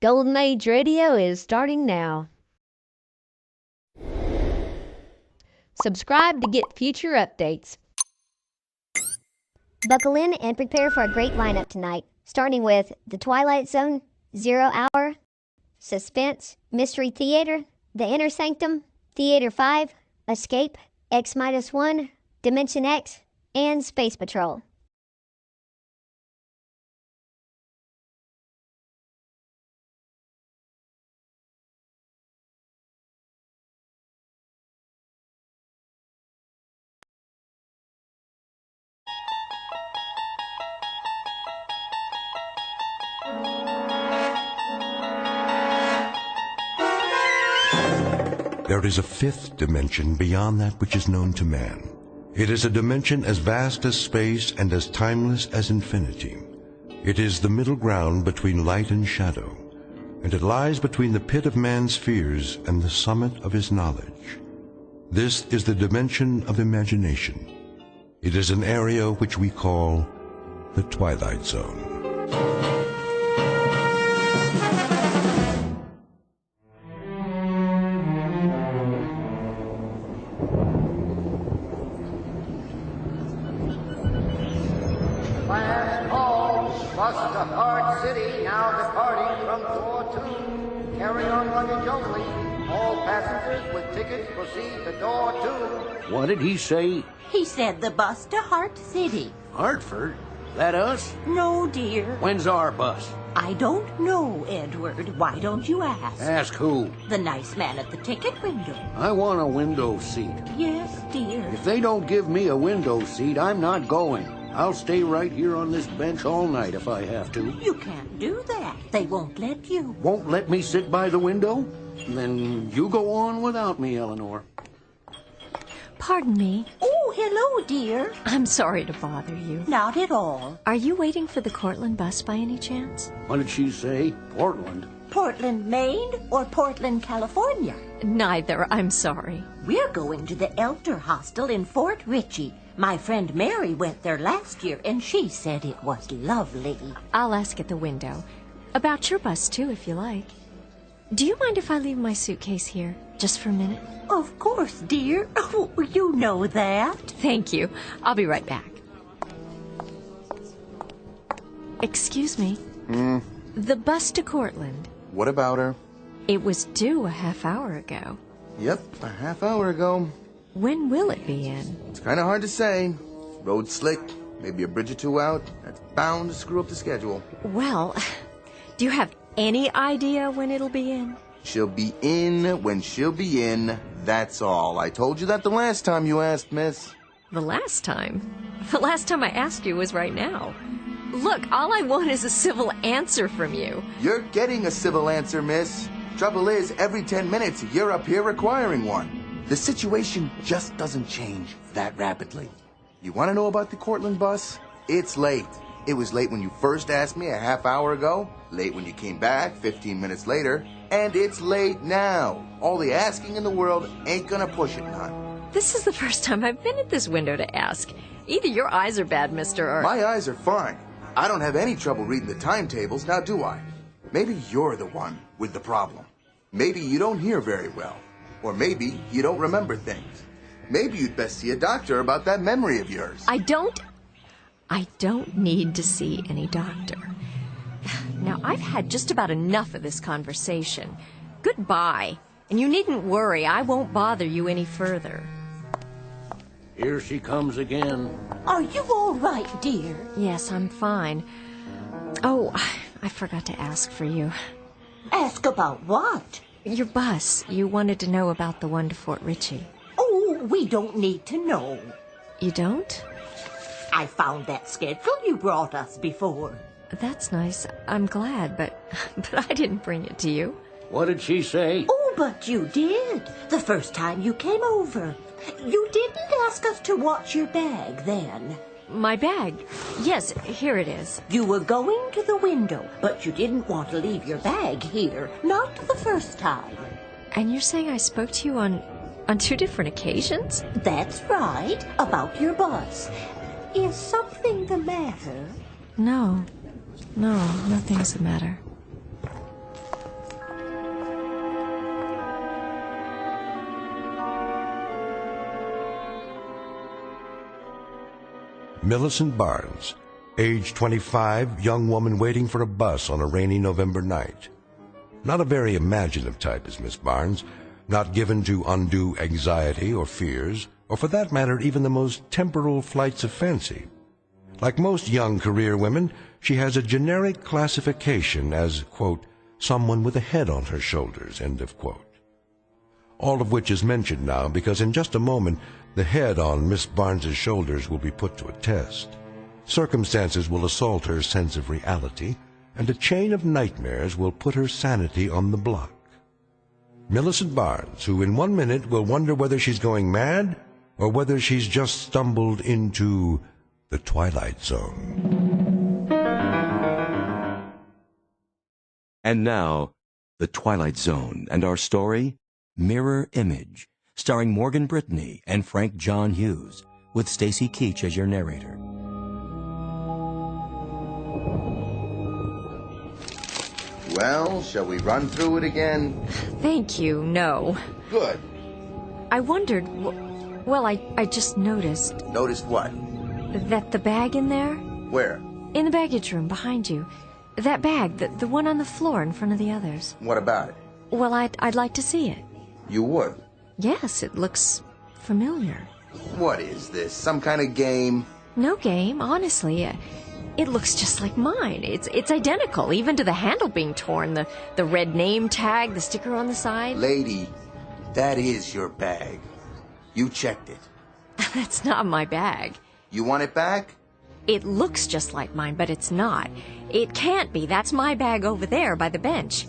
Golden Age Radio is starting now. Subscribe to get future updates. Buckle in and prepare for a great lineup tonight, starting with The Twilight Zone, 0 Hour, Suspense, Mystery Theater, The Inner Sanctum, Theater 5, Escape, X-1, Dimension X, and Space Patrol. There is a fifth dimension beyond that which is known to man. It is a dimension as vast as space and as timeless as infinity. It is the middle ground between light and shadow, and it lies between the pit of man's fears and the summit of his knowledge. This is the dimension of imagination. It is an area which we call the Twilight Zone. City now departing from door 2. Carry on luggage only. All passengers with tickets proceed to door 2. What did he say? He said the bus to Hart City. Hartford? That us? No, dear. When's our bus? I don't know, Edward. Why don't you ask? Ask who? The nice man at the ticket window. I want a window seat. Yes, dear. If they don't give me a window seat, I'm not going. I'll stay right here on this bench all night if I have to. You can't do that. They won't let you. Won't let me sit by the window? Then you go on without me, Eleanor. Pardon me. Oh, hello, dear. I'm sorry to bother you. Not at all. Are you waiting for the Cortland bus by any chance? What did she say? Portland? Portland, Maine, or Portland, California? Neither, I'm sorry. We're going to the Elder Hostel in Fort Ritchie. My friend Mary went there last year, and she said it was lovely. I'll ask at the window. About your bus, too, if you like. Do you mind if I leave my suitcase here, just for a minute? Of course, dear. Oh, you know that. Thank you. I'll be right back. Excuse me. The bus to Cortland. What about her? It was due a half hour ago. Yep, a half hour ago. When will it be in? It's kind of hard to say. Road slick, maybe a bridge or two out. That's bound to screw up the schedule. Well, do you have any idea when it'll be in? She'll be in when she'll be in, that's all. I told you that the last time you asked, miss. The last time? The last time I asked you was right now. Look, all I want is a civil answer from you. You're getting a civil answer, miss. Trouble is, every 10 minutes, you're up here requiring one. The situation just doesn't change that rapidly. You want to know about the Cortland bus? It's late. It was late when you first asked me a half hour ago, late when you came back 15 minutes later, and it's late now. All the asking in the world ain't gonna push it none. This is the first time I've been at this window to ask. Either your eyes are bad, mister, or... My eyes are fine. I don't have any trouble reading the timetables, now do I? Maybe you're the one with the problem. Maybe you don't hear very well. Or maybe you don't remember things. Maybe you'd best see a doctor about that memory of yours. I don't need to see any doctor. Now, I've had just about enough of this conversation. Goodbye. And you needn't worry, I won't bother you any further. Here she comes again. Are you all right, dear? Yes, I'm fine. Oh, I forgot to ask for you. Ask about what? Your bus. You wanted to know about the one to Fort Ritchie. Oh, we don't need to know. You don't? I found that schedule you brought us before. That's nice. I'm glad, but I didn't bring it to you. What did she say? Oh, but you did. The first time you came over. You didn't ask us to watch your bag then. My bag? Yes, here it is. You were going to the window, but you didn't want to leave your bag here. Not the first time. And you're saying I spoke to you on 2 different occasions? That's right. About your bus. Is something the matter? No, nothing's the matter. Millicent Barnes, age 25, young woman waiting for a bus on a rainy November night. Not a very imaginative type is Miss Barnes, not given to undue anxiety or fears, or for that matter, even the most temporal flights of fancy. Like most young career women, she has a generic classification as, quote, someone with a head on her shoulders, end of quote. All of which is mentioned now because in just a moment, the head on Miss Barnes's shoulders will be put to a test. Circumstances will assault her sense of reality, and a chain of nightmares will put her sanity on the block. Millicent Barnes, who in 1 minute will wonder whether she's going mad or whether she's just stumbled into the Twilight Zone. And now, The Twilight Zone, and our story, Mirror Image, starring Morgan Brittany and Frank John Hughes, with Stacy Keach as your narrator. Well, shall we run through it again? Thank you, no. Good. I wondered, well, I just noticed Noticed what? that the bag in there, Where? in the baggage room behind you, that bag, the one on the floor in front of the others. What about it? Well, I'd like to see it. You would? Yes, it looks familiar. What is this? Some kind of game? No game, honestly. It looks just like mine. It's identical, even to the handle being torn, the red name tag, the sticker on the side. Lady, that is your bag. You checked it. That's not my bag. You want it back? It looks just like mine, but it's not. It can't be. That's my bag over there by the bench.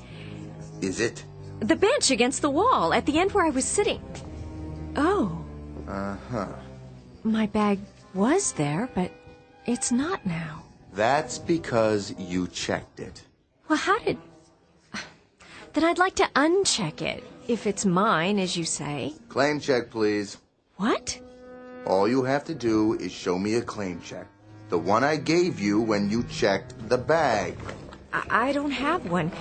Is it? The bench against the wall, at the end where I was sitting. Oh. Uh-huh. My bag was there, but it's not now. That's because you checked it. Well, how did... Then I'd like to uncheck it, if it's mine, as you say. Claim check, please. What? All you have to do is show me a claim check. The one I gave you when you checked the bag. I don't have one.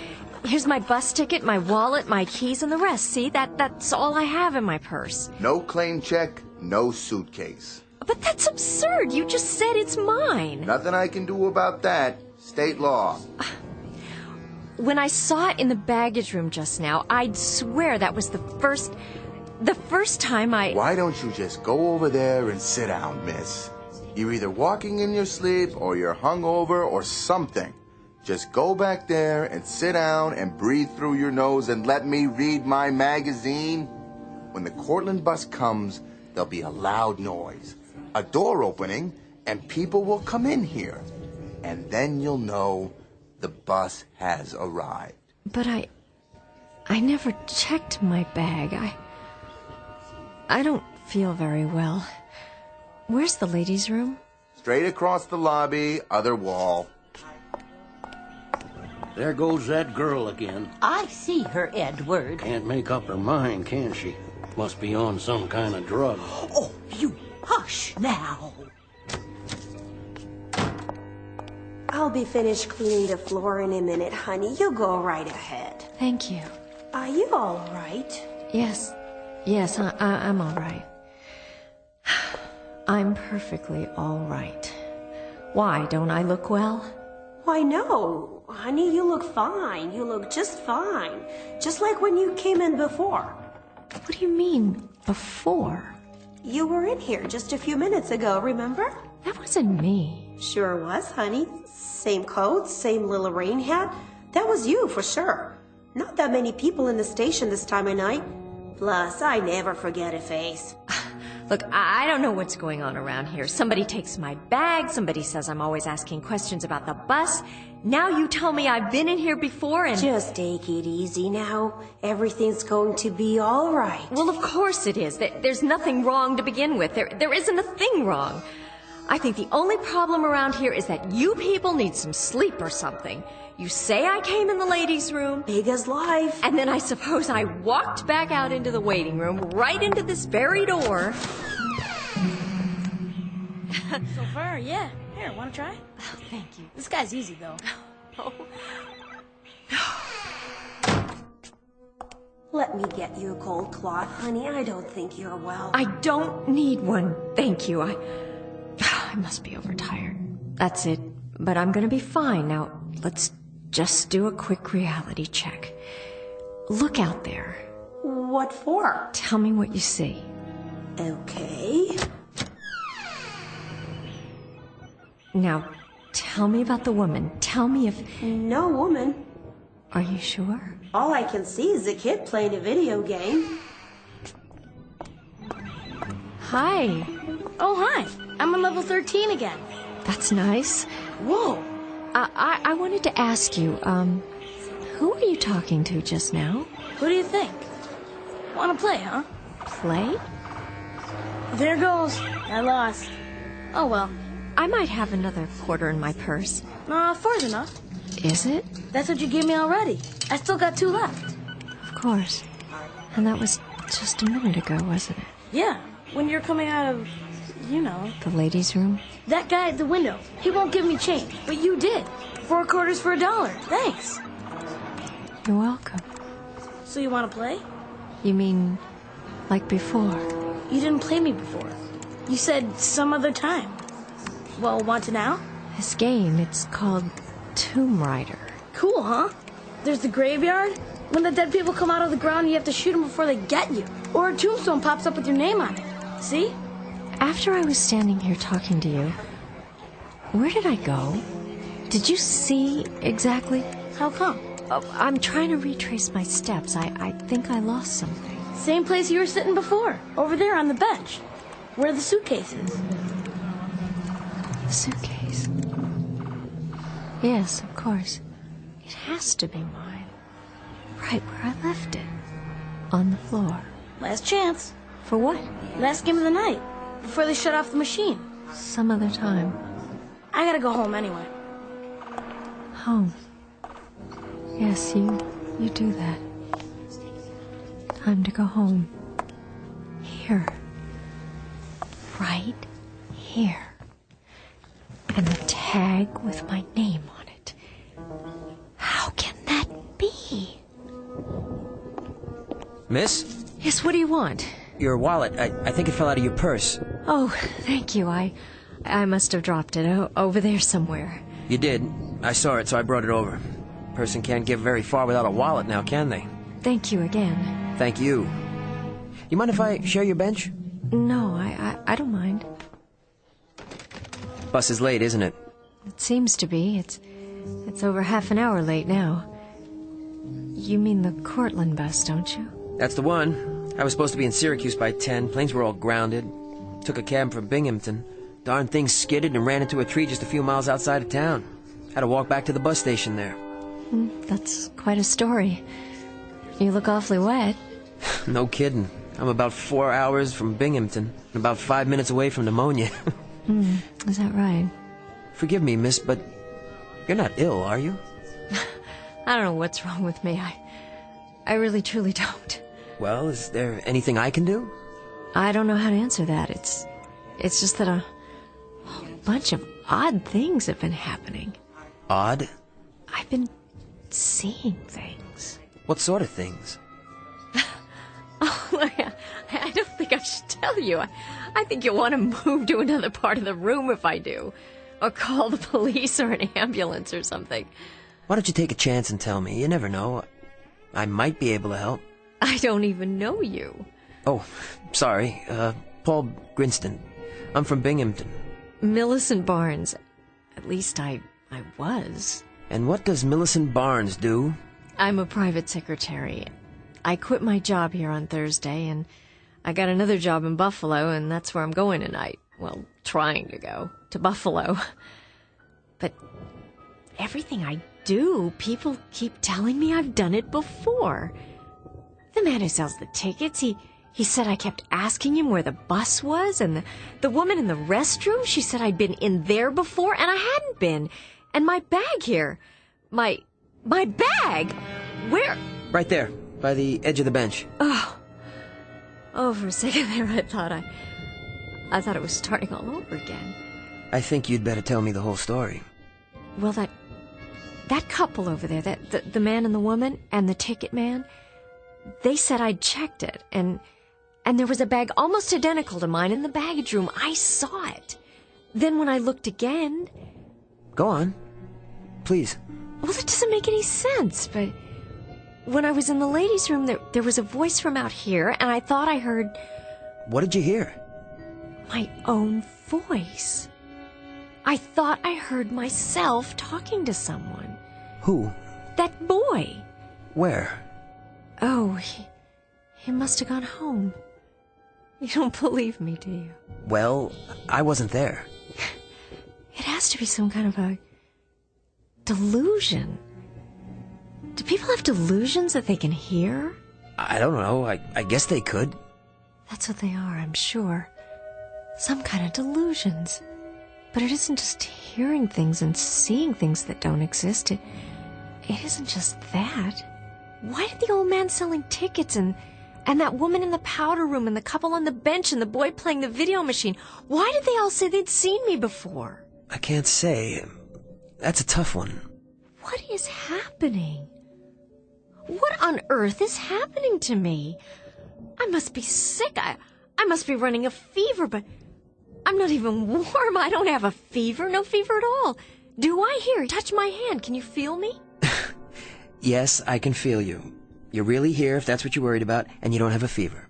Here's my bus ticket, my wallet, my keys, and the rest. See, that's all I have in my purse. No claim check, no suitcase. But that's absurd. You just said it's mine. Nothing I can do about that. State law. When I saw it in the baggage room just now, I'd swear that was the first time I... Why don't you just go over there and sit down, miss? You're either walking in your sleep or you're hungover or something. Just go back there and sit down and breathe through your nose and let me read my magazine. When the Cortland bus comes, there'll be a loud noise, a door opening, and people will come in here. And then you'll know the bus has arrived. But I never checked my bag. I don't feel very well. Where's the ladies' room? Straight across the lobby, other wall. There goes that girl again. I see her, Edward. Can't make up her mind, can she? Must be on some kind of drug. Oh, you hush now. I'll be finished cleaning the floor in a minute, honey. You go right ahead. Thank you. Are you all right? Yes, I'm all right. I'm perfectly all right. Why, don't I look well? Why, no. Honey, you look fine. You look just fine. Just like when you came in before. What do you mean, before? You were in here just a few minutes ago, remember? That wasn't me. Sure was, honey. Same coat, same little rain hat. That was you, for sure. Not that many people in the station this time of night. Plus, I never forget a face. Look, I don't know what's going on around here. Somebody takes my bag, somebody says I'm always asking questions about the bus. Now you tell me I've been in here before and... Just take it easy now. Everything's going to be all right. Well, of course it is. There's nothing wrong to begin with. There isn't a thing wrong. I think the only problem around here is that you people need some sleep or something. You say I came in the ladies' room. Big as life. And then I suppose I walked back out into the waiting room, right into this very door. So far, yeah. Here, wanna try? Oh, thank you. This guy's easy, though. Let me get you a cold cloth, honey. I don't think you're well. I don't need one, thank you. I must be overtired. That's it. But I'm gonna be fine. Now, let's just do a quick reality check. Look out there. What for? Tell me what you see. Okay. Now, tell me about the woman. Tell me if... No woman. Are you sure? All I can see is a kid playing a video game. Hi. Oh, hi. I'm on level 13 again. That's nice. Whoa. I wanted to ask you, who were you talking to just now? Who do you think? Want to play, huh? Play? There goes. I lost. Oh, well. I might have another quarter in my purse. Four's enough. Is it? That's what you gave me already. I still got 2 left. Of course. And that was just a minute ago, wasn't it? Yeah, when you're coming out of, you know. The ladies' room? That guy at the window. He won't give me change, but you did. 4 quarters for $1. Thanks. You're welcome. So you want to play? You mean, like before? You didn't play me before. You said some other time. Well, want to now? This game, it's called Tomb Raider. Cool, huh? There's the graveyard. When the dead people come out of the ground, you have to shoot them before they get you. Or a tombstone pops up with your name on it. See? After I was standing here talking to you, where did I go? Did you see exactly? How come? I'm trying to retrace my steps. I think I lost something. Same place you were sitting before. Over there on the bench. Where the suitcase is. The suitcase? Yes, of course. It has to be mine. Right where I left it. On the floor. Last chance. For what? Last game of the night. Before they shut off the machine. Some other time. I gotta go home anyway. Home. Yes, you do that. Time to go home. Here. Right here. And the tag with my name on it. How can that be? Miss? Yes, what do you want? Your wallet. I think it fell out of your purse. Oh, thank you. I must have dropped it over there somewhere. You did. I saw it, so I brought it over. Person can't get very far without a wallet now, can they? Thank you again. Thank you. You mind if I share your bench? No, I don't mind. Bus is late, isn't it? It seems to be. It's over half an hour late now. You mean the Cortland bus, don't you? That's the one. I was supposed to be in Syracuse by 10. Planes were all grounded. Took a cab from Binghamton. Darn thing skidded and ran into a tree just a few miles outside of town. Had to walk back to the bus station there. That's quite a story. You look awfully wet. No kidding. I'm about 4 hours from Binghamton and about 5 minutes away from pneumonia. Is that right? Forgive me, miss, but you're not ill, are you? I don't know what's wrong with me. I really truly don't. Well, is there anything I can do? I don't know how to answer that. It's just that a whole bunch of odd things have been happening. Odd? I've been seeing things. What sort of things? Oh, I don't think I should tell you. I think you'll want to move to another part of the room if I do. Or call the police or an ambulance or something. Why don't you take a chance and tell me? You never know. I might be able to help. I don't even know you. Oh, sorry. Paul Grinston. I'm from Binghamton. Millicent Barnes. At least I was. And what does Millicent Barnes do? I'm a private secretary. I quit my job here on Thursday, and I got another job in Buffalo, and that's where I'm going tonight. Well, trying to go to Buffalo. But everything I do, people keep telling me I've done it before. The man who sells the tickets, he said I kept asking him where the bus was, and the woman in the restroom, she said I'd been in there before, and I hadn't been. And my bag here. My bag? Where? Right there, by the edge of the bench. Oh, for a second there I thought it was starting all over again. I think you'd better tell me the whole story. Well, that couple over there, the man and the woman and the ticket man, they said I'd checked it, and there was a bag almost identical to mine in the baggage room. I saw it. then when I looked again... Go on. Please. Well, it doesn't make any sense, but... When I was in the ladies' room, there was a voice from out here, and I thought I heard... What did you hear? My own voice. I thought I heard myself talking to someone. Who? That boy. Where? Oh, he must have gone home. You don't believe me, do you? Well, I wasn't there. It has to be some kind of a delusion. Do people have delusions that they can hear? I don't know. I guess they could. That's what they are, I'm sure. Some kind of delusions. But it isn't just hearing things and seeing things that don't exist. It isn't just that. Why did the old man selling tickets and that woman in the powder room and the couple on the bench and the boy playing the video machine, why did they all say they'd seen me before? I can't say. That's a tough one. What is happening? What on earth is happening to me? I must be sick. I must be running a fever, but I'm not even warm. I don't have a fever. No fever at all. Do I? Here, touch my hand. Can you feel me? Yes, I can feel you. You're really here if that's what you're worried about, and you don't have a fever.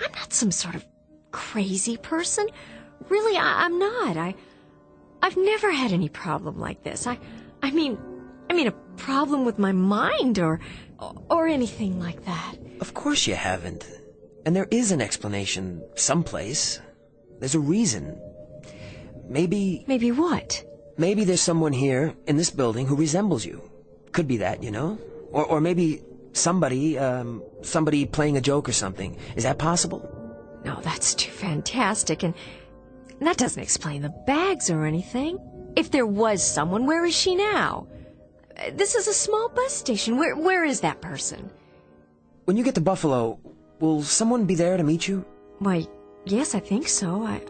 I'm not some sort of crazy person. Really, I'm not. I've never had any problem like this. I mean a problem with my mind or anything like that. Of course you haven't. And there is an explanation someplace. There's a reason. Maybe... Maybe what? Maybe there's someone here in this building who resembles you. Could be that, you know? Or maybe somebody playing a joke or something. Is that possible? No, that's too fantastic, and that doesn't explain the bags or anything. If there was someone, where is she now? This is a small bus station. Where is that person? When you get to Buffalo, will someone be there to meet you? Why, yes, I think so.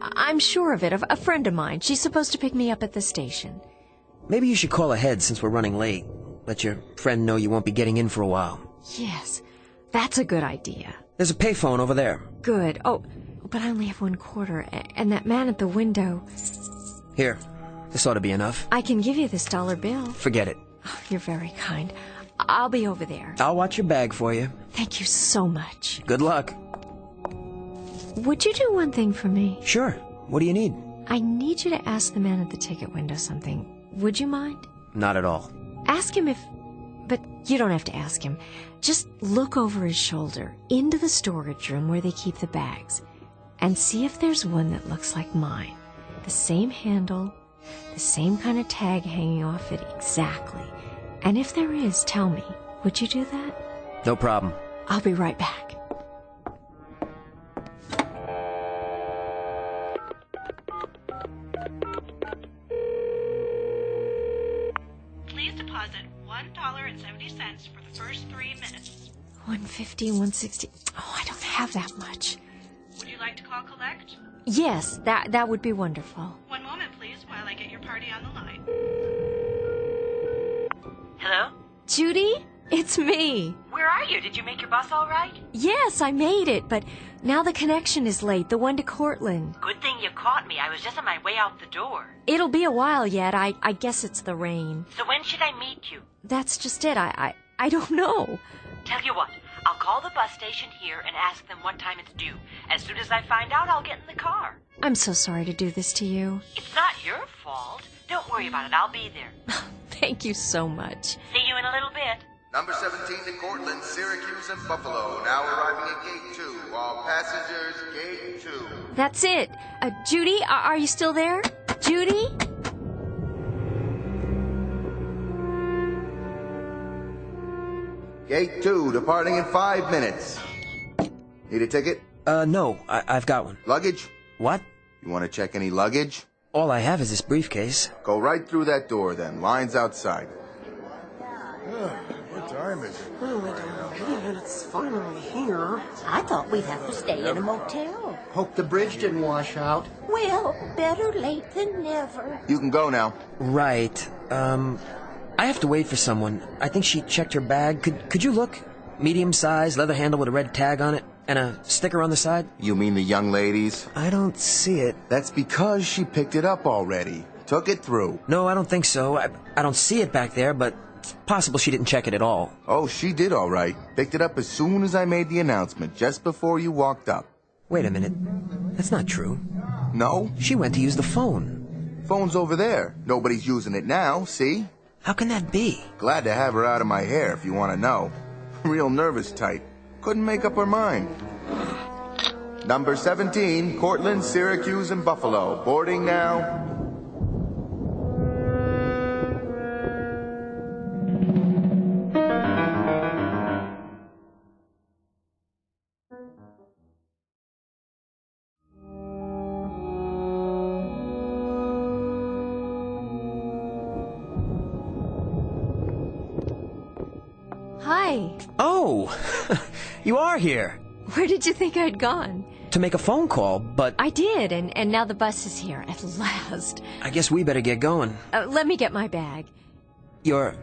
I'm sure of it. A friend of mine. She's supposed to pick me up at the station. Maybe you should call ahead since we're running late. Let your friend know you won't be getting in for a while. Yes, that's a good idea. There's a payphone over there. Good. Oh, but I only have $1 and that man at the window... Here, this ought to be enough. I can give you this $1 bill. Forget it. Oh, you're very kind. I'll be over there. I'll watch your bag for you. Thank you so much. Good luck. Would you do one thing for me? Sure. What do you need? I need you to ask the man at the ticket window something. Would you mind? Not at all. Ask him if... But you don't have to ask him. Just look over his shoulder into the storage room where they keep the bags and see if there's one that looks like mine. The same handle, the same kind of tag hanging off it exactly. And if there is, tell me. Would you do that? No problem. I'll be right back. Please deposit $1.70 for the first 3 minutes. 150, 160. Oh, I don't have that much. Would you like to call collect? Yes, that would be wonderful. One moment, please, while I get your party on the line. Hello? Judy, it's me. Where are you? Did you make your bus all right? Yes, I made it, but now the connection is late, the one to Cortland. Good thing you caught me. I was just on my way out the door. It'll be a while yet. I guess it's the rain. So when should I meet you? That's just it. I don't know. Tell you what, I'll call the bus station here and ask them what time it's due. As soon as I find out, I'll get in the car. I'm so sorry to do this to you. It's not your fault. Don't worry about it. I'll be there. Thank you so much. See you in a little bit. Number 17 to Cortland, Syracuse, and Buffalo. Now arriving at Gate 2. All passengers, Gate 2. That's it. Judy, are you still there? Judy? Gate 2, departing in 5 minutes. Need a ticket? No, I've got one. Luggage? What? You want to check any luggage? All I have is this briefcase. Go right through that door then. Line's outside. What time is it? Oh, I don't believe it. It's finally here. I thought we'd have to stay in a motel. Hope the bridge didn't wash out. Well, better late than never. You can go now. Right. I have to wait for someone. I think she checked her bag. Could you look? Medium size, leather handle with a red tag on it. And a sticker on the side? You mean the young ladies? I don't see it. That's because she picked it up already. Took it through. No, I don't think so. I don't see it back there, but it's possible she didn't check it at all. Oh, she did all right. Picked it up as soon as I made the announcement, just before you walked up. Wait a minute. That's not true. No? She went to use the phone. Phone's over there. Nobody's using it now, see? How can that be? Glad to have her out of my hair, if you want to know. Real nervous type. Couldn't make up her mind. Number 17, Cortland, Syracuse, and Buffalo. Boarding now. Hi. Oh, you are here. Where did you think I'd gone? To make a phone call, but I did, and now the bus is here at last. I guess we better get going. Let me get my bag. You're...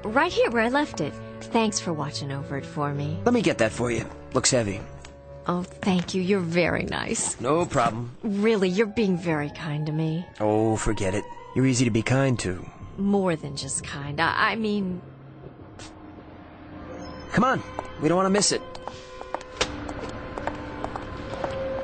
Right here where I left it. Thanks for watching over it for me. Let me get that for you. Looks heavy. Oh, thank you. You're very nice. No problem. Really, you're being very kind to me. Oh, forget it. You're easy to be kind to. More than just kind. I mean... Come on. We don't want to miss it.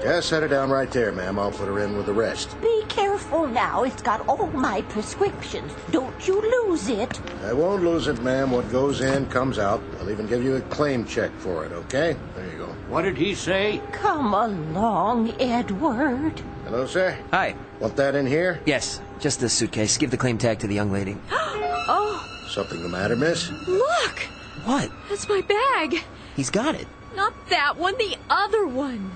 Yeah, set her down right there, ma'am. I'll put her in with the rest. Be careful now. It's got all my prescriptions. Don't you lose it. I won't lose it, ma'am. What goes in comes out. I'll even give you a claim check for it, okay? There you go. What did he say? Come along, Edward. Hello, sir. Hi. Want that in here? Yes, just this suitcase. Give the claim tag to the young lady. Oh, Something the matter, miss? look! What? That's my bag. He's got it. Not that one, the other one.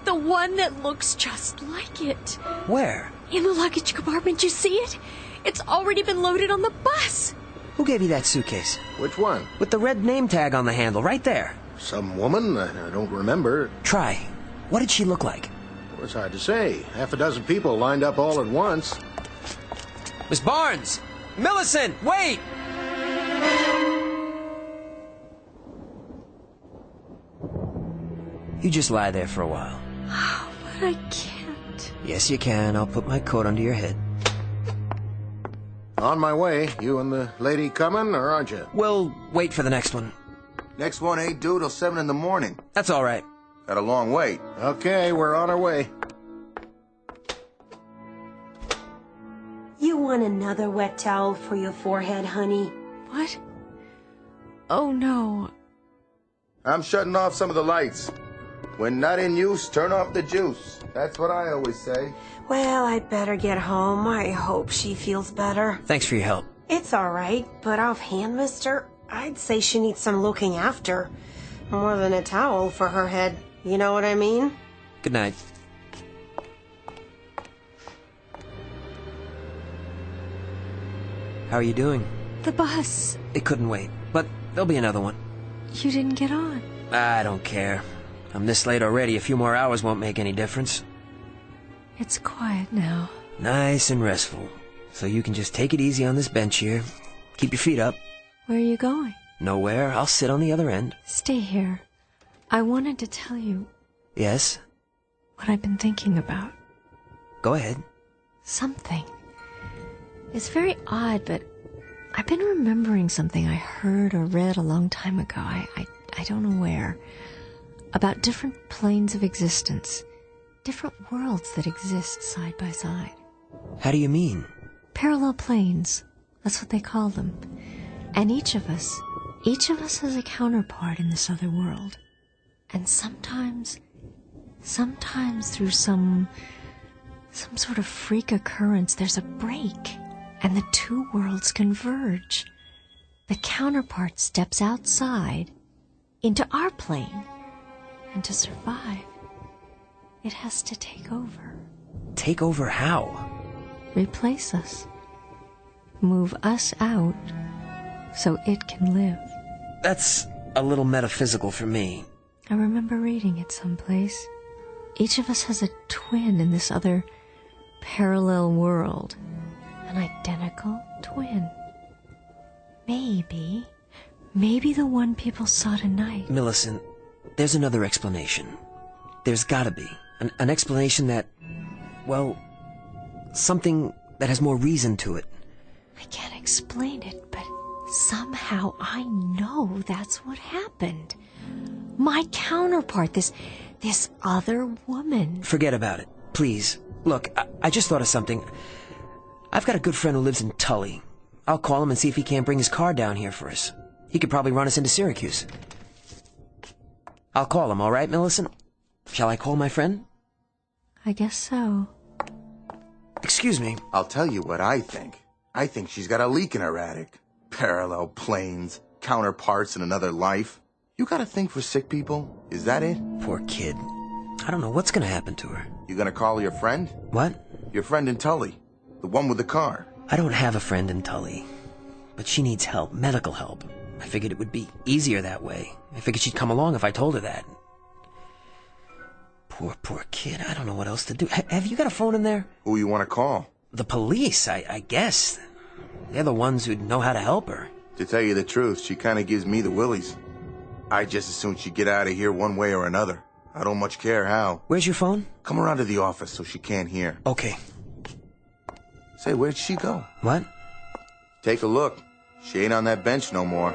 The one that looks just like it. Where? In the luggage compartment, you see it? It's already been loaded on the bus. Who gave you that suitcase? Which one? With the red name tag on the handle, right there. Some woman? I don't remember. Try. What did she look like? Well, it's hard to say. Half a dozen people lined up all at once. Miss Barnes! Millicent, wait! You just lie there for a while. But I can't. Yes, you can. I'll put my coat under your head. On my way. You and the lady coming, or aren't you? We'll wait for the next one. Next one ain't due till 7 in the morning. That's all right. Got a long wait. Okay, we're on our way. You want another wet towel for your forehead, honey? What? Oh, no. I'm shutting off some of the lights. When not in use, turn off the juice. That's what I always say. Well, I'd better get home. I hope she feels better. Thanks for your help. It's all right, but offhand, mister, I'd say she needs some looking after. More than a towel for her head. You know what I mean? Good night. How are you doing? The bus. It couldn't wait, but there'll be another one. You didn't get on. I don't care. I'm this late already. A few more hours won't make any difference. It's quiet now. Nice and restful. So you can just take it easy on this bench here. Keep your feet up. Where are you going? Nowhere. I'll sit on the other end. Stay here. I wanted to tell you Yes? what I've been thinking about. Go ahead. Something. It's very odd, but I've been remembering something I heard or read a long time ago. I don't know where. About different planes of existence. Different worlds that exist side by side. How do you mean? Parallel planes. That's what they call them. And each of us has a counterpart in this other world. And sometimes through some sort of freak occurrence, there's a break, and the two worlds converge. The counterpart steps outside into our plane, and to survive, it has to take over. Take over how? Replace us. Move us out so it can live. That's a little metaphysical for me. I remember reading it someplace. Each of us has a twin in this other parallel world. An identical twin. Maybe the one people saw tonight. Millicent, there's another explanation. There's gotta be. An explanation that, well, something that has more reason to it. I can't explain it, but somehow I know that's what happened. My counterpart, this other woman. Forget about it, please. Look, I just thought of something. I've got a good friend who lives in Tully. I'll call him and see if he can't bring his car down here for us. He could probably run us into Syracuse. I'll call him, all right, Millicent? Shall I call my friend? I guess so. Excuse me. I'll tell you what I think. I think she's got a leak in her attic. Parallel planes, counterparts in another life. You got a thing for sick people? Is that it? Poor kid. I don't know what's gonna happen to her. You gonna call your friend? What? Your friend in Tully. The one with the car. I don't have a friend in Tully. But she needs help, medical help. I figured it would be easier that way. I figured she'd come along if I told her that. Poor kid. I don't know what else to do. Have you got a phone in there? Who you want to call? The police, I guess. They're the ones who'd know how to help her. To tell you the truth, she kind of gives me the willies. I just as soon she get out of here one way or another. I don't much care how. Where's your phone? Come around to the office so she can't hear. Okay. Say, where'd she go? What? Take a look. She ain't on that bench no more.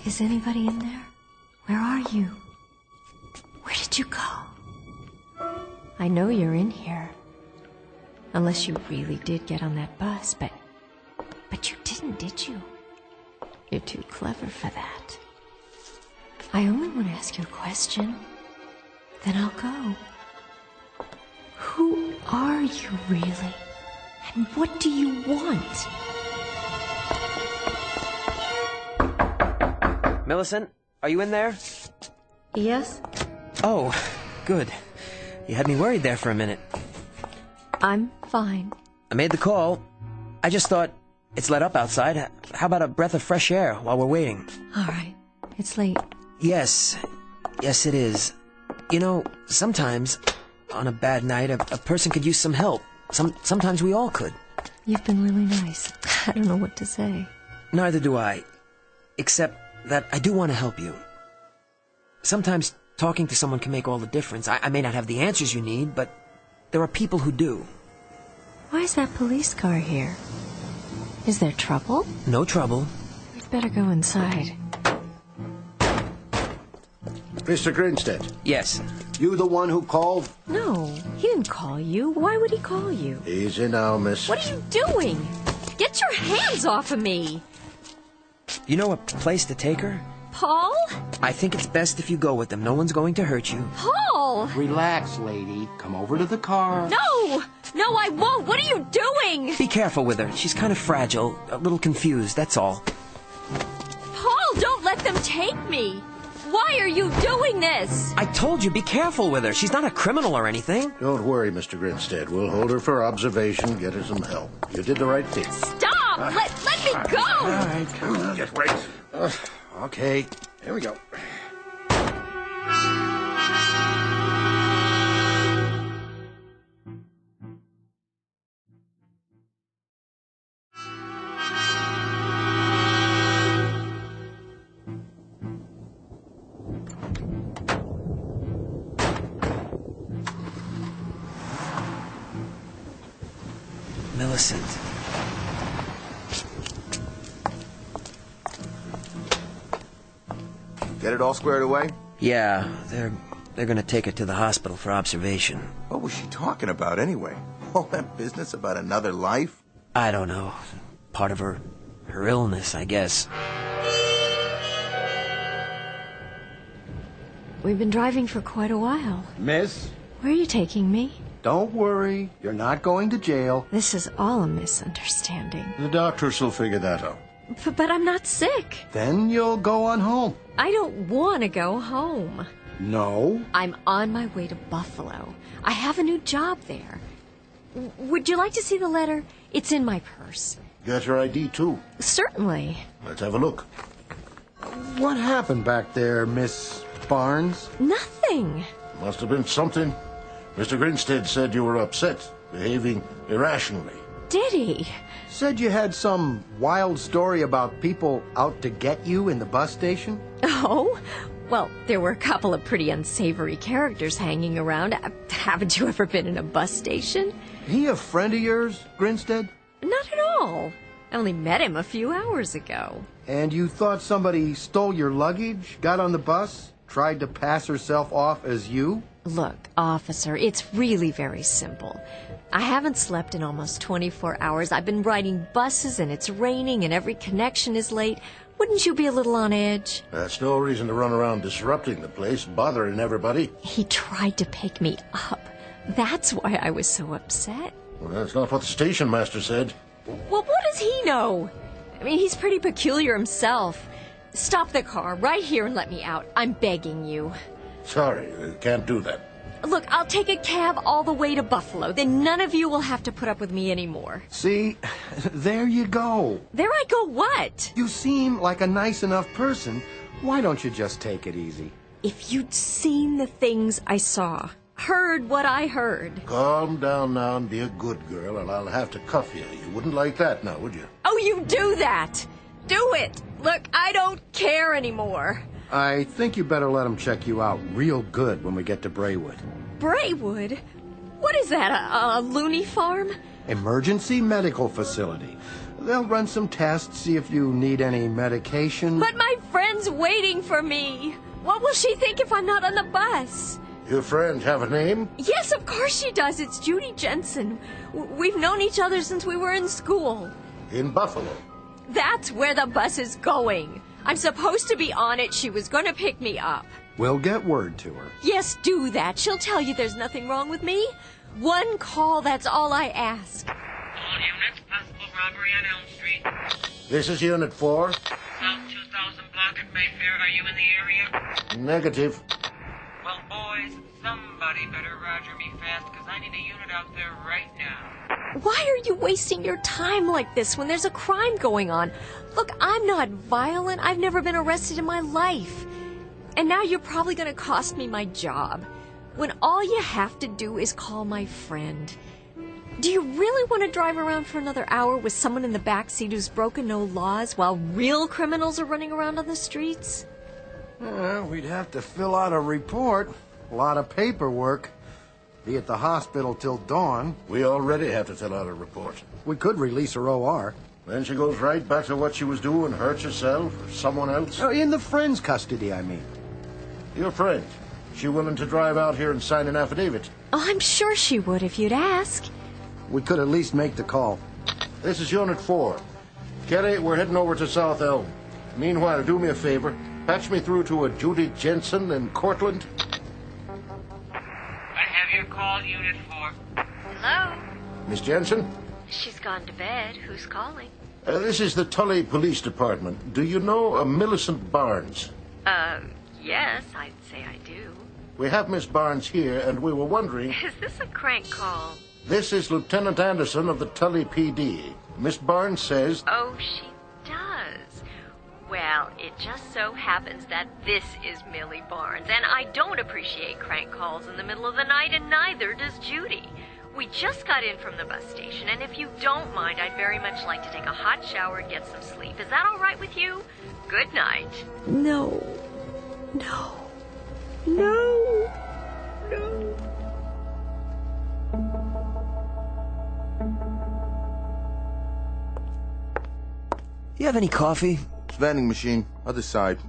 Is anybody in there? Where are you? Where did you go? I know you're in here. Unless you really did get on that bus, but you didn't, did you? You're too clever for that. I only want to ask you a question. Then I'll go. Who are you really? And what do you want? Millicent, are you in there? Yes? Oh, good. You had me worried there for a minute. I'm fine. I made the call. I just thought, it's let up outside. How about a breath of fresh air while we're waiting? All right. It's late. Yes. Yes, it is. You know, sometimes, on a bad night, a person could use some help. Sometimes we all could. You've been really nice. I don't know what to say. Neither do I. Except that I do want to help you. Sometimes talking to someone can make all the difference. I may not have the answers you need, but there are people who do. Why is that police car here? Is there trouble? No trouble. We'd better go inside. Mr. Grinstead. Yes. You the one who called? No, he didn't call you. Why would he call you? Easy now, miss. What are you doing? Get your hands off of me! You know a place to take her? Paul? I think it's best if you go with them. No one's going to hurt you. Paul! Relax, lady. Come over to the car. No! No, I won't! What are you doing? Be careful with her. She's kind of fragile, a little confused, that's all. Paul, don't let them take me! Why are you doing this? I told you, be careful with her. She's not a criminal or anything. Don't worry, Mr. Grinstead. We'll hold her for observation, get her some help. You did the right thing. Stop! Let me go! All right, come on. Just wait. Okay, here we go. Millicent. Get it all squared away? Yeah, they're gonna take her to the hospital for observation. What was she talking about anyway? All that business about another life? I don't know. Part of her illness, I guess. We've been driving for quite a while. Miss? Where are you taking me? Don't worry. You're not going to jail. This is all a misunderstanding. The doctors will figure that out. But I'm not sick. Then you'll go on home. I don't want to go home. No? I'm on my way to Buffalo. I have a new job there. Would you like to see the letter? It's in my purse. Got your ID, too. Certainly. Let's have a look. What happened back there, Miss Barnes? Nothing. Must have been something Mr. Grinstead said you were upset, behaving irrationally. Did he? Said you had some wild story about people out to get you in the bus station? Oh? Well, there were a couple of pretty unsavory characters hanging around. Haven't you ever been in a bus station? He a friend of yours, Grinstead? Not at all. I only met him a few hours ago. And you thought somebody stole your luggage, got on the bus, tried to pass herself off as you? Look, officer, it's really very simple. I haven't slept in almost 24 hours. I've been riding buses and it's raining and every connection is late. Wouldn't you be a little on edge? That's no reason to run around disrupting the place, bothering everybody. He tried to pick me up. That's why I was so upset. Well, that's not what the station master said. Well, what does he know? I mean, he's pretty peculiar himself. Stop the car right here and let me out. I'm begging you. Sorry, can't do that. Look, I'll take a cab all the way to Buffalo. Then none of you will have to put up with me anymore. See, there you go. There I go what? You seem like a nice enough person. Why don't you just take it easy? If you'd seen the things I saw, heard what I heard. Calm down now and be a good girl, and I'll have to cuff you. You wouldn't like that now, would you? Oh, you do that! Do it! Look, I don't care anymore. I think you better let them check you out real good when we get to Braywood. Braywood? What is that, a loony farm? Emergency medical facility. They'll run some tests, see if you need any medication. But my friend's waiting for me. What will she think if I'm not on the bus? Your friend have a name? Yes, of course she does. It's Judy Jensen. We've known each other since we were in school. In Buffalo? That's where the bus is going. I'm supposed to be on it. She was going to pick me up. We'll get word to her. Yes, do that. She'll tell you there's nothing wrong with me. One call, that's all I ask. All units, possible robbery on Elm Street. This is Unit 4. South 2000 block at Mayfair. Are you in the area? Negative. Well, boys, somebody better roger me fast, because I need a unit out there right now. Why are you wasting your time like this when there's a crime going on? Look, I'm not violent. I've never been arrested in my life. And now you're probably going to cost me my job, when all you have to do is call my friend. Do you really want to drive around for another hour with someone in the back seat who's broken no laws while real criminals are running around on the streets? We'd have to fill out a report. A lot of paperwork. Be at the hospital till dawn. We already have to fill out a report. We could release her OR. Then she goes right back to what she was doing, hurt herself or someone else? In the friend's custody, I mean. Your friend, she willing to drive out here and sign an affidavit? Oh, I'm sure she would if you'd ask. We could at least make the call. This is Unit 4. Kelly, we're heading over to South Elm. Meanwhile, do me a favor. Patch me through to a Judy Jensen in Cortland. I have your call, Unit 4. Hello? Miss Jensen? She's gone to bed. Who's calling? This is the Tully Police Department. Do you know a Millicent Barnes? Yes, I'd say I do. We have Miss Barnes here, and we were wondering... Is this a crank call? This is Lieutenant Anderson of the Tully PD. Miss Barnes says... Oh, she does. Well, it just so happens that this is Millie Barnes, and I don't appreciate crank calls in the middle of the night, and neither does Judy. We just got in from the bus station, and if you don't mind, I'd very much like to take a hot shower and get some sleep. Is that all right with you? Good night. No. No. No. No. You have any coffee? Vending machine, other side.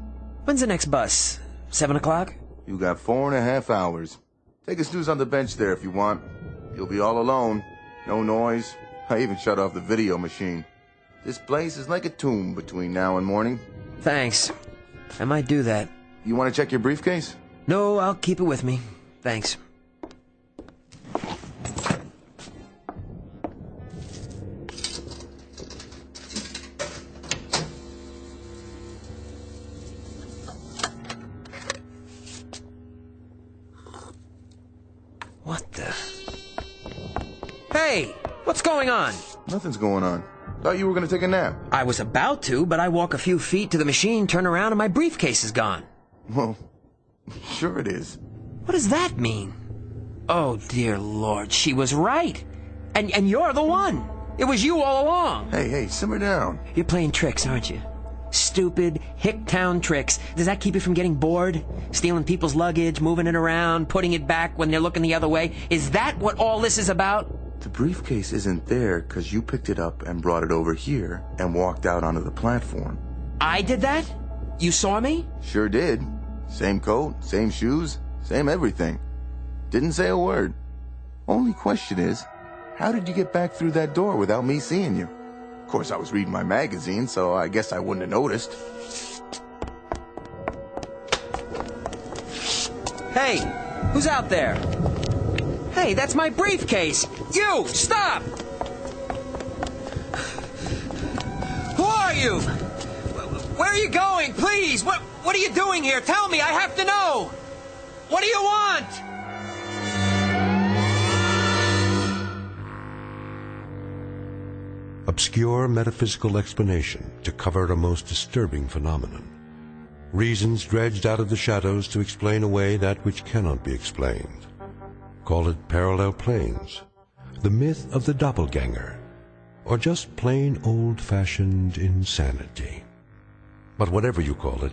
When's the next bus? 7 o'clock? You got 4.5 hours. Take a snooze on the bench there if you want. You'll be all alone. No noise. I even shut off the video machine. This place is like a tomb between now and morning. Thanks. I might do that. You want to check your briefcase? No, I'll keep it with me. Thanks. What the... Hey! What's going on? Nothing's going on. Thought you were going to take a nap. I was about to, but I walk a few feet to the machine, turn around, and my briefcase is gone. Well, sure it is. What does that mean? Oh, dear Lord, she was right. And you're the one. It was you all along. Hey, simmer down. You're playing tricks, aren't you? Stupid Hicktown tricks. Does that keep you from getting bored? Stealing people's luggage, moving it around, putting it back when they're looking the other way? Is that what all this is about? The briefcase isn't there because you picked it up and brought it over here and walked out onto the platform. I did that? You saw me? Sure did. Same coat, same shoes, same everything. Didn't say a word. Only question is, how did you get back through that door without me seeing you? Of course, I was reading my magazine, so I guess I wouldn't have noticed. Hey, who's out there? Hey, that's my briefcase! You, stop! Who are you? Where are you going? Please, what are you doing here? Tell me, I have to know! What do you want? Obscure metaphysical explanation to cover a most disturbing phenomenon. Reasons dredged out of the shadows to explain away that which cannot be explained. Call it parallel planes, the myth of the doppelganger, or just plain old-fashioned insanity. But whatever you call it,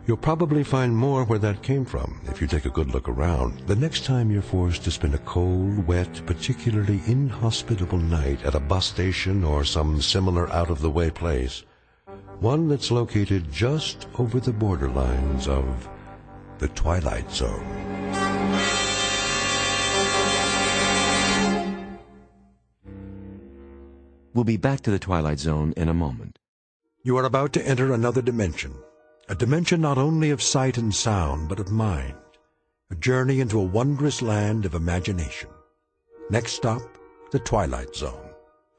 you'll probably find more where that came from if you take a good look around the next time you're forced to spend a cold, wet, particularly inhospitable night at a bus station or some similar out-of-the-way place, one that's located just over the borderlines of the Twilight Zone. We'll be back to the Twilight Zone in a moment. You are about to enter another dimension. A dimension not only of sight and sound, but of mind. A journey into a wondrous land of imagination. Next stop, the Twilight Zone.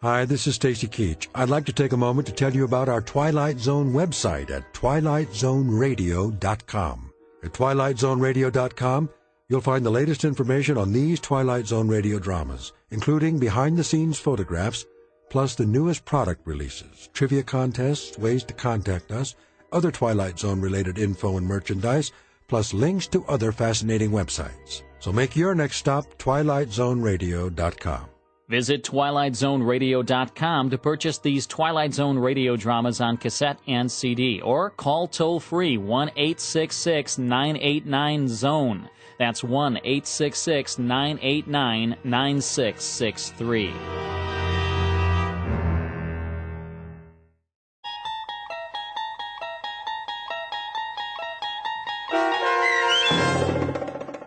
Hi, this is Stacy Keach. I'd like to take a moment to tell you about our Twilight Zone website at twilightzoneradio.com. At twilightzoneradio.com, you'll find the latest information on these Twilight Zone radio dramas, including behind-the-scenes photographs, plus the newest product releases, trivia contests, ways to contact us, other Twilight Zone-related info and merchandise, plus links to other fascinating websites. So make your next stop twilightzoneradio.com. Visit twilightzoneradio.com to purchase these Twilight Zone radio dramas on cassette and CD, or call toll-free 1-866-989-ZONE. That's 1-866-989-9663.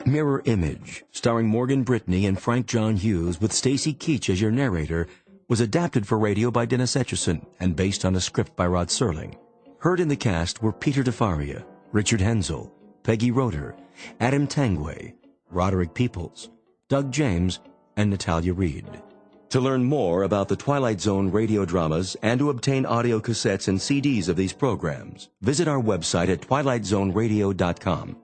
Mirror Image, starring Morgan Brittany and Frank John Hughes with Stacy Keach as your narrator, was adapted for radio by Dennis Etchison and based on a script by Rod Serling. Heard in the cast were Peter DeFaria, Richard Hensel, Peggy Roeder, Adam Tangway, Roderick Peoples, Doug James, and Natalia Reed. To learn more about the Twilight Zone radio dramas and to obtain audio cassettes and CDs of these programs, visit our website at twilightzoneradio.com.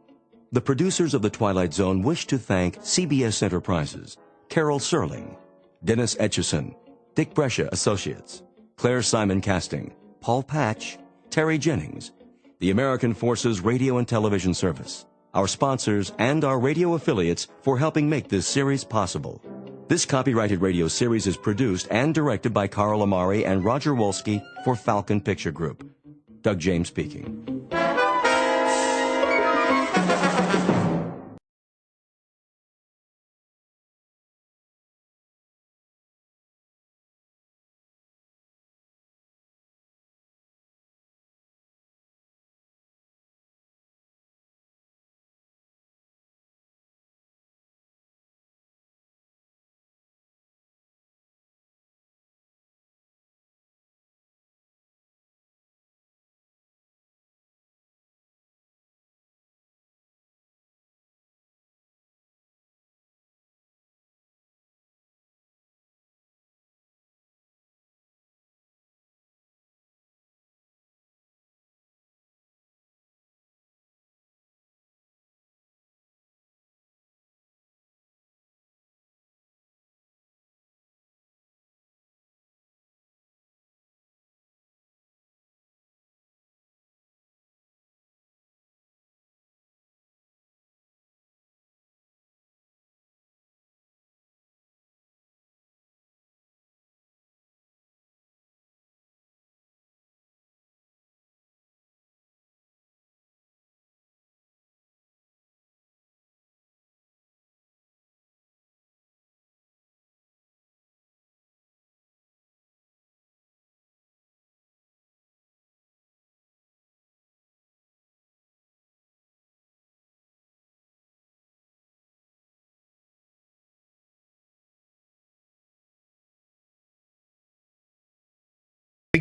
The producers of The Twilight Zone wish to thank CBS Enterprises, Carol Serling, Dennis Etchison, Dick Brescia Associates, Claire Simon Casting, Paul Patch, Terry Jennings, the American Forces Radio and Television Service, our sponsors, and our radio affiliates for helping make this series possible. This copyrighted radio series is produced and directed by Carl Amari and Roger Wolski for Falcon Picture Group. Doug James speaking.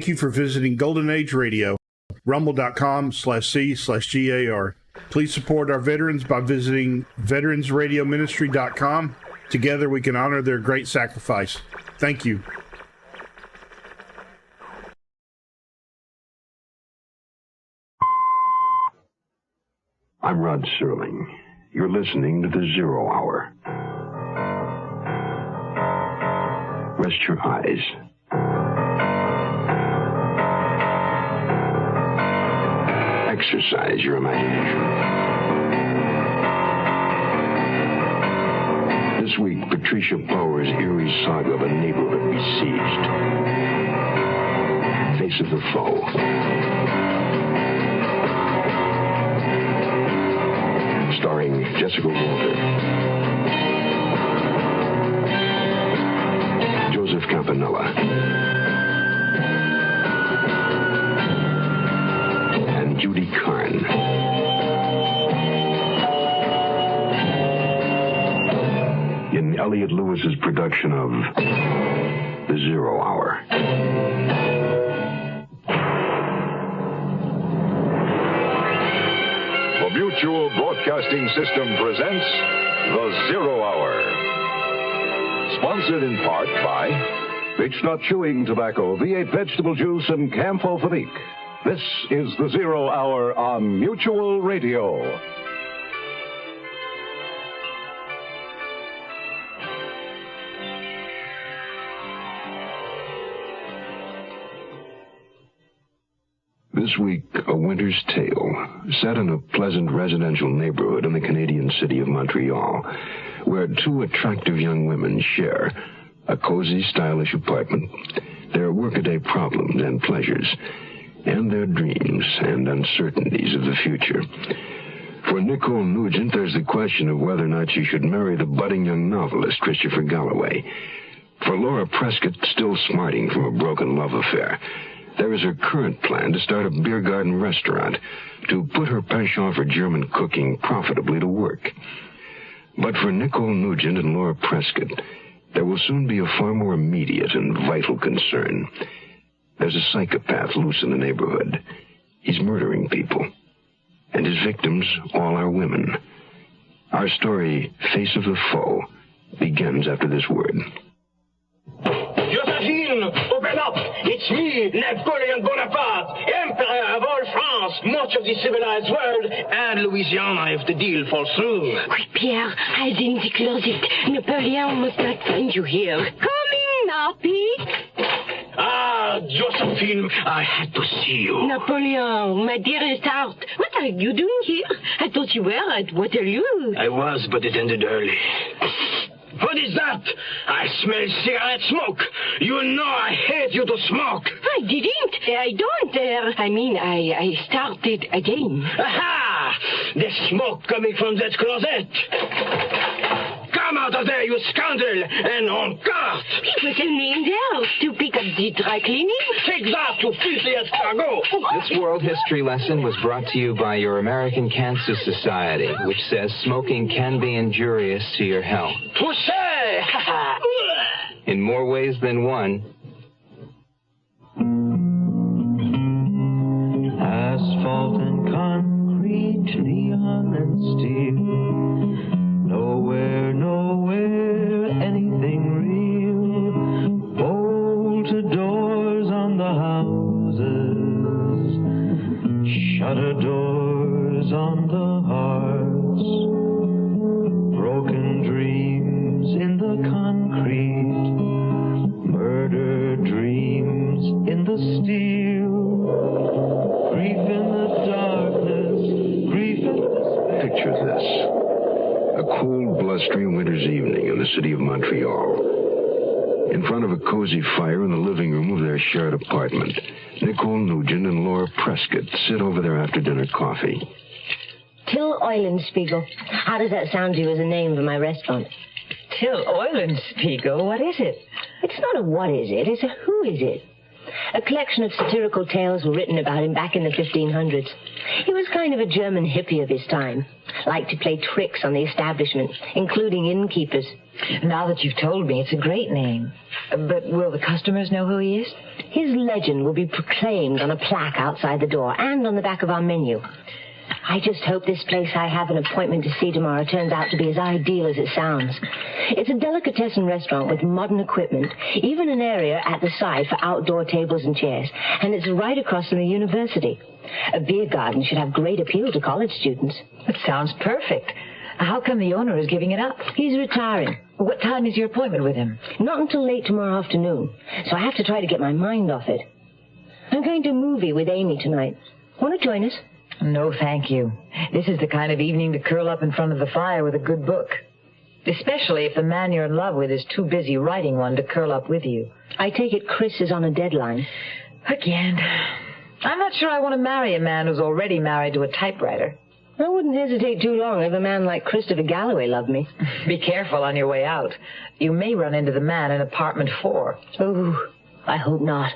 Thank you for visiting Golden Age Radio, rumble.com/C/GAR. Please support our veterans by visiting veteransradioministry.com. Together we can honor their great sacrifice. Thank you. I'm Rod Serling. You're listening to the Zero Hour. Rest your eyes. Exercise your imagination. This week, Patricia Power's eerie saga of a neighborhood besieged. Face of the Foe. Starring Jessica Walter, Joseph Campanella, and Judy Carn. In Elliot Lewis's production of The Zero Hour. Mutual Broadcasting System presents The Zero Hour. Sponsored in part by Beechnut Chewing Tobacco, V8 Vegetable Juice, and Camphophenique. This is The Zero Hour on Mutual Radio. This week, A Winter's Tale, set in a pleasant residential neighborhood in the Canadian city of Montreal, where two attractive young women share a cozy, stylish apartment, their workaday problems and pleasures, and their dreams and uncertainties of the future. For Nicole Nugent, there's the question of whether or not she should marry the budding young novelist, Christopher Galloway. For Laura Prescott, still smarting from a broken love affair, there is her current plan to start a beer garden restaurant to put her penchant for German cooking profitably to work. But for Nicole Nugent and Laura Prescott, there will soon be a far more immediate and vital concern. There's a psychopath loose in the neighborhood. He's murdering people. And his victims all are women. Our story, Face of the Foe, begins after this word. Josephine, open up! It's me, Napoleon Bonaparte, Emperor of all France, much of the civilized world, and Louisiana if the deal falls through. Quick, Pierre, hide in the closet. Napoleon must not find you here. Coming now, Pete. Ah, Josephine, I had to see you. Napoleon, my dearest heart, what are you doing here? I thought you were at Waterloo. I was, but it ended early. What is that? I smell cigarette smoke. You know I hate you to smoke. I didn't. I don't. I started again. Aha! The smoke coming from that closet. Come out of there, you scoundrel, and on guard. It was only in there to pick up the dry cleaning. Take that, you filthy escargot. This World History lesson was brought to you by your American Cancer Society, which says smoking can be injurious to your health. Touché! In more ways than one. Asphalt and concrete, neon and steel. Nowhere, anything real. Bolted doors on the houses. Shutter doors on the hearts. Broken dreams in the concrete. Murder dreams in the steel. Grief in the darkness. Grief in the space. Picture this. A cold, blustery winter's evening in the city of Montreal. In front of a cozy fire in the living room of their shared apartment, Nicole Nugent and Laura Prescott sit over their after-dinner coffee. Till Eulenspiegel. How does that sound to you as a name for my restaurant? Till Eulenspiegel? What is it? It's not a what is it, it's a who is it. A collection of satirical tales were written about him back in the 1500s. He was kind of a German hippie of his time. Liked to play tricks on the establishment, including innkeepers. Now that you've told me, it's a great name. But will the customers know who he is? His legend will be proclaimed on a plaque outside the door and on the back of our menu. I just hope this place I have an appointment to see tomorrow turns out to be as ideal as it sounds. It's a delicatessen restaurant with modern equipment, even an area at the side for outdoor tables and chairs, and it's right across from the university. A beer garden should have great appeal to college students. It sounds perfect. How come the owner is giving it up? He's retiring. What time is your appointment with him? Not until late tomorrow afternoon, so I have to try to get my mind off it. I'm going to a movie with Amy tonight. Want to join us? No, thank you. This is the kind of evening to curl up in front of the fire with a good book. Especially if the man you're in love with is too busy writing one to curl up with you. I take it Chris is on a deadline. Again. I'm not sure I want to marry a man who's already married to a typewriter. I wouldn't hesitate too long if a man like Christopher Galloway loved me. Be careful on your way out. You may run into the man in apartment 4. Oh, I hope not.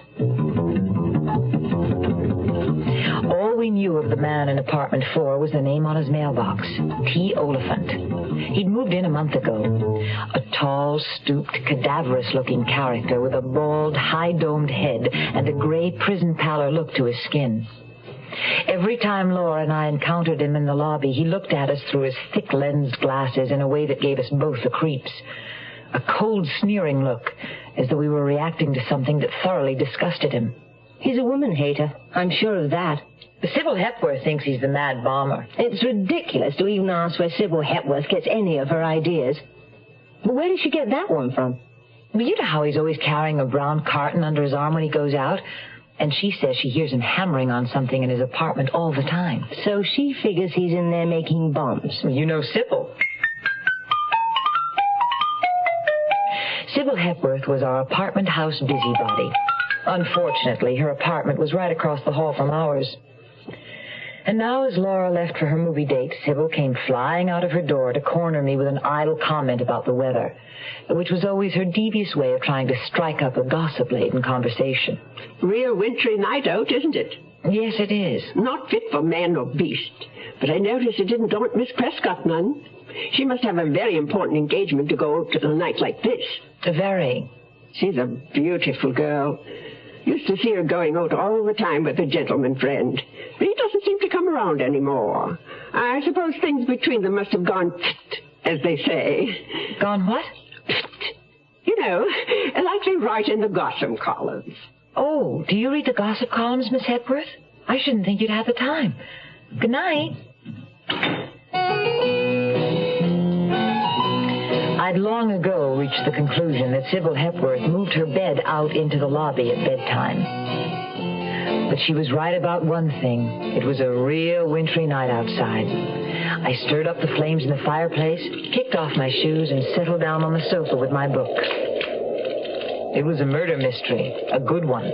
All we knew of the man in apartment 4 was the name on his mailbox, T. Oliphant. He'd moved in a month ago. A tall, stooped, cadaverous-looking character with a bald, high-domed head and a gray prison pallor look to his skin. Every time Laura and I encountered him in the lobby, he looked at us through his thick lensed glasses in a way that gave us both the creeps. A cold, sneering look, as though we were reacting to something that thoroughly disgusted him. He's a woman hater. I'm sure of that. Sybil Hepworth thinks he's the mad bomber. It's ridiculous to even ask where Sybil Hepworth gets any of her ideas. But where did she get that one from? Well, you know how he's always carrying a brown carton under his arm when he goes out? And she says she hears him hammering on something in his apartment all the time. So she figures he's in there making bombs. Well, you know Sybil. Sybil Hepworth was our apartment house busybody. Unfortunately, her apartment was right across the hall from ours. And now, as Laura left for her movie date, Sybil came flying out of her door to corner me with an idle comment about the weather, which was always her devious way of trying to strike up a gossip-laden conversation. Real wintry night out, isn't it? Yes, it is. Not fit for man or beast. But I notice it didn't daunt Miss Prescott none. She must have a very important engagement to go out to a night like this. Very. She's a beautiful girl. Used to see her going out all the time with a gentleman friend. But he doesn't seem to come around anymore. I suppose things between them must have gone as they say. Gone what? You know, like they write in the gossip columns. Oh, do you read the gossip columns, Miss Hepworth? I shouldn't think you'd have the time. Good night. I'd long ago reached the conclusion that Sybil Hepworth moved her bed out into the lobby at bedtime. But she was right about one thing. It was a real wintry night outside. I stirred up the flames in the fireplace, kicked off my shoes, and settled down on the sofa with my book. It was a murder mystery, a good one.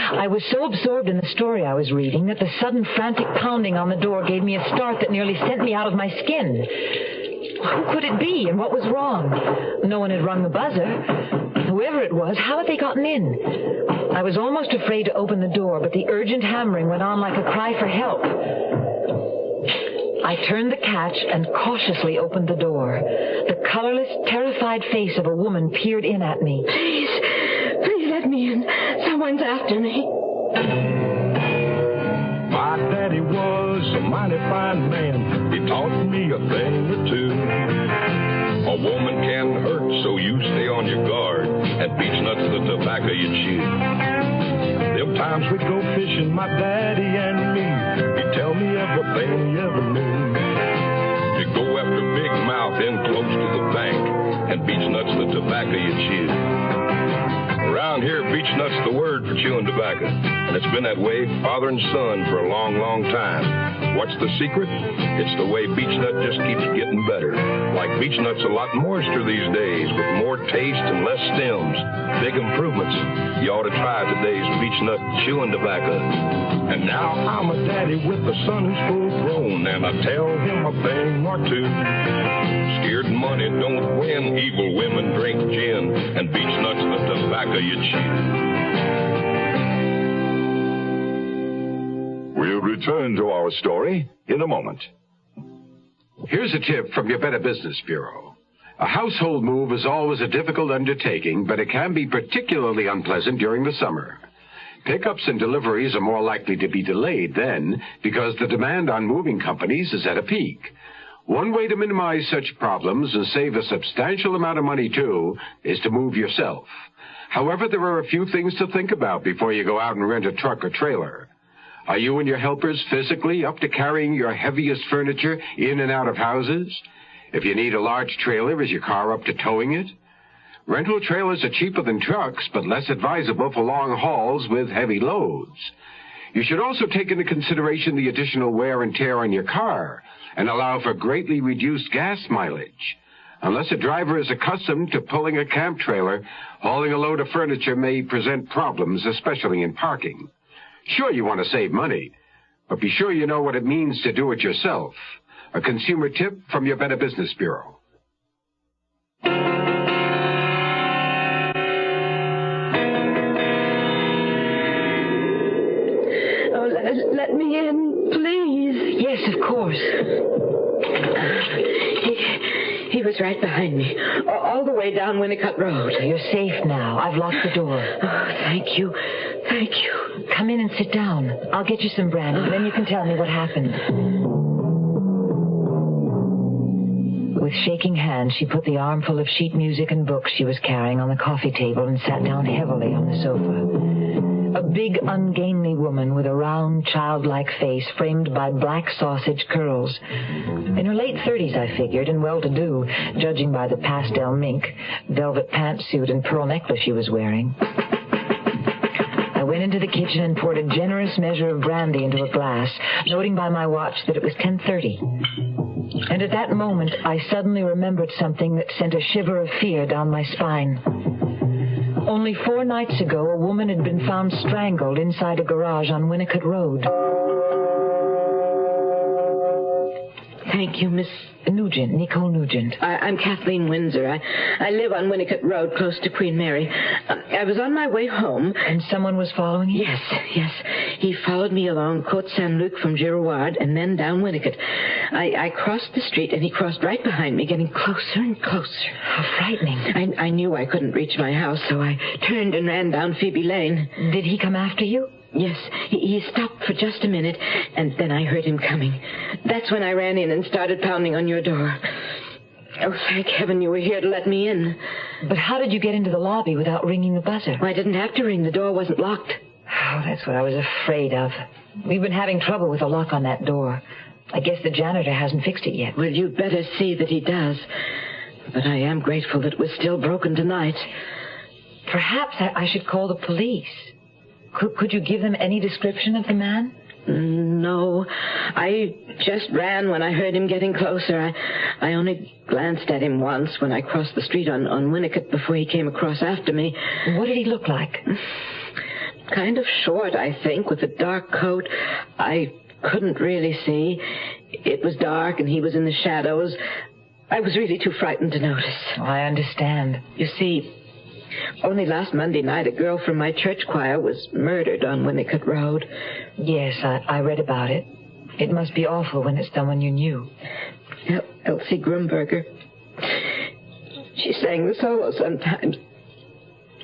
I was so absorbed in the story I was reading that the sudden frantic pounding on the door gave me a start that nearly sent me out of my skin. Who could it be, and what was wrong? No one had rung the buzzer. Whoever it was, how had they gotten in? I was almost afraid to open the door, but the urgent hammering went on like a cry for help. I turned the catch and cautiously opened the door. The colorless, terrified face of a woman peered in at me. Please let me in. Someone's after me. My daddy was a mighty fine man. He taught me a thing or two. A woman can hurt, so you stay on your guard. And beech nuts the tobacco you chew. Them times we'd go fishing, my daddy and me. He'd tell me everything he ever knew. You'd go after big mouth in close to the bank. And beech nuts the tobacco you chew. Around here, beech nuts the word for chewing tobacco. And it's been that way, father and son, for a long, long time. What's the secret? It's the way beechnut just keeps getting better. Like beechnut's a lot moister these days, with more taste and less stems. Big improvements. You ought to try today's beechnut chewing tobacco. And now I'm a daddy with a son who's full grown, and I tell him a thing or two. Scared money don't win, evil women drink gin, and beechnut's the tobacco you chew. We'll return to our story in a moment. Here's a tip from your Better Business Bureau. A household move is always a difficult undertaking, but it can be particularly unpleasant during the summer. Pickups and deliveries are more likely to be delayed then because the demand on moving companies is at a peak. One way to minimize such problems and save a substantial amount of money, too, is to move yourself. However, there are a few things to think about before you go out and rent a truck or trailer. Are you and your helpers physically up to carrying your heaviest furniture in and out of houses? If you need a large trailer, is your car up to towing it? Rental trailers are cheaper than trucks, but less advisable for long hauls with heavy loads. You should also take into consideration the additional wear and tear on your car and allow for greatly reduced gas mileage. Unless a driver is accustomed to pulling a camp trailer, hauling a load of furniture may present problems, especially in parking. Sure, you want to save money, but be sure you know what it means to do it yourself. A consumer tip from your Better Business Bureau. Oh, let me in, please. Yes, of course. He was right behind me, all the way down Winnicott Road. You're safe now. I've locked the door. Oh, thank you. Thank you. Come in and sit down. I'll get you some brandy, and then you can tell me what happened. With shaking hands, she put the armful of sheet music and books she was carrying on the coffee table and sat down heavily on the sofa. A big, ungainly woman with a round, childlike face framed by black sausage curls. In her late 30s, I figured, and well-to-do, judging by the pastel mink, velvet pantsuit, and pearl necklace she was wearing. I went into the kitchen and poured a generous measure of brandy into a glass, noting by my watch that it was 10:30. And at that moment, I suddenly remembered something that sent a shiver of fear down my spine. Only 4 nights ago, a woman had been found strangled inside a garage on Winnicott Road. Thank you, Miss Nugent, Nicole Nugent. I'm Kathleen Windsor. I live on Winnicott Road, close to Queen Mary. I was on my way home. And someone was following you? Yes. He followed me along Côte Saint-Luc from Girouard and then down Winnicott. I crossed the street, and he crossed right behind me, getting closer and closer. How frightening. I knew I couldn't reach my house, so I turned and ran down Phoebe Lane. Did he come after you? Yes. He stopped for just a minute, and then I heard him coming. That's when I ran in and started pounding on your door. Oh, thank heaven you were here to let me in. But how did you get into the lobby without ringing the buzzer? Well, I didn't have to ring. The door wasn't locked. Oh, that's what I was afraid of. We've been having trouble with the lock on that door. I guess the janitor hasn't fixed it yet. Well, you'd better see that he does. But I am grateful that it was still broken tonight. Perhaps I should call the police. Could you give them any description of the man? No. I just ran when I heard him getting closer. I only glanced at him once when I crossed the street on Winnicott before he came across after me. What did he look like? Kind of short, I think, with a dark coat. I couldn't really see. It was dark and he was in the shadows. I was really too frightened to notice. Oh, I understand. You see, only last Monday night, a girl from my church choir was murdered on Winnicott Road. Yes, I read about it. It must be awful when it's someone you knew. Elsie Grumberger. She sang the solo sometimes.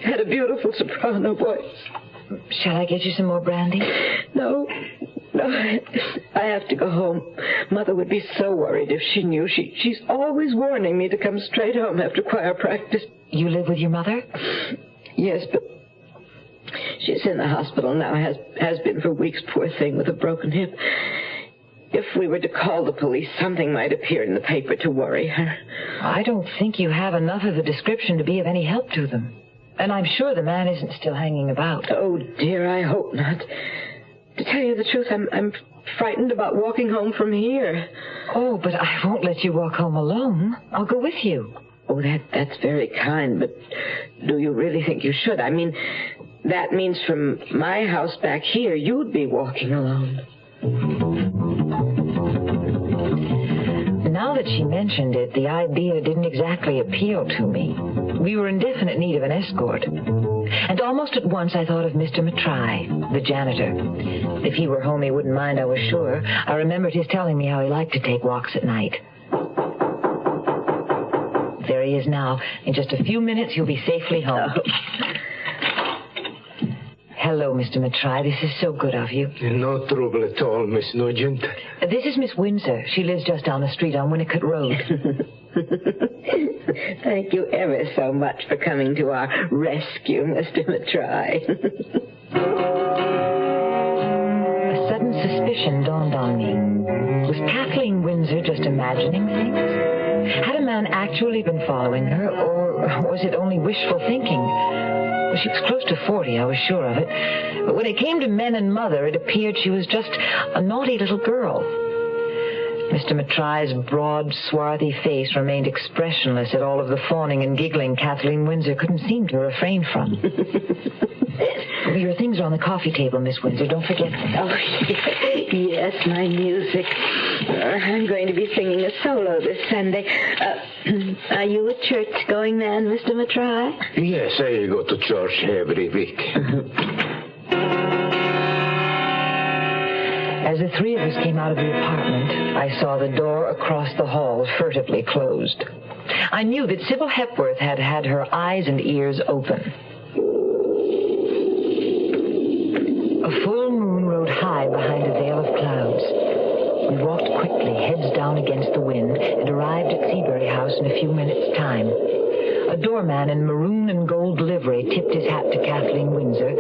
Had a beautiful soprano voice. Shall I get you some more brandy? No, I have to go home. Mother would be so worried if she knew. She's always warning me to come straight home after choir practice. You live with your mother? Yes, but she's in the hospital now, has been for weeks, poor thing, with a broken hip. If we were to call the police, something might appear in the paper to worry her. I don't think you have enough of a description to be of any help to them. And I'm sure the man isn't still hanging about. Oh, dear, I hope not. To tell you the truth, I'm frightened about walking home from here. Oh, but I won't let you walk home alone. I'll go with you. Oh, that's very kind, but do you really think you should? I mean, that means from my house back here, you'd be walking alone. Now that she mentioned it, the idea didn't exactly appeal to me. We were in definite need of an escort. And almost at once I thought of Mr. Matrai, the janitor. If he were home, he wouldn't mind, I was sure. I remembered his telling me how he liked to take walks at night. There he is now. In just a few minutes, you'll be safely home. Oh. Hello, Mr. Matrai. This is so good of you. No trouble at all, Miss Nugent. This is Miss Windsor. She lives just down the street on Winnicott Road. Thank you ever so much for coming to our rescue, Mr. Matrai. A sudden suspicion dawned on me. Was Kathleen Windsor just imagining things? Had a man actually been following her, or was it only wishful thinking? Well, she was close to 40, I was sure of it. But when it came to men and mother, it appeared she was just a naughty little girl. Mr. Matrai's broad, swarthy face remained expressionless at all of the fawning and giggling Kathleen Windsor couldn't seem to refrain from. Well, your things are on the coffee table, Miss Windsor. Don't forget them. Oh, yes, my music. I'm going to be singing a solo this Sunday. Are you a church-going man, Mr. Matrai? Yes, I go to church every week. As the three of us came out of the apartment, I saw the door across the hall furtively closed. I knew that Sybil Hepworth had had her eyes and ears open. A full moon rode high behind a veil of clouds. We walked quickly, heads down against the wind, and arrived at Seabury House in a few minutes' time. A doorman in maroon and gold livery tipped his hat to Kathleen Windsor,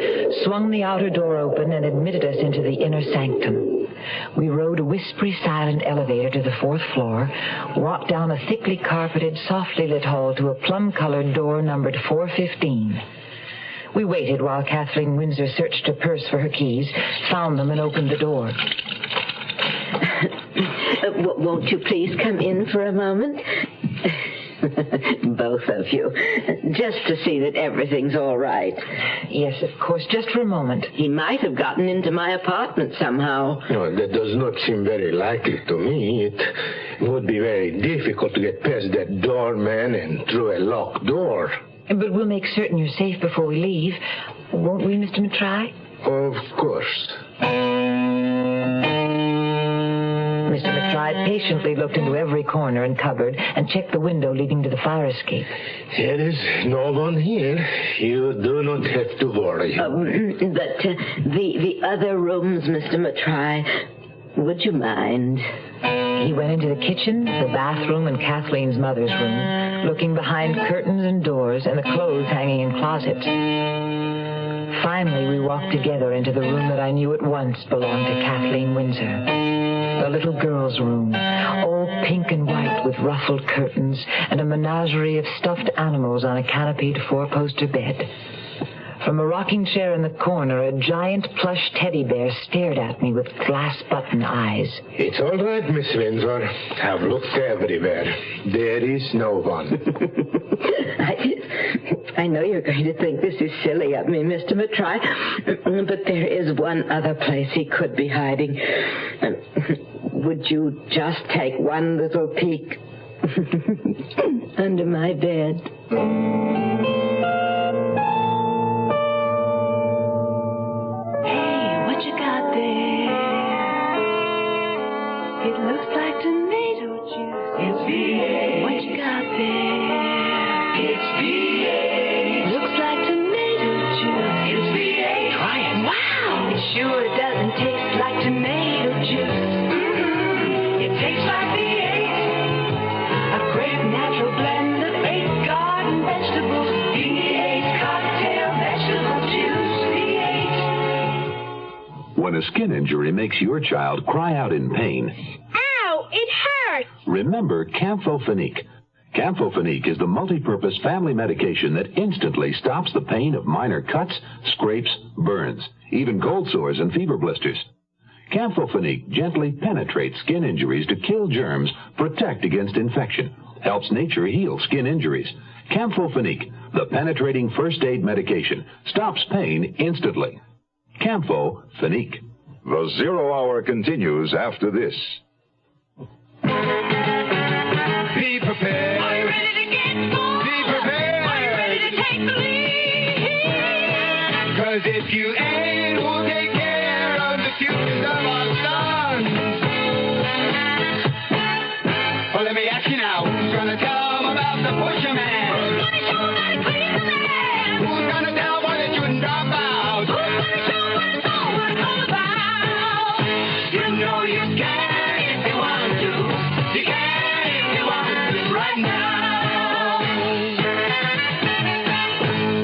swung the outer door open, and admitted us into the inner sanctum. We rode a whispery, silent elevator to the 4th floor, walked down a thickly carpeted, softly lit hall to a plum-colored door numbered 415. We waited while Kathleen Windsor searched her purse for her keys, found them, and opened the door. Won't you please come in for a moment? Both of you. Just to see that everything's all right. Yes, of course, just for a moment. He might have gotten into my apartment somehow. No, that does not seem very likely to me. It would be very difficult to get past that doorman and through a locked door. But we'll make certain you're safe before we leave. Won't we, Mr. Matrai? Of course. Mr. Matrai patiently looked into every corner and cupboard and checked the window leading to the fire escape. There is no one here. You do not have to worry. But the other rooms, Mr. Matrai, would you mind? He went into the kitchen, the bathroom, and Kathleen's mother's room, looking behind curtains and doors and the clothes hanging in closets. Finally, we walked together into the room that I knew at once belonged to Kathleen Windsor. The little girl's room, all pink and white with ruffled curtains and a menagerie of stuffed animals on a canopied 4-poster bed. From a rocking chair in the corner, a giant plush teddy bear stared at me with glass-button eyes. It's all right, Miss Windsor. I've looked everywhere. There is no one. I know you're going to think this is silly of me, Mr. Matrai, but there is one other place he could be hiding. Would you just take one little peek under my bed? Hey, what you got there? It looks like tomato juice. It's V8. What you got there? It's V8. Looks like tomato juice. It's V8. Try it. Wow! It sure doesn't taste like tomato juice. It tastes like V8. A great natural blend of 8 garden vegetables. V8 cocktail vegetable juice. V8. When a skin injury makes your child cry out in pain, Ow! It hurts! remember Camphofenique. Camphofenique is the multi-purpose family medication that instantly stops the pain of minor cuts, scrapes, burns, even cold sores and fever blisters. Camphofenique gently penetrates skin injuries to kill germs, protect against infection, helps nature heal skin injuries. Camphofenique, the penetrating first aid medication, stops pain instantly. Camphofenique. The Zero Hour continues after this. Be prepared. Are you ready to get going? Be prepared. Are you ready to take the lead? 'Cause if you ain't, who'll take care of the futures of our sons? Well, let me ask you now, who's gonna tell them about the pusher man? Who's gonna show them how to clean the man? Who's gonna tell why they shouldn't drop out? Who's gonna show them what it's all about? You know you can if you want to. You can. Right now.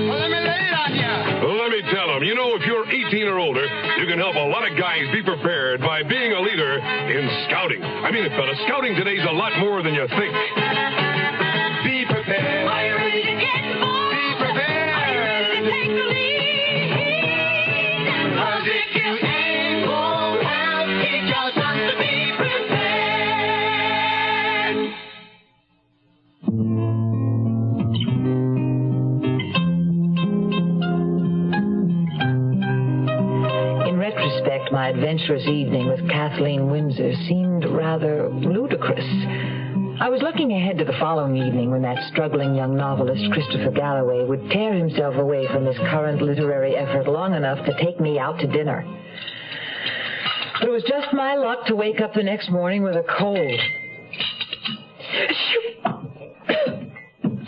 Well, let me lay it on you. Well, let me tell them, you know, if you're 18 or older, you can help a lot of guys be prepared by being a leader in scouting. I mean, fella, scouting today's a lot more than you think. Be prepared. Are you ready to get more? Be prepared. Are you ready to take the lead? 'Cause if you ain't, who'll help teach your sons to be prepared? My adventurous evening with Kathleen Windsor seemed rather ludicrous. I was looking ahead to the following evening when that struggling young novelist, Christopher Galloway, would tear himself away from his current literary effort long enough to take me out to dinner. But it was just my luck to wake up the next morning with a cold.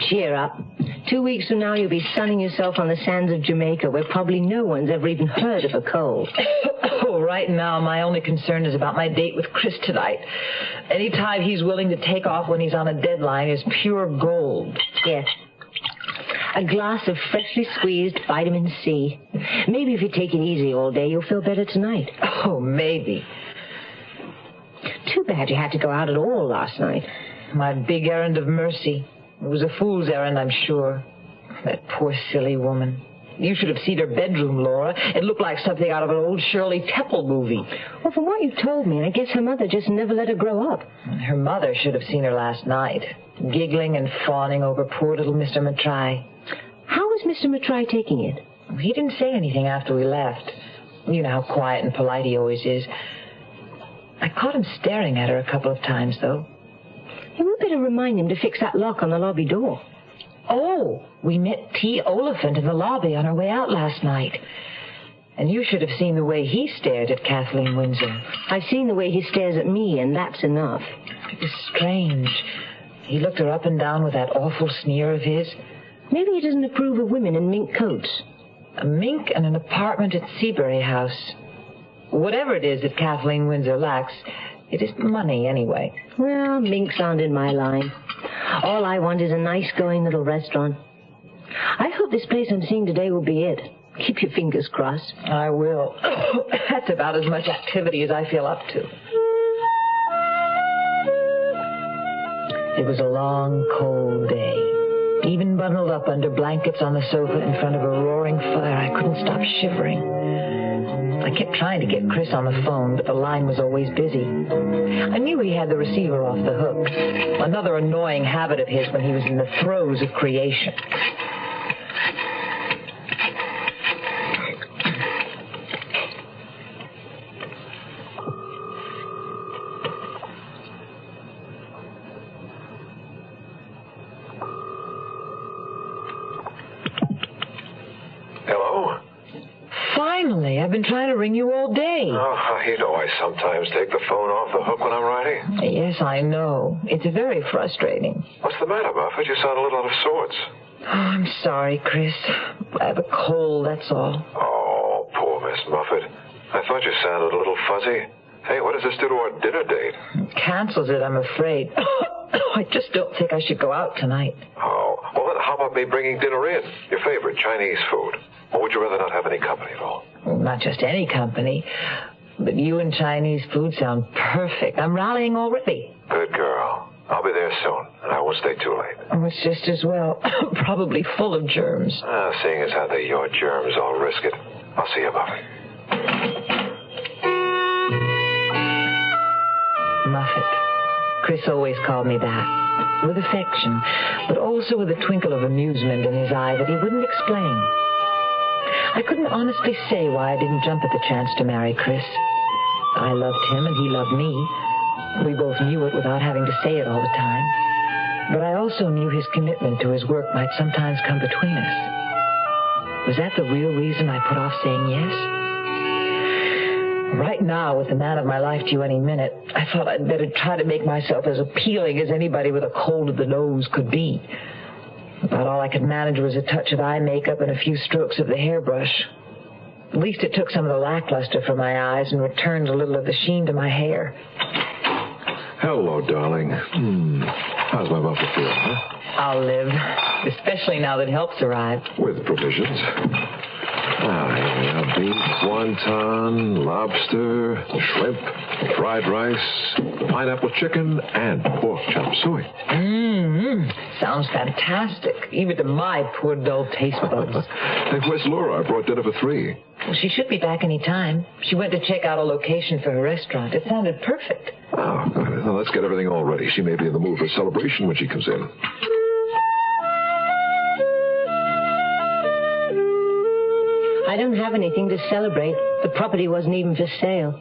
Cheer up. 2 weeks from now, you'll be sunning yourself on the sands of Jamaica, where probably no one's ever even heard of a cold. Oh, right now, my only concern is about my date with Chris tonight. Any time he's willing to take off when he's on a deadline is pure gold. Yes. A glass of freshly squeezed vitamin C. Maybe if you take it easy all day, you'll feel better tonight. Oh, maybe. Too bad you had to go out at all last night. My big errand of mercy. It was a fool's errand, I'm sure. That poor silly woman. You should have seen her bedroom, Laura. It looked like something out of an old Shirley Temple movie. Well, from what you told me, I guess her mother just never let her grow up. Her mother should have seen her last night, giggling and fawning over poor little Mr. Matrai. How was Mr. Matrai taking it? He didn't say anything after we left. You know how quiet and polite he always is. I caught him staring at her a couple of times, though. You would better remind him to fix that lock on the lobby door. Oh, we met T. Oliphant in the lobby on our way out last night. And you should have seen the way he stared at Kathleen Windsor. I've seen the way he stares at me, and that's enough. It was strange. He looked her up and down with that awful sneer of his. Maybe he doesn't approve of women in mink coats. A mink and an apartment at Seabury House. Whatever it is that Kathleen Windsor lacks, it isn't money, anyway. Well, minks aren't in my line. All I want is a nice going little restaurant. I hope this place I'm seeing today will be it. Keep your fingers crossed. I will. That's about as much activity as I feel up to. It was a long, cold day. Even bundled up under blankets on the sofa in front of a roaring fire, I couldn't stop shivering. I kept trying to get Chris on the phone, but the line was always busy. I knew he had the receiver off the hook. Another annoying habit of his when he was in the throes of creation. Finally, I've been trying to ring you all day. Oh, you know I sometimes take the phone off the hook when I'm writing. Yes, I know. It's very frustrating. What's the matter, Muffet? You sound a little out of sorts. Oh, I'm sorry, Chris. I have a cold, that's all. Oh, poor Miss Muffet. I thought you sounded a little fuzzy. Hey, what does this do to our dinner date? It cancels it, I'm afraid. I just don't think I should go out tonight. Oh, well then how about me bringing dinner in? Your favorite Chinese food. Or would you rather not have any company at all? Well, not just any company, but you and Chinese food sound perfect. I'm rallying already. Good girl. I'll be there soon, and I won't stay too late. Oh, it's just as well. Probably full of germs. Seeing as how they're your germs, I'll risk it. I'll see you about it. Muffet. Chris always called me that. With affection, but also with a twinkle of amusement in his eye that he wouldn't explain. I couldn't honestly say why I didn't jump at the chance to marry Chris. I loved him and he loved me. We both knew it without having to say it all the time. But I also knew his commitment to his work might sometimes come between us. Was that the real reason I put off saying yes? Right now, with the man of my life due any minute, I thought I'd better try to make myself as appealing as anybody with a cold of the nose could be. About all I could manage was a touch of eye makeup and a few strokes of the hairbrush. At least it took some of the lackluster from my eyes and returned a little of the sheen to my hair. Hello, darling. How's my muffet feel, huh? I'll live, especially now that help's arrived. With provisions. Here we are. Beef, wonton, lobster, shrimp, fried rice, pineapple chicken, and pork chop suey. Sounds fantastic, even to my poor dull taste buds. Hey, where's Laura? I brought dinner for 3. Well, she should be back any time. She went to check out a location for her restaurant. It sounded perfect. Oh, good. Well, let's get everything all ready. She may be in the mood for a celebration when she comes in. I don't have anything to celebrate. The property wasn't even for sale.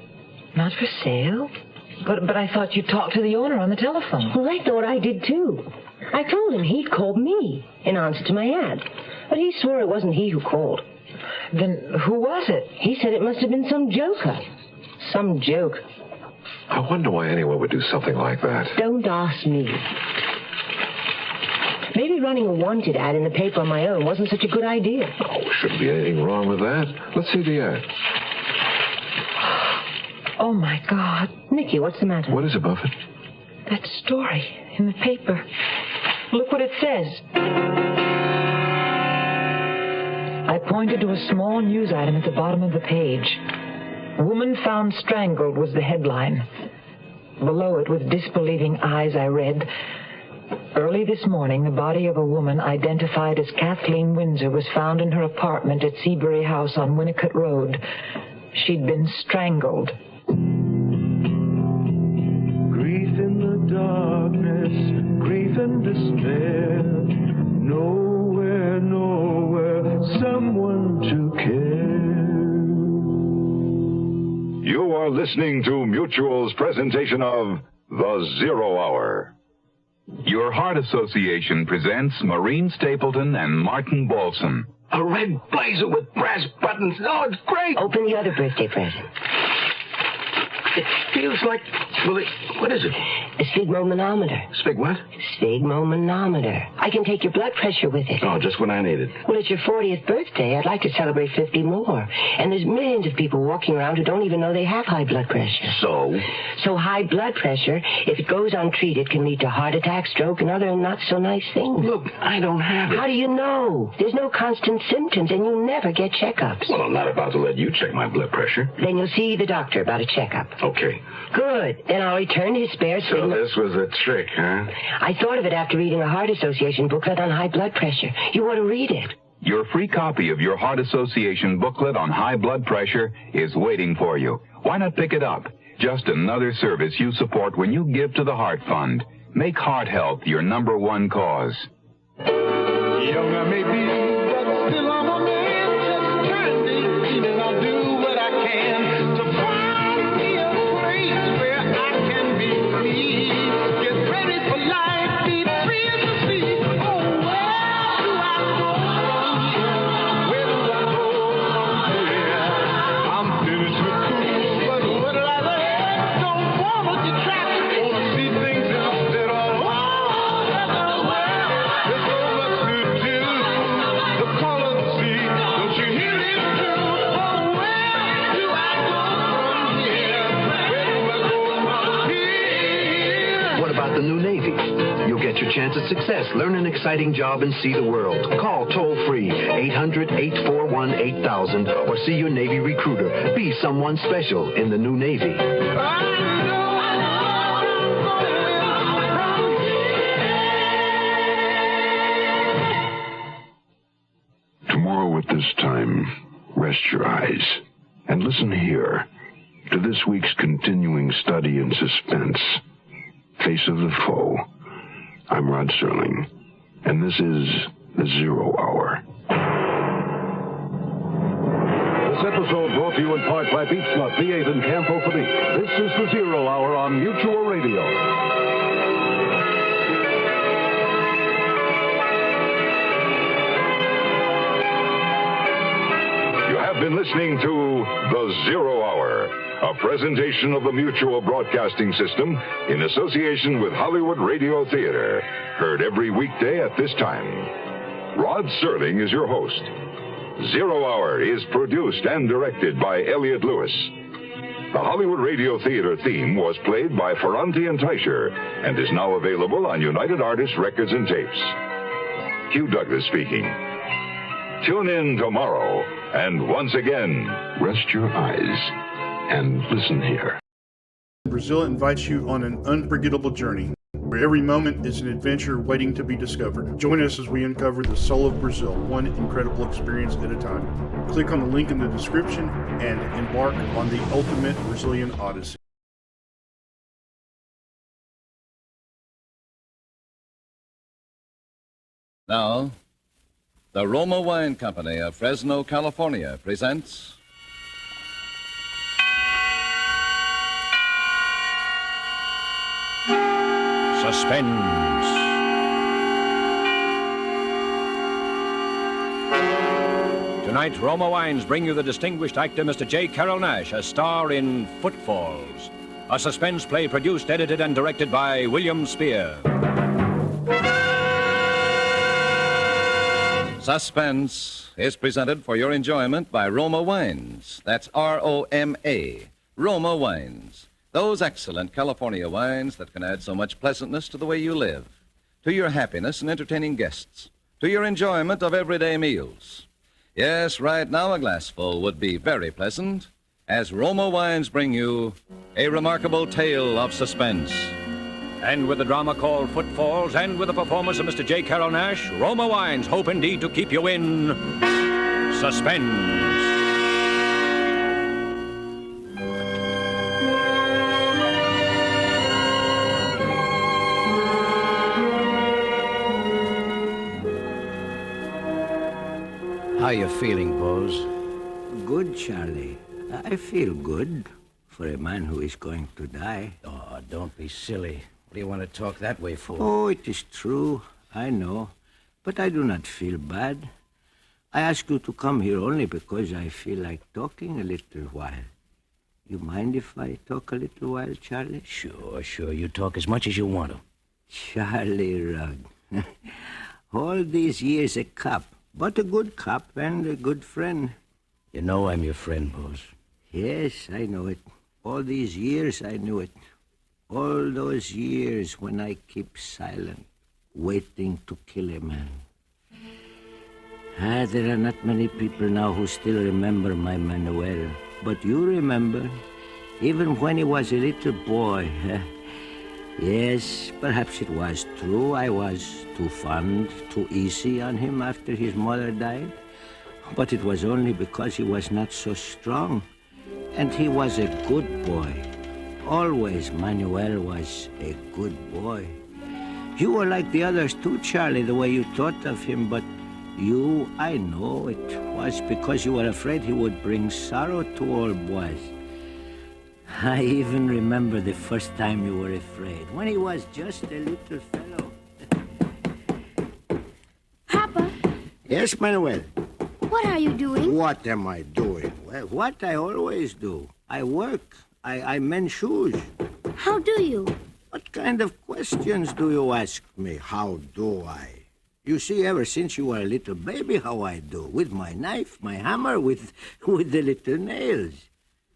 Not for sale? But I thought you talked to the owner on the telephone. Well, I thought I did, too. I told him he'd called me in answer to my ad. But he swore it wasn't he who called. Then who was it? He said it must have been some joker. Some joke. I wonder why anyone would do something like that. Don't ask me. Maybe running a wanted ad in the paper on my own wasn't such a good idea. Oh, shouldn't be anything wrong with that. Let's see the ad. Oh, my God. Nicky, what's the matter? What is it, Buffett? That story in the paper. Look what it says. I pointed to a small news item at the bottom of the page. Woman found strangled was the headline. Below it, with disbelieving eyes, I read, early this morning, the body of a woman identified as Kathleen Windsor was found in her apartment at Seabury House on Winnicott Road. She'd been strangled. Grief in the darkness, grief and despair. Nowhere, someone to care. You are listening to Mutual's presentation of The Zero Hour. Your Heart Association presents Maureen Stapleton and Martin Balsam. A red blazer with brass buttons. Oh, it's great. Open the other birthday present. It feels like... Well, what is it? A sphygmomanometer. Spig what? Sphygmomanometer. I can take your blood pressure with it. Oh, just when I need it. Well, it's your 40th birthday. I'd like to celebrate 50 more. And there's millions of people walking around who don't even know they have high blood pressure. So? So high blood pressure, if it goes untreated, can lead to heart attack, stroke, and other not-so-nice things. Look, I don't have it. How do you know? There's no constant symptoms, and you never get checkups. Well, I'm not about to let you check my blood pressure. Then you'll see the doctor about a checkup. Okay. Good. Then I'll return his spare So this was a trick, huh? I thought of it after reading a Heart Association booklet on high blood pressure. You ought to read it. Your free copy of your Heart Association booklet on high blood pressure is waiting for you. Why not pick it up? Just another service you support when you give to the Heart Fund. Make heart health your #1 cause. Young I may be, but still I'm a man, just trying to eat, and I'll do what I can to find me a place where I can be free. Get ready for life, be free as the sea. Oh, where do I go from here? Where do I go from here? I'm finished with school, but what I learned don't want to detract. Wanna see things that are all over the world. There's so much to do. The call of the sea, don't you hear it too? Oh, where do I go from here? Where do I go from here? What about the new Navy? You'll get your chance at success. Learn an exciting job and see the world. Call toll-free 800-841-8000 or see your Navy recruiter. Be someone special in the new Navy. I know I'm going from here. eyes and listen here to this week's continuing study in suspense, Face of the Foe. I'm Rod Serling, and this is The Zero Hour. This episode brought to you in part by Beach Nut V8 and Campo Felique. This is The Zero Hour on Mutual Radio. You have been listening to The Zero Hour, a presentation of the Mutual Broadcasting System in association with Hollywood Radio Theater. Heard every weekday at this time. Rod Serling is your host. Zero Hour is produced and directed by Elliott Lewis. The Hollywood Radio Theater theme was played by Ferranti and Teicher and is now available on United Artists Records and Tapes. Hugh Douglas speaking. Tune in tomorrow, and once again, rest your eyes and listen here. Brazil invites you on an unforgettable journey, where every moment is an adventure waiting to be discovered. Join us as we uncover the soul of Brazil, one incredible experience at a time. Click on the link in the description and embark on the ultimate Brazilian odyssey. Now, the Roma Wine Company of Fresno, California presents Suspense. Tonight, Roma Wines bring you the distinguished actor Mr. J. Carrol Naish, a star in Footfalls, a suspense play produced, edited, and directed by William Spear. Suspense is presented for your enjoyment by Roma Wines. That's R-O-M-A, Roma Wines. Those excellent California wines that can add so much pleasantness to the way you live, to your happiness in entertaining guests, to your enjoyment of everyday meals. Yes, right now a glassful would be very pleasant, as Roma Wines bring you a remarkable tale of suspense. And with the drama called Footfalls, and with the performance of Mr. J. Carrol Naish, Roma Wines hope indeed to keep you in suspense. How you feeling, Bose? Good, Charlie. I feel good for a man who is going to die. Oh, don't be silly. What do you want to talk that way for? Oh, it is true. I know. But I do not feel bad. I ask you to come here only because I feel like talking a little while. You mind if I talk a little while, Charlie? Sure. You talk as much as you want to. Charlie Rugg. All these years a cop, but a good cop and a good friend. You know I'm your friend, Bose. Yes, I know it. All these years I knew it. All those years when I keep silent, waiting to kill a man. There are not many people now who still remember my Manuel. But you remember, even when he was a little boy. Yes, perhaps it was true. I was too fond, too easy on him after his mother died. But it was only because he was not so strong. And he was a good boy. Always Manuel was a good boy. You were like the others too, Charlie, the way you thought of him, but you, I know it was because you were afraid he would bring sorrow to all boys. I even remember the first time you were afraid, when he was just a little fellow. Papa? Yes, Manuel? What are you doing? What am I doing? Well, what I always do. I work. I mend shoes. How do you? What kind of questions do you ask me? How do I? You see, ever since you were a little baby, how I do. With my knife, my hammer, with the little nails.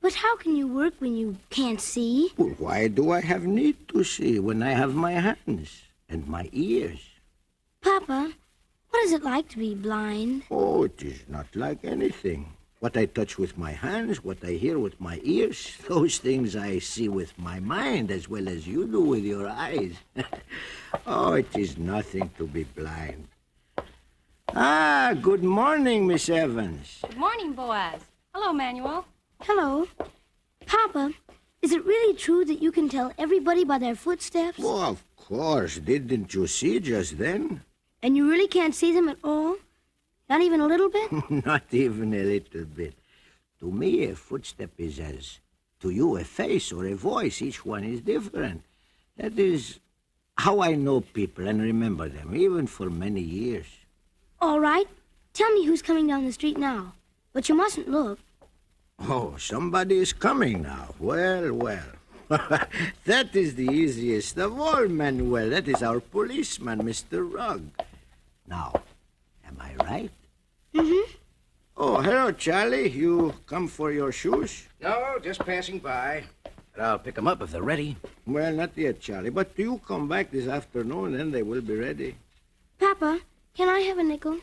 But how can you work when you can't see? Well, why do I have need to see when I have my hands and my ears? Papa, what is it like to be blind? Oh, it is not like anything. What I touch with my hands, what I hear with my ears, those things I see with my mind as well as you do with your eyes. Oh, it is nothing to be blind. Ah, good morning, Miss Evans. Good morning, Boaz. Hello, Manuel. Hello. Papa, is it really true that you can tell everybody by their footsteps? Oh, of course. Didn't you see just then? And you really can't see them at all? Not even a little bit? Not even a little bit. To me, a footstep is as to you a face or a voice. Each one is different. That is how I know people and remember them, even for many years. All right. Tell me who's coming down the street now. But you mustn't look. Oh, somebody is coming now. Well, well. That is the easiest of all, Manuel. That is our policeman, Mr. Rugg. Now, am I right? Mm-hmm. Oh, hello, Charlie. You come for your shoes? No, just passing by. But I'll pick them up if they're ready. Well, not yet, Charlie. But you come back this afternoon, then they will be ready. Papa, can I have a nickel?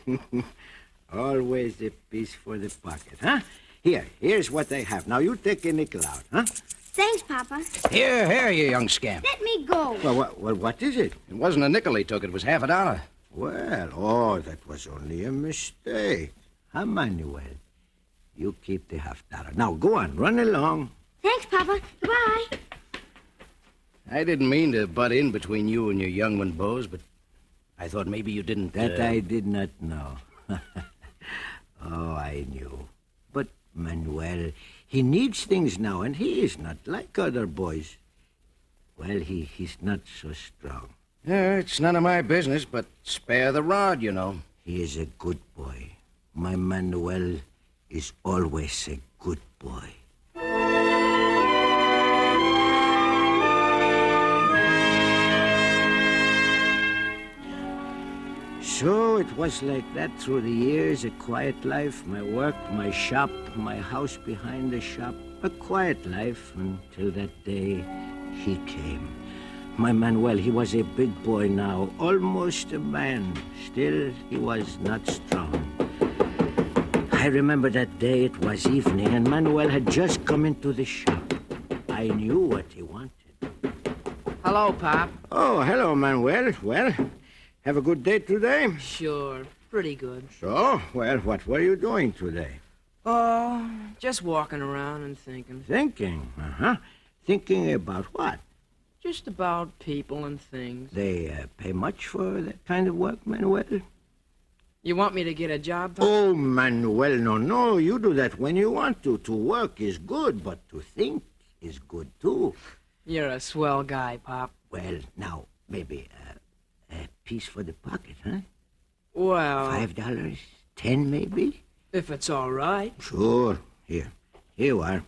Always a piece for the pocket, huh? Here's what I have. Now, you take a nickel out, huh? Thanks, Papa. Here, you young scamp. Let me go. Well, what is it? It wasn't a nickel he took. It was $50. Well, that was only a mistake. Huh, Manuel? You keep the $50. Now, go on. Run along. Thanks, Papa. Goodbye. I didn't mean to butt in between you and your young one, Bose, but I thought maybe you didn't... That I did not know. Oh, I knew. But Manuel, he needs things now, and he is not like other boys. Well, he's not so strong. It's none of my business, but spare the rod, you know. He is a good boy. My Manuel is always a good boy. So it was like that through the years, a quiet life, my work, my shop, my house behind the shop, a quiet life until that day he came. My Manuel, he was a big boy now, almost a man. Still, he was not strong. I remember that day, it was evening, and Manuel had just come into the shop. I knew what he wanted. Hello, Pop. Oh, hello, Manuel. Well, have a good day today? Sure, pretty good. So, well, what were you doing today? Oh, just walking around and thinking. Thinking? Uh-huh. Thinking about what? Just about people and things. They pay much for that kind of work, Manuel? You want me to get a job, Pop? Oh, Manuel, no. You do that when you want to. To work is good, but to think is good, too. You're a swell guy, Pop. Well, now, maybe a piece for the pocket, huh? Well... $5? 10, maybe? If it's all right. Sure. Here you are.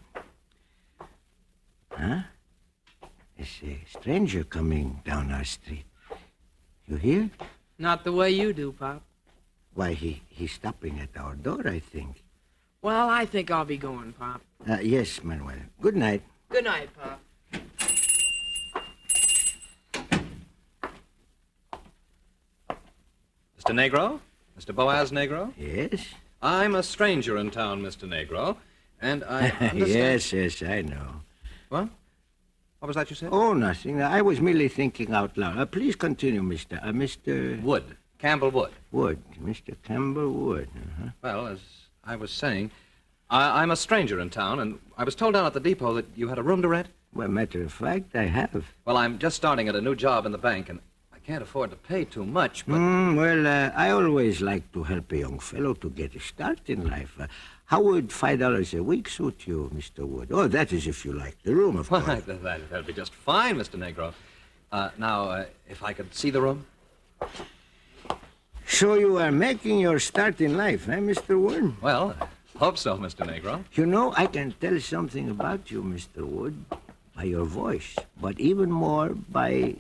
Huh? There's a stranger coming down our street. You hear? Not the way you do, Pop. Why, he's stopping at our door, I think. Well, I think I'll be going, Pop. Yes, Manuel. Good night. Good night, Pop. Mr. Negro? Mr. Boaz Negro? Yes? I'm a stranger in town, Mr. Negro, and I understand... Yes, I know. What? What was that you said? Oh, nothing. I was merely thinking out loud. Please continue, Mr. Wood. Campbell Wood. Wood. Mr. Campbell Wood. Uh-huh. Well, as I was saying, I'm a stranger in town, and I was told down at the depot that you had a room to rent. Well, matter of fact, I have. Well, I'm just starting at a new job in the bank, and I can't afford to pay too much, but... I always like to help a young fellow to get a start in life. How would $5 a week suit you, Mr. Wood? Oh, that is if you like the room, of course. That'd be just fine, Mr. Negro. Now, if I could see the room? So you are making your start in life, eh, Mr. Wood? Well, I hope so, Mr. Negro. You know, I can tell something about you, Mr. Wood, by your voice, but even more by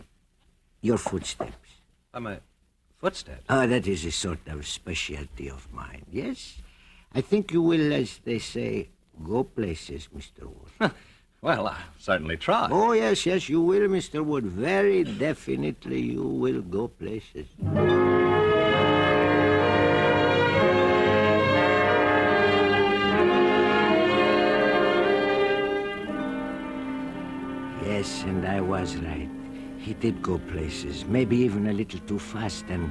your footsteps. By my footsteps? That is a sort of specialty of mine, yes? I think you will, as they say, go places, Mr. Wood. Well, I'll certainly try. Oh, yes, you will, Mr. Wood. Very definitely you will go places. Yes, and I was right. He did go places, maybe even a little too fast, and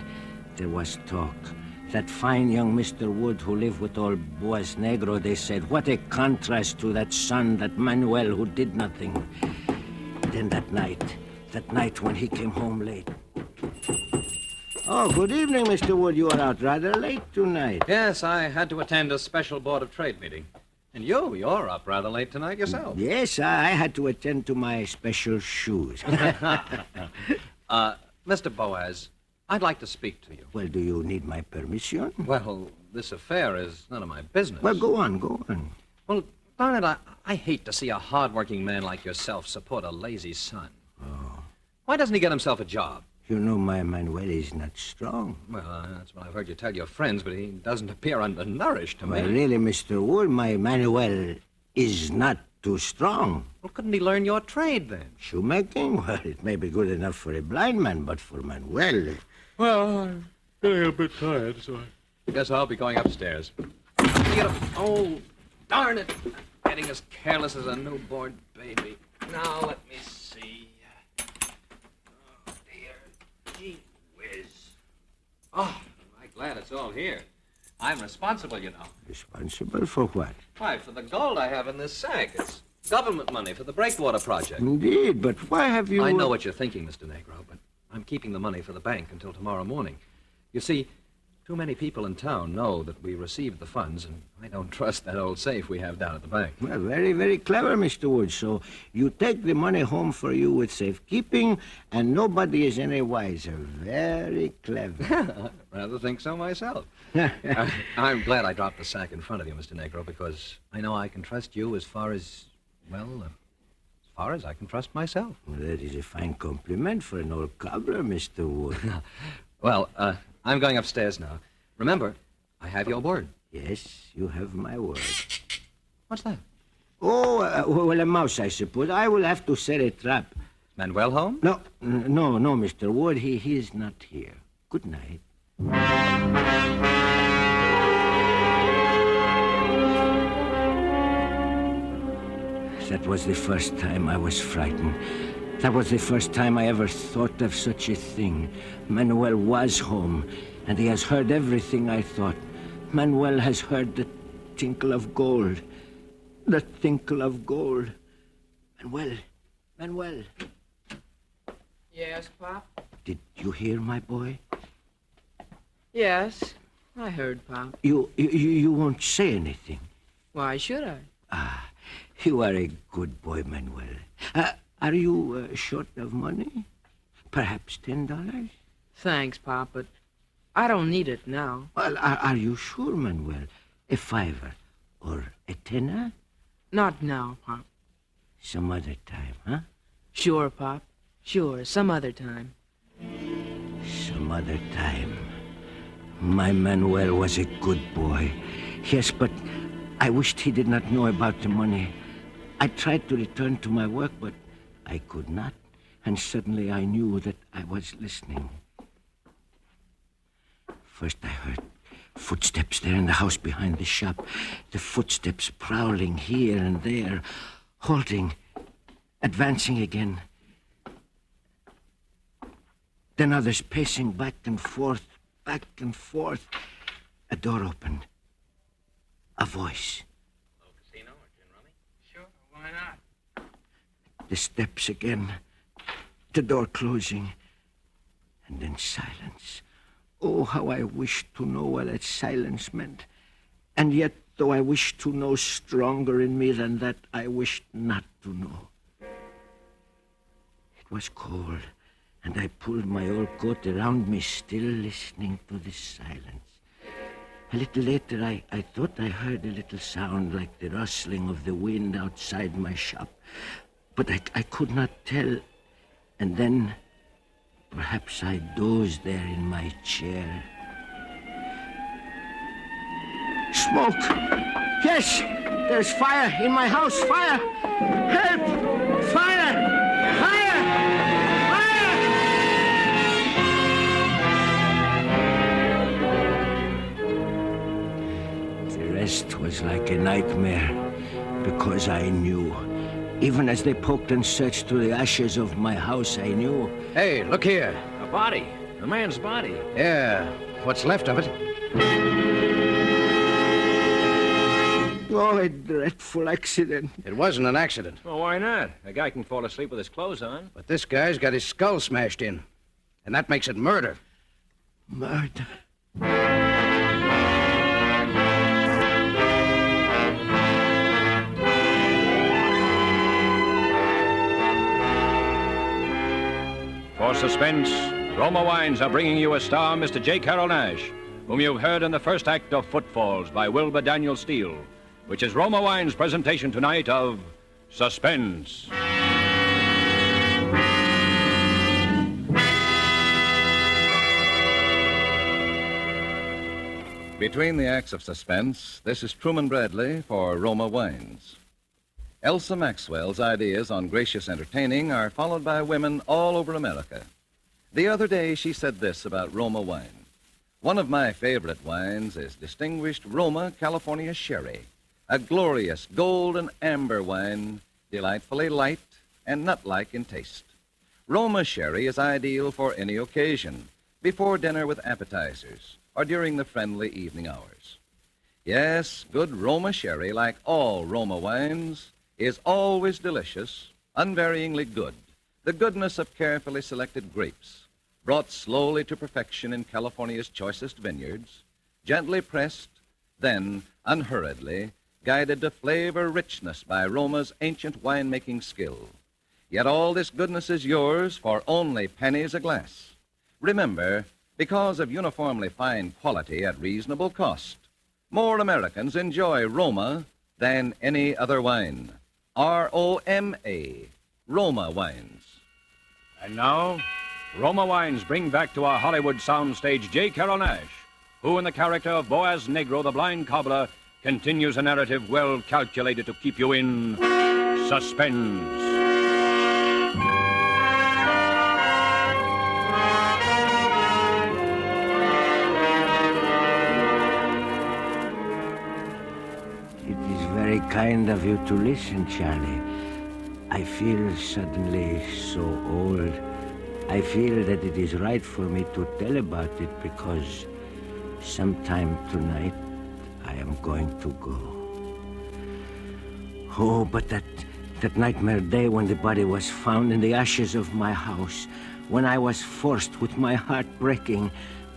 there was talk. that fine young Mr. Wood who lived with old Boaz Negro, they said, what a contrast to that son, that Manuel, who did nothing. Then that night when he came home late. Oh, good evening, Mr. Wood. You are out rather late tonight. Yes, I had to attend a special Board of Trade meeting. And you're up rather late tonight yourself. Yes, I had to attend to my special shoes. Mr. Boaz, I'd like to speak to you. Well, do you need my permission? Well, this affair is none of my business. Well, go on. Well, darn it, I hate to see a hard-working man like yourself support a lazy son. Oh. Why doesn't he get himself a job? You know, my Manuel is not strong. Well, that's what I've heard you tell your friends, but he doesn't appear undernourished to me. Well, really, Mr. Wood, my Manuel is not too strong. Well, couldn't he learn your trade, then? Shoemaking? Well, it may be good enough for a blind man, but for Manuel... Well, I'm getting a bit tired, so I guess I'll be going upstairs. Oh, darn it! Getting as careless as a newborn baby. Now, let me see. Oh, dear. Gee whiz. Oh, am I glad it's all here. I'm responsible, you know. Responsible for what? Why, for the gold I have in this sack. It's government money for the breakwater project. Indeed, but why have you... I know what you're thinking, Mr. Negro, but I'm keeping the money for the bank until tomorrow morning. You see, too many people in town know that we received the funds, and I don't trust that old safe we have down at the bank. Well, very, very clever, Mr. Wood. So you take the money home for you with safekeeping, and nobody is any wiser. Very clever. I rather think so myself. I'm glad I dropped the sack in front of you, Mr. Negro, because I know I can trust you as far as, well, as far as I can trust myself. Well, that is a fine compliment for an old cobbler, Mr. Wood. Well, I'm going upstairs now. Remember, I have your word. Yes, you have my word. What's that? Oh, well, a mouse, I suppose. I will have to set a trap. Manuel home? No, Mr. Wood. He is not here. Good night. That was the first time I was frightened. That was the first time I ever thought of such a thing. Manuel was home, and he has heard everything I thought. Manuel has heard the tinkle of gold. The tinkle of gold. Manuel. Yes, Pop? Did you hear, my boy? Yes, I heard, Pop. You won't say anything. Why should I? You are a good boy, Manuel. Are you short of money? Perhaps $10? Thanks, Pop, but I don't need it now. Well, are you sure, Manuel? A $5 or a $10? Not now, Pop. Some other time, huh? Sure, Pop. Sure, some other time. Some other time. My Manuel was a good boy. Yes, but I wished he did not know about the money. I tried to return to my work, but I could not. And suddenly I knew that I was listening. First I heard footsteps there in the house behind the shop. The footsteps prowling here and there, halting, advancing again. Then others pacing back and forth. A door opened. A voice. Hello, casino or gin rummy? Sure, why not? The steps again. The door closing. And then silence. Oh, how I wished to know what that silence meant. And yet, though I wished to know stronger in me than that, I wished not to know. It was cold, and I pulled my old coat around me, still listening to the silence. A little later, I thought I heard a little sound like the rustling of the wind outside my shop. But I could not tell. And then, perhaps I dozed there in my chair. Smoke! Yes! There's fire in my house! Fire! Help! Fire! The rest was like a nightmare, because I knew. Even as they poked and searched through the ashes of my house, I knew. Hey, look here. A body. A man's body. Yeah, what's left of it. Oh, a dreadful accident. It wasn't an accident. Well, why not? A guy can fall asleep with his clothes on. But this guy's got his skull smashed in. And that makes it murder. Murder. For Suspense, Roma Wines are bringing you a star, Mr. J. Carroll Nash, whom you've heard in the first act of Footfalls by Wilbur Daniel Steele, which is Roma Wines' presentation tonight of Suspense. Between the acts of Suspense, this is Truman Bradley for Roma Wines. Elsa Maxwell's ideas on gracious entertaining are followed by women all over America. The other day, she said this about Roma wine. One of my favorite wines is distinguished Roma California Sherry, a glorious golden amber wine, delightfully light and nut-like in taste. Roma Sherry is ideal for any occasion, before dinner with appetizers, or during the friendly evening hours. Yes, good Roma Sherry, like all Roma wines, is always delicious, unvaryingly good. The goodness of carefully selected grapes, brought slowly to perfection in California's choicest vineyards, gently pressed, then unhurriedly guided to flavor richness by Roma's ancient winemaking skill. Yet all this goodness is yours for only pennies a glass. Remember, because of uniformly fine quality at reasonable cost, more Americans enjoy Roma than any other wine. R-O-M-A, Roma Wines. And now, Roma Wines bring back to our Hollywood soundstage J. Carroll Nash, who in the character of Boaz Negro, the blind cobbler, continues a narrative well calculated to keep you in suspense. Very kind of you to listen, Charlie. I feel suddenly so old. I feel that it is right for me to tell about it because sometime tonight I am going to go. Oh, but that nightmare day when the body was found in the ashes of my house, when I was forced with my heart breaking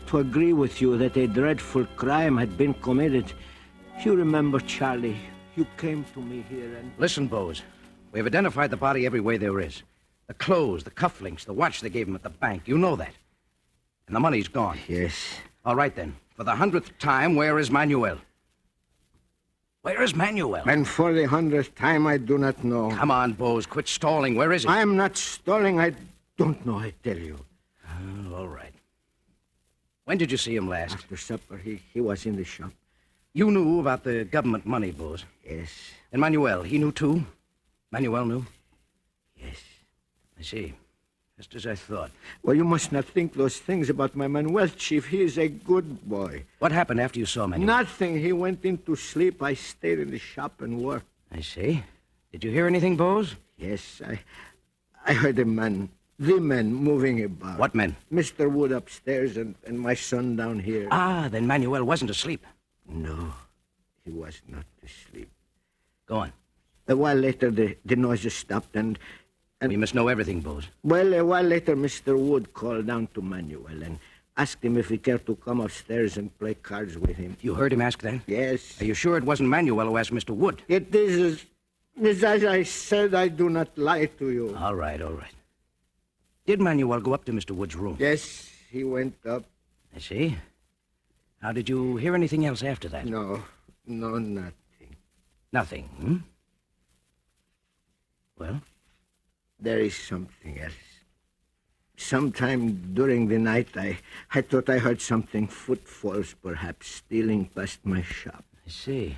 to agree with you that a dreadful crime had been committed. You remember, Charlie? You came to me here and... Listen, Bose. We've identified the body every way there is. The clothes, the cufflinks, the watch they gave him at the bank. You know that. And the money's gone. Yes. All right, then. For the 100th time, where is Manuel? Where is Manuel? And for the 100th time, I do not know. Come on, Bose. Quit stalling. Where is he? I am not stalling. I don't know, I tell you. Oh, all right. When did you see him last? After supper. He was in the shop. You knew about the government money, Bose. Yes. And Manuel, he knew too? Manuel knew? Yes. I see. Just as I thought. Well, you must not think those things about my Manuel, Chief. He is a good boy. What happened after you saw Manuel? Nothing. He went into sleep. I stayed in the shop and worked. I see. Did you hear anything, Bose? Yes, I heard the men moving about. What men? Mr. Wood upstairs and my son down here. Ah, then Manuel wasn't asleep. No, he was not asleep. Go on. A while later, the noises stopped and... We must know everything, Bose. Well, a while later, Mr. Wood called down to Manuel and asked him if he cared to come upstairs and play cards with him. You heard him ask that? Yes. Are you sure it wasn't Manuel who asked Mr. Wood? It is as I said. I do not lie to you. All right, all right. Did Manuel go up to Mr. Wood's room? Yes, he went up. I see. Now, did you hear anything else after that? No, nothing. Nothing, hmm? Well? There is something else. Sometime during the night, I thought I heard something, footfalls perhaps, stealing past my shop. I see.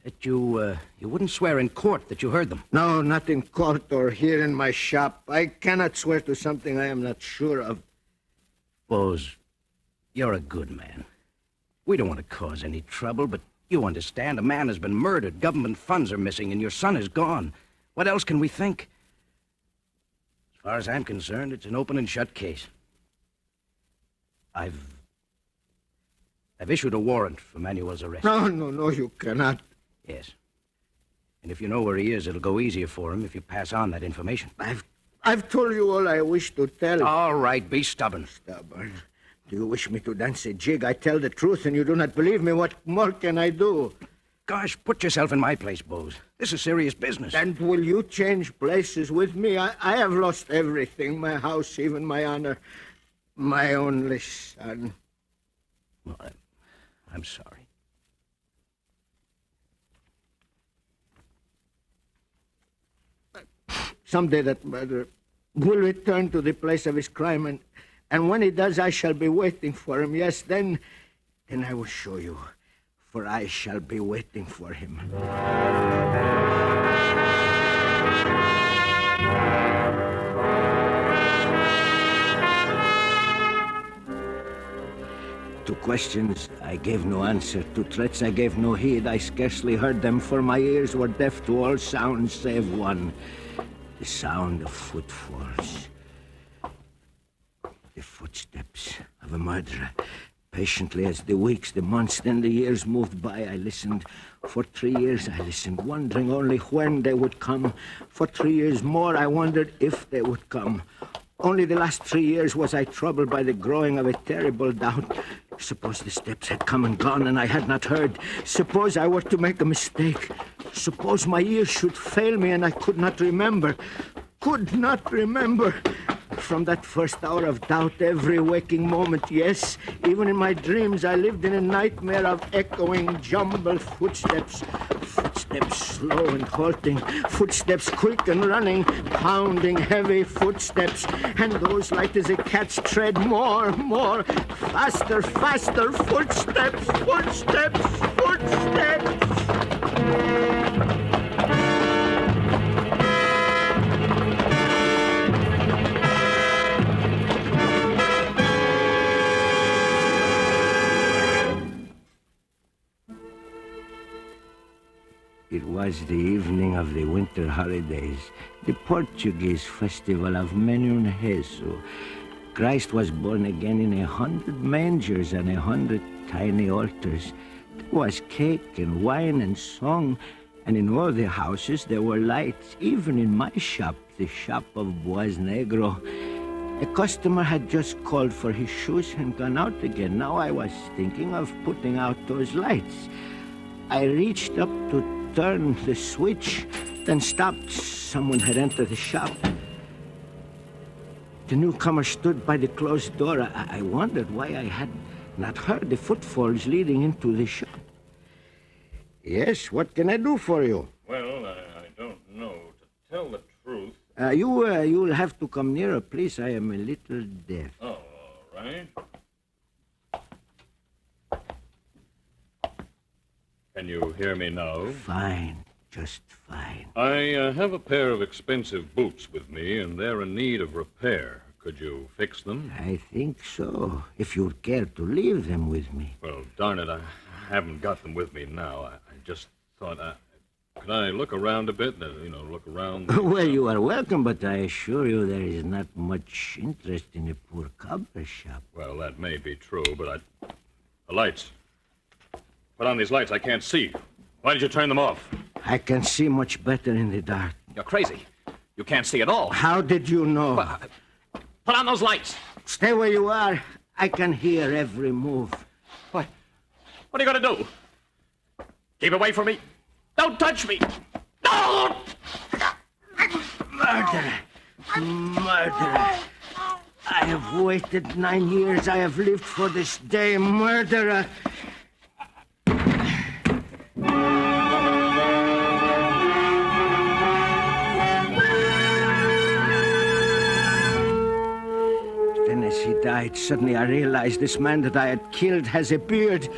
That you wouldn't swear in court that you heard them? No, not in court or here in my shop. I cannot swear to something I am not sure of. Bose, you're a good man. We don't want to cause any trouble, but you understand, a man has been murdered, government funds are missing, and your son is gone. What else can we think? As far as I'm concerned, it's an open and shut case. I've issued a warrant for Manuel's arrest. No, you cannot. Yes. And if you know where he is, it'll go easier for him if you pass on that information. I've told you all I wish to tell. All right, be stubborn. Stubborn? Do you wish me to dance a jig? I tell the truth and you do not believe me. What more can I do? Gosh, put yourself in my place, Bose. This is serious business. And will you change places with me? I have lost everything. My house, even my honor. My only son. Well, I'm sorry. Someday that murderer will return to the place of his crime, and when he does, I shall be waiting for him. Yes, then I will show you, for I shall be waiting for him. To questions, I gave no answer. To threats, I gave no heed. I scarcely heard them, for my ears were deaf to all sounds save one. The sound of footfalls. The footsteps of a murderer. Patiently as the weeks, the months, then the years moved by, I listened. For 3 years I listened, wondering only when they would come. For 3 years more I wondered if they would come. Only the last 3 years was I troubled by the growing of a terrible doubt. Suppose the steps had come and gone and I had not heard. Suppose I were to make a mistake. Suppose my ears should fail me and I could not remember. Could not remember. From that first hour of doubt, every waking moment, yes, even in my dreams, I lived in a nightmare of echoing, jumbled footsteps. Footsteps slow and halting, footsteps quick and running, pounding heavy footsteps, and those light as a cat's tread, more, faster, footsteps, footsteps. It was the evening of the winter holidays, the Portuguese festival of Menunhesu. Christ was born again in 100 mangers and 100 tiny altars. There was cake and wine and song, and in all the houses there were lights, even in my shop, the shop of Boaz Negro. A customer had just called for his shoes and gone out again. Now I was thinking of putting out those lights. I reached up to turn the switch, then stopped. Someone had entered the shop. The newcomer stood by the closed door. I wondered why I had not heard the footfalls leading into the shop. Yes, what can I do for you? Well, I don't know. To tell the truth... You'll have to come nearer, please. I am a little deaf. Oh, all right. Can you hear me now? Fine, just fine. I have a pair of expensive boots with me, and they're in need of repair. Could you fix them? I think so, if you'd care to leave them with me. Well, darn it, I haven't got them with me now. I just thought, could I look around a bit? Look around? Well, you are welcome, but I assure you there is not much interest in a poor cobbler shop. Well, that may be true, but the lights. Put on these lights. I can't see. Why did you turn them off? I can see much better in the dark. You're crazy. You can't see at all. How did you know? Put on those lights. Stay where you are. I can hear every move. What are you going to do? Keep away from me. Don't touch me. No! Murder. I have waited 9 years. I have lived for this day. Murderer. As he died, suddenly I realized this man that I had killed has a beard,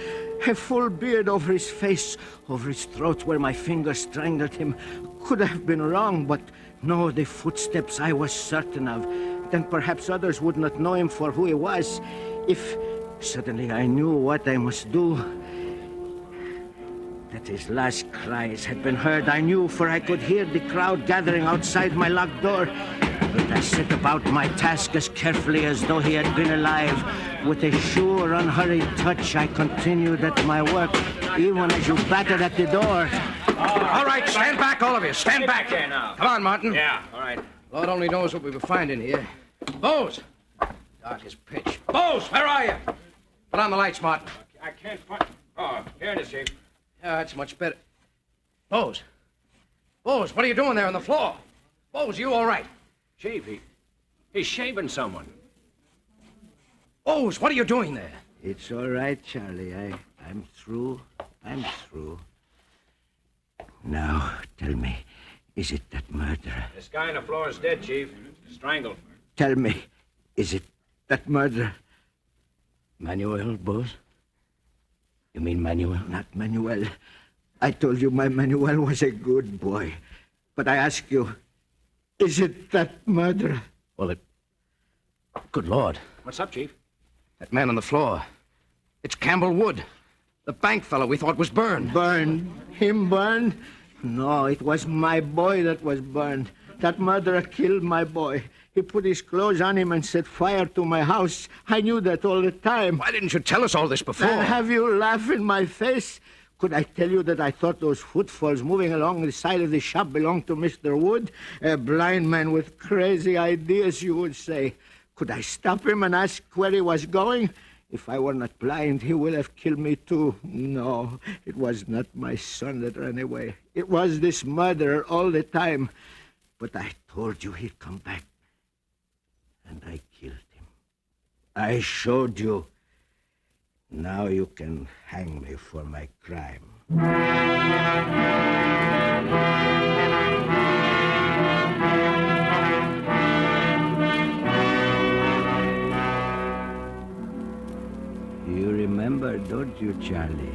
a full beard over his face, over his throat where my fingers strangled him. Could I have been wrong, but no, the footsteps I was certain of. Then perhaps others would not know him for who he was. If suddenly I knew what I must do. That his last cries had been heard, I knew, for I could hear the crowd gathering outside my locked door. I set about my task as carefully as though he had been alive. With a sure, unhurried touch, I continued at my work, even as you battered at the door. All right, stand back, all of you. Stand back. There now. Come on, Martin. Yeah, all right. Lord only knows what we will find in here. Bose! Dark as pitch. Bose, where are you? Put on the lights, Martin. I can't find... Oh, here it is, Chief. Yeah, that's much better. Bose. Bose, what are you doing there on the floor? Bose, you all right? Chief, he's shaving someone. Bose, what are you doing there? It's all right, Charlie. I'm through. I'm through. Now, tell me, is it that murderer? This guy on the floor is dead, Chief. Strangled. Tell me, is it that murderer? Manuel, Bose? You mean Manuel, not Manuel? I told you my Manuel was a good boy. But I ask you, is it that murderer? Well, Good Lord. What's up, Chief? That man on the floor. It's Campbell Wood. The bank fellow we thought was burned. Burned? Him burned? No, it was my boy that was burned. That murderer killed my boy. He put his clothes on him and set fire to my house. I knew that all the time. Why didn't you tell us all this before? And have you laugh in my face? Could I tell you that I thought those footfalls moving along the side of the shop belonged to Mr. Wood? A blind man with crazy ideas, you would say. Could I stop him and ask where he was going? If I were not blind, he would have killed me too. No, it was not my son that ran away. It was this murderer all the time. But I told you he'd come back. And I killed him. I showed you. Now you can hang me for my crime. You remember, don't you, Charlie?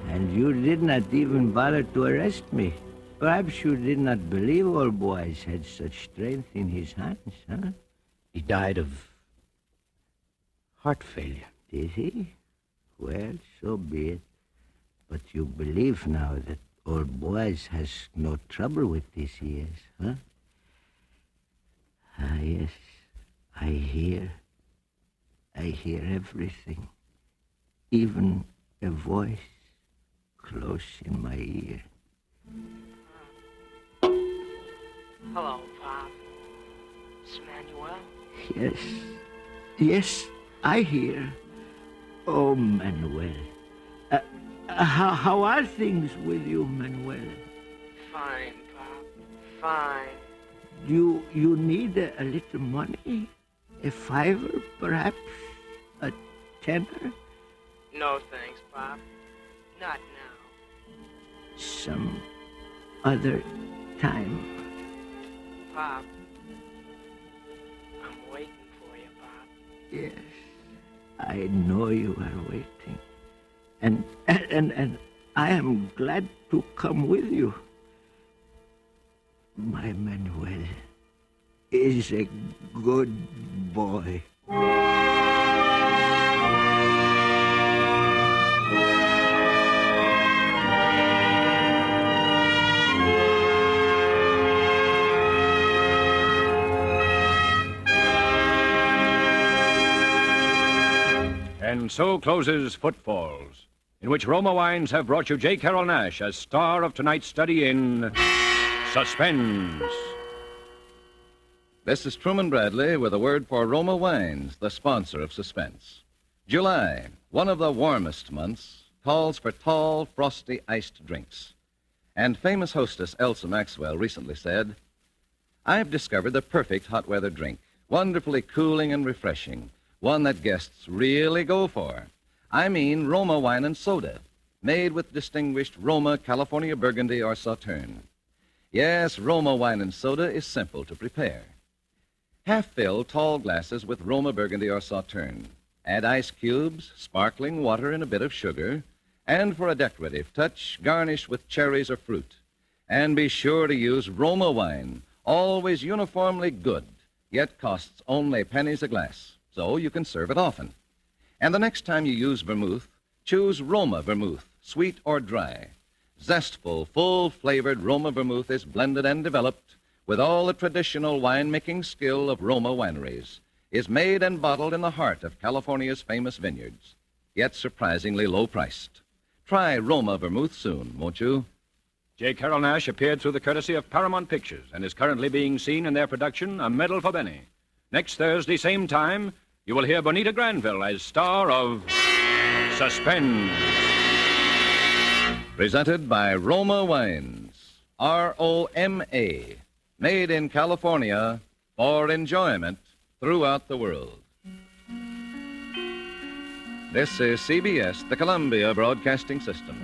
And you did not even bother to arrest me. Perhaps you did not believe old boys had such strength in his hands, huh? He died of heart failure. Did he? Well, so be it. But you believe now that old Boaz has no trouble with these years, huh? Ah, yes. I hear everything. Even a voice close in my ear. Hello, Pop. It's Manuel. Yes. Yes, I hear. Oh, Manuel. How are things with you, Manuel? Fine, Pop. Fine. You need a little money? A $5, perhaps? A $10? No thanks, Pop. Not now. Some other time. Pop. I'm waiting for you, Pop. Yes. I know you are waiting. And I am glad to come with you. My Manuel is a good boy. And so closes Footfalls, in which Roma Wines have brought you J. Carroll Nash as star of tonight's study in Suspense. This is Truman Bradley with a word for Roma Wines, the sponsor of Suspense. July, one of the warmest months, calls for tall, frosty, iced drinks. And famous hostess Elsa Maxwell recently said, "I've discovered the perfect hot weather drink, wonderfully cooling and refreshing, one that guests really go for. I mean Roma Wine and Soda, made with distinguished Roma, California Burgundy, or Sauterne. Yes, Roma Wine and Soda is simple to prepare. Half-fill tall glasses with Roma Burgundy or Sauterne. Add ice cubes, sparkling water, and a bit of sugar. And for a decorative touch, garnish with cherries or fruit. And be sure to use Roma Wine, always uniformly good, yet costs only pennies a glass, so you can serve it often. And the next time you use vermouth, choose Roma vermouth, sweet or dry. Zestful, full-flavored Roma vermouth is blended and developed with all the traditional winemaking skill of Roma wineries, is made and bottled in the heart of California's famous vineyards, yet surprisingly low-priced. Try Roma Vermouth soon, won't you? J. Carrol Naish appeared through the courtesy of Paramount Pictures and is currently being seen in their production, A Medal for Benny. Next Thursday, same time, you will hear Bonita Granville as star of Suspense. Presented by Roma Wines, R-O-M-A, made in California for enjoyment throughout the world. This is CBS, the Columbia Broadcasting System.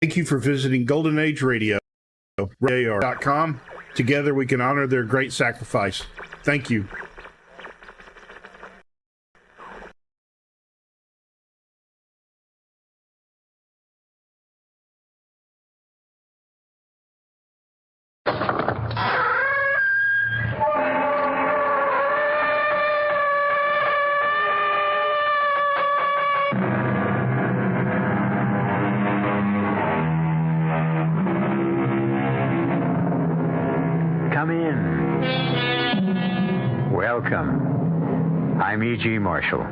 Thank you for visiting Golden Age Radio, radar.com. Together we can honor their great sacrifice. Thank you. Come in. Welcome. I'm E.G. Marshall.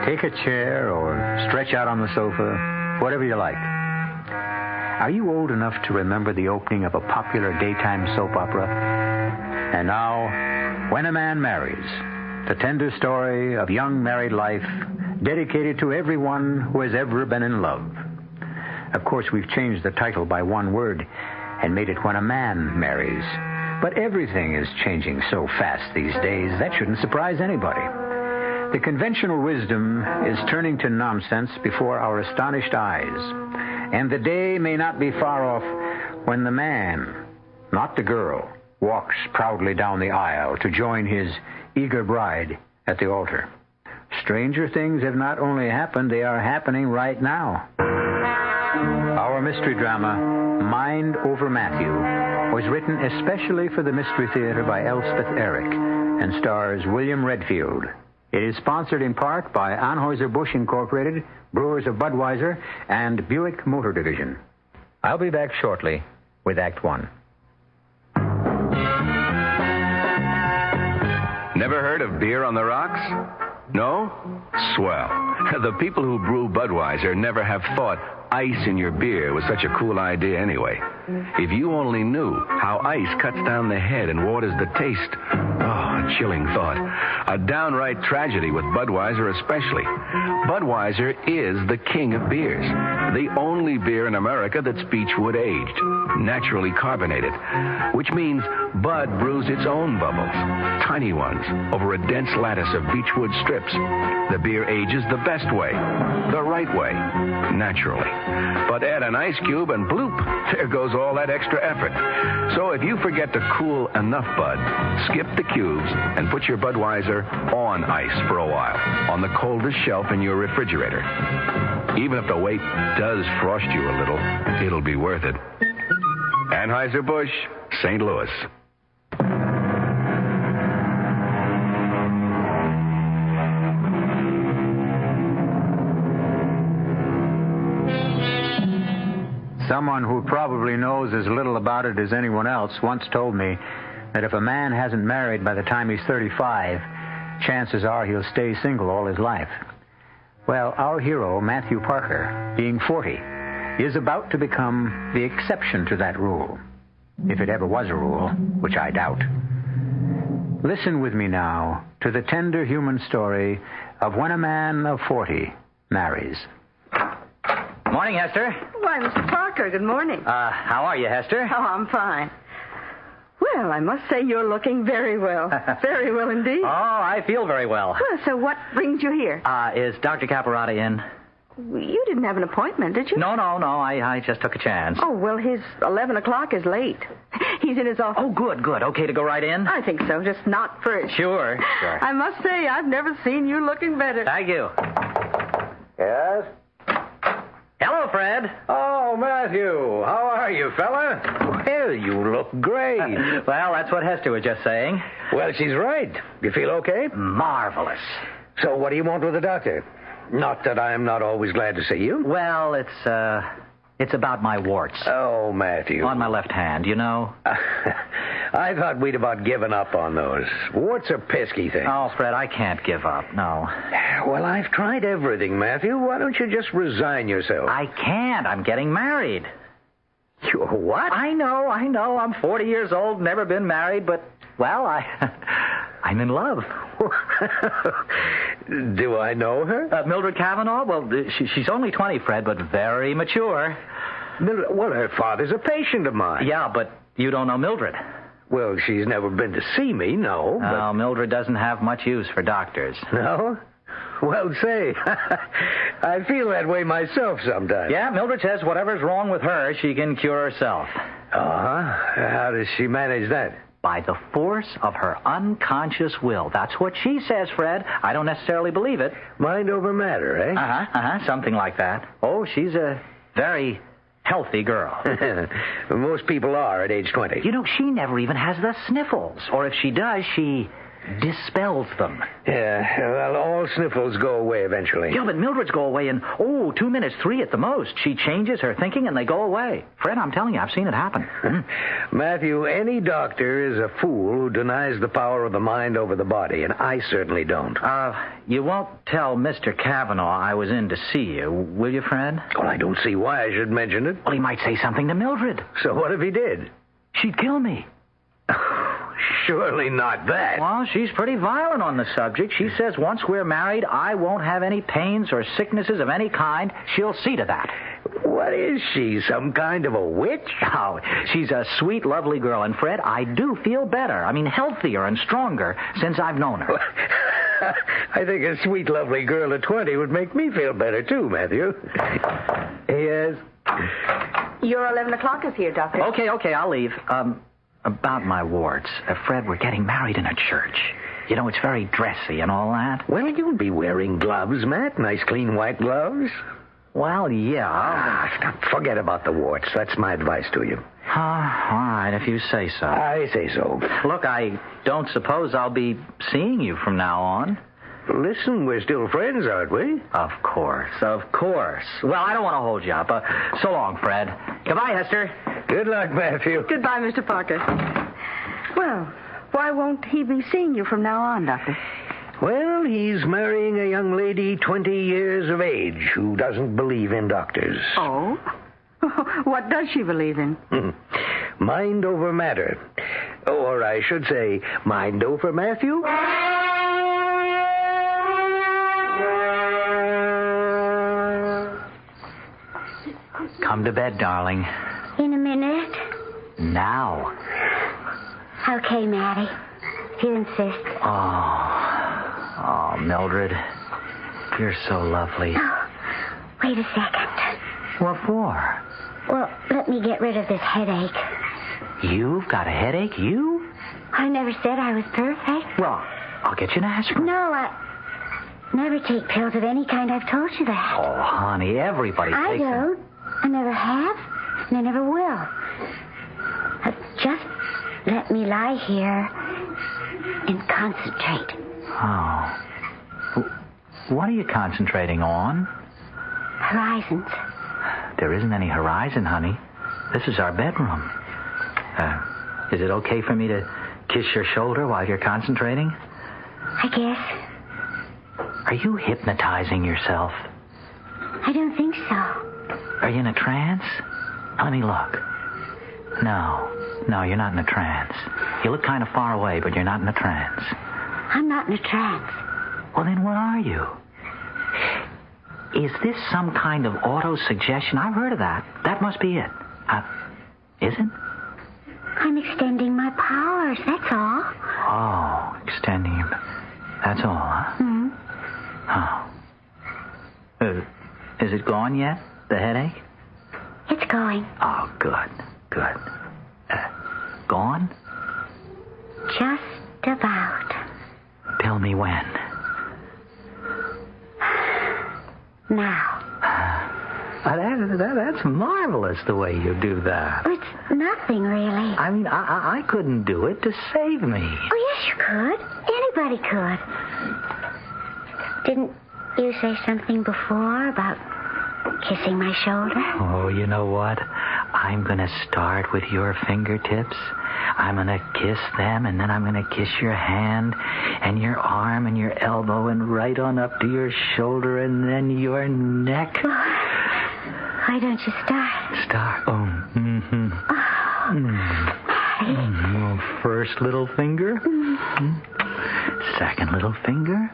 Take a chair or stretch out on the sofa, whatever you like. Are you old enough to remember the opening of a popular daytime soap opera? And now, When a Man Marries, the tender story of young married life dedicated to everyone who has ever been in love. Of course, we've changed the title by one word and made it When a Man Marries. But everything is changing so fast these days, that shouldn't surprise anybody. The conventional wisdom is turning to nonsense before our astonished eyes. And the day may not be far off when the man, not the girl, walks proudly down the aisle to join his eager bride at the altar. Stranger things have not only happened, they are happening right now. Our mystery drama, Mind Over Matthew, was written especially for the Mystery Theater by Elspeth Eric and stars William Redfield. It is sponsored in part by Anheuser-Busch Incorporated, Brewers of Budweiser, and Buick Motor Division. I'll be back shortly with Act One. Never heard of beer on the rocks? No? Swell. The people who brew Budweiser never have thought ice in your beer was such a cool idea anyway. If you only knew how ice cuts down the head and waters the taste. Oh, a chilling thought. A downright tragedy with Budweiser especially. Budweiser is the king of beers. The only beer in America that's beechwood aged, naturally carbonated, which means Bud brews its own bubbles, tiny ones, over a dense lattice of beechwood strips. The beer ages the best way, the right way, naturally. But add an ice cube and bloop, there goes all that extra effort. So if you forget to cool enough Bud, skip the cubes and put your Budweiser on ice for a while, on the coldest shelf in your refrigerator. Even if the wait does frost you a little, it'll be worth it. Anheuser-Busch, St. Louis. Someone who probably knows as little about it as anyone else once told me that if a man hasn't married by the time he's 35, chances are he'll stay single all his life. Well, our hero, Matthew Parker, being 40, is about to become the exception to that rule. If it ever was a rule, which I doubt. Listen with me now to the tender human story of when a man of 40 marries. Morning, Hester. Why, Mr. Parker, good morning. How are you, Hester? Oh, I'm fine. Well, I must say you're looking very well. Very well indeed. Oh, I feel very well. Well, so what brings you here? Is Dr. Caparati in? you didn't have an appointment, did you? No. I just took a chance. Oh, well, his 11 o'clock is late. He's in his office. Oh, good. Okay to go right in? I think so, just not first. Sure. I must say, I've never seen you looking better. Thank you. Yes? Hello, Fred. Oh, Matthew. How are you, fella? Well, you look great. Well, that's what Hester was just saying. Well, she's right. You feel okay? Marvelous. So what do you want with the doctor? Not that I'm not always glad to see you. Well, it's about my warts. Oh, Matthew. On my left hand, you know. I thought we'd about given up on those. Warts are pesky things. Oh, Fred, I can't give up, no. Well, I've tried everything, Matthew. Why don't you just resign yourself? I can't. I'm getting married. You what? I know. I'm 40 years old, never been married, but, well, I'm in love. Do I know her? Mildred Cavanaugh? Well, she's only 20, Fred, but very mature. Well, her father's a patient of mine. Yeah, but you don't know Mildred. Well, she's never been to see me, no. Oh, Mildred doesn't have much use for doctors. No? Well, say, I feel that way myself sometimes. Yeah, Mildred says whatever's wrong with her, she can cure herself. Uh-huh. How does she manage that? By the force of her unconscious will. That's what she says, Fred. I don't necessarily believe it. Mind over matter, eh? Something like that. Oh, she's a very healthy girl. Most people are at age 20. You know, she never even has the sniffles. Or if she does, she dispels them. Yeah, well, all sniffles go away eventually. Yeah, but Mildred's go away in, 2 minutes, 3 at the most. She changes her thinking and they go away. Fred, I'm telling you, I've seen it happen. Matthew, any doctor is a fool who denies the power of the mind over the body, and I certainly don't. You won't tell Mr. Cavanaugh I was in to see you, will you, Fred? Well, I don't see why I should mention it. Well, he might say something to Mildred. So what if he did? She'd kill me. Surely not that. Well, she's pretty violent on the subject. She says once we're married, I won't have any pains or sicknesses of any kind. She'll see to that. What is she, some kind of a witch? Oh, she's a sweet, lovely girl. And, Fred, I do feel better. I mean, healthier and stronger since I've known her. I think a sweet, lovely girl at 20 would make me feel better, too, Matthew. Yes? Your 11 o'clock is here, Doctor. Okay, I'll leave. About my warts. Fred, we're getting married in a church. You know, it's very dressy and all that. Well, you'll be wearing gloves, Matt. Nice, clean, white gloves. Well, yeah. Forget about the warts. That's my advice to you. All right, if you say so. I say so. Look, I don't suppose I'll be seeing you from now on. Listen, we're still friends, aren't we? Of course. Well, I don't want to hold you up. So long, Fred. Goodbye, Hester. Good luck, Matthew. Goodbye, Mr. Parker. Well, why won't he be seeing you from now on, Doctor? Well, he's marrying a young lady 20 years of age who doesn't believe in doctors. Oh? What does she believe in? Mind over matter. Or I should say, mind over Matthew. Come to bed, darling. In a minute. Now. Okay, Maddie. If you insist. Oh, Mildred. You're so lovely. Oh, wait a second. What for? Well, let me get rid of this headache. You've got a headache? You? I never said I was perfect. Well, I'll get you an aspirin. No, I never take pills of any kind. I've told you that. Oh, honey, everybody I takes them. don't. I never have, and I never will. Just let me lie here and concentrate. Oh. What are you concentrating on? Horizons. There isn't any horizon, honey. This is our bedroom. Is it okay for me to kiss your shoulder while you're concentrating? I guess. Are you hypnotizing yourself? I don't think so. Are you in a trance? Let me look. No, you're not in a trance. You look kind of far away, but you're not in a trance. I'm not in a trance. Well, then what are you? Is this some kind of auto-suggestion? I've heard of that. That must be it. Is it? I'm extending my powers, that's all. Oh, extending your... That's all, huh? Hmm. Oh. Is it gone yet, the headache? It's going. Oh, good, good. Gone? Just about. Tell me when. Now. That's marvelous, the way you do that. It's nothing, really. I mean, I couldn't do it to save me. Oh, yes, you could. Anybody could. Didn't you say something before about kissing my shoulder? Oh, you know what? I'm going to start with your fingertips. I'm going to kiss them, and then I'm going to kiss your hand and your arm and your elbow and right on up to your shoulder and then your neck. Why don't you start? Start? Oh, mm-hmm. Well, first little finger. Second little finger.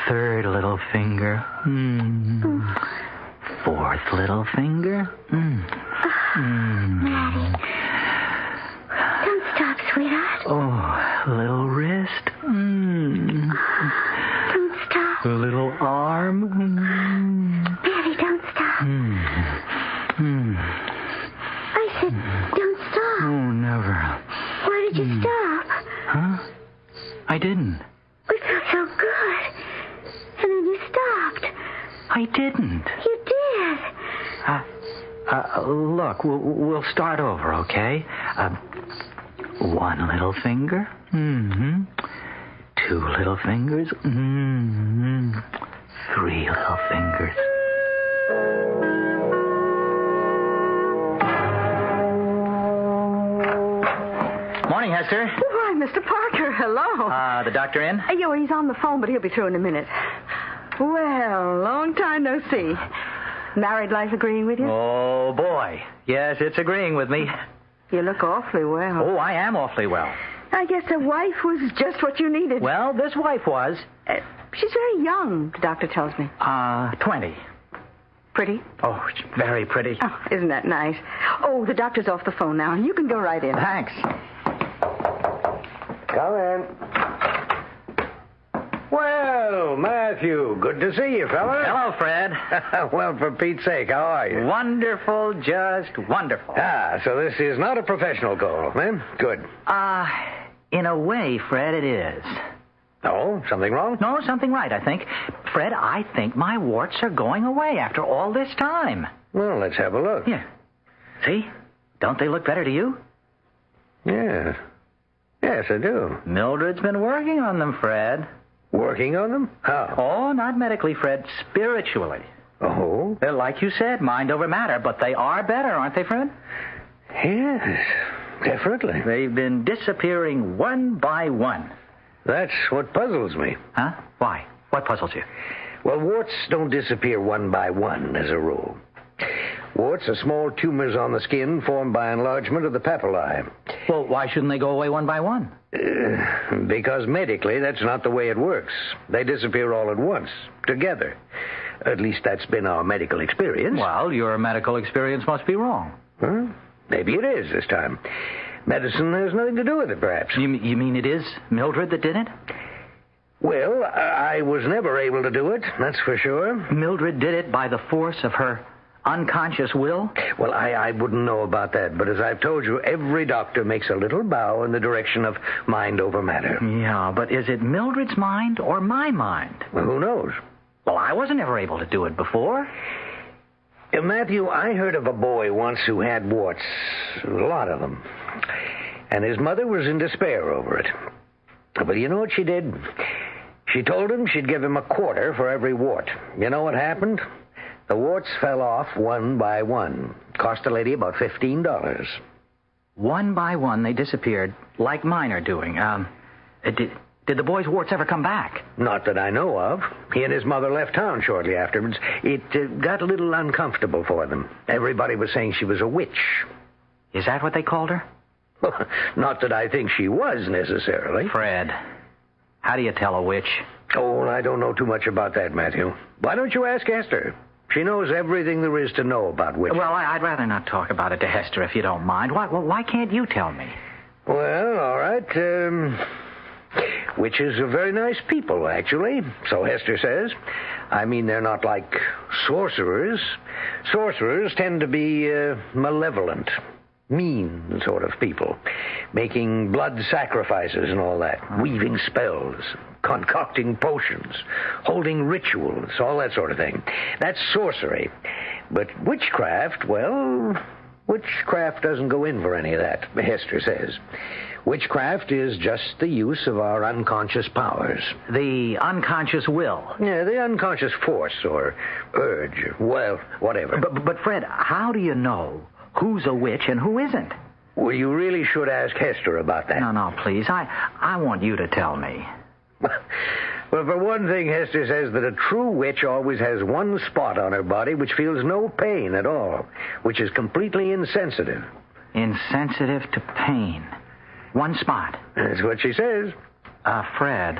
Third little finger. Fourth little finger. Maddie. Don't stop, sweetheart. Oh, little wrist. Don't stop. Little arm. Maddie, don't stop. I said, don't stop. Oh, never. Why did you stop? Huh? I didn't. We felt so good. And then you stopped. I didn't. You did. Look, we'll start over, okay? One little finger. Two little fingers. 3 little fingers. Morning, Hester. Why, Mr. Parker, hello. The doctor in? He's on the phone, but he'll be through in a minute. Well, long time no see. Married life agreeing with you? Oh, boy. Yes, it's agreeing with me. You look awfully well. Oh, I am awfully well. I guess a wife was just what you needed. Well, this wife was. She's very young, the doctor tells me. 20. Pretty? Oh, she's very pretty. Oh, isn't that nice? Oh, the doctor's off the phone now. You can go right in. Thanks. Come in. Well, Matthew, good to see you, fella. Hello, Fred. Well, for Pete's sake, how are you? Wonderful, just wonderful. So this is not a professional call, eh? Good. In a way, Fred, it is. Oh, something wrong? No, something right, I think. Fred, I think my warts are going away after all this time. Well, let's have a look. Here. See? Don't they look better to you? Yeah. Yes, I do. Mildred's been working on them, Fred. Working on them? How? Oh, not medically, Fred. Spiritually. Oh? They're like you said, mind over matter, but they are better, aren't they, Fred? Yes, definitely. They've been disappearing one by one. That's what puzzles me. Huh? Why? What puzzles you? Well, warts don't disappear one by one, as a rule. Warts are small tumors on the skin formed by enlargement of the papillae. Well, why shouldn't they go away one by one? Because medically, that's not the way it works. They disappear all at once, together. At least that's been our medical experience. Well, your medical experience must be wrong. Huh? Maybe it is this time. Medicine has nothing to do with it, perhaps. You mean it is Mildred that did it? Well, I was never able to do it, that's for sure. Mildred did it by the force of her unconscious will? Well, I wouldn't know about that, but as I've told you, every doctor makes a little bow in the direction of mind over matter. Yeah, but is it Mildred's mind or my mind? Well, who knows? Well, I wasn't ever able to do it before. Matthew, I heard of a boy once who had warts. A lot of them. And his mother was in despair over it. But you know what she did? She told him she'd give him $25 for every wart. You know what happened? The warts fell off one by one. Cost the lady about $15. One by one, they disappeared, like mine are doing. Did the boy's warts ever come back? Not that I know of. He and his mother left town shortly afterwards. It got a little uncomfortable for them. Everybody was saying she was a witch. Is that what they called her? Not that I think she was, necessarily. Fred, how do you tell a witch? Oh, I don't know too much about that, Matthew. Why don't you ask Esther? She knows everything there is to know about witches. Well, I'd rather not talk about it to Hester, if you don't mind. Why can't you tell me? Well, all right. Witches are very nice people, actually, so Hester says. I mean, they're not like sorcerers. Sorcerers tend to be malevolent, mean sort of people, making blood sacrifices and all that, weaving spells, concocting potions, holding rituals, all that sort of thing. That's sorcery. But witchcraft, well, witchcraft doesn't go in for any of that, Hester says. Witchcraft is just the use of our unconscious powers. The unconscious will. Yeah, the unconscious force or urge, well, whatever. But Fred, how do you know who's a witch and who isn't? Well, you really should ask Hester about that. No, please. I want you to tell me. Well, for one thing, Hester says that a true witch always has one spot on her body which feels no pain at all, which is completely insensitive. Insensitive to pain. One spot. That's what she says. Fred,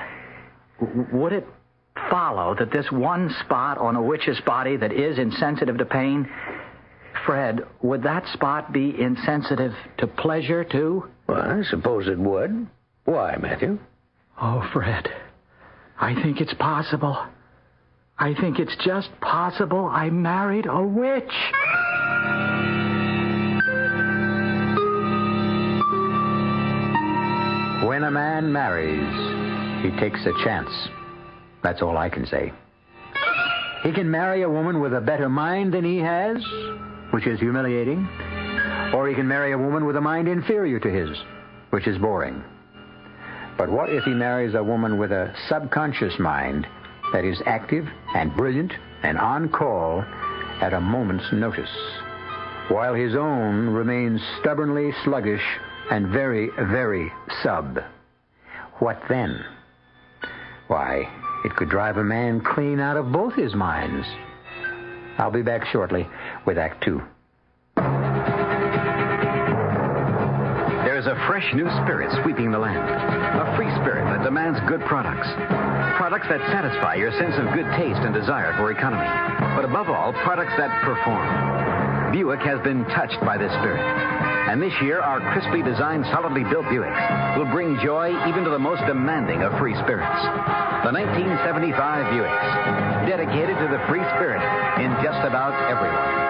would it follow that this one spot on a witch's body that is insensitive to pain, Fred, would that spot be insensitive to pleasure, too? Well, I suppose it would. Why, Matthew? Oh, Fred, I think it's possible. I think it's just possible I married a witch. When a man marries, he takes a chance. That's all I can say. He can marry a woman with a better mind than he has, which is humiliating, or he can marry a woman with a mind inferior to his, which is boring. But what if he marries a woman with a subconscious mind that is active and brilliant and on call at a moment's notice, while his own remains stubbornly sluggish and very, very sub? What then? Why, it could drive a man clean out of both his minds. I'll be back shortly with Act 2. There's a fresh new spirit sweeping the land. A free spirit that demands good products. Products that satisfy your sense of good taste and desire for economy. But above all, products that perform. Buick has been touched by this spirit. And this year, our crisply designed, solidly built Buicks will bring joy even to the most demanding of free spirits. The 1975 Buicks, dedicated to the free spirit in just about everyone.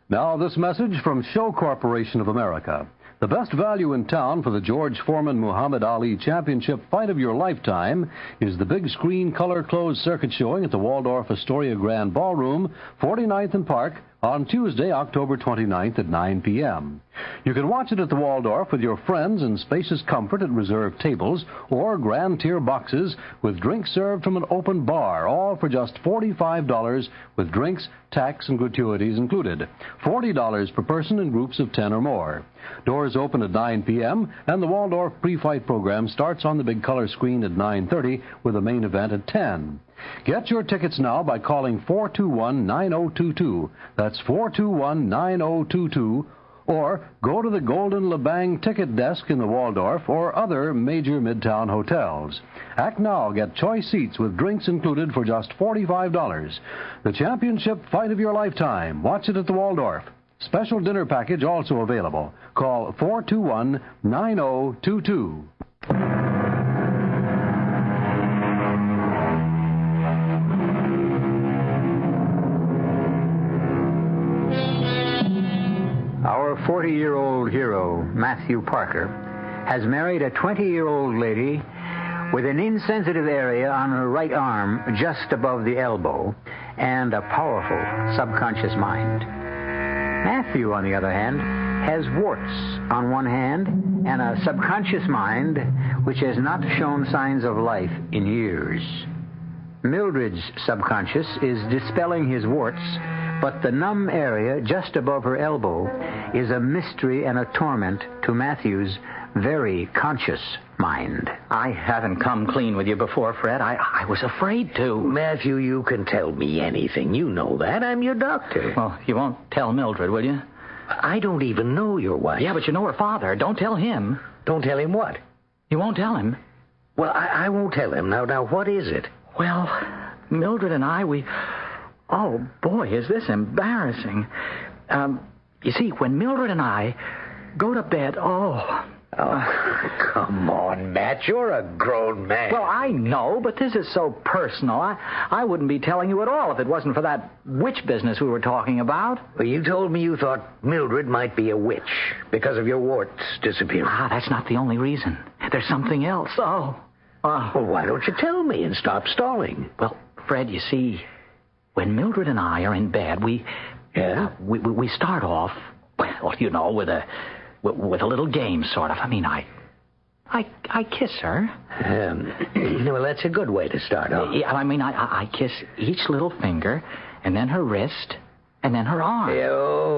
Now, this message from Show Corporation of America. The best value in town for the George Foreman Muhammad Ali Championship fight of your lifetime is the big screen color closed circuit showing at the Waldorf Astoria Grand Ballroom, 49th and Park, on Tuesday, October 29th at 9 p.m. You can watch it at the Waldorf with your friends in spacious comfort at reserved tables or grand tier boxes with drinks served from an open bar, all for just $45 with drinks, tax, and gratuities included. $40 per person in groups of 10 or more. Doors open at 9 p.m., and the Waldorf pre-fight program starts on the big color screen at 9:30 with the main event at 10. Get your tickets now by calling 421-9022. That's 421-9022. Or go to the Golden Lebang ticket desk in the Waldorf or other major midtown hotels. Act now. Get choice seats with drinks included for just $45. The championship fight of your lifetime. Watch it at the Waldorf. Special dinner package also available. Call 421-9022. Our 40-year-old hero, Matthew Parker, has married a 20-year-old lady with an insensitive area on her right arm just above the elbow and a powerful subconscious mind. Matthew, on the other hand, has warts on one hand and a subconscious mind which has not shown signs of life in years. Mildred's subconscious is dispelling his warts, but the numb area just above her elbow is a mystery and a torment to Matthew's very conscious mind. I haven't come clean with you before, Fred. I was afraid to. Matthew, you can tell me anything. You know that. I'm your doctor. Well, you won't tell Mildred, will you? I don't even know your wife. Yeah, but you know her father. Don't tell him. Don't tell him what? You won't tell him? Well, I won't tell him. Now, what is it? Well, Mildred and I, Oh, boy, is this embarrassing. You see, when Mildred and I go to bed, Oh, come on, Matt. You're a grown man. Well, I know, but this is so personal. I wouldn't be telling you at all if it wasn't for that witch business we were talking about. Well, you told me you thought Mildred might be a witch because of your warts disappearing. That's not the only reason. There's something else. Oh. Well, why don't you tell me and stop stalling? Well, Fred, you see, when Mildred and I are in bed, we start off, well, you know, with a little game, sort of. I mean, I kiss her. Well, that's a good way to start off. Yeah, I mean, I kiss each little finger, and then her wrist, and then her arm. Yeah,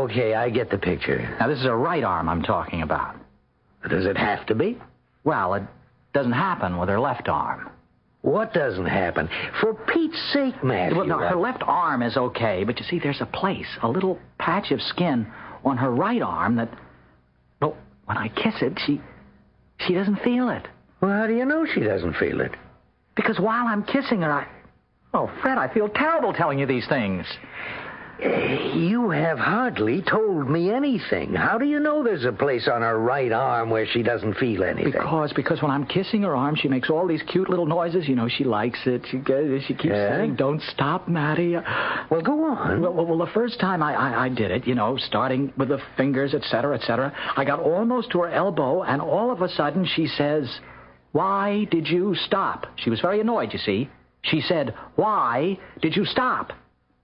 okay, I get the picture. Now, this is her right arm I'm talking about. Does it have to be? Well, it doesn't happen with her left arm. What doesn't happen? For Pete's sake, Matthew. Well, no, her left arm is okay, but you see, there's a place, a little patch of skin on her right arm that... Well, when I kiss it, she doesn't feel it. Well, how do you know she doesn't feel it? Because while I'm kissing her, Oh, Fred, I feel terrible telling you these things. You have hardly told me anything. How do you know there's a place on her right arm where she doesn't feel anything? Because when I'm kissing her arm, she makes all these cute little noises. You know, she likes it. She keeps saying, "Don't stop, Matty." Well, go on. Well, the first time I did it, you know, starting with the fingers, etc., I got almost to her elbow, and all of a sudden she says, "Why did you stop?" She was very annoyed, you see. She said, "Why did you stop?"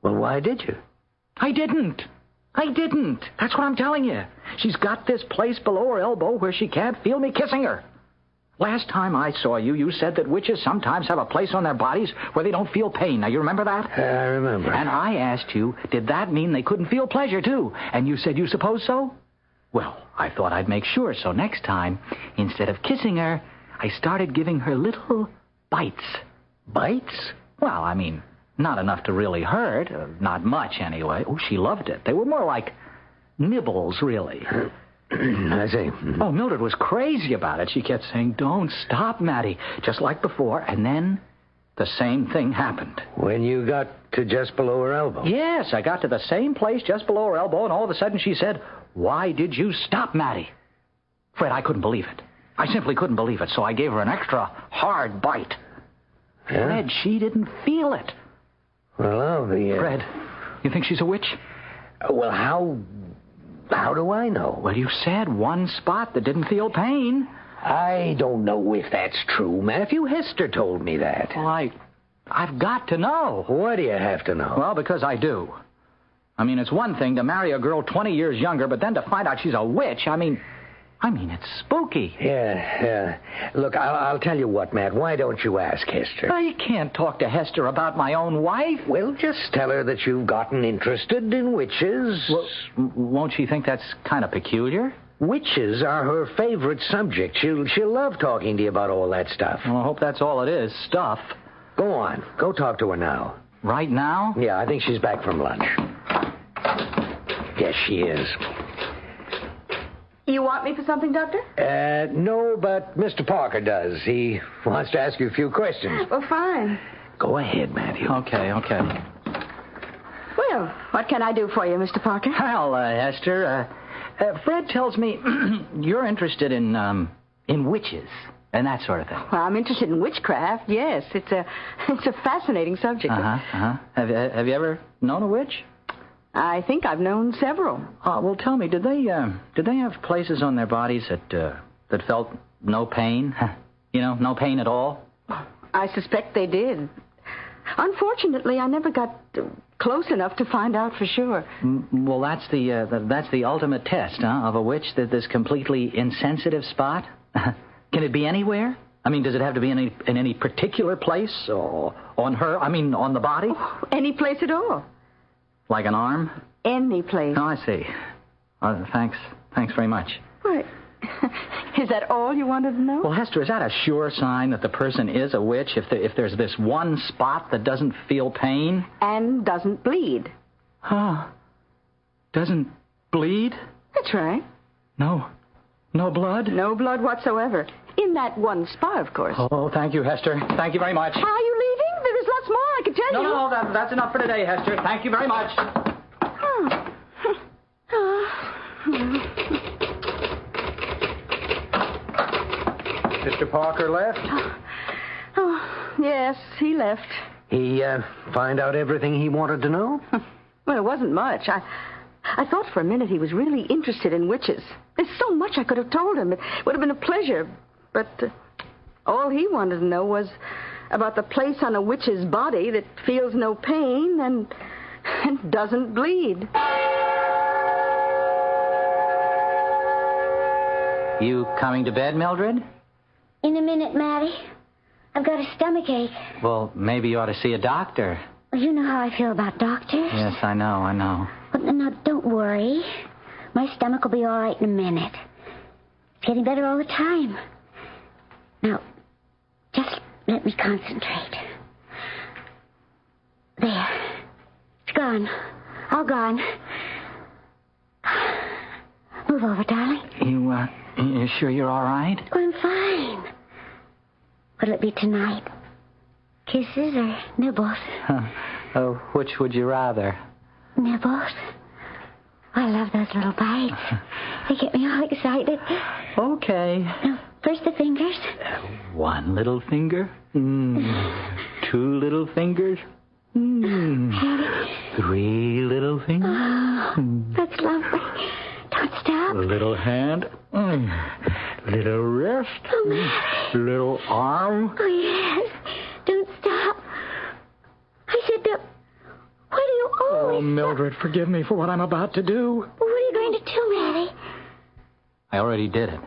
Well, why did you? I didn't. That's what I'm telling you. She's got this place below her elbow where she can't feel me kissing her. Last time I saw you, you said that witches sometimes have a place on their bodies where they don't feel pain. Now, you remember that? I remember. And I asked you, did that mean they couldn't feel pleasure, too? And you said you suppose so? Well, I thought I'd make sure, so next time, instead of kissing her, I started giving her little bites. Bites? Well, I mean... not enough to really hurt. Not much, anyway. Oh, she loved it. They were more like nibbles, really. I see. Oh, Mildred was crazy about it. She kept saying, "Don't stop, Matty," just like before. And then the same thing happened. When you got to just below her elbow? Yes, I got to the same place just below her elbow, and all of a sudden she said, "Why did you stop, Matty?" Fred, I couldn't believe it. I simply couldn't believe it, so I gave her an extra hard bite. Yeah? Fred, she didn't feel it. Well, I'll be... Fred, you think she's a witch? Well, how do I know? Well, you said one spot that didn't feel pain. I don't know if that's true, Matthew. Hester told me that. Well, I've got to know. Why do you have to know? Well, because I do. I mean, it's one thing to marry a girl 20 years younger, but then to find out she's a witch, I mean, it's spooky. Yeah. Look, I'll tell you what, Matt. Why don't you ask Hester? Well, you can't talk to Hester about my own wife. Well, just tell her that you've gotten interested in witches. Well, won't she think that's kind of peculiar? Witches are her favorite subject. She'll love talking to you about all that stuff. Well, I hope that's all it is, stuff. Go on. Go talk to her now. Right now? Yeah, I think she's back from lunch. Yes, she is. You want me for something, Doctor? No, but Mr. Parker does. He wants to ask you a few questions. Well, fine. Go ahead, Matthew. Okay. Well, what can I do for you, Mr. Parker? Well, Hester, Fred tells me you're interested in witches and that sort of thing. Well, I'm interested in witchcraft, yes. It's a fascinating subject. Have you ever known a witch? I think I've known several. Well, tell me, did they have places on their bodies that felt no pain? You know, no pain at all? I suspect they did. Unfortunately, I never got close enough to find out for sure. Well, that's the ultimate test, of a witch, this completely insensitive spot. Can it be anywhere? I mean, does it have to be in any particular place or on her? I mean, on the body? Oh, any place at all. Like an arm? Any place. Oh, I see. Thanks very much. What? Is that all you wanted to know? Well, Hester, is that a sure sign that the person is a witch if there's this one spot that doesn't feel pain? And doesn't bleed. Doesn't bleed? That's right. No blood? No blood whatsoever. In that one spot, of course. Oh, thank you, Hester. Thank you very much. Are you leaving? There's lots more I could tell you. No, that's enough for today, Hester. Thank you very much. Parker left? Oh, yes, he left. He find out everything he wanted to know? Well, it wasn't much. I thought for a minute he was really interested in witches. There's so much I could have told him. It would have been a pleasure. But all he wanted to know was about the place on a witch's body that feels no pain and doesn't bleed. You coming to bed, Mildred? In a minute, Matty. I've got a stomachache. Well, maybe you ought to see a doctor. Well, you know how I feel about doctors. Yes, I know. But no, don't worry. My stomach will be all right in a minute. It's getting better all the time. Now, just let me concentrate. There. It's gone. All gone. Move over, darling. You sure you're all right? Oh, I'm fine. What'll it be tonight? Kisses or nibbles? Which would you rather? Nibbles. I love those little bites. They get me all excited. Okay. Now, first the fingers. One little finger. Two little fingers. Three little fingers. Oh, that's lovely. Don't stop. Little hand. Little wrist. Oh, Mary. Little arm. Oh, yes. Don't stop. I said, why do you always... Oh, Mildred, forgive me for what I'm about to do. Well, what are you going to do, Matty? I already did it.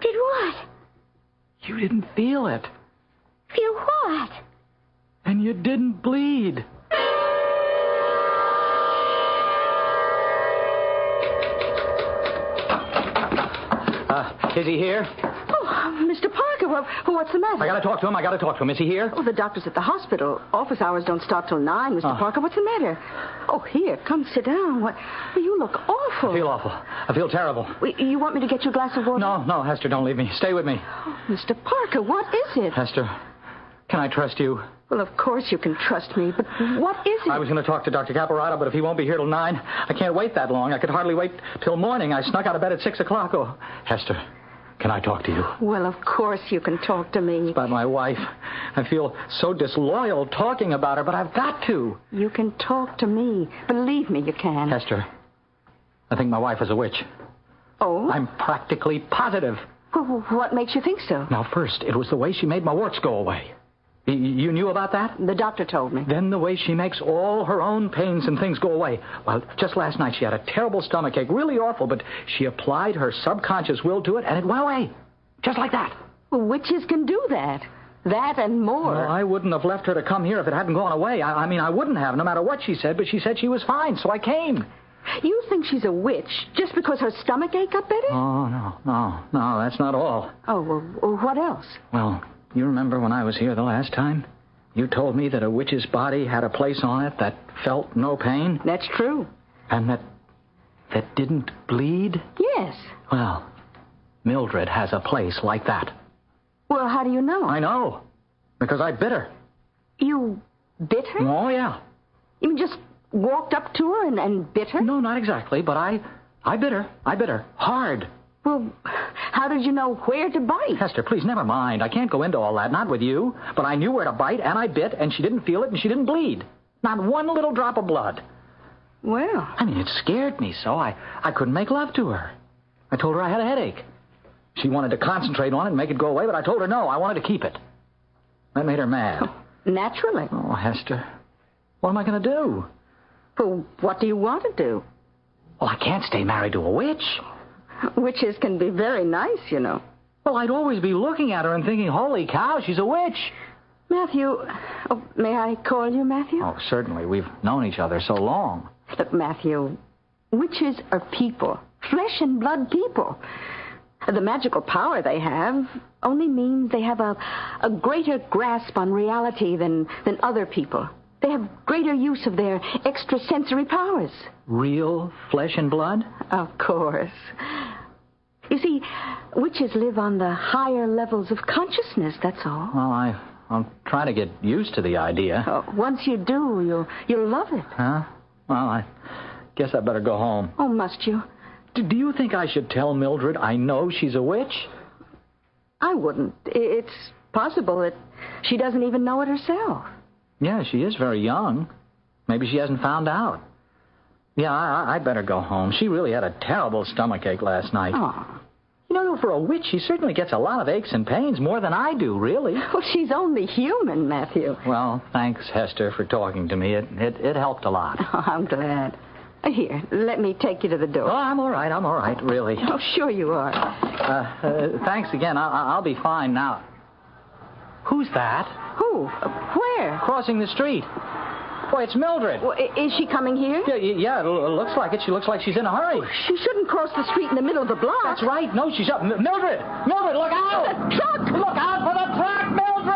Did what? You didn't feel it. Feel what? And you didn't bleed. Is he here? Oh, Mr. Parker, what's the matter? I gotta talk to him. Is he here? Oh, the doctor's at the hospital. Office hours don't start till 9, Mr. Parker. What's the matter? Oh, here, come sit down. Well, you look awful. I feel awful. I feel terrible. You want me to get you a glass of water? No, Hester, don't leave me. Stay with me. Oh, Mr. Parker, what is it? Hester, can I trust you? Well, of course you can trust me, but what is it? I was going to talk to Dr. Caparotto, but if he won't be here till 9, I can't wait that long. I could hardly wait till morning. I snuck out of bed at 6 o'clock. Oh, Hester, can I talk to you? Well, of course you can talk to me. It's about my wife. I feel so disloyal talking about her, but I've got to. You can talk to me. Believe me, you can. Hester, I think my wife is a witch. Oh? I'm practically positive. Well, what makes you think so? Now, first, it was the way she made my warts go away. You knew about that? The doctor told me. Then the way she makes all her own pains and things go away. Well, just last night she had a terrible stomachache, really awful, but she applied her subconscious will to it, and it went away. Just like that. Well, witches can do that. That and more. Well, I wouldn't have left her to come here if it hadn't gone away. I mean, I wouldn't have, no matter what she said, but she said she was fine, so I came. You think she's a witch just because her stomachache got better? Oh, no, that's not all. Oh, well, what else? Well, you remember when I was here the last time? You told me that a witch's body had a place on it that felt no pain? That's true. And that didn't bleed? Yes. Well, Mildred has a place like that. Well, how do you know? I know. Because I bit her. You bit her? Oh, yeah. You mean just walked up to her and bit her? No, not exactly, but I bit her. I bit her. Hard. Well, how did you know where to bite? Hester, please, never mind. I can't go into all that, not with you. But I knew where to bite, and I bit, and she didn't feel it, and she didn't bleed. Not one little drop of blood. Well. I mean, it scared me so I couldn't make love to her. I told her I had a headache. She wanted to concentrate on it and make it go away, but I told her no, I wanted to keep it. That made her mad. Oh, naturally. Oh, Hester, what am I going to do? Well, what do you want to do? Well, I can't stay married to a witch. Witches can be very nice, you know. Well, I'd always be looking at her and thinking, holy cow, she's a witch. Matthew, may I call you Matthew? Oh, certainly. We've known each other so long. Look, Matthew, witches are people, flesh and blood people. The magical power they have only means they have a greater grasp on reality than other people. They have greater use of their extrasensory powers. Real flesh and blood? Of course. You see, witches live on the higher levels of consciousness, that's all. Well, I'm trying to get used to the idea. Oh, once you do, you'll love it. Huh? Well, I guess I better go home. Oh, must you? Do you think I should tell Mildred I know she's a witch? I wouldn't. It's possible that she doesn't even know it herself. Yeah, she is very young. Maybe she hasn't found out. Yeah, I'd better go home. She really had a terrible stomachache last night. Oh. You know, for a witch, she certainly gets a lot of aches and pains, more than I do, really. Well, she's only human, Matthew. Well, thanks, Hester, for talking to me. It helped a lot. Oh, I'm glad. Here, let me take you to the door. Oh, I'm all right, really. Oh, sure you are. Thanks again. I'll be fine now. Who's that? Who? Where? Crossing the street. Boy, it's Mildred. Well, is she coming here? Yeah, it looks like it. She looks like she's in a hurry. She shouldn't cross the street in the middle of the block. That's right. No, she's up. Mildred! Mildred, look out! The truck! Look out for the truck, Mildred!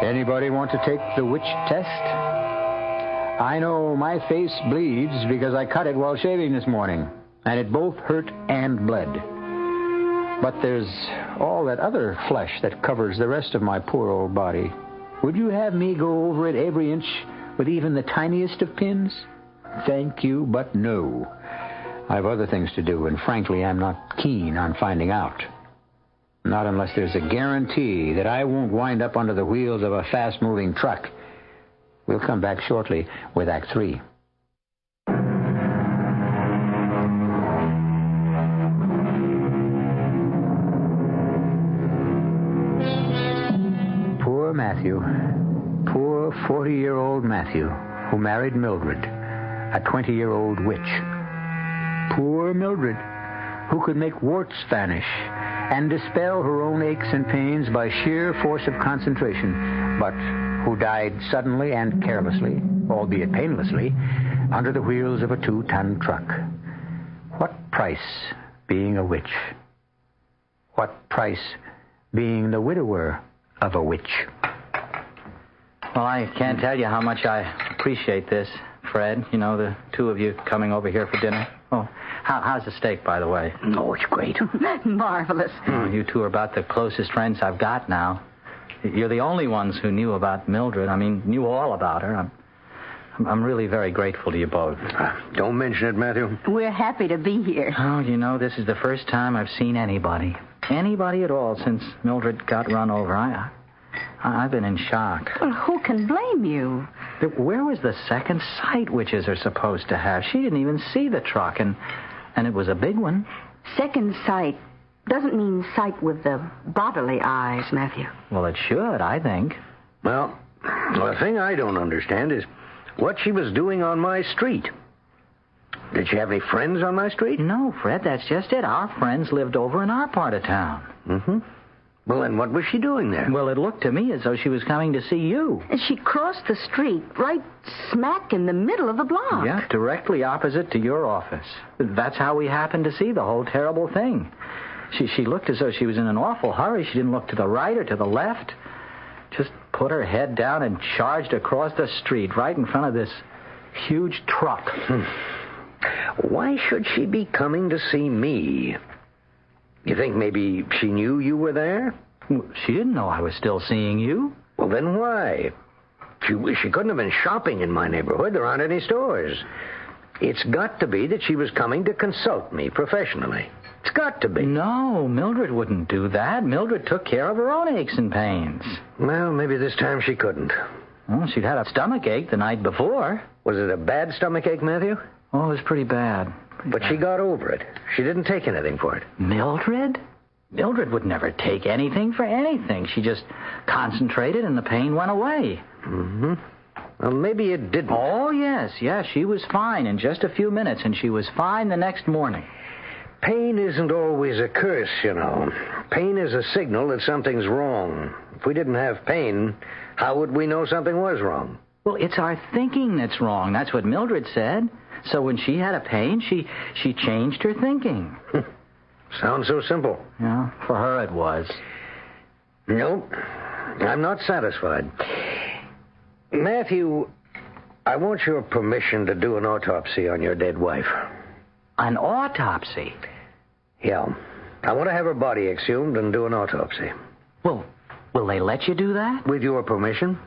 Anybody want to take the witch test? I know my face bleeds because I cut it while shaving this morning, and it both hurt and bled. But there's all that other flesh that covers the rest of my poor old body. Would you have me go over it every inch with even the tiniest of pins? Thank you, but no. I have other things to do, and frankly, I'm not keen on finding out. Not unless there's a guarantee that I won't wind up under the wheels of a fast-moving truck. We'll come back shortly with Act 3. Poor Matthew. Poor 40-year-old Matthew, who married Mildred, a 20-year-old witch. Poor Mildred, who could make warts vanish and dispel her own aches and pains by sheer force of concentration, but who died suddenly and carelessly, albeit painlessly, under the wheels of a 2-ton truck. What price being a witch? What price being the widower of a witch? Well, I can't tell you how much I appreciate this, Fred. You know, the two of you coming over here for dinner. Oh, how's the steak, by the way? Oh, it's great. Marvelous. You two are about the closest friends I've got now. You're the only ones who knew about Mildred. I mean, knew all about her. I'm really very grateful to you both. Don't mention it, Matthew. We're happy to be here. Oh, you know, this is the first time I've seen anybody at all since Mildred got run over. I've been in shock. Well, who can blame you? Where was the second sight witches are supposed to have? She didn't even see the truck, and it was a big one. Second sight doesn't mean sight with the bodily eyes, Matthew. Well, it should, I think. Well, the thing I don't understand is what she was doing on my street. Did she have any friends on my street? No, Fred, that's just it. Our friends lived over in our part of town. Mm-hmm. Well, then what was she doing there? Well, it looked to me as though she was coming to see you. And she crossed the street right smack in the middle of the block. Yeah, directly opposite to your office. That's how we happened to see the whole terrible thing. She looked as though she was in an awful hurry. She didn't look to the right or to the left. Just put her head down and charged across the street right in front of this huge truck. Why should she be coming to see me? You think maybe she knew you were there? She didn't know I was still seeing you. Well, then why? She couldn't have been shopping in my neighborhood. There aren't any stores. It's got to be that she was coming to consult me professionally. It's got to be. No, Mildred wouldn't do that. Mildred took care of her own aches and pains. Well, maybe this time she couldn't. Well, she'd had a stomachache the night before. Was it a bad stomachache, Matthew? Oh, it was pretty bad. But she got over it. She didn't take anything for it. Mildred? Mildred would never take anything for anything. She just concentrated and the pain went away. Mm-hmm. Well, maybe it didn't. Oh, yes. She was fine in just a few minutes, and she was fine the next morning. Pain isn't always a curse, you know. Pain is a signal that something's wrong. If we didn't have pain, how would we know something was wrong? Well, it's our thinking that's wrong. That's what Mildred said. So when she had a pain, she changed her thinking. Sounds so simple. Yeah, for her it was. Nope. I'm not satisfied. Matthew, I want your permission to do an autopsy on your dead wife. An autopsy? Yeah. I want to have her body exhumed and do an autopsy. Well, will they let you do that? With your permission.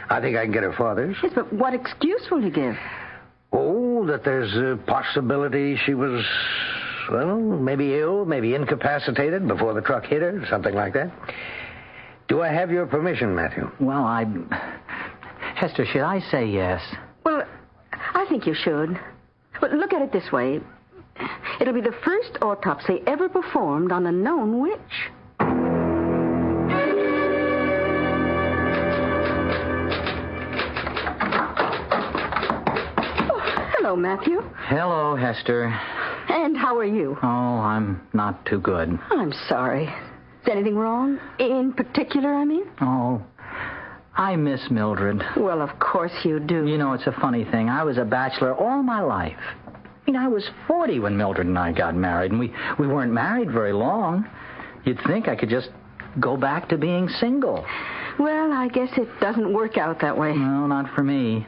I think I can get her father's. Yes, but what excuse will you give? Oh, know that there's a possibility she was, well, maybe ill, maybe incapacitated before the truck hit her, something like that. Do I have your permission, Matthew? Well, Hester, should I say yes? Well, I think you should. But look at it this way. It'll be the first autopsy ever performed on a known witch. Hello, Matthew. Hello, Hester. And how are you? Oh, I'm not too good. I'm sorry. Is anything wrong? In particular, I mean? Oh, I miss Mildred. Well, of course you do. You know, it's a funny thing. I was a bachelor all my life. I mean, I was 40 when Mildred and I got married, and we weren't married very long. You'd think I could just go back to being single. Well, I guess it doesn't work out that way. No, not for me.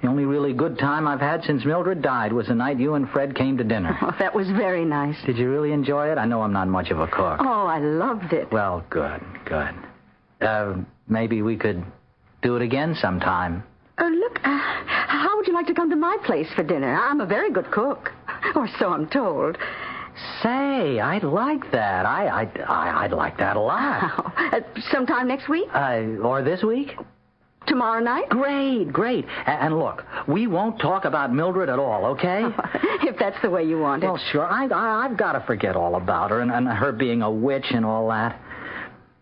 The only really good time I've had since Mildred died was the night you and Fred came to dinner. Oh, that was very nice. Did you really enjoy it? I know I'm not much of a cook. Oh, I loved it. Well, good. Maybe we could do it again sometime. Look, how would you like to come to my place for dinner? I'm a very good cook. Or so I'm told. Say, I'd like that. I'd like that a lot. Sometime next week? Or this week? Tomorrow night? Great. And look, we won't talk about Mildred at all, okay? If that's the way you want it. Well, sure. I've got to forget all about her and her being a witch and all that.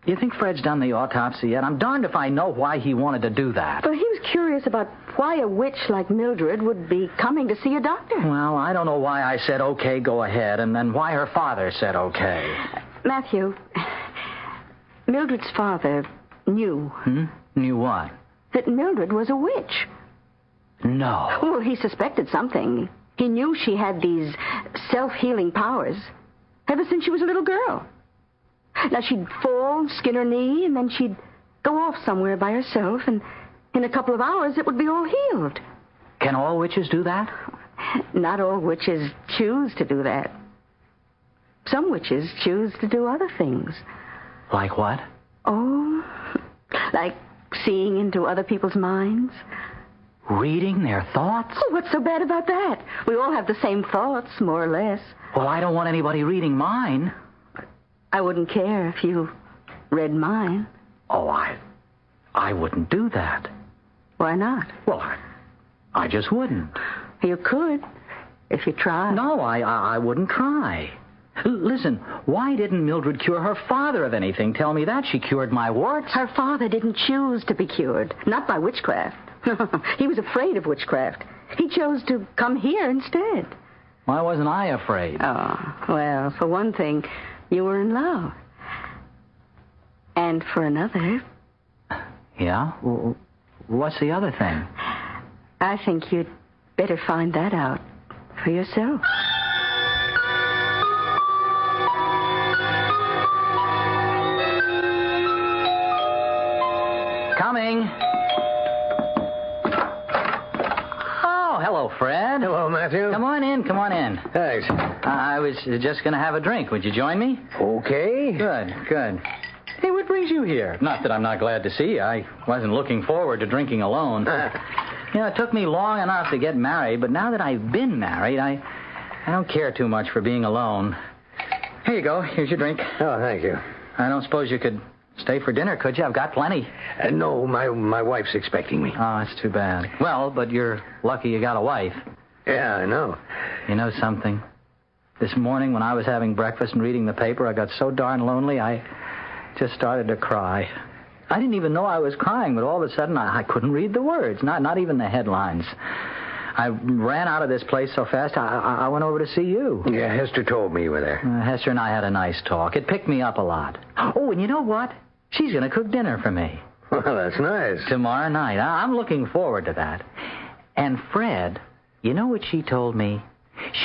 You think Fred's done the autopsy yet? I'm darned if I know why he wanted to do that. Well, he was curious about why a witch like Mildred would be coming to see a doctor. Well, I don't know why I said, okay, go ahead, and then why her father said okay. Matthew, Mildred's father knew. Knew what? That Mildred was a witch. No. Well, he suspected something. He knew she had these self-healing powers ever since she was a little girl. Now, she'd fall, skin her knee, and then she'd go off somewhere by herself, and in a couple of hours it would be all healed. Can all witches do that? Not all witches choose to do that. Some witches choose to do other things. Like what? Oh, like seeing into other people's minds. Reading their thoughts? Oh, what's so bad about that? We all have the same thoughts, more or less. Well, I don't want anybody reading mine. I wouldn't care if you read mine. Oh, I wouldn't do that. Why not? Well, I just wouldn't. You could, if you tried. No, I wouldn't try. Listen, why didn't Mildred cure her father of anything? Tell me that. She cured my warts. Her father didn't choose to be cured, not by witchcraft. He was afraid of witchcraft. He chose to come here instead. Why wasn't I afraid? Oh, well, for one thing, you were in love. And for another... Yeah? What's the other thing? I think you'd better find that out for yourself. Coming. Oh, hello, Fred. Hello, Matthew. Come on in. Thanks. I was just going to have a drink. Would you join me? Okay. Good. Hey, what brings you here? Not that I'm not glad to see you. I wasn't looking forward to drinking alone. It took me long enough to get married, but now that I've been married, I don't care too much for being alone. Here you go. Here's your drink. Oh, thank you. I don't suppose you could stay for dinner, could you? I've got plenty. No, my wife's expecting me. Oh, that's too bad. Well, but you're lucky you got a wife. Yeah, I know. You know something? This morning when I was having breakfast and reading the paper, I got so darn lonely, I just started to cry. I didn't even know I was crying, but all of a sudden I couldn't read the words, not even the headlines. I ran out of this place so fast, I went over to see you. Yeah, Hester told me you were there. Hester and I had a nice talk. It picked me up a lot. Oh, and you know what? She's going to cook dinner for me. Well, that's nice. Tomorrow night. I'm looking forward to that. And Fred, you know what she told me?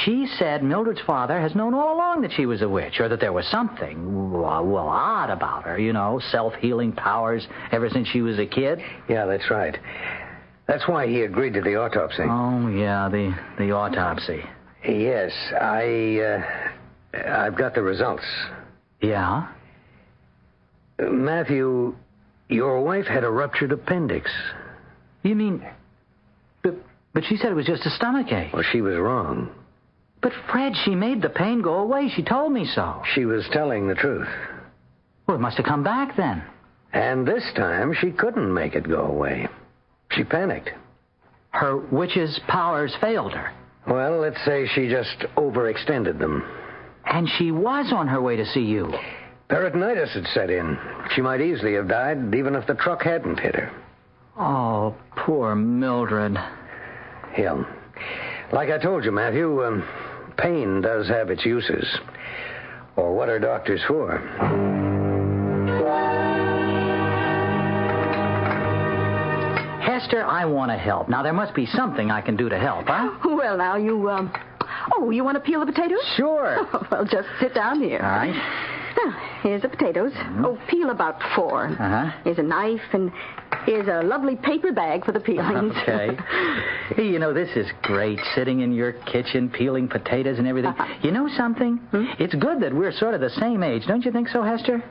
She said Mildred's father has known all along that she was a witch, or that there was something, well, odd about her, self-healing powers ever since she was a kid. Yeah, that's right. That's why he agreed to the autopsy. Oh, yeah, the autopsy. Yes, I've got the results. Yeah? Matthew, your wife had a ruptured appendix. You mean... But she said it was just a stomachache. Well, she was wrong. But, Fred, she made the pain go away. She told me so. She was telling the truth. Well, it must have come back then. And this time, she couldn't make it go away. She panicked. Her witch's powers failed her. Well, let's say she just overextended them. And she was on her way to see you. Peritonitis had set in. She might easily have died, even if the truck hadn't hit her. Oh, poor Mildred. Yeah. Like I told you, Matthew, pain does have its uses. Or what are doctors for? Hester, I want to help. Now, there must be something I can do to help, huh? Well, now, you want to peel the potatoes? Sure. Well, just sit down here. All right. Now, here's the potatoes. Oh, peel about 4. Uh-huh. Here's a knife, and here's a lovely paper bag for the peelings. Okay. Hey, you know, this is great, sitting in your kitchen, peeling potatoes and everything. You know something? It's good that we're sort of the same age. Don't you think so, Hester?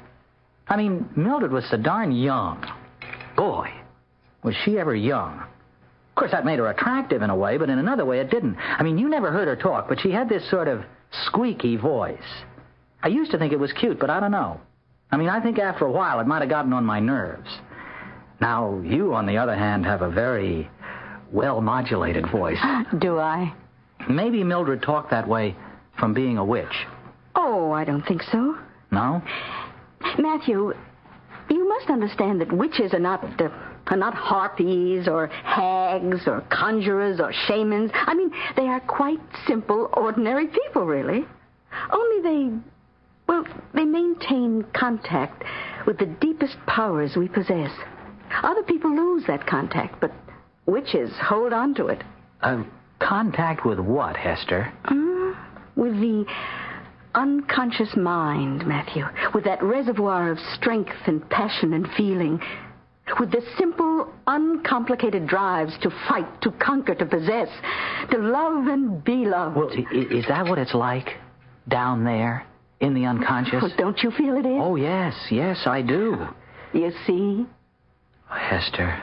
I mean, Mildred was so darn young. Boy, was she ever young. Of course, that made her attractive in a way, but in another way it didn't. I mean, you never heard her talk, but she had this sort of squeaky voice. I used to think it was cute, but I don't know. I mean, I think after a while it might have gotten on my nerves. Now, you, on the other hand, have a very well-modulated voice. Do I? Maybe Mildred talked that way from being a witch. Oh, I don't think so. No? Matthew, you must understand that witches are not harpies or hags or conjurers or shamans. I mean, they are quite simple, ordinary people, really. Only they maintain contact with the deepest powers we possess. Other people lose that contact, but witches hold on to it. Contact with what, Hester? With the unconscious mind, Matthew. With that reservoir of strength and passion and feeling. With the simple, uncomplicated drives to fight, to conquer, to possess, to love and be loved. Well, is that what it's like down there in the unconscious? Well, don't you feel it is? Oh, yes, I do. You see? Hester,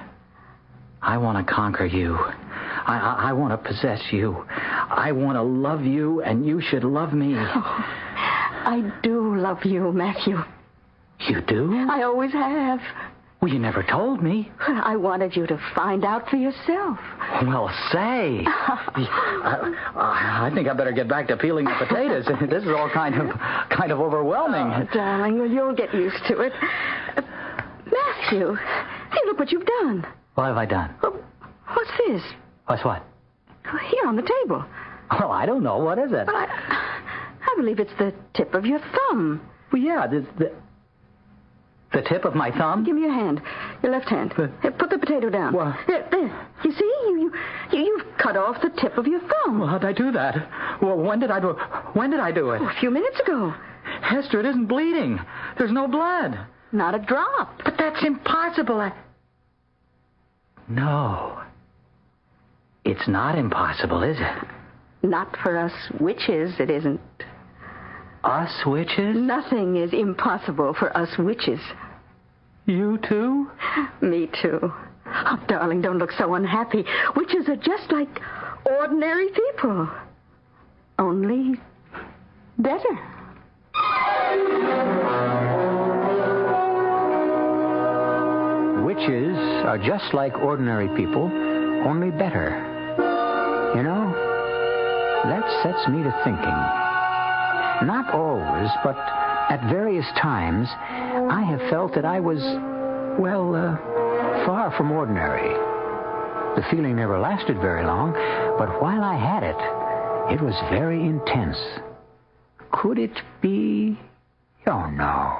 I want to conquer you. I want to possess you. I want to love you, and you should love me. Oh, I do love you, Matthew. You do? I always have. Well, you never told me. I wanted you to find out for yourself. Well, say. I think I better get back to peeling the potatoes. This is all kind of overwhelming. Oh, darling, well, you'll get used to it. Matthew, hey, look what you've done. What have I done? What's this? What's what? Here on the table. Well, I don't know. What is it? Well, I believe it's the tip of your thumb. Well, yeah, the tip of my thumb? Give me your hand. Your left hand. Here, put the potato down. What? There. You see? You've cut off the tip of your thumb. Well, how'd I do that? Well, when did I do it? A few minutes ago. Hester, it isn't bleeding. There's no blood. Not a drop. But that's impossible. No. It's not impossible, is it? Not for us witches, it isn't. Us witches? Nothing is impossible for us witches. You too? Me too. Oh, darling, don't look so unhappy. Witches are just like ordinary people. Only better. Witches are just like ordinary people, only better. You know, that sets me to thinking. Not always, but at various times, I have felt that I was, far from ordinary. The feeling never lasted very long, but while I had it, it was very intense. Could it be? Oh, no.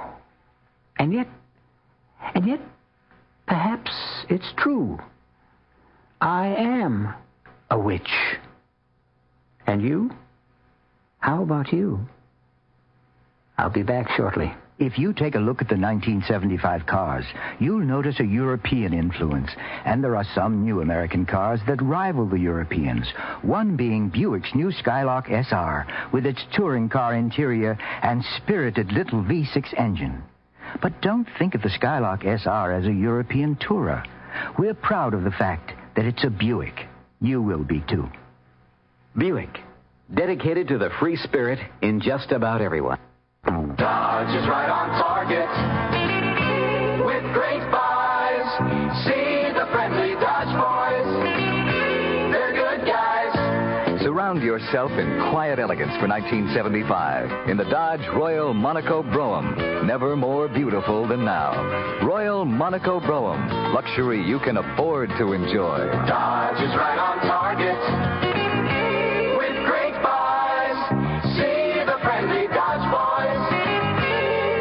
And yet, perhaps it's true. I am a witch. And you? How about you? I'll be back shortly. If you take a look at the 1975 cars, you'll notice a European influence. And there are some new American cars that rival the Europeans. One being Buick's new Skylark SR, with its touring car interior and spirited little V6 engine. But don't think of the Skylark SR as a European tourer. We're proud of the fact that it's a Buick. you will be too. Buick, dedicated to the free spirit in just about everyone. Dodge is right on target with great buys. See the friendly Dodge boys. They're good guys. Surround yourself in quiet elegance for 1975 in the Dodge Royal Monaco Brougham. Never more beautiful than now. Royal Monaco Brougham. Luxury you can afford to enjoy. Dodge is right on target with great buys. See the friendly Dodge boys.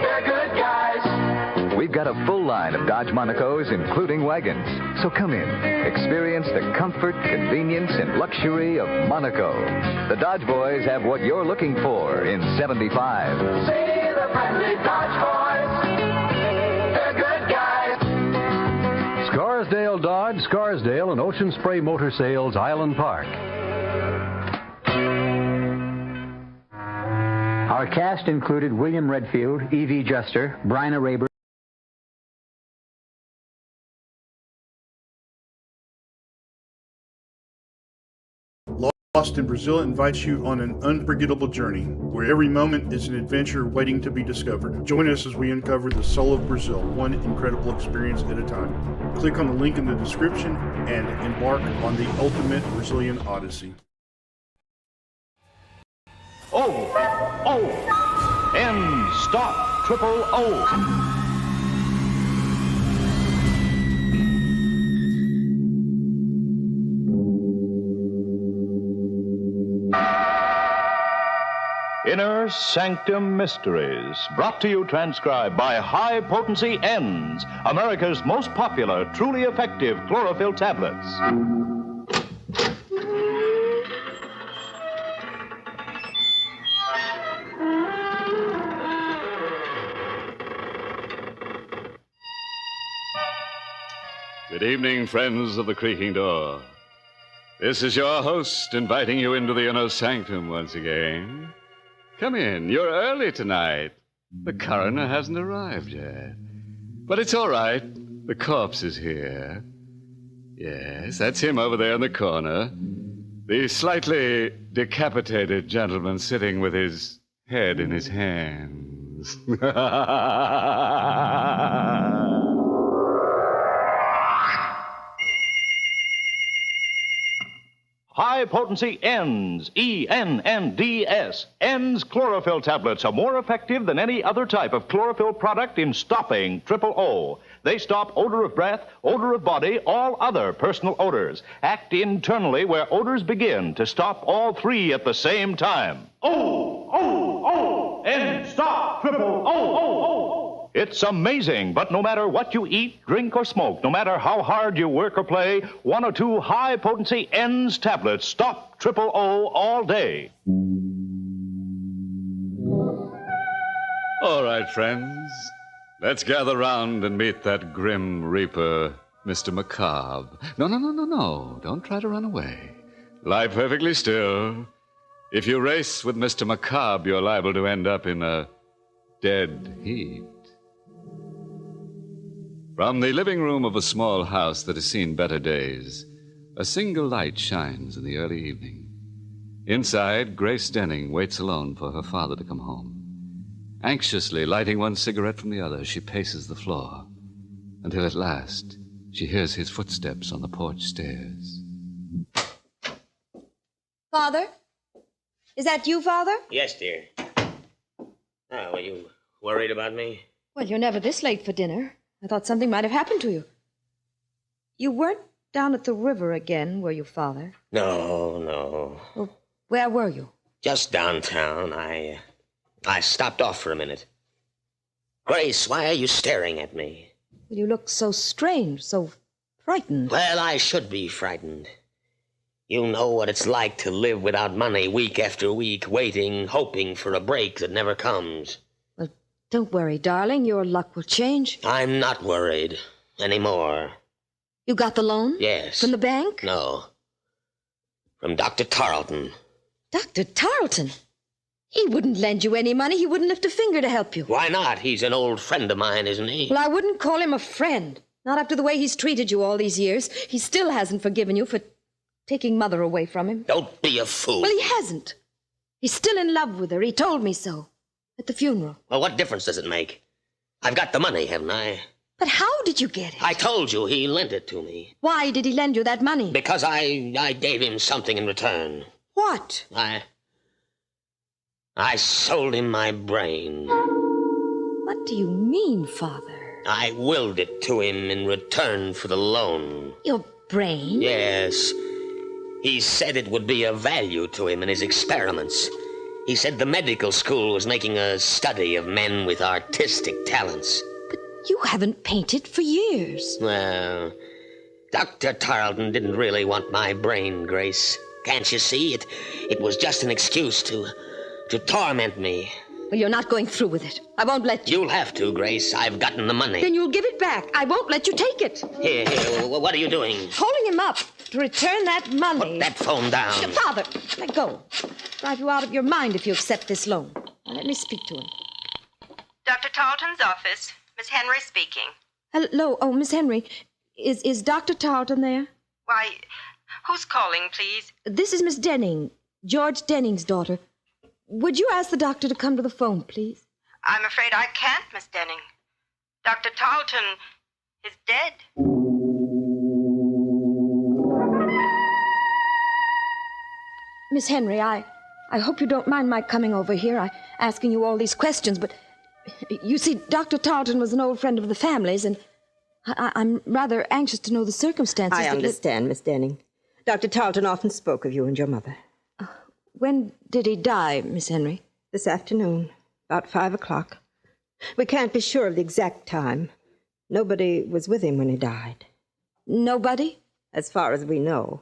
They're good guys. We've got a full line of Dodge Monacos, including wagons. So come in. Experience the comfort, convenience, and luxury of Monaco. The Dodge boys have what you're looking for in 75. See the friendly Dodge boys. They're good guys. Scarsdale Dodge, Scarsdale, and Ocean Spray Motor Sales, Island Park. Our cast included William Redfield, Evie Juster, Bryna Rayburn. Lost in Brazil invites you on an unforgettable journey where every moment is an adventure waiting to be discovered. Join us as we uncover the soul of Brazil, one incredible experience at a time. Click on the link in the description and embark on the ultimate Brazilian odyssey. End, stop, triple O. Inner Sanctum Mysteries, brought to you transcribed by High Potency Ends, America's most popular, truly effective chlorophyll tablets. Good evening, friends of the creaking door. This is your host inviting you into the inner sanctum once again. Come in. You're early tonight. The coroner hasn't arrived yet. But it's all right. The corpse is here. Yes, that's him over there in the corner. The slightly decapitated gentleman sitting with his head in his hands. High Potency Ends, E-N-N-D-S. Ends chlorophyll tablets are more effective than any other type of chlorophyll product in stopping triple O. They stop odor of breath, odor of body, all other personal odors. Act internally where odors begin to stop all three at the same time. O! End, stop, triple O! It's amazing, but no matter what you eat, drink, or smoke, no matter how hard you work or play, 1 or 2 high-potency Ends tablets stop triple O all day. All right, friends. Let's gather round and meet that grim reaper, Mr. Macabre. No. Don't try to run away. Lie perfectly still. If you race with Mr. Macabre, you're liable to end up in a dead heat. From the living room of a small house that has seen better days, a single light shines in the early evening. Inside, Grace Denning waits alone for her father to come home. Anxiously lighting one cigarette from the other, she paces the floor until at last she hears his footsteps on the porch stairs. Father? Is that you, Father? Yes, dear. Were you worried about me? Well, you're never this late for dinner. I thought something might have happened to you. You weren't down at the river again, were you, Father? No. Well, where were you? Just downtown. I stopped off for a minute. Grace, why are you staring at me? Well, you look so strange, so frightened. Well, I should be frightened. You know what it's like to live without money week after week, waiting, hoping for a break that never comes. Well, don't worry, darling. Your luck will change. I'm not worried anymore. You got the loan? Yes. From the bank? No. From Dr. Tarleton. Dr. Tarleton? He wouldn't lend you any money. He wouldn't lift a finger to help you. Why not? He's an old friend of mine, isn't he? Well, I wouldn't call him a friend. Not after the way he's treated you all these years. He still hasn't forgiven you for taking Mother away from him. Don't be a fool. Well, he hasn't. He's still in love with her. He told me so. At the funeral. Well, what difference does it make? I've got the money, haven't I? But how did you get it? I told you he lent it to me. Why did he lend you that money? Because I gave him something in return. What? I sold him my brain. What do you mean, Father? I willed it to him in return for the loan. Your brain? Yes. He said it would be of value to him in his experiments. He said the medical school was making a study of men with artistic talents. But you haven't painted for years. Well, Dr. Tarleton didn't really want my brain, Grace. Can't you see? It was just an excuse to torment me. Well, you're not going through with it. I won't let you. You'll have to, Grace. I've gotten the money. Then you'll give it back. I won't let you take it. Here, what are you doing? Holding him up to return that money. Put that phone down. Father, let go. Drive you out of your mind if you accept this loan. Now, let me speak to him. Dr. Tarleton's office. Miss Henry speaking. Hello. Oh, Miss Henry. Is Dr. Tarleton there? Why, who's calling, please? This is Miss Denning, George Denning's daughter. Would you ask the doctor to come to the phone, please? I'm afraid I can't, Miss Denning. Dr. Tarleton is dead. Miss Henry, I hope you don't mind my coming over here, asking you all these questions, but you see, Dr. Tarleton was an old friend of the family's, and I'm rather anxious to know the circumstances. I understand, Miss Denning. Dr. Tarleton often spoke of you and your mother. When did he die, Miss Henry? This afternoon, about 5 o'clock. We can't be sure of the exact time. Nobody was with him when he died. Nobody? As far as we know.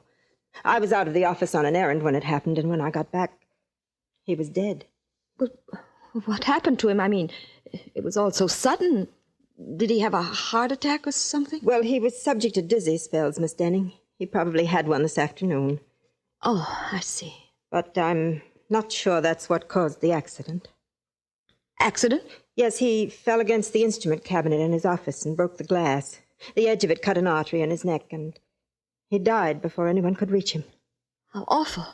I was out of the office on an errand when it happened, and when I got back, he was dead. But what happened to him? I mean, it was all so sudden. Did he have a heart attack or something? Well, he was subject to dizzy spells, Miss Denning. He probably had one this afternoon. Oh, I see. But I'm not sure that's what caused the accident. Accident? Yes, he fell against the instrument cabinet in his office and broke the glass. The edge of it cut an artery in his neck, and he died before anyone could reach him. How awful.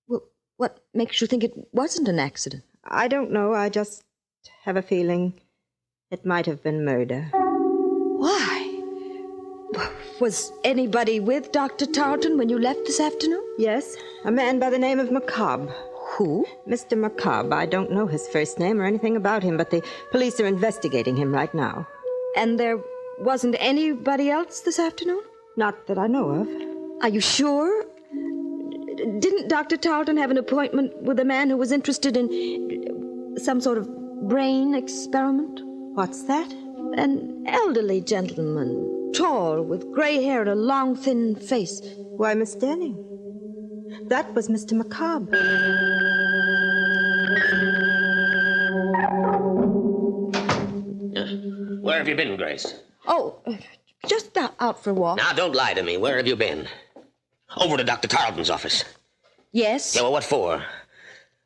Well, what makes you think it wasn't an accident? I don't know. I just have a feeling it might have been murder. Why? Was anybody with Dr. Tarleton when you left this afternoon? Yes, a man by the name of McCobb. Who? Mr. McCobb. I don't know his first name or anything about him, but the police are investigating him right now. And there wasn't anybody else this afternoon? Not that I know of. Are you sure? Didn't Dr. Tarleton have an appointment with a man who was interested in some sort of brain experiment? What's that? An elderly gentleman, tall, with gray hair and a long, thin face. Why, Miss Denning, that was Mr. McCobb. Where have you been, Grace? Oh, just out for a walk. Now, don't lie to me. Where have you been? Over to Dr. Tarleton's office. Yes? Yeah, well, what for?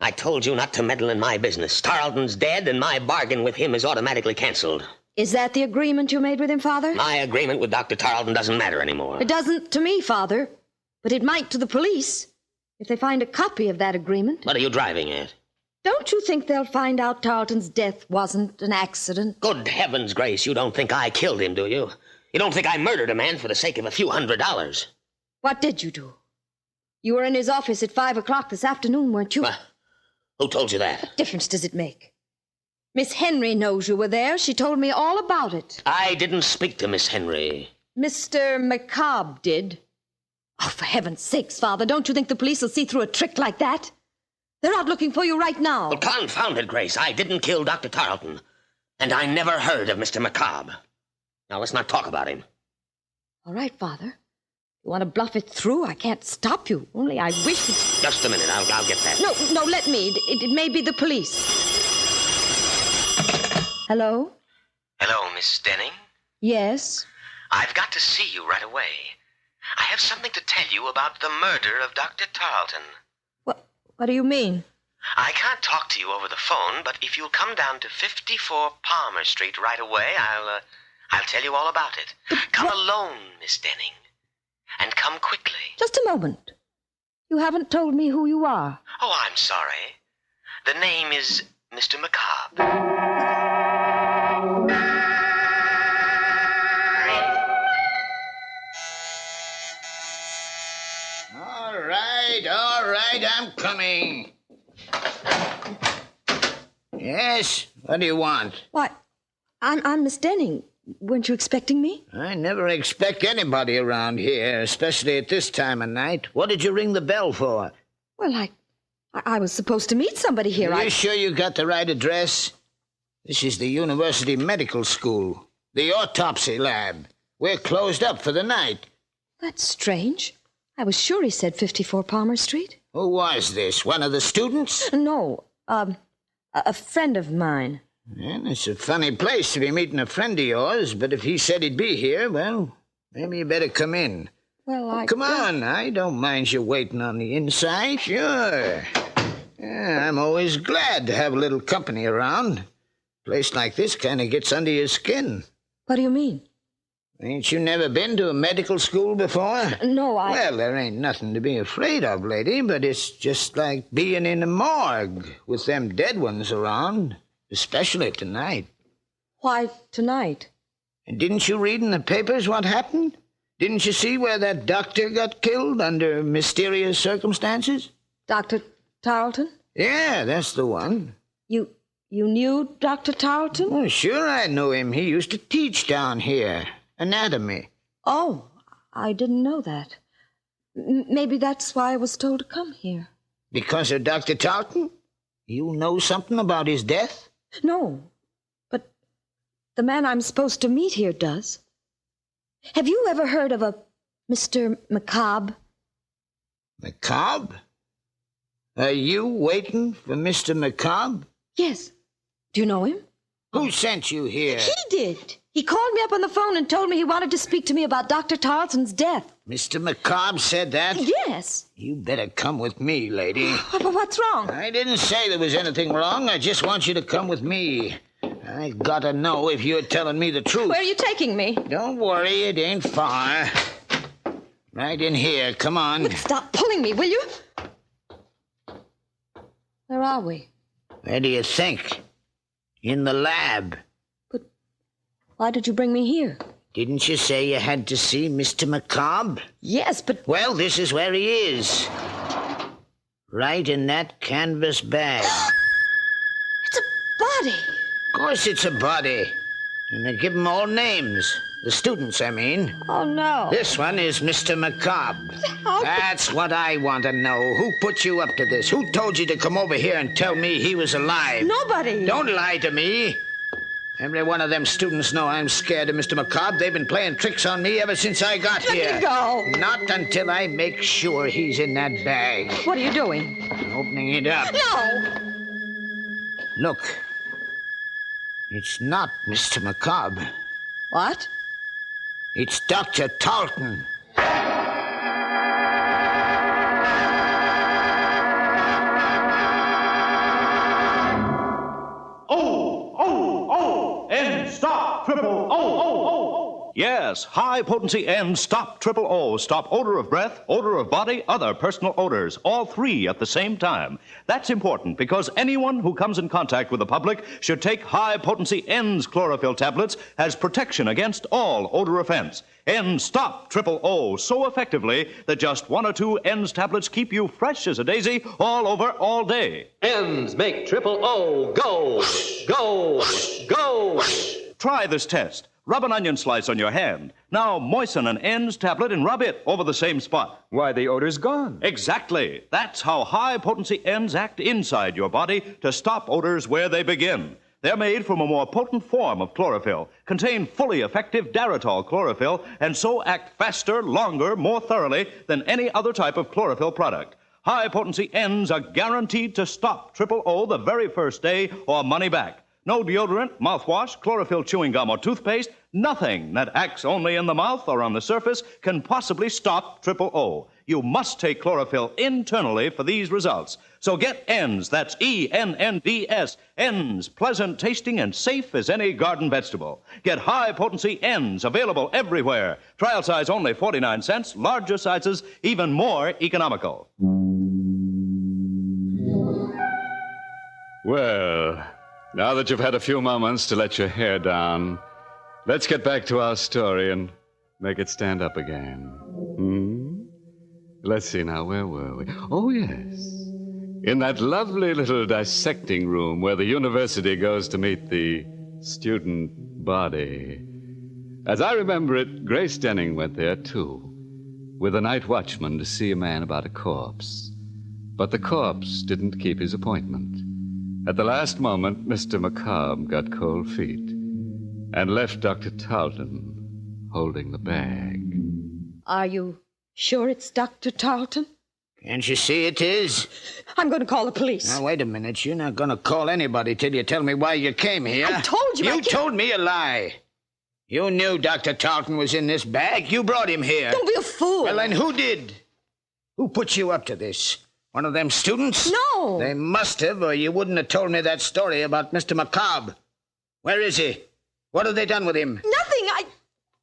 I told you not to meddle in my business. Tarleton's dead, and my bargain with him is automatically canceled. Is that the agreement you made with him, Father? My agreement with Dr. Tarleton doesn't matter anymore. It doesn't to me, Father. But it might to the police, if they find a copy of that agreement. What are you driving at? Don't you think they'll find out Tarleton's death wasn't an accident? Good heavens, Grace, you don't think I killed him, do you? You don't think I murdered a man for the sake of a few $100s? What did you do? You were in his office at 5 o'clock this afternoon, weren't you? Who told you that? What difference does it make? Miss Henry knows you were there. She told me all about it. I didn't speak to Miss Henry. Mr. McCobb did. Oh, for heaven's sakes, Father, don't you think the police will see through a trick like that? They're out looking for you right now. Well, confound it, Grace. I didn't kill Dr. Tarleton. And I never heard of Mr. McCobb. Now, let's not talk about him. All right, Father. You want to bluff it through? I can't stop you. Only I wish... Just a minute. I'll get that. No, let me. It may be the police. Hello? Hello, Miss Denning? Yes? I've got to see you right away. I have something to tell you about the murder of Dr. Tarleton. What do you mean? I can't talk to you over the phone, but if you'll come down to 54 Palmer Street right away, I'll tell you all about it. Come alone, Miss Denning. And come quickly. Just a moment. You haven't told me who you are. Oh, I'm sorry. The name is Mr. McCobb. All right, I'm coming. Yes, what do you want? Why, I'm Miss Denning. Weren't you expecting me? I never expect anybody around here, especially at this time of night. What did you ring the bell for? Well, I was supposed to meet somebody here. Are you sure you got the right address? This is the University Medical School, the autopsy lab. We're closed up for the night. That's strange. I was sure he said 54 Palmer Street. Who was this? One of the students? No, a friend of mine. Well, it's a funny place to be meeting a friend of yours, but if he said he'd be here, well, maybe you better come in. Well, Come on, I don't mind you waiting on the inside. Sure. Yeah, I'm always glad to have a little company around. A place like this kind of gets under your skin. What do you mean? Ain't you never been to a medical school before? No, Well, there ain't nothing to be afraid of, lady, but it's just like being in a morgue with them dead ones around, especially tonight. Why tonight? And didn't you read in the papers what happened? Didn't you see where that doctor got killed under mysterious circumstances? Dr. Tarleton? Yeah, that's the one. You knew Dr. Tarleton? Oh, sure I knew him. He used to teach down here. Anatomy. Oh, I didn't know that. Maybe that's why I was told to come here. Because of Dr. Tarleton? You know something about his death? No, but the man I'm supposed to meet here does. Have you ever heard of a Mr. McCobb? McCobb? Are you waiting for Mr. McCobb? Yes. Do you know him? Who sent you here? He did. He called me up on the phone and told me he wanted to speak to me about Dr. Tarleton's death. Mr. McCobb said that? Yes. You better come with me, lady. But what's wrong? I didn't say there was anything wrong. I just want you to come with me. I gotta know if you're telling me the truth. Where are you taking me? Don't worry, it ain't far. Right in here. Come on. Look, stop pulling me, will you? Where are we? Where do you think? In the lab. Why did you bring me here? Didn't you say you had to see Mr. McCobb? Yes, but... Well, this is where he is. Right in that canvas bag. It's a body. Of course it's a body. And they give them all names. The students, I mean. Oh, no. This one is Mr. McCobb. That's what I want to know. Who put you up to this? Who told you to come over here and tell me he was alive? Nobody. Don't lie to me. Every one of them students know I'm scared of Mr. McCobb. They've been playing tricks on me ever since I got here. Let me go. Not until I make sure he's in that bag. What are you doing? Opening it up. No. Look. It's not Mr. McCobb. What? It's Dr. Tarleton. Stop triple O. Yes, high potency N stop triple O. Stop odor of breath, odor of body, other personal odors. All three at the same time. That's important because anyone who comes in contact with the public should take high potency N's chlorophyll tablets as protection against all odor offense. N stop triple O so effectively that just one or two N's tablets keep you fresh as a daisy all over all day. N's make triple O go, go, go. Try this test. Rub an onion slice on your hand. Now moisten an N's tablet and rub it over the same spot. Why, the odor's gone. Exactly. That's how high-potency N's act inside your body to stop odors where they begin. They're made from a more potent form of chlorophyll, contain fully effective Daratol chlorophyll, and so act faster, longer, more thoroughly than any other type of chlorophyll product. High-potency N's are guaranteed to stop triple O the very first day or money back. No deodorant, mouthwash, chlorophyll chewing gum, or toothpaste, nothing that acts only in the mouth or on the surface can possibly stop triple O. You must take chlorophyll internally for these results. So get ENDS, that's ENNDS, ENDS, pleasant tasting and safe as any garden vegetable. Get high-potency ENDS, available everywhere. Trial size only 49 cents, larger sizes even more economical. Well, now that you've had a few moments to let your hair down, let's get back to our story and make it stand up again. Let's see now, where were we? Oh, yes. In that lovely little dissecting room where the university goes to meet the student body. As I remember it, Grace Denning went there, too, with a night watchman to see a man about a corpse. But the corpse didn't keep his appointment. At the last moment, Mr. McCobb got cold feet and left Dr. Tarleton holding the bag. Are you sure it's Dr. Tarleton? Can't you see it is? I'm going to call the police. Now, wait a minute. You're not going to call anybody till you tell me why you came here. I told you. You told me a lie. You knew Dr. Tarleton was in this bag. You brought him here. Don't be a fool. Well, then who did? Who put you up to this? One of them students? No. They must have, or you wouldn't have told me that story about Mr. McCobb. Where is he? What have they done with him? Nothing.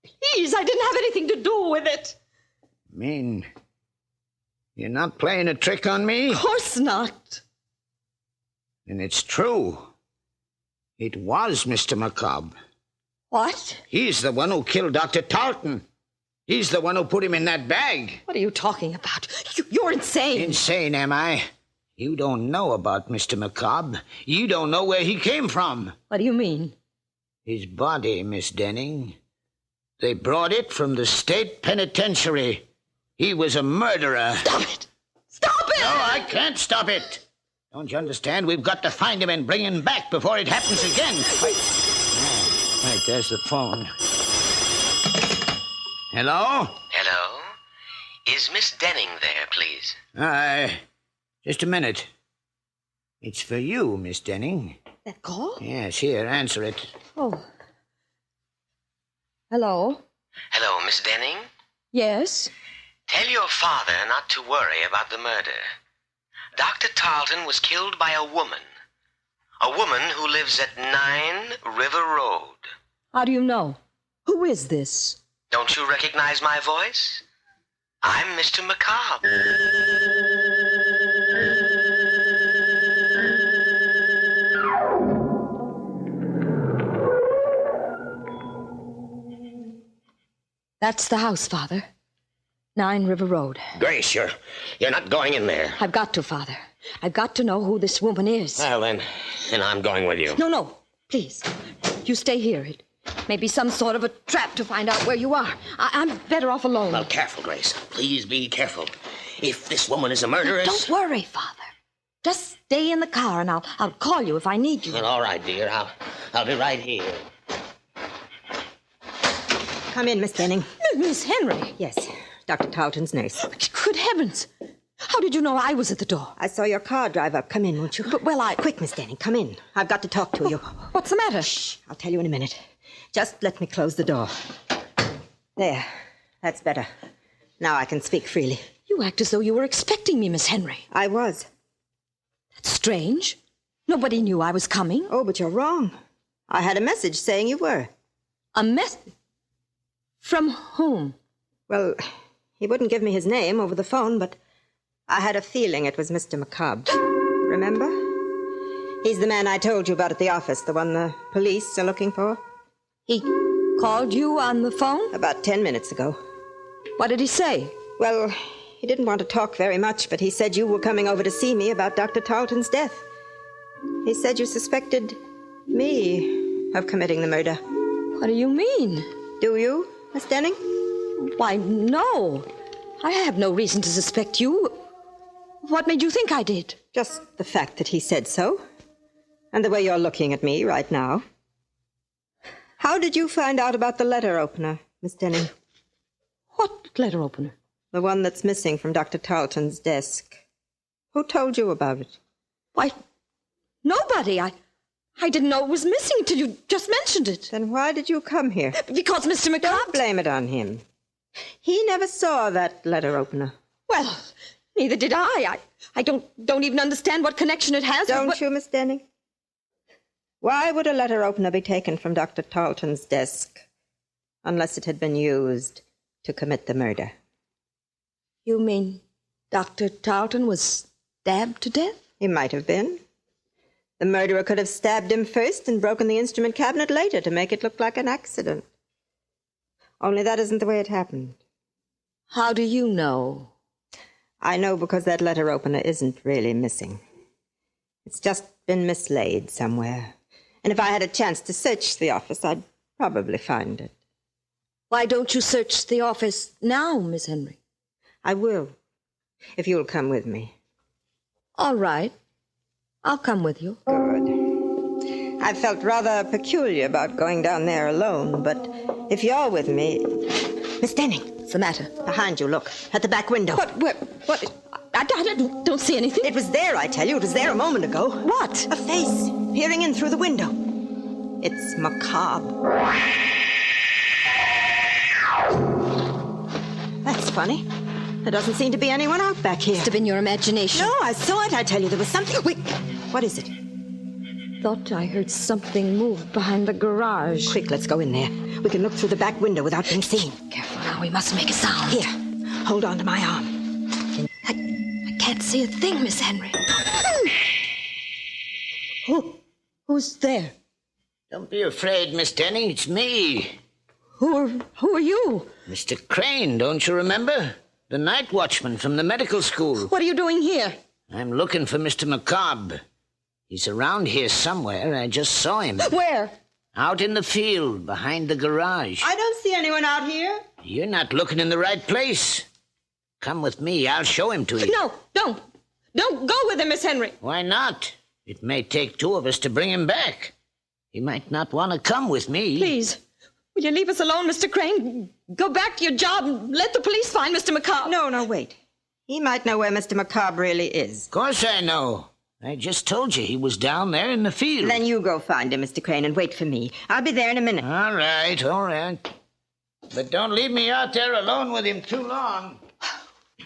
Please, I didn't have anything to do with it. Mean you're not playing a trick on me? Of course not. And it's true. It was Mr. McCobb. What? He's the one who killed Dr. Tarleton. He's the one who put him in that bag. What are you talking about? You're insane. Insane, am I? You don't know about Mr. McCobb. You don't know where he came from. What do you mean? His body, Miss Denning. They brought it from the state penitentiary. He was a murderer. Stop it! Stop it! No, I can't stop it. Don't you understand? We've got to find him and bring him back before it happens again. Right, there's the phone. Hello? Hello? Is Miss Denning there, please? Just a minute. It's for you, Miss Denning. That call? Yes, here, answer it. Oh. Hello? Hello, Miss Denning? Yes? Tell your father not to worry about the murder. Dr. Tarleton was killed by a woman. A woman who lives at 9 River Road. How do you know? Who is this? Don't you recognize my voice? I'm Mr. McCobb. That's the house, Father. 9 River Road. Grace, you're not going in there. I've got to, Father. I've got to know who this woman is. Well, then I'm going with you. No. Please. You stay here. It may be some sort of a trap to find out where you are. I'm better off alone. Well, careful, Grace. Please be careful. If this woman is a murderess... Don't worry, Father. Just stay in the car, and I'll call you if I need you. Well, all right, dear. I'll be right here. Come in, Miss Denning. Miss Henry? Yes, Dr. Tarleton's nurse. Good heavens. How did you know I was at the door? I saw your car drive up. Come in, won't you? But, Quick, Miss Denning, come in. I've got to talk to you. What's the matter? Shh, I'll tell you in a minute. Just let me close the door. There. That's better. Now I can speak freely. You act as though you were expecting me, Miss Henry. I was. That's strange. Nobody knew I was coming. Oh, but you're wrong. I had a message saying you were. A message? From whom? Well, he wouldn't give me his name over the phone, but I had a feeling it was Mr. McCobb. Remember? He's the man I told you about at the office, the one the police are looking for. He called you on the phone? About 10 minutes ago. What did he say? Well, he didn't want to talk very much, but he said you were coming over to see me about Dr. Tarleton's death. He said you suspected me of committing the murder. What do you mean? Do you, Miss Denning? Why, no. I have no reason to suspect you. What made you think I did? Just the fact that he said so. And the way you're looking at me right now. How did you find out about the letter opener, Miss Denning? What letter opener? The one that's missing from Dr. Tarleton's desk. Who told you about it? Why, nobody. I didn't know it was missing until you just mentioned it. Then why did you come here? Because Mr. McCobb... Don't blame it on him. He never saw that letter opener. Well, neither did I. I don't even understand what connection it has. Don't you, Miss Denning? Why would a letter opener be taken from Dr. Tarleton's desk unless it had been used to commit the murder? You mean Dr. Tarleton was stabbed to death? He might have been. The murderer could have stabbed him first and broken the instrument cabinet later to make it look like an accident. Only that isn't the way it happened. How do you know? I know because that letter opener isn't really missing. It's just been mislaid somewhere. And if I had a chance to search the office, I'd probably find it. Why don't you search the office now, Miss Henry? I will, if you'll come with me. All right. I'll come with you. Good. I felt rather peculiar about going down there alone, but if you're with me... Miss Denning. What's the matter? Behind you, look. At the back window. What? I don't see anything. It was there, I tell you. It was there a moment ago. What? A face peering in through the window. It's macabre. That's funny. There doesn't seem to be anyone out back here. Must have been your imagination. No, I saw it, I tell you. There was something... Wait, what is it? Thought I heard something move behind the garage. Quick, let's go in there. We can look through the back window without being seen. Careful now, we mustn't make a sound. Here, hold on to my arm. I can't see a thing, Miss Henry. Who's there? Don't be afraid, Miss Denning. It's me. Who are you? Mr. Crane, don't you remember? The night watchman from the medical school. What are you doing here? I'm looking for Mr. Macabre. He's around here somewhere. I just saw him. Where? Out in the field, behind the garage. I don't see anyone out here. You're not looking in the right place. Come with me. I'll show him to you. No, don't. Don't go with him, Miss Henry. Why not? It may take two of us to bring him back. He might not want to come with me. Please, will you leave us alone, Mr. Crane? Go back to your job and let the police find Mr. Macabre. No, wait. He might know where Mr. Macabre really is. Of course I know. I just told you he was down there in the field. Then you go find him, Mr. Crane, and wait for me. I'll be there in a minute. All right. But don't leave me out there alone with him too long.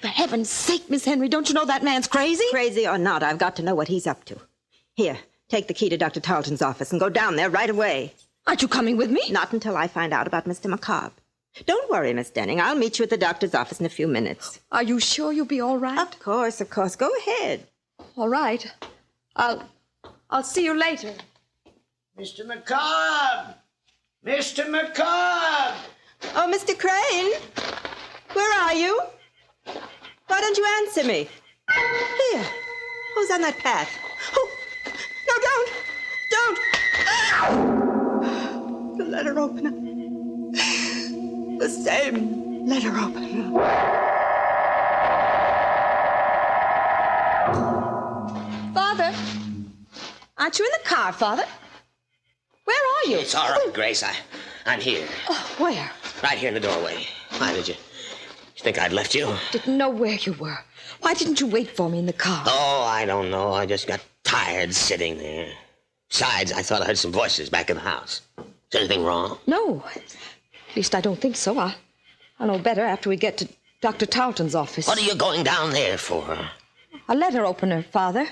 For heaven's sake, Miss Henry, don't you know that man's crazy? Crazy or not, I've got to know what he's up to. Here, take the key to Dr. Tarleton's office and go down there right away. Aren't you coming with me? Not until I find out about Mr. Macabre. Don't worry, Miss Denning. I'll meet you at the doctor's office in a few minutes. Are you sure you'll be all right? Of course. Go ahead. All right. I'll see you later. Mr. Macabre! Mr. Macabre! Oh, Mr. Crane? Where are you? Why don't you answer me? Here. Who's on that path? Oh, no, don't! The letter opener. The same letter opener. Father? Aren't you in the car, Father? Where are you? It's all right, Grace. I'm here. Oh, where? Right here in the doorway. Why did you think I'd left you? Didn't know where you were. Why didn't you wait for me in the car? Oh, I don't know. I just got tired sitting there. Besides, I thought I heard some voices back in the house. Is anything wrong? No. At least I don't think so. I'll know better after we get to Dr. Tarleton's office. What are you going down there for? A letter opener, Father.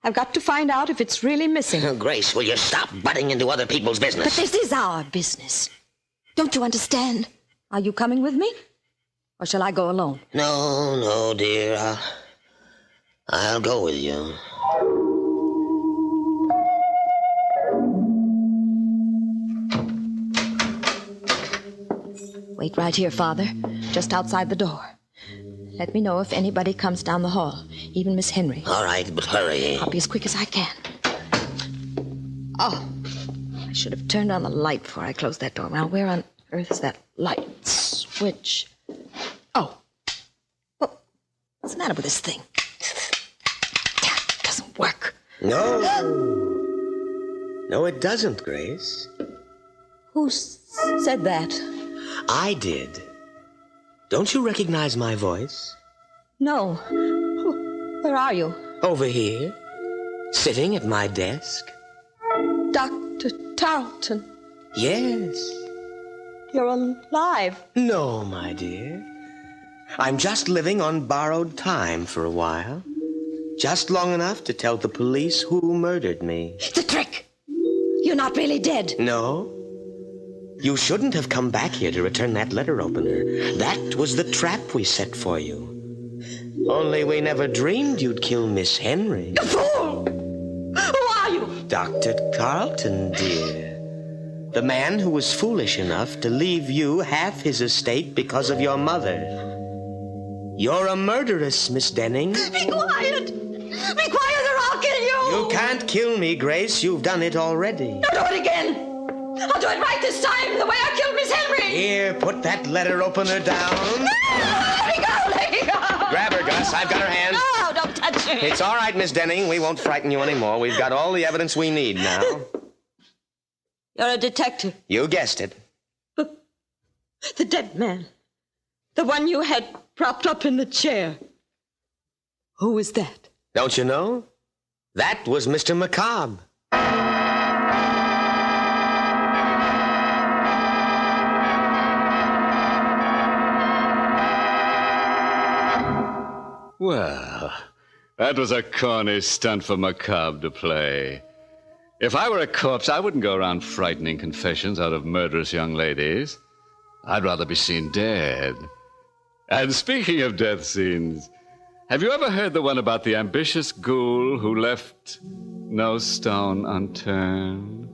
I've got to find out if it's really missing. Oh, Grace, will you stop butting into other people's business? But this is our business. Don't you understand? Are you coming with me? Or shall I go alone? No, dear. I'll go with you. Wait right here, Father. Just outside the door. Let me know if anybody comes down the hall. Even Miss Henry. All right, but hurry. I'll be as quick as I can. Oh, I should have turned on the light before I closed that door. Now, where on earth is that light switch? Oh. Well, what's the matter with this thing? It doesn't work. No, it doesn't, Grace. Who said that? I did. Don't you recognize my voice? No. Where are you? Over here, sitting at my desk. Dr. Tarleton. Yes. You're alive. No, my dear. I'm just living on borrowed time for a while. Just long enough to tell the police who murdered me. The trick! You're not really dead. No. You shouldn't have come back here to return that letter opener. That was the trap we set for you. Only we never dreamed you'd kill Miss Henry. You fool! Who are you? Dr. Carlton, dear. The man who was foolish enough to leave you half his estate because of your mother. You're a murderess, Miss Denning. Be quiet! Be quiet or I'll kill you! You can't kill me, Grace. You've done it already. Now do it again! I'll do it right this time, the way I killed Miss Henry! Here, put that letter opener down. Let me go! Let me go! Grab her, Gus. I've got her hand. No, don't touch me. It's all right, Miss Denning. We won't frighten you anymore. We've got all the evidence we need now. You're a detective. You guessed it. The dead man. The one you had propped up in the chair. Who was that? Don't you know? That was Mr. Macabre. Well, that was a corny stunt for Macabre to play. If I were a corpse, I wouldn't go around frightening confessions out of murderous young ladies. I'd rather be seen dead. And speaking of death scenes, have you ever heard the one about the ambitious ghoul who left no stone unturned?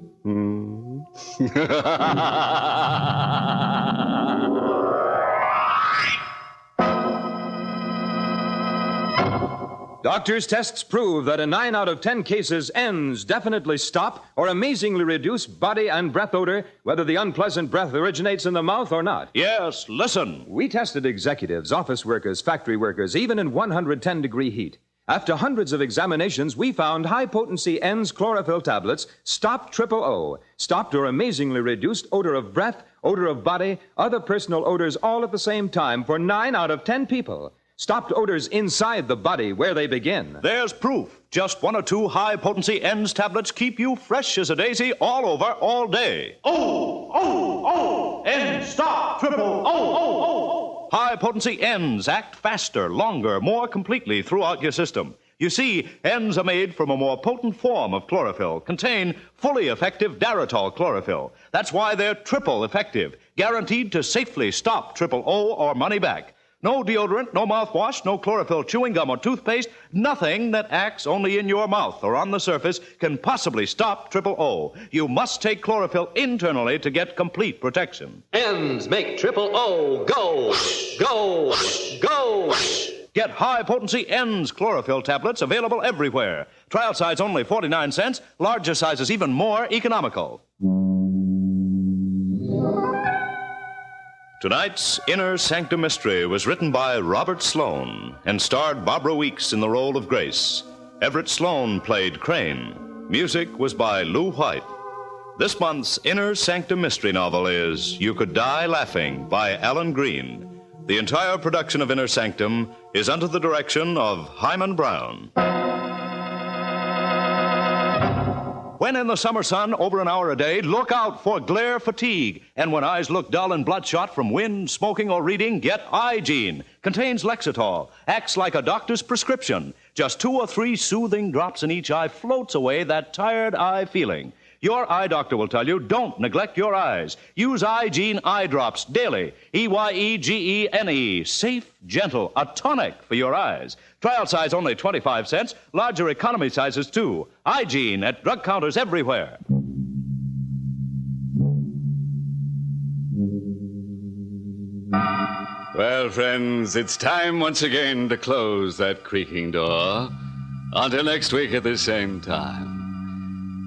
Doctors' tests prove that in 9 out of 10 cases, ends definitely stop or amazingly reduce body and breath odor, whether the unpleasant breath originates in the mouth or not. Yes, listen. We tested executives, office workers, factory workers, even in 110-degree heat. After hundreds of examinations, we found high-potency ends chlorophyll tablets stopped O, stopped or amazingly reduced odor of breath, odor of body, other personal odors all at the same time for 9 out of 10 people. Stopped odors inside the body where they begin. There's proof. Just 1 or 2 high-potency ends tablets keep you fresh as a daisy all over, all day. Ends stop. O. High-potency ends act faster, longer, more completely throughout your system. You see, ends are made from a more potent form of chlorophyll, contain fully effective Daratol chlorophyll. That's why they're triple effective, guaranteed to safely stop O or money back. No deodorant, no mouthwash, no chlorophyll chewing gum or toothpaste, nothing that acts only in your mouth or on the surface can possibly stop O. You must take chlorophyll internally to get complete protection. Ends make O go, go, go. Get high-potency ends chlorophyll tablets available everywhere. Trial size only 49 cents, larger sizes even more economical. Tonight's Inner Sanctum Mystery was written by Robert Sloane and starred Barbara Weeks in the role of Grace. Everett Sloane played Crane. Music was by Lou White. This month's Inner Sanctum Mystery novel is You Could Die Laughing by Alan Green. The entire production of Inner Sanctum is under the direction of Hyman Brown. When in the summer sun over an hour a day, look out for glare fatigue. And when eyes look dull and bloodshot from wind, smoking, or reading, get Eye-Gene. Contains Lexitol. Acts like a doctor's prescription. Just 2 or 3 soothing drops in each eye floats away that tired eye feeling. Your eye doctor will tell you, don't neglect your eyes. Use Eye-Gene eye drops daily. Eyegene. Safe, gentle, a tonic for your eyes. Trial size only 25 cents. Larger economy sizes, too. Eye-Gene at drug counters everywhere. Well, friends, it's time once again to close that creaking door. Until next week at the same time.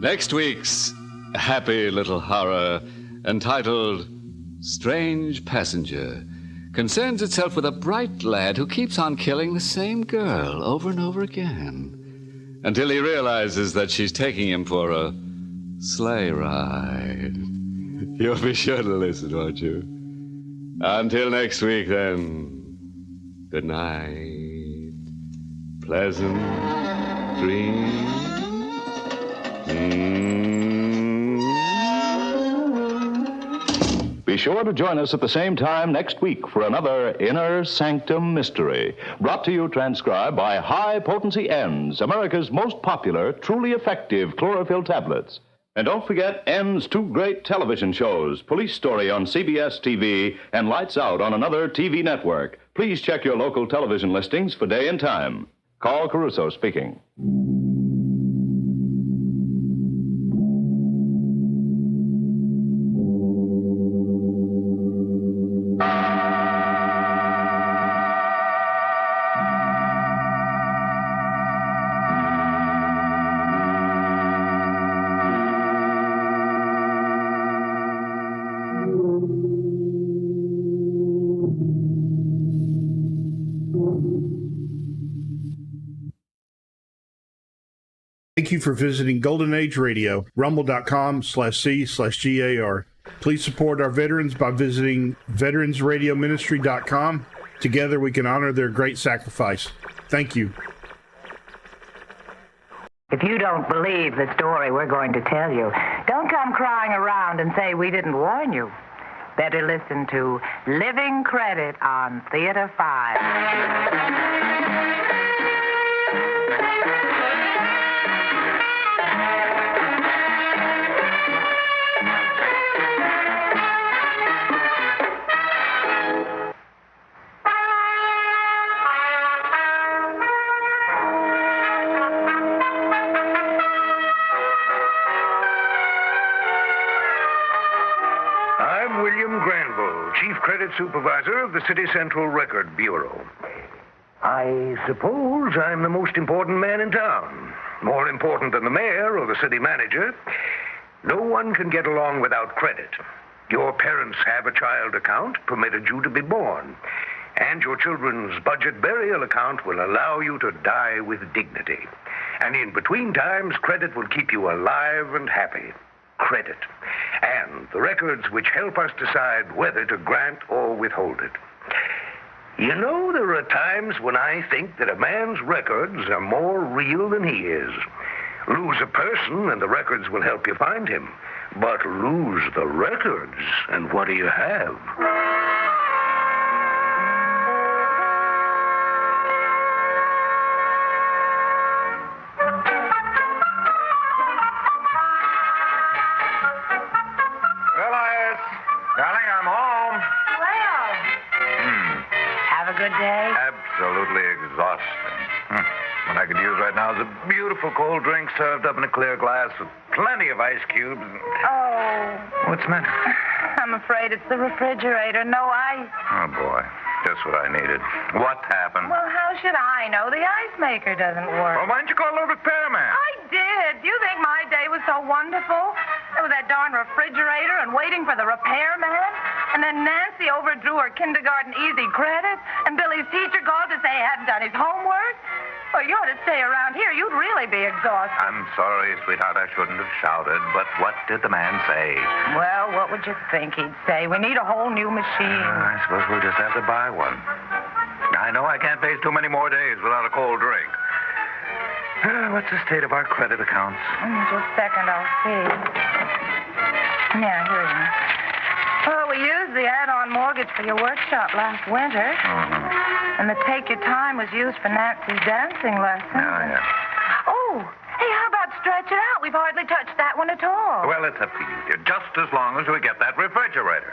Next week's happy little horror, entitled Strange Passenger, concerns itself with a bright lad who keeps on killing the same girl over and over again until he realizes that she's taking him for a sleigh ride. You'll be sure to listen, won't you? Until next week, then, good night. Pleasant dreams. Be sure to join us at the same time next week for another Inner Sanctum Mystery, brought to you transcribed by High Potency N's, America's most popular, truly effective chlorophyll tablets. And don't forget N's two great television shows, Police Story on CBS TV and Lights Out on another TV network. Please check your local television listings for day and time. Carl Caruso speaking. Thank you for visiting Golden Age Radio, rumble.com/C/GAR. Please support our veterans by visiting veteransradioministry.com. Together we can honor their great sacrifice. Thank you. If you don't believe the story we're going to tell you, don't come crying around and say we didn't warn you. Better listen to Living Credit on Theater 5. Chief Credit Supervisor of the City Central Record Bureau. I suppose I'm the most important man in town. More important than the mayor or the city manager. No one can get along without credit. Your parents have a child account permitted you to be born. And your children's budget burial account will allow you to die with dignity. And in between times, credit will keep you alive and happy. Credit. And the records which help us decide whether to grant or withhold it. You know, there are times when I think that a man's records are more real than he is. Lose a person and the records will help you find him. But lose the records and what do you have? Absolutely exhausting. What I could use right now is a beautiful cold drink served up in a clear glass with plenty of ice cubes. Oh. What's the matter? I'm afraid it's the refrigerator. No ice. Oh, boy. Just what I needed. What happened? Well, how should I know? The ice maker doesn't work. Well, why didn't you call a repairman? I did. Do you think my day was so wonderful? There was that darn refrigerator and waiting for the repairman. And then Nancy overdrew her kindergarten easy credit. And Billy's teacher called to say he hadn't done his homework. Well, you ought to stay around here. You'd really be exhausted. I'm sorry, sweetheart. I shouldn't have shouted. But what did the man say? Well, what would you think he'd say? We need a whole new machine. I suppose we'll just have to buy one. I know I can't face too many more days without a cold drink. What's the state of our credit accounts? Just a second, I'll see. Yeah, here you are. Well, we used the add-on mortgage for your workshop last winter. Mm-hmm. And the Take Your Time was used for Nancy's dancing lesson. Oh, yeah. Oh, hey, how about Stretch It Out? We've hardly touched that one at all. Well, it's up to you, dear. Just as long as we get that refrigerator.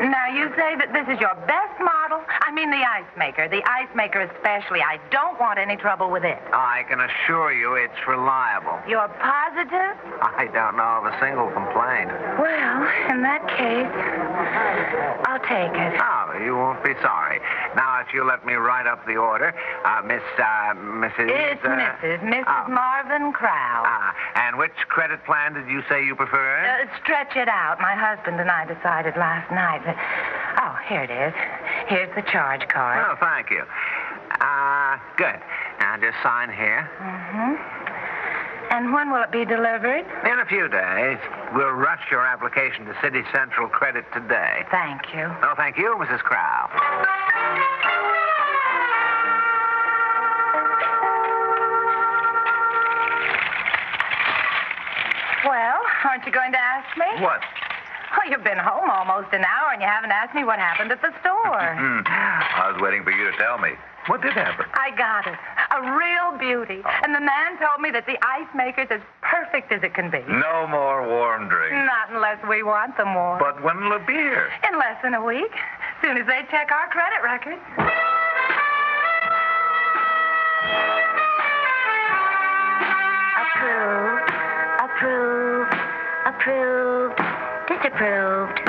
Now, you say that this is your best model? I mean the ice maker. The ice maker especially. I don't want any trouble with it. I can assure you it's reliable. You're positive? I don't know of a single complaint. Well, in that case, I'll take it. Oh, you won't be sorry. Now, if you let me write up the order, Mrs. It's Mrs. Marvin Crow. And which credit plan did you say you prefer? Stretch It Out. My husband and I decided last night that... Oh, here it is. Here's the charge card. Oh, thank you. Good. Now, just sign here. Mm-hmm. And when will it be delivered? In a few days. We'll rush your application to City Central Credit today. Thank you. Oh, thank you, Mrs. Crow. Aren't you going to ask me? What? Oh, you've been home almost an hour and you haven't asked me what happened at the store. I was waiting for you to tell me. What did happen? I got it. A real beauty. And the man told me that the ice maker's as perfect as it can be. No more warm drinks. Not unless we want them warm. But when will it be here? In less than a week. Soon as they check our credit records. Approved. Approved. Disapproved.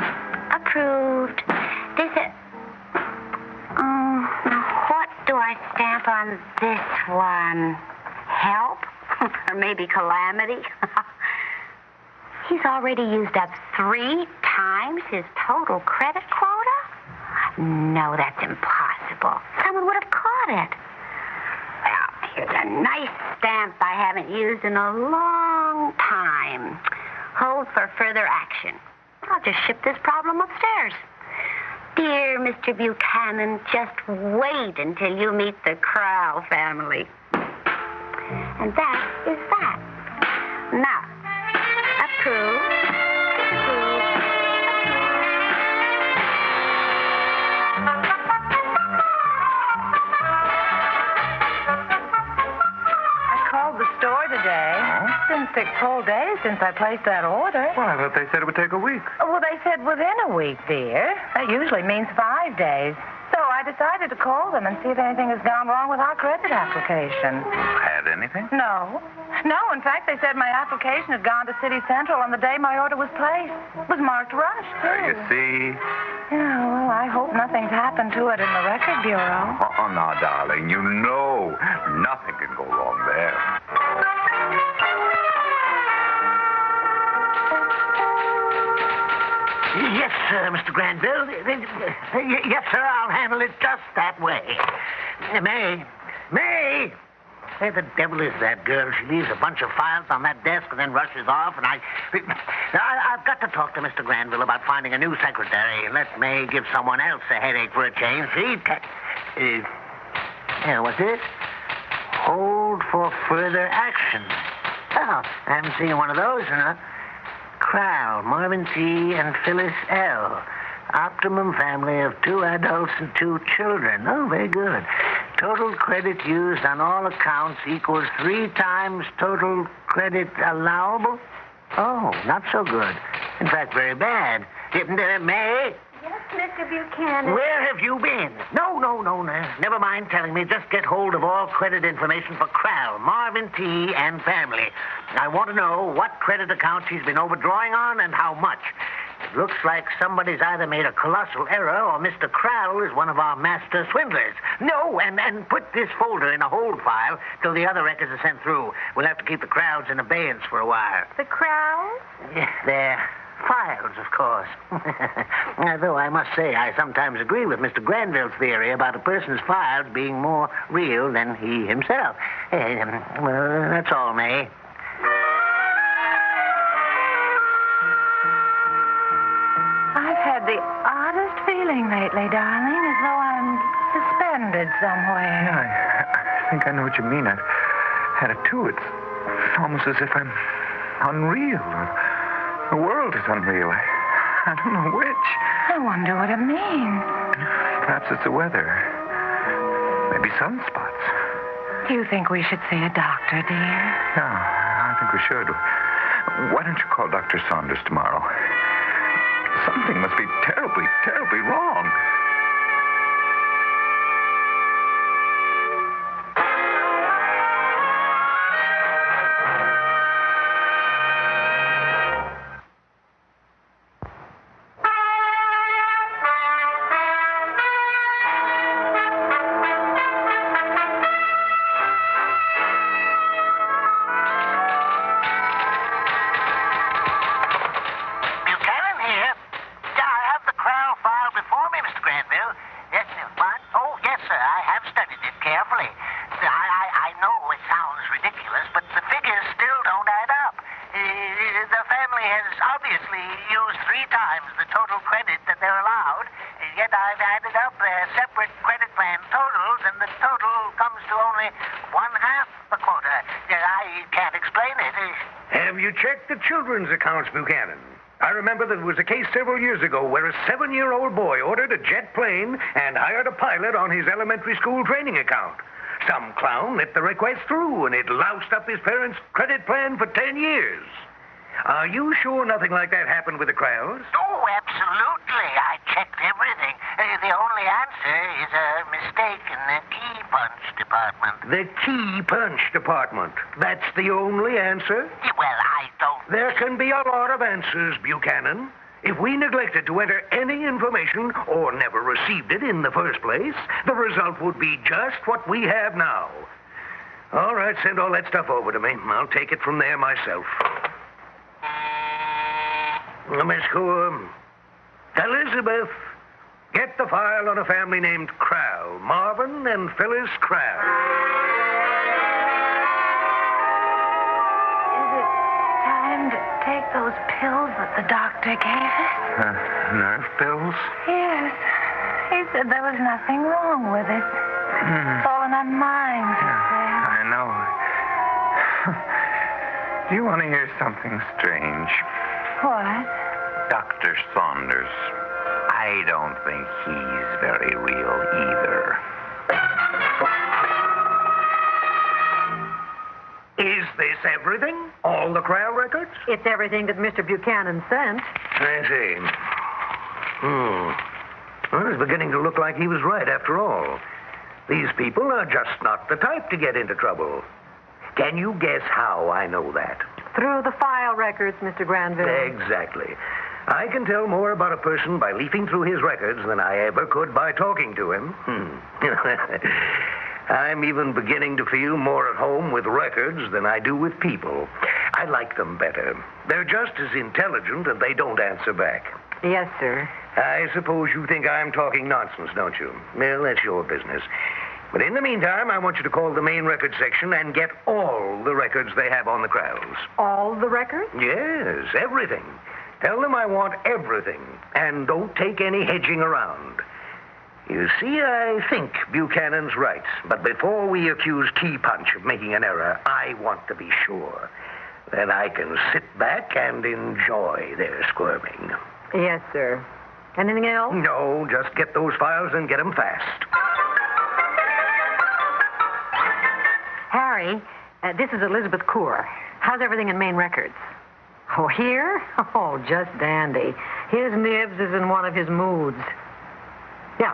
Approved. Now what do I stamp on this one? Help? Or maybe calamity? He's already used up 3 times his total credit quota? No, that's impossible. Someone would have caught it. Well, here's a nice stamp I haven't used in a long time. Hold for further action. I'll just ship this problem upstairs. Dear Mr. Buchanan, just wait until you meet the Crowell family. And that is that. Now, approved. Today. It's been 6 whole days since I placed that order. Well, I thought they said it would take a week. Well, they said within a week, dear. That usually means 5 days. So I decided to call them and see if anything has gone wrong with our credit application. Had anything? No. No, in fact, they said my application had gone to City Central on the day my order was placed. It was marked rush, too. You see? Yeah, well, I hope nothing's happened to it in the record bureau. Oh, no, darling. You know nothing can go wrong there. Yes, sir, Mr. Granville. Yes, sir, I'll handle it just that way. May! Where the devil is that girl? She leaves a bunch of files on that desk and then rushes off, and I've got to talk to Mr. Granville about finding a new secretary. Let May give someone else a headache for a change. See? What's this? Hold for further action. Oh, I haven't seen one of those in a... Crowell, Marvin C. and Phyllis L. Optimum family of 2 adults and 2 children. Oh, very good. Total credit used on all accounts equals 3 times total credit allowable? Oh, not so good. In fact, very bad. May? Yes, Mr. Buchanan. Where have you been? No. Never mind telling me. Just get hold of all credit information for Crowell, Marvin T. and family. I want to know what credit accounts he's been overdrawing on and how much. It looks like somebody's either made a colossal error or Mr. Crowell is one of our master swindlers. No, and put this folder in a hold file till the other records are sent through. We'll have to keep the Crowells in abeyance for a while. The Crowells? Yeah, they're files, of course. Though I must say I sometimes agree with Mr. Granville's theory about a person's files being more real than he himself. Well, that's all, May. I've had the oddest feeling lately, darling, as though I'm suspended somewhere. Yeah, I think I know what you mean. I've had it, too. It's almost as if I'm unreal. The world is unreal. I don't know which. I wonder what it means. Perhaps it's the weather. Maybe sunspots. Do you think we should see a doctor, dear? No, I think we should. Why don't you call Dr. Saunders tomorrow? Something must be terribly, terribly wrong. I can't explain it. Have you checked the children's accounts, Buchanan? I remember there was a case several years ago where a 7-year-old boy ordered a jet plane and hired a pilot on his elementary school training account. Some clown let the request through, and it loused up his parents' credit plan for 10 years. Are you sure nothing like that happened with the Kralls? Oh, absolutely. I checked everything. The only answer is a mistake in the key punch department. The key punch department. That's the only answer? Well, I don't... There can be a lot of answers, Buchanan. If we neglected to enter any information or never received it in the first place, the result would be just what we have now. All right, send all that stuff over to me. I'll take it from there myself. Miss Coor, Elizabeth, get the file on a family named Krall, Marvin and Phyllis Krall. Is it time to take those pills that the doctor gave us? Nerve pills? Yes. He said there was nothing wrong with it. It's all in our minds. I know. Do you want to hear something strange? What? Dr. Saunders. I don't think he's very real either. Is this everything? All the Krall records? It's everything that Mr. Buchanan sent. I see. Well, it's beginning to look like he was right after all. These people are just not the type to get into trouble. Can you guess how I know that? Through the file records, Mr. Granville. Exactly. I can tell more about a person by leafing through his records than I ever could by talking to him. I'm even beginning to feel more at home with records than I do with people. I like them better. They're just as intelligent and they don't answer back. Yes, sir. I suppose you think I'm talking nonsense, don't you? Well, that's your business. But in the meantime, I want you to call the main record section and get all the records they have on the Kralls. All the records? Yes, everything. Tell them I want everything, and don't take any hedging around. You see, I think Buchanan's right, but before we accuse Key Punch of making an error, I want to be sure. Then I can sit back and enjoy their squirming. Yes, sir. Anything else? No, just get those files and get them fast. Harry, this is Elizabeth Coor. How's everything in main records? Oh, here? Oh, just dandy. His nibs is in one of his moods. Yeah.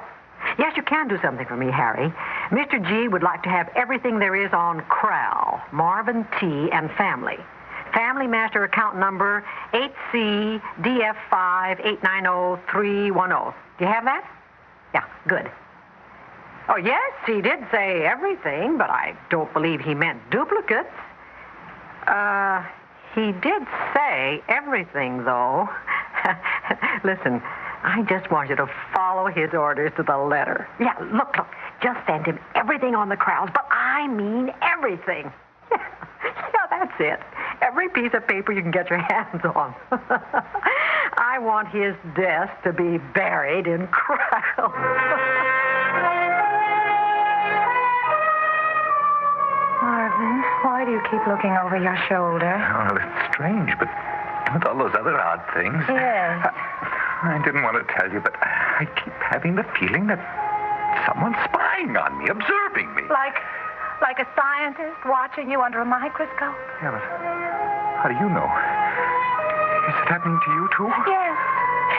Yes, you can do something for me, Harry. Mr. G would like to have everything there is on Krall, Marvin T., and family. Family master account number 8CDF5890-310. Do you have that? Yeah, good. Oh, yes, he did say everything, but I don't believe he meant duplicates. He did say everything, though. Listen, I just want you to follow his orders to the letter. Yeah, look, just send him everything on the Kralls, but I mean everything. Yeah, that's it. Every piece of paper you can get your hands on. I want his desk to be buried in Krall. Marvin, why do you keep looking over your shoulder? Oh, it's strange, but with all those other odd things. Yes. I didn't want to tell you, but I keep having the feeling that someone's spying on me, observing me. Like a scientist watching you under a microscope? Yeah, but how do you know? Is it happening to you, too? Yes.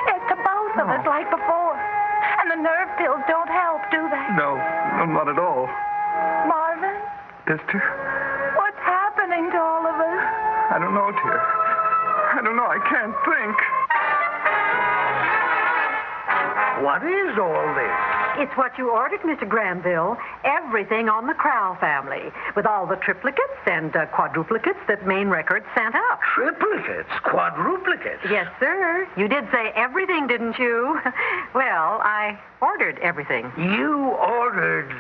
It's to both of us like before. And the nerve pills don't help, do they? No, not at all. Marvin? Esther? What's happening to all of us? I don't know, dear. I don't know. I can't think. What is all this? It's what you ordered, Mr. Granville. Everything on the Krall family, with all the triplicates and quadruplicates that main records sent up. Triplicates? Quadruplicates? Yes, sir. You did say everything, didn't you? Well, I ordered everything. You ordered...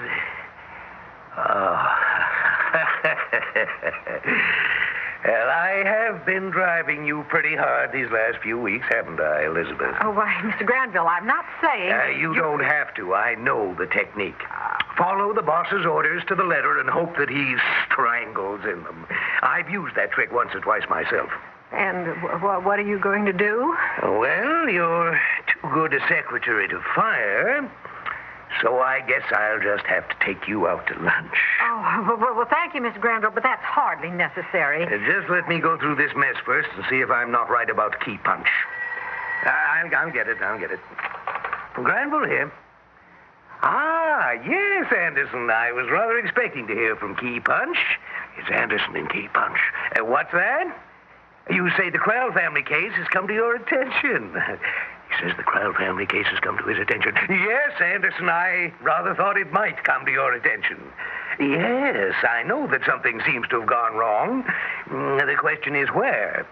Well, I have been driving you pretty hard these last few weeks, haven't I, Elizabeth? Oh, why, Mr. Granville, I'm not saying... You don't have to. I know the technique. follow the boss's orders to the letter and hope that he strangles in them. I've used that trick once or twice myself. And what are you going to do? Well, you're too good a secretary to fire, so I guess I'll just have to take you out to lunch. Oh, well, thank you, Miss Granville, but that's hardly necessary. Just let me go through this mess first and see if I'm not right about Key Punch. I'll get it. Granville here. Ah, yes, Anderson. I was rather expecting to hear from Key Punch. It's Anderson in Key Punch. What's that? You say the Crowell family case has come to your attention. He says the Crowell family case has come to his attention. Yes, Anderson, I rather thought it might come to your attention. Yes, I know that something seems to have gone wrong. The question is where?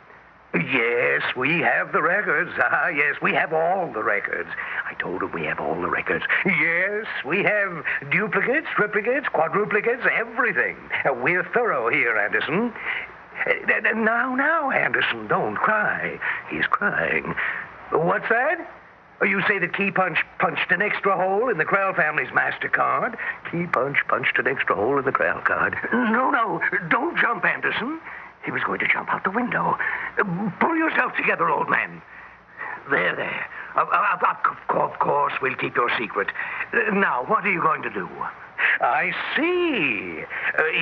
Yes, we have the records. Yes, we have all the records. I told him we have all the records. Yes, we have duplicates, triplicates, quadruplicates, everything. We're thorough here, Anderson. Now, Anderson, don't cry. He's crying. What's that? You say that Key Punch punched an extra hole in the Crowell family's MasterCard? Key Punch punched an extra hole in the Crowell card. No, don't jump, Anderson. He was going to jump out the window. Pull yourself together, old man. There. Of course, we'll keep your secret. Now, what are you going to do? I see.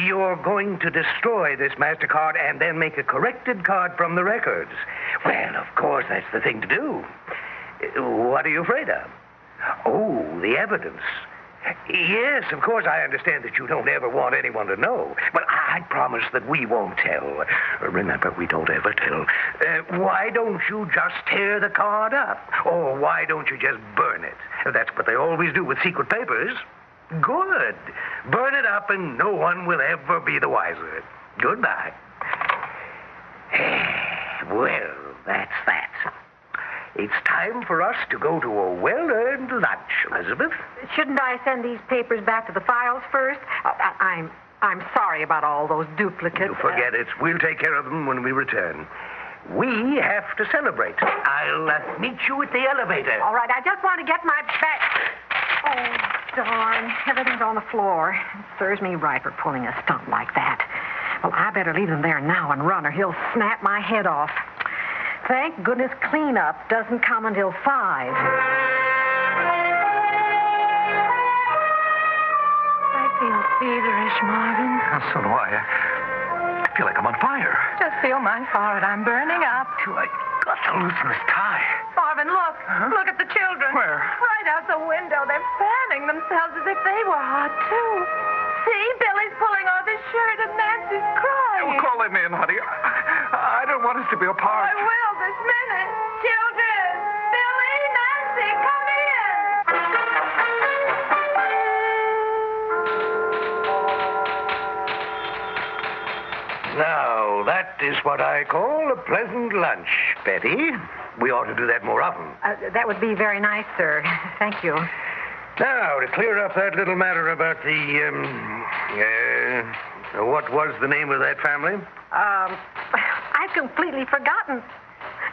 You're going to destroy this MasterCard and then make a corrected card from the records. Well, of course, that's the thing to do. What are you afraid of? Oh, the evidence. Yes, of course, I understand that you don't ever want anyone to know. But I promise that we won't tell. Remember, we don't ever tell. Why don't you just tear the card up? Or why don't you just burn it? That's what they always do with secret papers. Good. Burn it up and no one will ever be the wiser. Goodbye. Well, that's that. It's time for us to go to a well-earned lunch, Elizabeth. Shouldn't I send these papers back to the files first? I'm sorry about all those duplicates. You forget it. We'll take care of them when we return. We have to celebrate. I'll meet you at the elevator. All right, I just want to get my bag. Oh, darn. Everything's on the floor. It serves me right for pulling a stunt like that. Well, I better leave him there now and run, or he'll snap my head off. Thank goodness cleanup doesn't come until 5. I feel feverish, Marvin. So do I. I feel like I'm on fire. Just feel my forehead. I'm burning up. I got to loosen this tie. Marvin, look. Huh? Look at the children. Where? Right out the window. They're fanning themselves as if they were hot, too. See, Billy's pulling off his shirt and Nancy's crying. Well, call him in, honey. I don't want us to be apart. I will this minute. Children! Billy, Nancy, come in! Now, that is what I call a pleasant lunch, Betty. We ought to do that more often. That would be very nice, sir. Thank you. Now, to clear up that little matter about the, what was the name of that family? I've completely forgotten.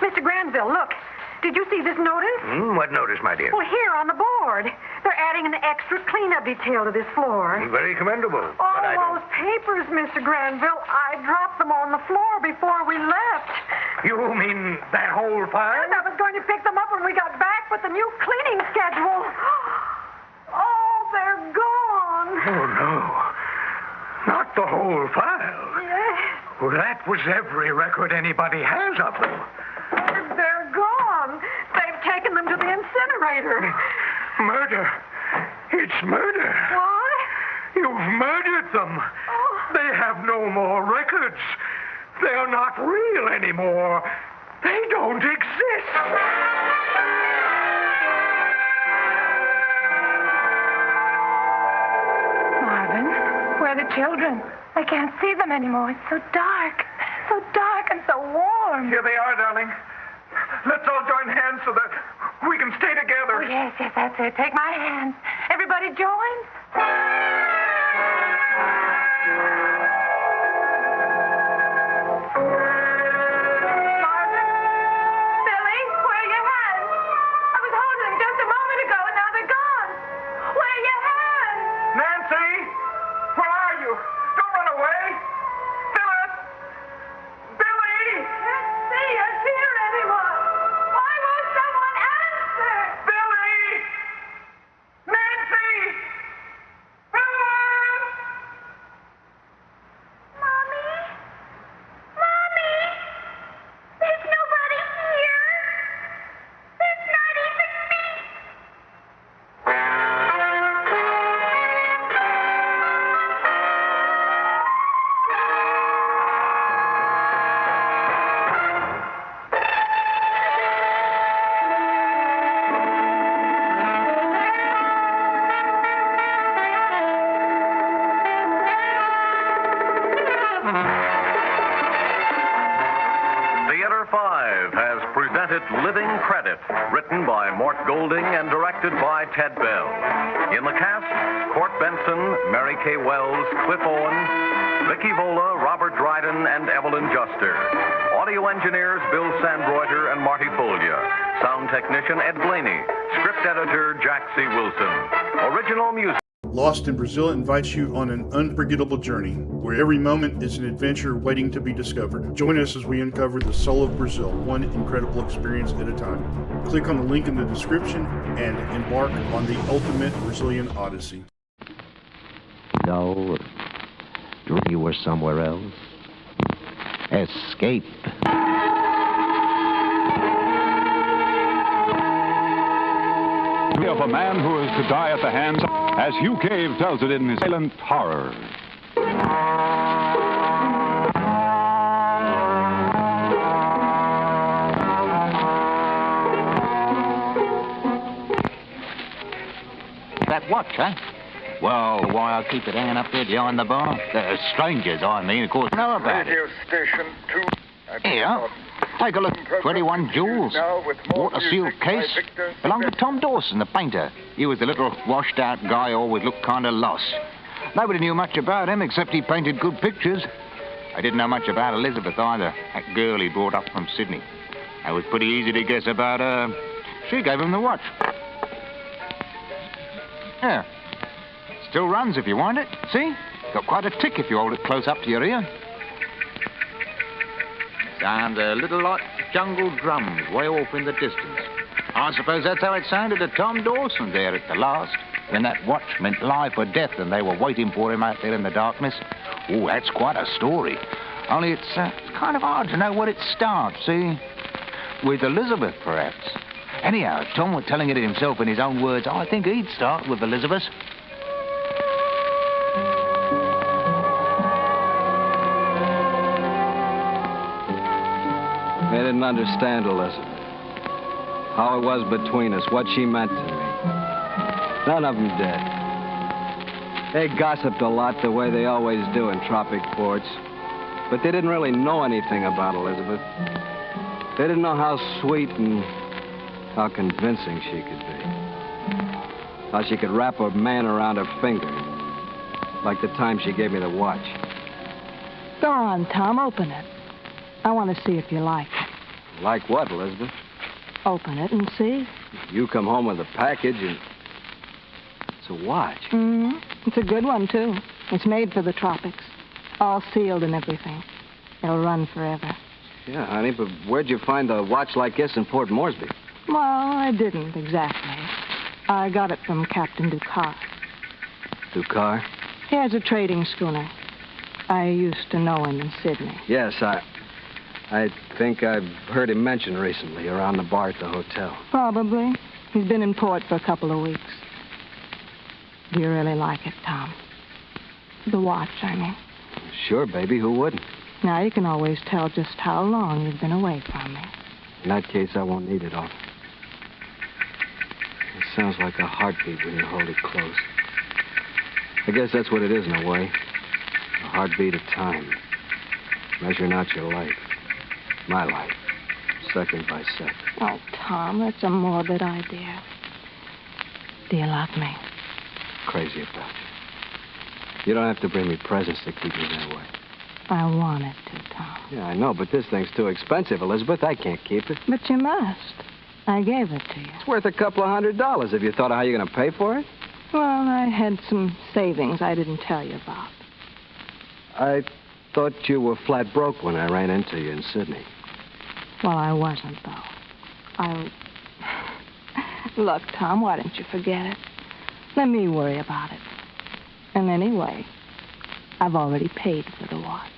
Mr. Granville, look. Did you see this notice? What notice, my dear? Well, here on the board. They're adding an extra cleanup detail to this floor. Very commendable. All those papers, Mr. Granville. I dropped them on the floor before we left. You mean that whole file? And I was going to pick them up when we got back with the new cleaning schedule. Oh, they're gone. Oh, no. Not the whole file. Yes. Well, that was every record anybody has of them. They're gone. They've taken them to the incinerator. Murder. It's murder. What? You've murdered them. Oh. They have no more records. They are not real anymore. They don't exist. Marvin, where are the children? I can't see them anymore. It's so dark. So dark and so warm. Here they are, darling. Let's all join hands so that we can stay together. Oh, yes, that's it. Take my hand. Everybody join. Marvin? Billy, where are your hands? I was holding them just a moment ago, and now they're gone. Where are your hands? Nancy! 5 has presented Living Credit, written by Mort Golding and directed by Ted Bell. In the cast, Court Benson, Mary Kay Wells, Cliff Owen, Vicky Vola, Robert Dryden, and Evelyn Juster. Audio engineers Bill Sandroiter and Marty Follia. Sound technician Ed Blaney. Script editor Jack C. Wilson. Original music. Lost in Brazil invites you on an unforgettable journey, where every moment is an adventure waiting to be discovered. Join us as we uncover the soul of Brazil, one incredible experience at a time. Click on the link in the description and embark on the ultimate Brazilian odyssey. No, you were somewhere else. Escape. Of a man who is to die at the hands, as Hugh Cave tells it in his silent horror. That watch, huh? Well, why I keep it hanging up there behind the bar? Strangers, I mean, of course, know about it. Radio station 2. Here, take a look. 21 jewels. Water-sealed case. Belonged to Tom Dawson, the painter. He was the little washed-out guy who always looked kind of lost. Nobody knew much about him, except he painted good pictures. I didn't know much about Elizabeth either, that girl he brought up from Sydney. It was pretty easy to guess about her. She gave him the watch. Yeah. Still runs if you want it. See? Got quite a tick if you hold it close up to your ear. Sounds a little like jungle drums way off in the distance. I suppose that's how it sounded to Tom Dawson there at the last, when that watch meant life or death and they were waiting for him out there in the darkness. Oh, that's quite a story. Only it's kind of hard to know where it starts, see? With Elizabeth, perhaps. Anyhow, if Tom were telling it himself in his own words, I think he'd start with Elizabeth. I didn't understand Elizabeth. How it was between us, what she meant to me. None of them did. They gossiped a lot the way they always do in tropic ports. But they didn't really know anything about Elizabeth. They didn't know how sweet and how convincing she could be. How she could wrap a man around her finger. Like the time she gave me the watch. Go on, Tom, open it. I want to see if you like it. Like what, Elizabeth? Open it and see. You come home with a package and... It's a watch. Mm-hmm. It's a good one, too. It's made for the tropics. All sealed and everything. It'll run forever. Yeah, honey, but where'd you find a watch like this in Port Moresby? Well, I didn't exactly. I got it from Captain Ducar. Ducar? He has a trading schooner. I used to know him in Sydney. Yes, I think I've heard him mentioned recently around the bar at the hotel. Probably. He's been in port for a couple of weeks. Do you really like it, Tom? The watch, I mean. Sure, baby. Who wouldn't? Now, you can always tell just how long you've been away from me. In that case, I won't need it all. It sounds like a heartbeat when you hold it close. I guess that's what it is in a way. A heartbeat of time. Measuring out your life. My life. Second by second. Oh, Tom, that's a morbid idea. Do you love me? Crazy about you. You don't have to bring me presents to keep me that way. I wanted to, Tom. Yeah, I know, but this thing's too expensive, Elizabeth. I can't keep it. But you must. I gave it to you. It's worth a couple of $100. Have you thought of how you're going to pay for it? Well, I had some savings I didn't tell you about. I thought you were flat broke when I ran into you in Sydney. Well, I wasn't, though. Look, Tom, why don't you forget it? Let me worry about it. And anyway, I've already paid for the watch.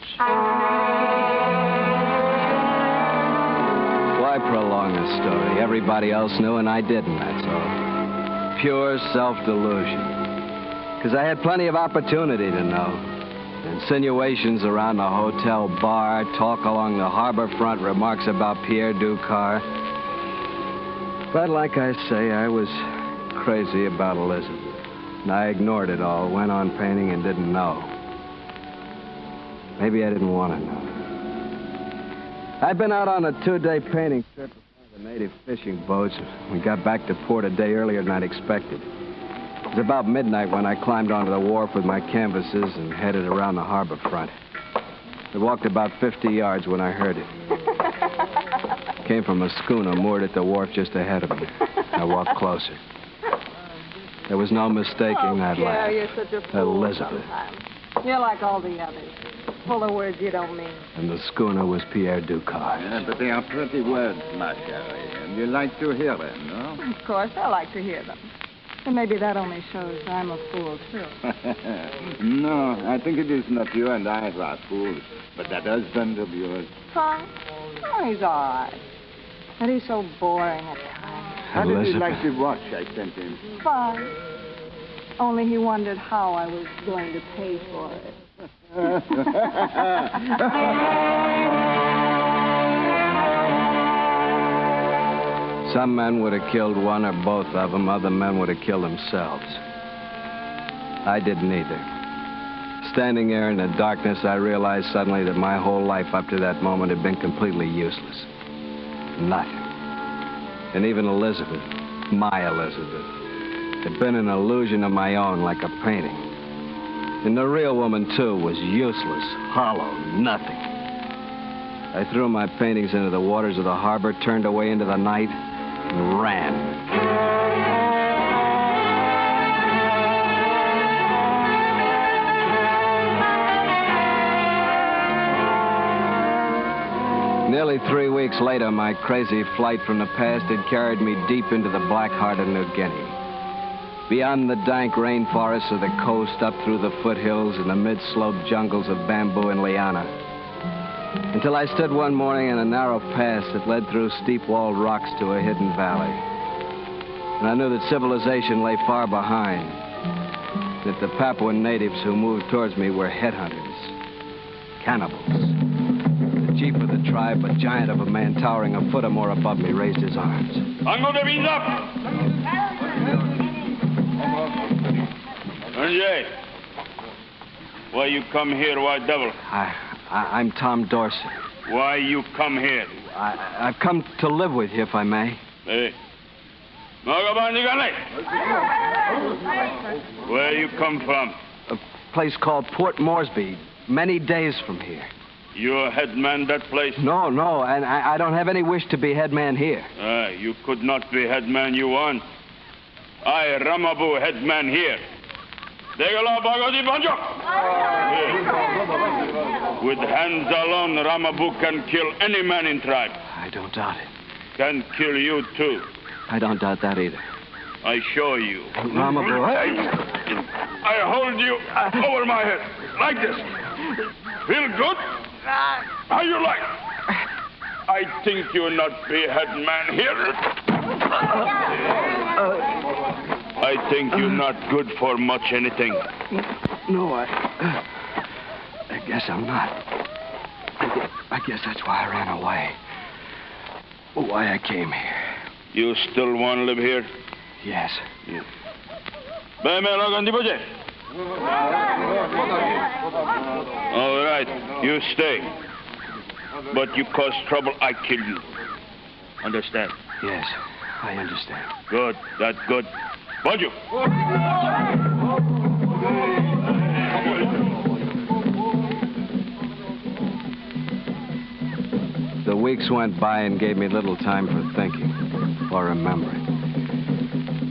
Why prolong the story? Everybody else knew and I didn't, that's all. Pure self-delusion. Because I had plenty of opportunity to know. Insinuations around the hotel bar, talk along the harbor front, remarks about Pierre Ducar. But like I say, I was crazy about Elizabeth. And I ignored it all, went on painting and didn't know. Maybe I didn't want to know. I'd been out on a 2-day painting trip with one of the native fishing boats. We got back to port a day earlier than I'd expected. It was about midnight when I climbed onto the wharf with my canvases and headed around the harbor front. I walked about 50 yards when I heard it. It came from a schooner moored at the wharf just ahead of me. I walked closer. There was no mistaking that laugh. You're such a fool Elizabeth. sometimes. You're like all the others. Full of words you don't mean. And the schooner was Pierre Ducard. Yeah, but they are pretty words, ma chérie, and you like to hear them, no? Of course, I like to hear them. And maybe that only shows I'm a fool, too. No, I think it is not you and I who are fools, but that husband of yours. Huh? Oh, he's all right. But he's so boring at times. How did you like the watch I sent him? Fine. Only he wondered how I was going to pay for it. Some men would have killed one or both of them. Other men would have killed themselves. I didn't either. Standing there in the darkness, I realized suddenly that my whole life up to that moment had been completely useless. Nothing. And even Elizabeth, my Elizabeth, had been an illusion of my own, like a painting. And the real woman, too, was useless, hollow, nothing. I threw my paintings into the waters of the harbor, turned away into the night, and ran. Nearly 3 weeks later, my crazy flight from the past had carried me deep into the black heart of New Guinea. Beyond the dank rainforests of the coast, up through the foothills and the mid-slope jungles of bamboo and liana. Until I stood one morning in a narrow pass that led through steep-walled rocks to a hidden valley. And I knew that civilization lay far behind. That the Papuan natives who moved towards me were headhunters. Cannibals. The chief of the tribe, a giant of a man towering a foot or more above me, raised his arms. Tango de Vinda! Sanjay, why you come here, white devil? I'm Tom Dorsey. Why you come here? I've come to live with you, if I may. Hey. Where you come from? A place called Port Moresby, many days from here. You're head man that place? No, and I don't have any wish to be head man here. You could not be head man you want. I, Ramabu, head man here. With hands alone, Ramabu can kill any man in tribe. I don't doubt it. Can kill you, too. I don't doubt that either. I show you. Ramabu. I hold you over my head, like this. Feel good? How you like? I think you not be head man here. I think you're not good for much anything. No, I guess I'm not. I guess that's why I ran away. Why I came here. You still want to live here? Yes. All right, you stay. But you cause trouble, I kill you. Understand? Yes, I understand. Good, that's good. Bonjour. The weeks went by and gave me little time for thinking or remembering.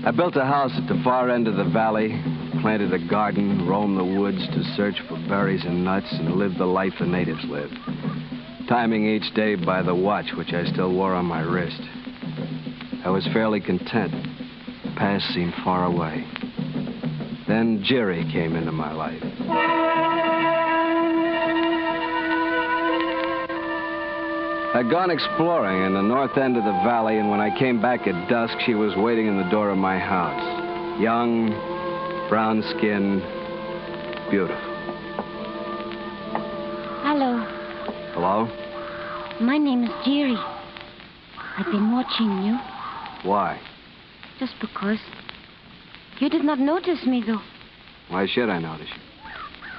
I built a house at the far end of the valley, planted a garden, roamed the woods to search for berries and nuts, and lived the life the natives lived, timing each day by the watch which I still wore on my wrist. I was fairly content. The past seemed far away. Then Jerry came into my life. I'd gone exploring in the north end of the valley, and when I came back at dusk, she was waiting in the door of my house. Young, brown-skinned, beautiful. Hello. Hello? My name is Jerry. I've been watching you. Why? Just because. You did not notice me, though. Why should I notice you?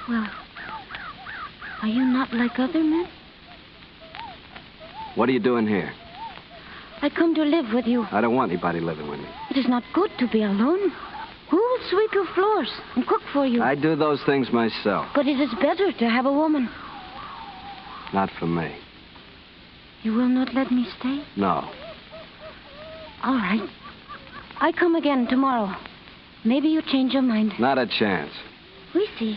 Well, are you not like other men? What are you doing here? I come to live with you. I don't want anybody living with me. It is not good to be alone. Who will sweep your floors and cook for you? I do those things myself. But it is better to have a woman. Not for me. You will not let me stay? No. All right. I come again tomorrow. Maybe you change your mind. Not a chance. We see.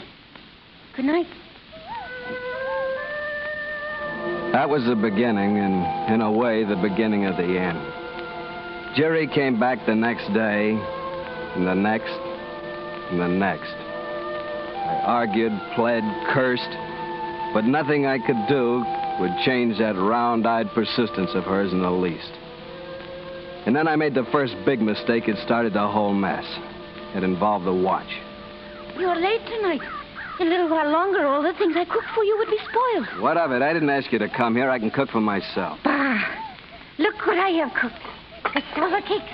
Good night. That was the beginning, and in a way, the beginning of the end. Jerry came back the next day, and the next, and the next. I argued, pled, cursed, but nothing I could do would change that round-eyed persistence of hers in the least. And then I made the first big mistake. It started the whole mess. It involved the watch. You're late tonight. In a little while longer, all the things I cooked for you would be spoiled. What of it? I didn't ask you to come here. I can cook for myself. Bah! Look what I have cooked. Cassava cakes,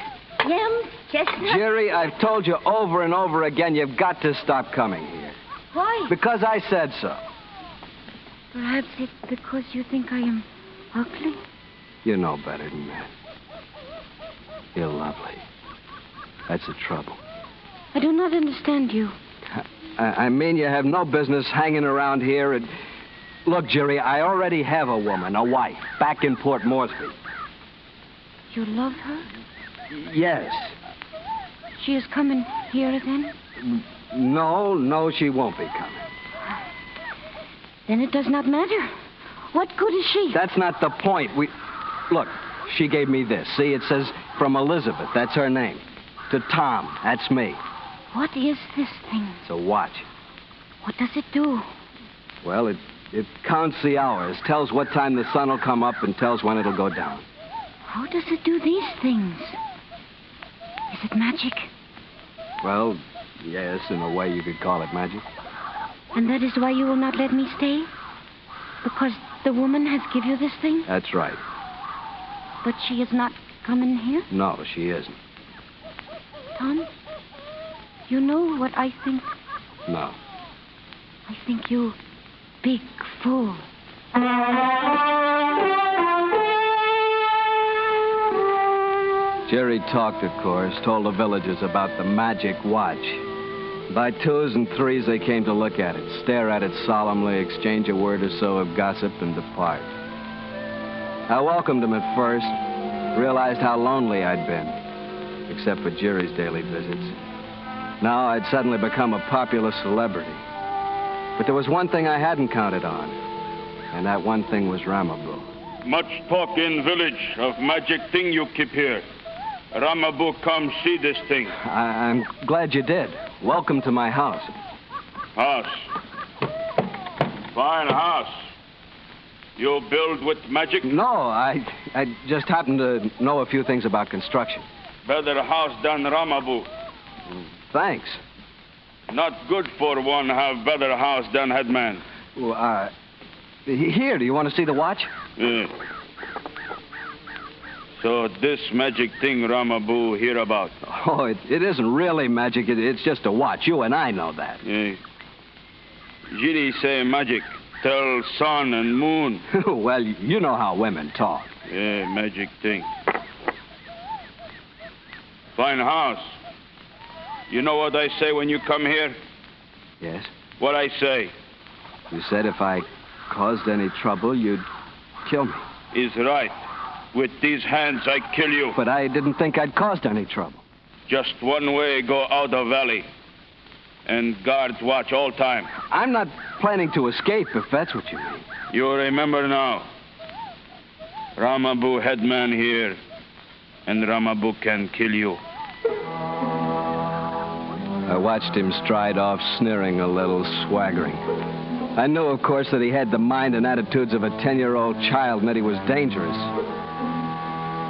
yams, chestnuts. Jerry, I've told you over and over again, you've got to stop coming here. Why? Because I said so. Perhaps it's because you think I am ugly. You know better than that. You're lovely. That's the trouble. I do not understand you. I mean, you have no business hanging around here. And... Look, Jerry, I already have a woman, a wife, back in Port Moresby. You love her? Yes. She is coming here again? No, she won't be coming. Then it does not matter. What good is she? That's not the point. Look, she gave me this. See, it says from Elizabeth. That's her name. To Tom. That's me. What is this thing? It's a watch. What does it do? Well, it counts the hours, tells what time the sun will come up, and tells when it'll go down. How does it do these things? Is it magic? Well, yes, in a way you could call it magic. And that is why you will not let me stay? Because the woman has given you this thing? That's right. But she is not coming here? No, she isn't. Tom, you know what I think? No. I think you big fool. Jerry talked, of course, told the villagers about the magic watch. By twos and threes, they came to look at it, stare at it solemnly, exchange a word or so of gossip, and depart. I welcomed them at first, realized how lonely I'd been, except for Jerry's daily visits. Now I'd suddenly become a popular celebrity. But there was one thing I hadn't counted on, and that one thing was Ramabu. Much talk in village of magic thing you keep here. Ramabu come see this thing. I'm glad you did. Welcome to my house. House. Fine house. You build with magic? No, I just happen to know a few things about construction. Better house than Ramabu. Thanks. Not good for one have better house than headman. Well, here, do you want to see the watch? Yeah. So this magic thing Ramabu hear about? Oh, it isn't really magic. It's just a watch. You and I know that. Yeah. Giri say magic. Tell sun and moon. Well, you know how women talk. Yeah, magic thing. Fine house. You know what I say when you come here? Yes? What I say? You said if I caused any trouble, you'd kill me. Is right. With these hands, I kill you. But I didn't think I'd caused any trouble. Just one way, go out of valley. And guards watch all time. I'm not planning to escape, if that's what you mean. You remember now. Ramabu headman here. And Ramabu can kill you. I watched him stride off, sneering a little, swaggering. I knew, of course, that he had the mind and attitudes of a 10-year-old child and that he was dangerous.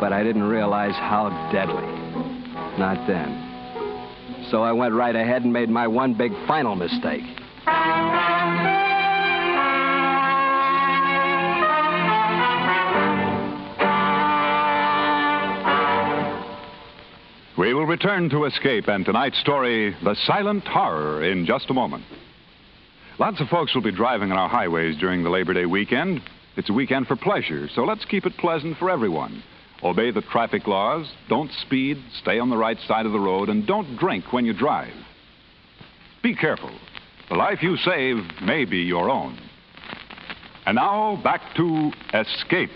But I didn't realize how deadly. Not then. So I went right ahead and made my one big final mistake. We will return to Escape and tonight's story, The Silent Horror, in just a moment. Lots of folks will be driving on our highways during the Labor Day weekend. It's a weekend for pleasure, so let's keep it pleasant for everyone. Obey the traffic laws, don't speed, stay on the right side of the road, and don't drink when you drive. Be careful. The life you save may be your own. And now, back to Escape.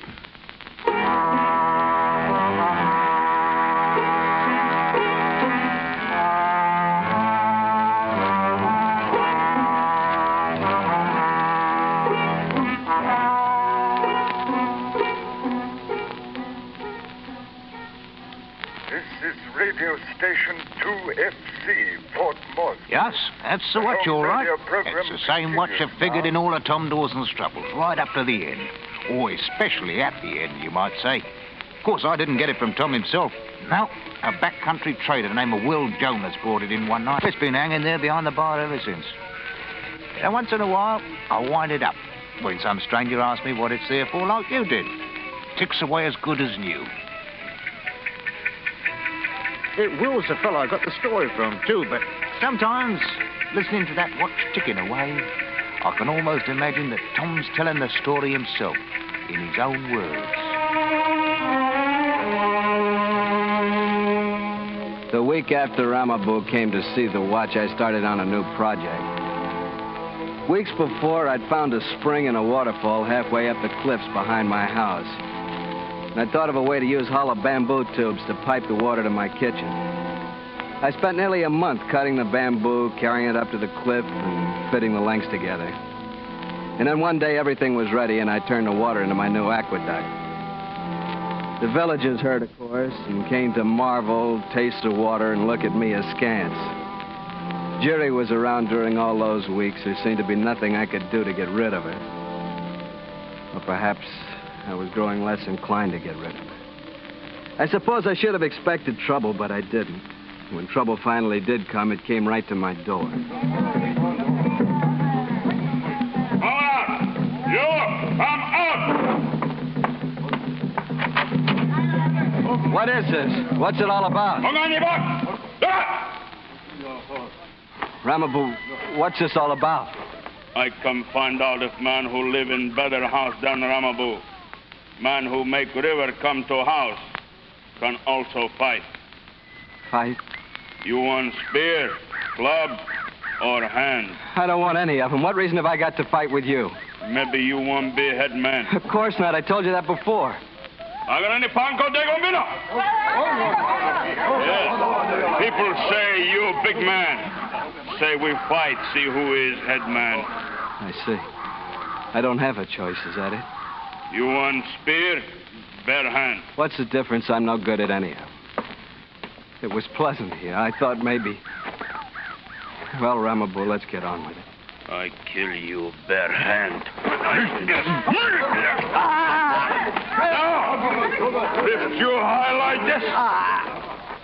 Radio Station 2FC, Fort Moss. Yes, that's the watch, all right. It's the same watch I figured in all of Tom Dawson's troubles, right up to the end. Or especially at the end, you might say. Of course, I didn't get it from Tom himself. No, a backcountry trader named Will Jonas brought it in one night. It's been hanging there behind the bar ever since. And once in a while, I wind it up when some stranger asks me what it's there for, like you did. Ticks away as good as new. Will's the fellow I got the story from, too, but sometimes, listening to that watch ticking away, I can almost imagine that Tom's telling the story himself, in his own words. The week after Ramabu came to see the watch, I started on a new project. Weeks before, I'd found a spring in a waterfall halfway up the cliffs behind my house. And I thought of a way to use hollow bamboo tubes to pipe the water to my kitchen. I spent nearly a month cutting the bamboo, carrying it up to the cliff, and fitting the lengths together. And then one day, everything was ready, and I turned the water into my new aqueduct. The villagers heard, of course, and came to marvel, taste the water, and look at me askance. Jerry was around during all those weeks. There seemed to be nothing I could do to get rid of it. Or perhaps I was growing less inclined to get rid of it. I suppose I should have expected trouble, but I didn't. When trouble finally did come, it came right to my door. What is this? What's it all about? Ramabu, what's this all about? I come find out if man who live in better house than Ramabu, man who make river come to house, can also fight. Fight? You want spear, club, or hand? I don't want any of them. What reason have I got to fight with you? Maybe you want be head man. Of course not. I told you that before. Yes. People say you big man. Say we fight, see who is head man. I see. I don't have a choice, is that it? You want spear, bare hand. What's the difference? I'm no good at any of them. It was pleasant here. I thought maybe... Well, Ramabu, let's get on with it. I kill you bare hand. Lift you high like this.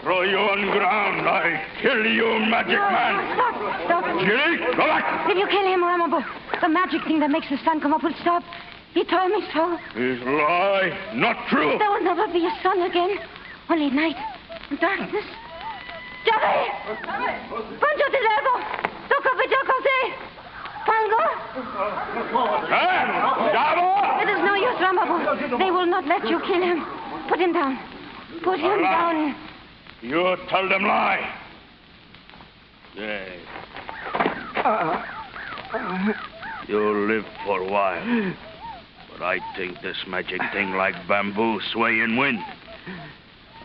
Throw you on ground. I kill you, magic man. Stop. Jilly, go back. Did you kill him, Ramabu? The magic thing that makes the sun come up will stop. He told me so. It's lie, not true. There will never be a sun again. Only night and darkness. Jerry! Pancho te debo! Toca Jose! Pango! It is no use, Ramabu. They will not let you kill him. Put him down. Put him down. You tell them lie. Yes. You'll live for a while. But I think this magic thing like bamboo sway in wind.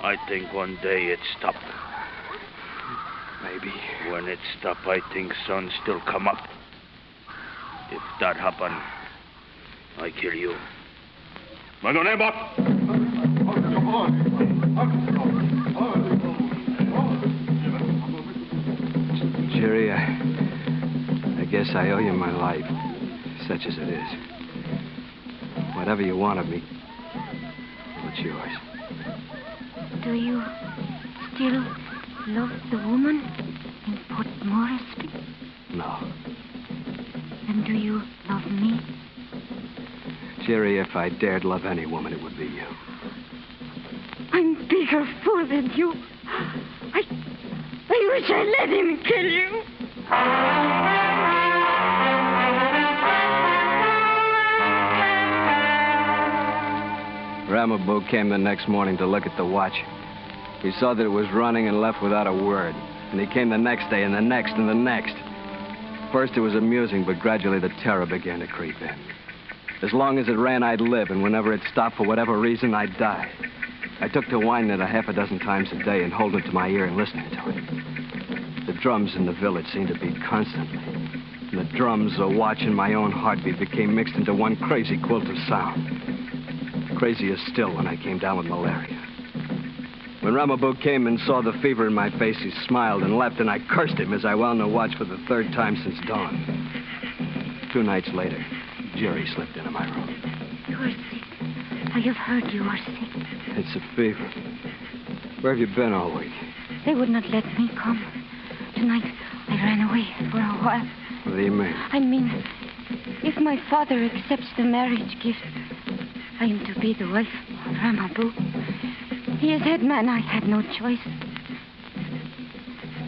I think one day it stop. Maybe. When it stop, I think sun still come up. If that happen, I kill you. Jerry, I guess I owe you my life, such as it is. Whatever you want of me, it's yours. Do you still love the woman in Port Moresby? No. Then do you love me? Jerry, if I dared love any woman, it would be you. I'm bigger fool than you. I wish I let him kill you. Ramaboo came the next morning to look at the watch. He saw that it was running and left without a word. And he came the next day and the next and the next. First, it was amusing, but gradually the terror began to creep in. As long as it ran, I'd live, and whenever it stopped for whatever reason, I'd die. I took to whining it a half a dozen times a day and holding it to my ear and listening to it. The drums in the village seemed to beat constantly. And the drums, the watch, and my own heartbeat became mixed into one crazy quilt of sound. Crazier still when I came down with malaria. When Ramaboo came and saw the fever in my face, he smiled and left, and I cursed him as I wound the watch for the third time since dawn. 2 nights later, Jerry slipped into my room. You are sick. I have heard you are sick. It's a fever. Where have you been all week? They would not let me come. Tonight, I ran away for a while. What do you mean? I mean, if my father accepts the marriage gift, I am to be the wife of Ramaboo. He is head man. I had no choice.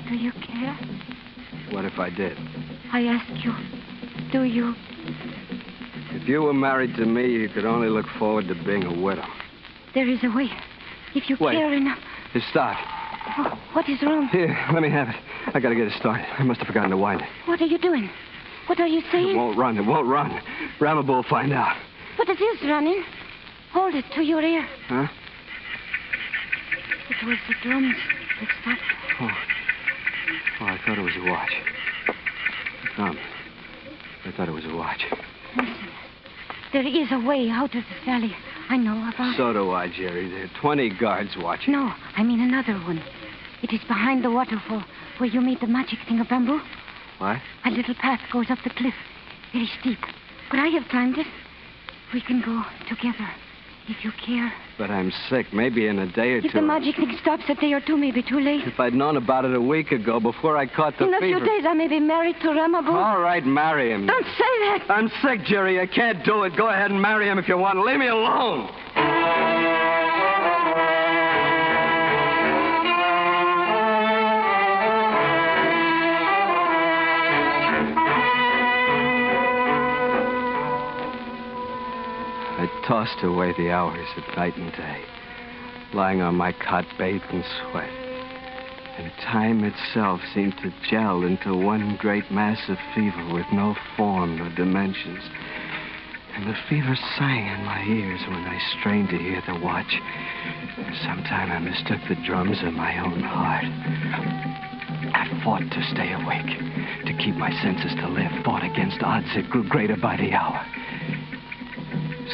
Do you care? What if I did? I ask you, do you? If you were married to me, you could only look forward to being a widow. There is a way. If you Wait. care enough. Just stop. Oh, what is wrong? Here, let me have it. I gotta get it started. I must have forgotten to wind it. What are you doing? What are you saying? It won't run. It won't run. Ramaboo will find out. But it is running. Hold it to your ear. Huh? It was the drums that stopped. Oh, I thought it was a watch. Come. I thought it was a watch. Listen. There is a way out of the valley. I know about. So do I, Jerry. There are 20 guards watching. No, I mean another one. It is behind the waterfall where you meet the magic thing of bamboo. What? A little path goes up the cliff. Very steep. But I have climbed it. We can go together, if you care. But I'm sick. Maybe in a day or two. If the magic thing stops, a day or two may be too late. If I'd known about it a week ago, before I caught the In a fever. few days, I may be married to Ramaboo. All right, marry him. Don't say that. I'm sick, Jerry. I can't do it. Go ahead and marry him if you want. Leave me alone. I tossed away the hours of night and day, lying on my cot bathed in sweat. And time itself seemed to gel into one great mass of fever with no form nor dimensions. And the fever sang in my ears when I strained to hear the watch. Sometime I mistook the drums of my own heart. I fought to stay awake, to keep my senses to live, fought against odds that grew greater by the hour.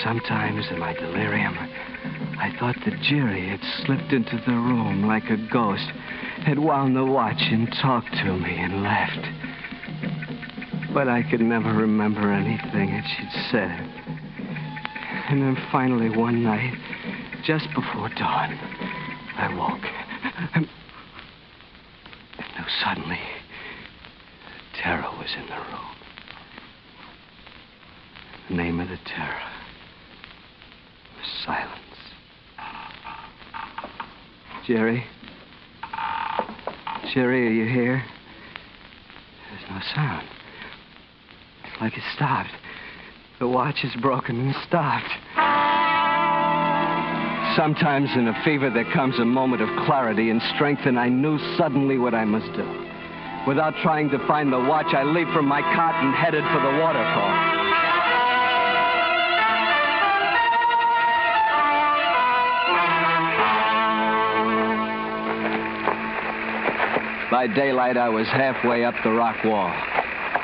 Sometimes in my delirium, I thought that Jerry had slipped into the room like a ghost, had wound the watch and talked to me and left. But I could never remember anything that she'd said. And then finally one night, just before dawn, I woke. And now suddenly, terror was in the room. The name of the terror. Silence. Jerry? Jerry, are you here? There's no sound. It's like it stopped. The watch is broken and stopped. Sometimes in a fever there comes a moment of clarity and strength, and I knew suddenly what I must do. Without trying to find the watch, I leaped from my cot and headed for the waterfall. By daylight, I was halfway up the rock wall,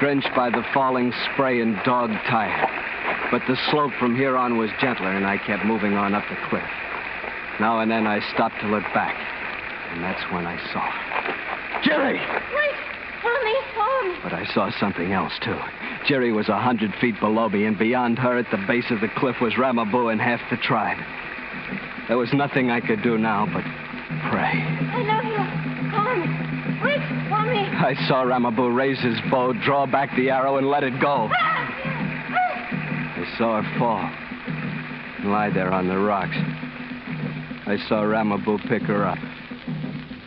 drenched by the falling spray and dog-tired. But the slope from here on was gentler, and I kept moving on up the cliff. Now and then I stopped to look back, and that's when I saw her. Jerry! Wait! Hold me! But I saw something else, too. Jerry was 100 feet below me, and beyond her at the base of the cliff was Ramaboo and half the tribe. There was nothing I could do now but pray. I love you. Hold me. Wait for me. I saw Ramaboo raise his bow, draw back the arrow, and let it go. I saw her fall and lie there on the rocks. I saw Ramaboo pick her up,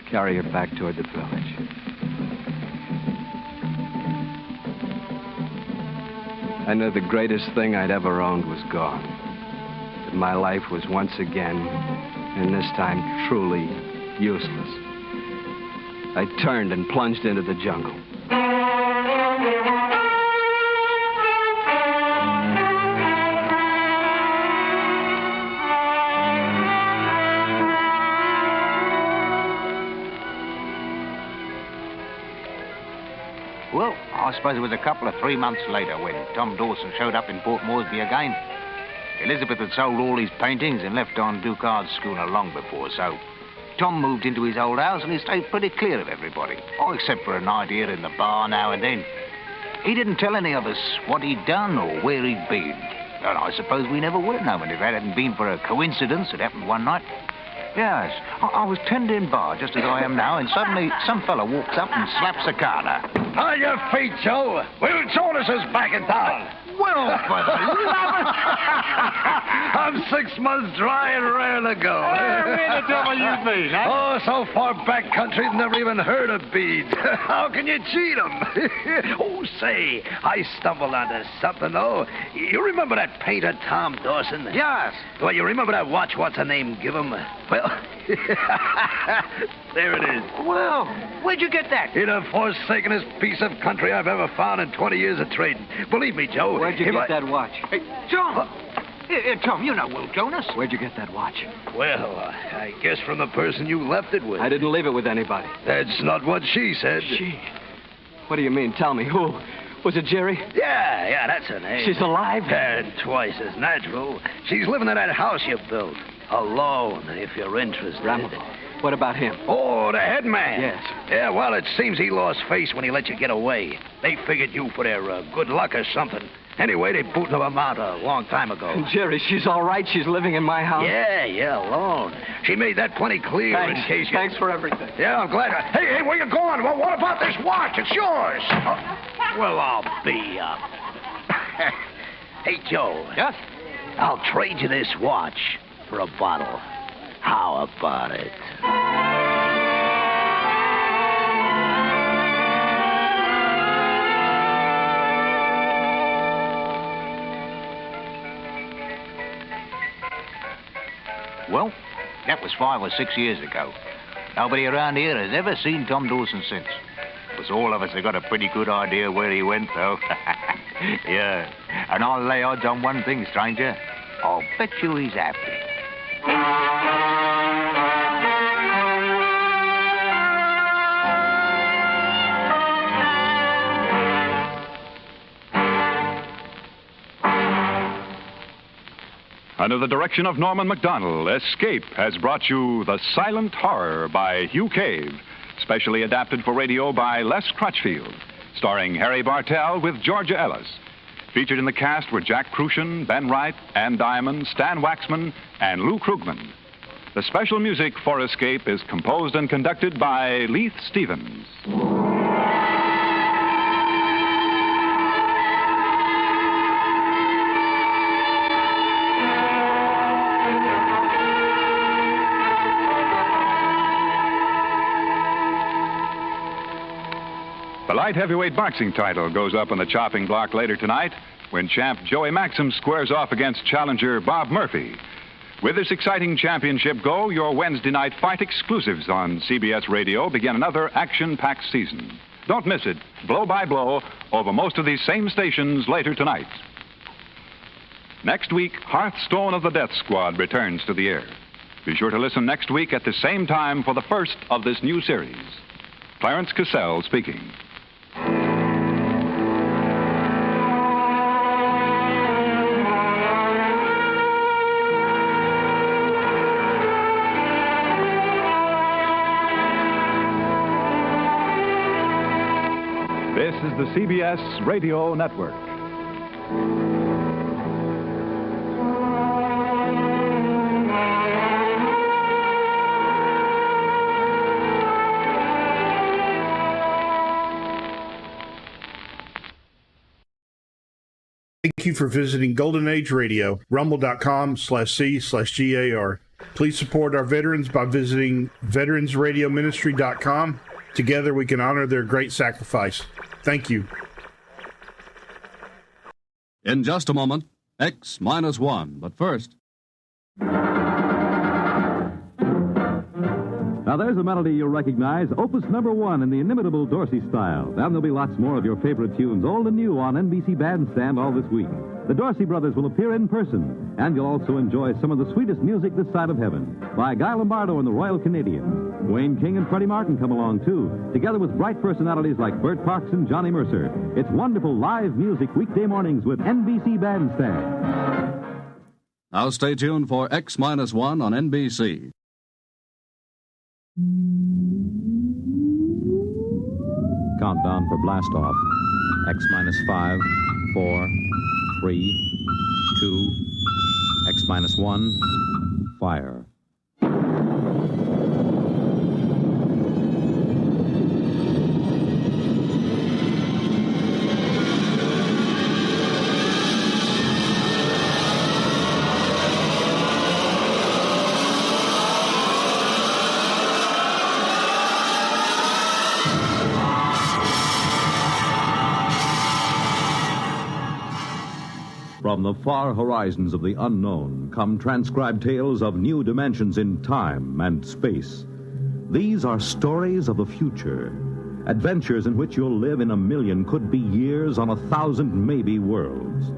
carry her back toward the village. I knew the greatest thing I'd ever owned was gone. that my life was once again, and this time truly, useless. I turned and plunged into the jungle. Well, I suppose it was a couple of 3 months later when Tom Dawson showed up in Port Moresby again. Elizabeth had sold all his paintings and left on Ducard's schooner long before, so Tom moved into his old house and he stayed pretty clear of everybody, all except for an idea in the bar now and then. He didn't tell any of us what he'd done or where he'd been. And I suppose we never would have known if it hadn't been for a coincidence that happened one night. Yes, I was tending bar just as I am now, and suddenly some fella walks up and slaps a corner. On your feet, Joe. Will Jonas is back in town. Well, for the love of... I'm 6 months dry and rare to go. Where the devil you been, huh? Oh, so far back country, never even heard of beads. How can you cheat 'em? Oh, say, I stumbled onto something, though. You remember that painter, Tom Dawson? Yes. Well, you remember that watch, what's her name, give him? Well, there it is. Well, where'd you get that? In the forsakenest piece of country I've ever found in 20 years of trading. Believe me, Joe. Where'd you get that watch? Hey, Tom! Tom, you know Will Jonas. Where'd you get that watch? Well, I guess from the person you left it with. I didn't leave it with anybody. That's not what she said. She? What do you mean? Tell me, who? Was it Jerry? Yeah, that's her name. She's alive? And twice as natural. She's living in that house you built. Alone, if you're interested. Rambo. What about him? Oh, the head man. Yes. Yeah, well, it seems he lost face when he let you get away. They figured you for their good luck or something. Anyway, they booted him out a long time ago. And Jerry, she's all right? She's living in my house? Yeah, alone. She made that plenty clear Thanks. in case you... Thanks for everything. Yeah, I'm glad. Hey, where you going? Well, what about this watch? It's yours. Well, I'll be... Hey, Joe. Yes? I'll trade you this watch for a bottle. How about it? Well, that was 5 or 6 years ago. Nobody around here has ever seen Tom Dawson since. Because all of us have got a pretty good idea where he went, though. Yeah. And I'll lay odds on one thing, stranger. I'll bet you he's happy. Under the direction of Norman MacDonald, Escape has brought you The Silent Horror by Hugh Cave, specially adapted for radio by Les Crutchfield, starring Harry Bartell with Georgia Ellis. Featured in the cast were Jack Crucian, Ben Wright, Ann Diamond, Stan Waxman, and Lou Krugman. The special music for Escape is composed and conducted by Leith Stevens. The light heavyweight boxing title goes up on the chopping block later tonight when champ Joey Maxim squares off against challenger Bob Murphy. With this exciting championship go, your Wednesday night fight exclusives on CBS Radio begin another action-packed season. Don't miss it, blow by blow, over most of these same stations later tonight. Next week, Hearthstone of the Death Squad returns to the air. Be sure to listen next week at the same time for the first of this new series. Clarence Cassell speaking. This is the CBS Radio Network. Thank you for visiting Golden Age Radio, rumble.com/C/GAR. Please support our veterans by visiting veteransradioministry.com. Together we can honor their great sacrifice. Thank you. In just a moment, X-1. But first, there's a melody you'll recognize, opus number 1 in the inimitable Dorsey style. Then there'll be lots more of your favorite tunes, old and new, on NBC Bandstand all this week. The Dorsey brothers will appear in person, and you'll also enjoy some of the sweetest music this side of heaven by Guy Lombardo and the Royal Canadians. Wayne King and Freddie Martin come along, too, together with bright personalities like Bert Parks and Johnny Mercer. It's wonderful live music weekday mornings with NBC Bandstand. Now stay tuned for X-1 on NBC. Countdown for blast-off. X-5, 4, 3, 2, X-1, fire. From the far horizons of the unknown come transcribed tales of new dimensions in time and space. These are stories of the future, adventures in which you'll live in a million, could be years, on 1,000 maybe worlds.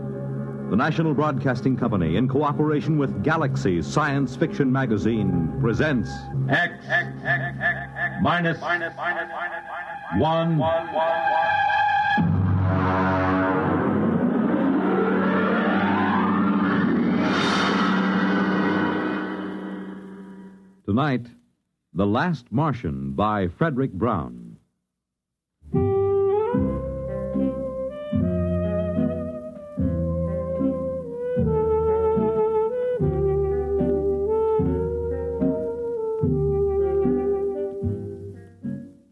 The National Broadcasting Company, in cooperation with Galaxy Science Fiction Magazine, presents X minus 1. Tonight, The Last Martian by Frederick Brown.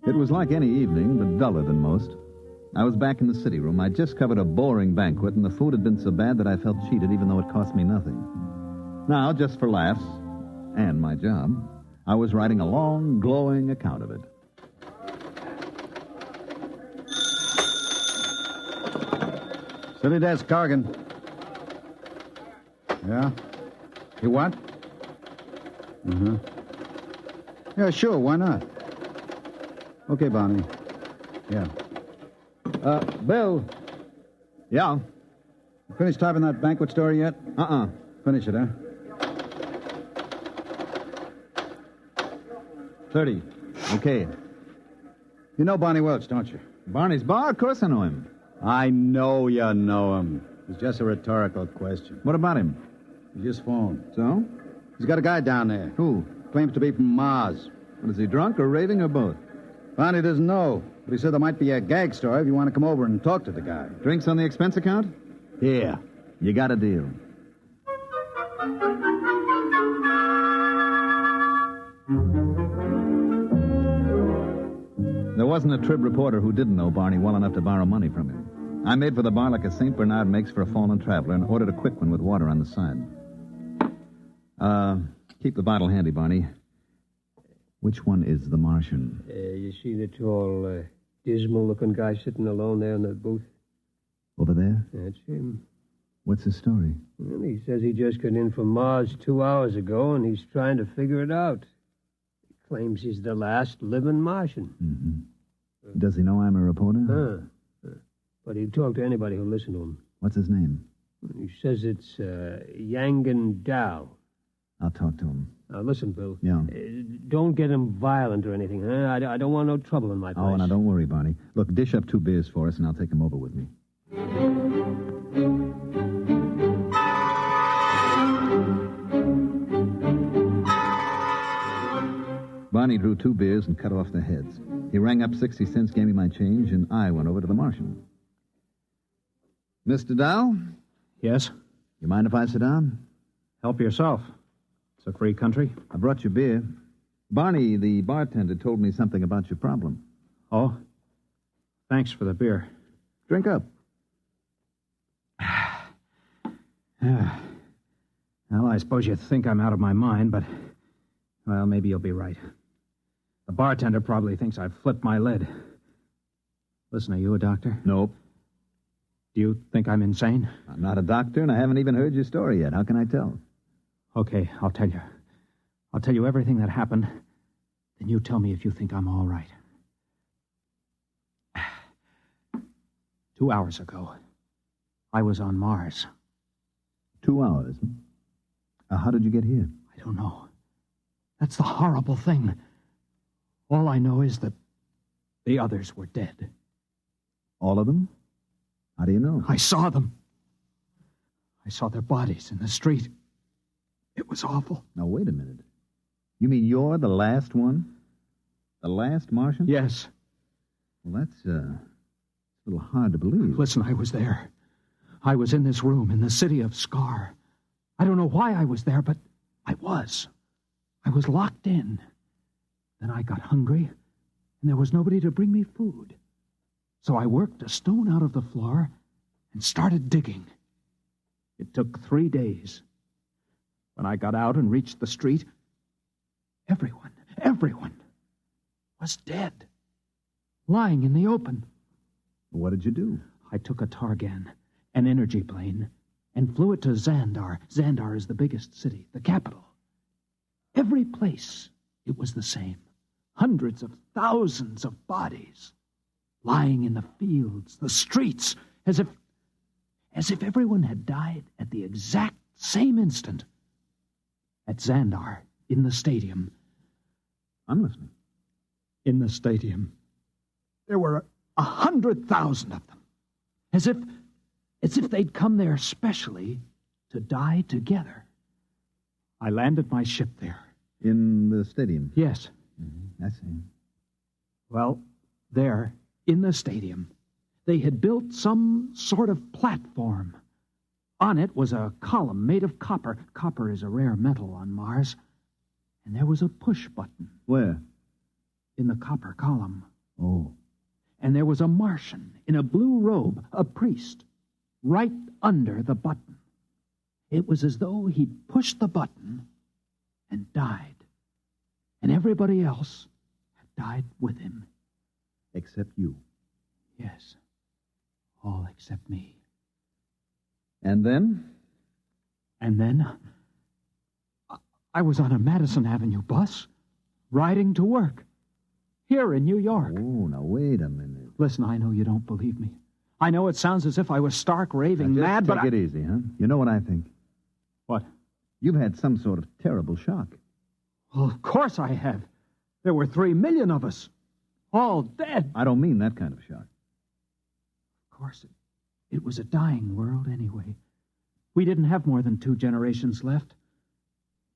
It was like any evening, but duller than most. I was back in the city room. I'd just covered a boring banquet, and the food had been so bad that I felt cheated, even though it cost me nothing. Now, just for laughs, and my job, I was writing a long, glowing account of it. City desk, Corrigan. Yeah? You what? Mm-hmm. Yeah, sure, why not? Okay, Bonnie. Yeah. Bill. Yeah? You finished typing that banquet story yet? Finish it, huh? 30. Okay. You know Barney Welch, don't you? Barney's bar? Of course I know him. I know you know him. It's just a rhetorical question. What about him? He just phoned. So? He's got a guy down there. Who? Claims to be from Mars. What, is he drunk or raving or both? Barney doesn't know, but he said there might be a gag story if you want to come over and talk to the guy. Drinks on the expense account? Yeah. You got a deal. There wasn't a Trib reporter who didn't know Barney well enough to borrow money from him. I made for the bar like a St. Bernard makes for a fallen traveler and ordered a quick one with water on the side. Keep the bottle handy, Barney. Which one is the Martian? You see the tall, dismal-looking guy sitting alone there in the booth? Over there? That's him. What's his story? Well, he says he just got in from Mars 2 hours ago, and he's trying to figure it out. He claims he's the last living Martian. Mm-hmm. Does he know I'm a reporter? But he'd talk to anybody who'll listen to him. What's his name? He says it's Yangan Dow. I'll talk to him. Now, listen, Bill. Yeah. Don't get him violent or anything, huh? I don't want no trouble in my place. Oh, now don't worry, Barney. Look, dish up 2 beers for us, and I'll take him over with me. Barney drew 2 beers and cut off the heads. He rang up 60 cents, gave me my change, and I went over to the Martian. Mr. Dow? Yes? You mind if I sit down? Help yourself. It's a free country. I brought you beer. Barney, the bartender, told me something about your problem. Oh? Thanks for the beer. Drink up. Well, I suppose you think I'm out of my mind, but, well, maybe you'll be right. The bartender probably thinks I've flipped my lid. Listen, are you a doctor? Nope. Do you think I'm insane? I'm not a doctor, and I haven't even heard your story yet. How can I tell? Okay, I'll tell you. I'll tell you everything that happened Then you tell me if you think I'm all right. 2 hours ago, I was on Mars. 2 hours? How did you get here? I don't know. That's the horrible thing. All I know is that the others were dead. All of them? How do you know? I saw them. I saw their bodies in the street. It was awful. Now, wait a minute. You mean you're the last one? The last Martian? Yes. Well, that's a little hard to believe. Listen, I was there. I was in this room in the city of Scar. I don't know why I was there, but I was. I was locked in. Then I got hungry, and there was nobody to bring me food. So I worked a stone out of the floor and started digging. It took 3 days. When I got out and reached the street, everyone was dead, lying in the open. What did you do? I took a Targan, an energy plane, and flew it to Xandar. Xandar is the biggest city, the capital. Every place, it was the same. Hundreds of thousands of bodies lying in the fields, the streets, as if everyone had died at the exact same instant. At Xandar, in the stadium. I'm listening. In the stadium, there were 100,000 of them. As if they'd come there specially to die together. I landed my ship there. In the stadium? Yes. Mm-hmm. I see. Well, there, in the stadium, they had built some sort of platform. On it was a column made of copper. Copper is a rare metal on Mars. And there was a push button. Where? In the copper column. Oh. And there was a Martian in a blue robe, a priest, right under the button. It was as though he'd pushed the button and died. And everybody else had died with him. Except you? Yes. All except me. And then? And then, I was on a Madison Avenue bus, riding to work, here in New York. Oh, now wait a minute. Listen, I know you don't believe me. I know it sounds as if I was stark raving mad, but take it easy, huh? You know what I think? What? You've had some sort of terrible shock. Well, of course I have. There were 3 million of us, all dead. I don't mean that kind of shock. Of course, it was a dying world anyway. We didn't have more than 2 generations left.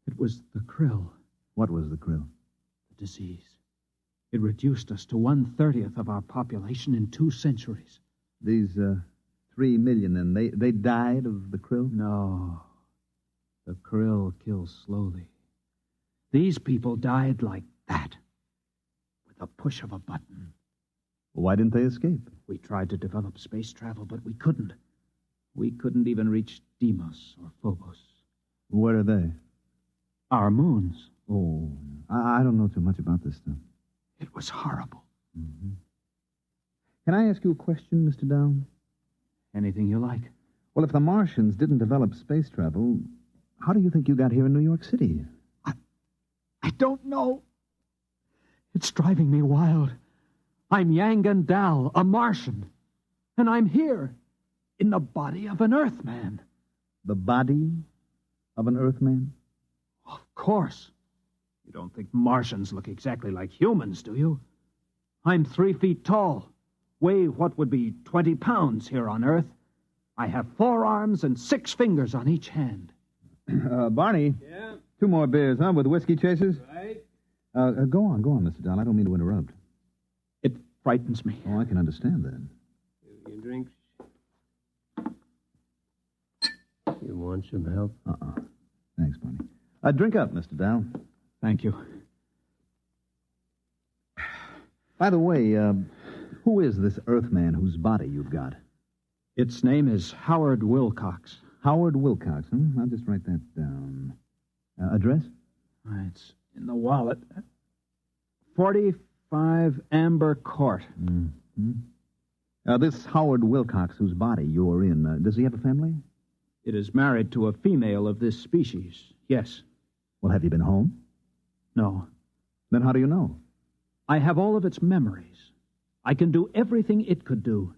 It was the krill. What was the krill? The disease. It reduced us to 1/30th of our population in 2 centuries. These 3 million, and they died of the krill? No. The krill kills slowly. These people died like that, with a push of a button. Why didn't they escape? We tried to develop space travel, but we couldn't. We couldn't even reach Deimos or Phobos. Where are they? Our moons. Oh, I don't know too much about this stuff. It was horrible. Mm-hmm. Can I ask you a question, Mr. Down? Anything you like. Well, if the Martians didn't develop space travel, how do you think you got here in New York City? I don't know. It's driving me wild. I'm Yangan Dal, a Martian. And I'm here, in the body of an Earthman. The body of an Earthman? Of course. You don't think Martians look exactly like humans, do you? I'm 3 feet tall, weigh what would be 20 pounds here on Earth. I have 4 arms and 6 fingers on each hand. Barney? Yeah? 2 more beers, huh, with whiskey chasers? Right. Go on, Mr. Dahl. I don't mean to interrupt. It frightens me. Oh, I can understand that. You drinks? You want some help? Thanks, Barney. Drink up, Mr. Dahl. Thank you. By the way, who is this Earthman whose body you've got? Its name is Howard Wilcox. Howard Wilcox, huh? I'll just write that down. Address? It's in the wallet. 45 Amber Court. Mm-hmm. This Howard Wilcox whose body you're in, does he have a family? It is married to a female of this species, yes. Well, have you been home? No. Then how do you know? I have all of its memories. I can do everything it could do.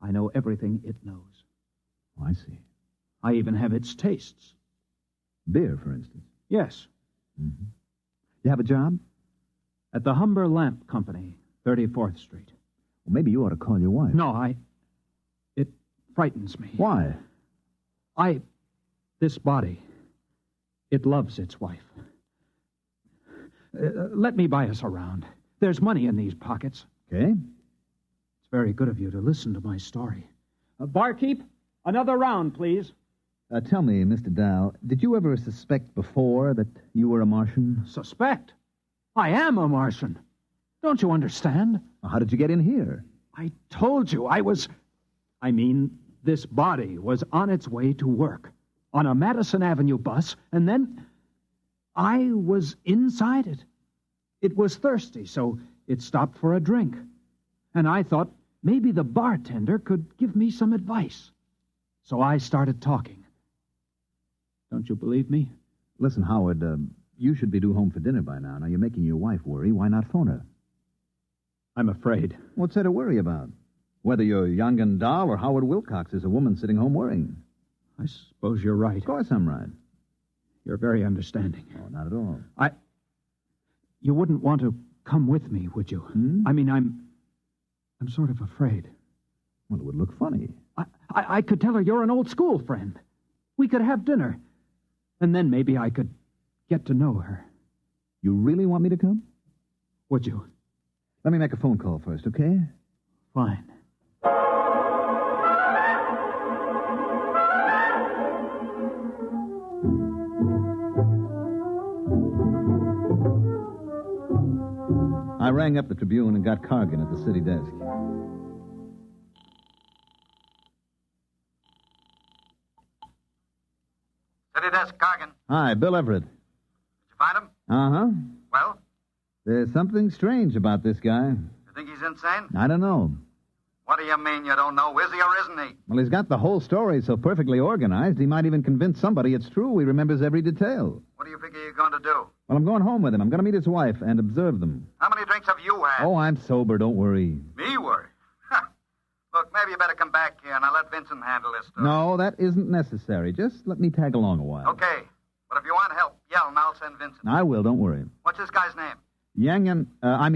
I know everything it knows. Oh, I see. I even have its tastes. Beer, for instance. Yes. Mm-hmm. You have a job? At the Humber Lamp Company, 34th Street. Well, maybe you ought to call your wife. No, It frightens me. Why? This body, it loves its wife. Let me buy us a round. There's money in these pockets. Okay. It's very good of you to listen to my story. Barkeep, another round, please. Tell me, Mr. Dow, did you ever suspect before that you were a Martian? Suspect? I am a Martian. Don't you understand? Well, how did you get in here? I told you this body was on its way to work on a Madison Avenue bus, and then I was inside it. It was thirsty, so it stopped for a drink. And I thought maybe the bartender could give me some advice. So I started talking. Don't you believe me? Listen, Howard, you should be due home for dinner by now. Now, you're making your wife worry. Why not phone her? I'm afraid. What's there to worry about? Whether you're young and Dahl or Howard Wilcox is a woman sitting home worrying. I suppose you're right. Of course I'm right. You're very understanding. Oh, not at all. You wouldn't want to come with me, would you? I'm sort of afraid. Well, it would look funny. I could tell her you're an old school friend. We could have dinner. And then maybe I could get to know her. You really want me to come? Would you? Let me make a phone call first, okay? Fine. I rang up the Tribune and got Cargan at the city desk. City desk, Cargan. Hi, Bill Everett. Did you find him? Uh-huh. Well? There's something strange about this guy. You think he's insane? I don't know. What do you mean you don't know? Is he or isn't he? Well, he's got the whole story so perfectly organized, he might even convince somebody it's true. He remembers every detail. What do you figure you're going to do? Well, I'm going home with him. I'm going to meet his wife and observe them. How many drinks have you had? Oh, I'm sober. Don't worry. Me worry? Look, maybe you better come back here and I'll let Vincent handle this stuff. No, that isn't necessary. Just let me tag along a while. Okay. But if you want help, yell and I'll send Vincent. I will. Don't worry. What's this guy's name?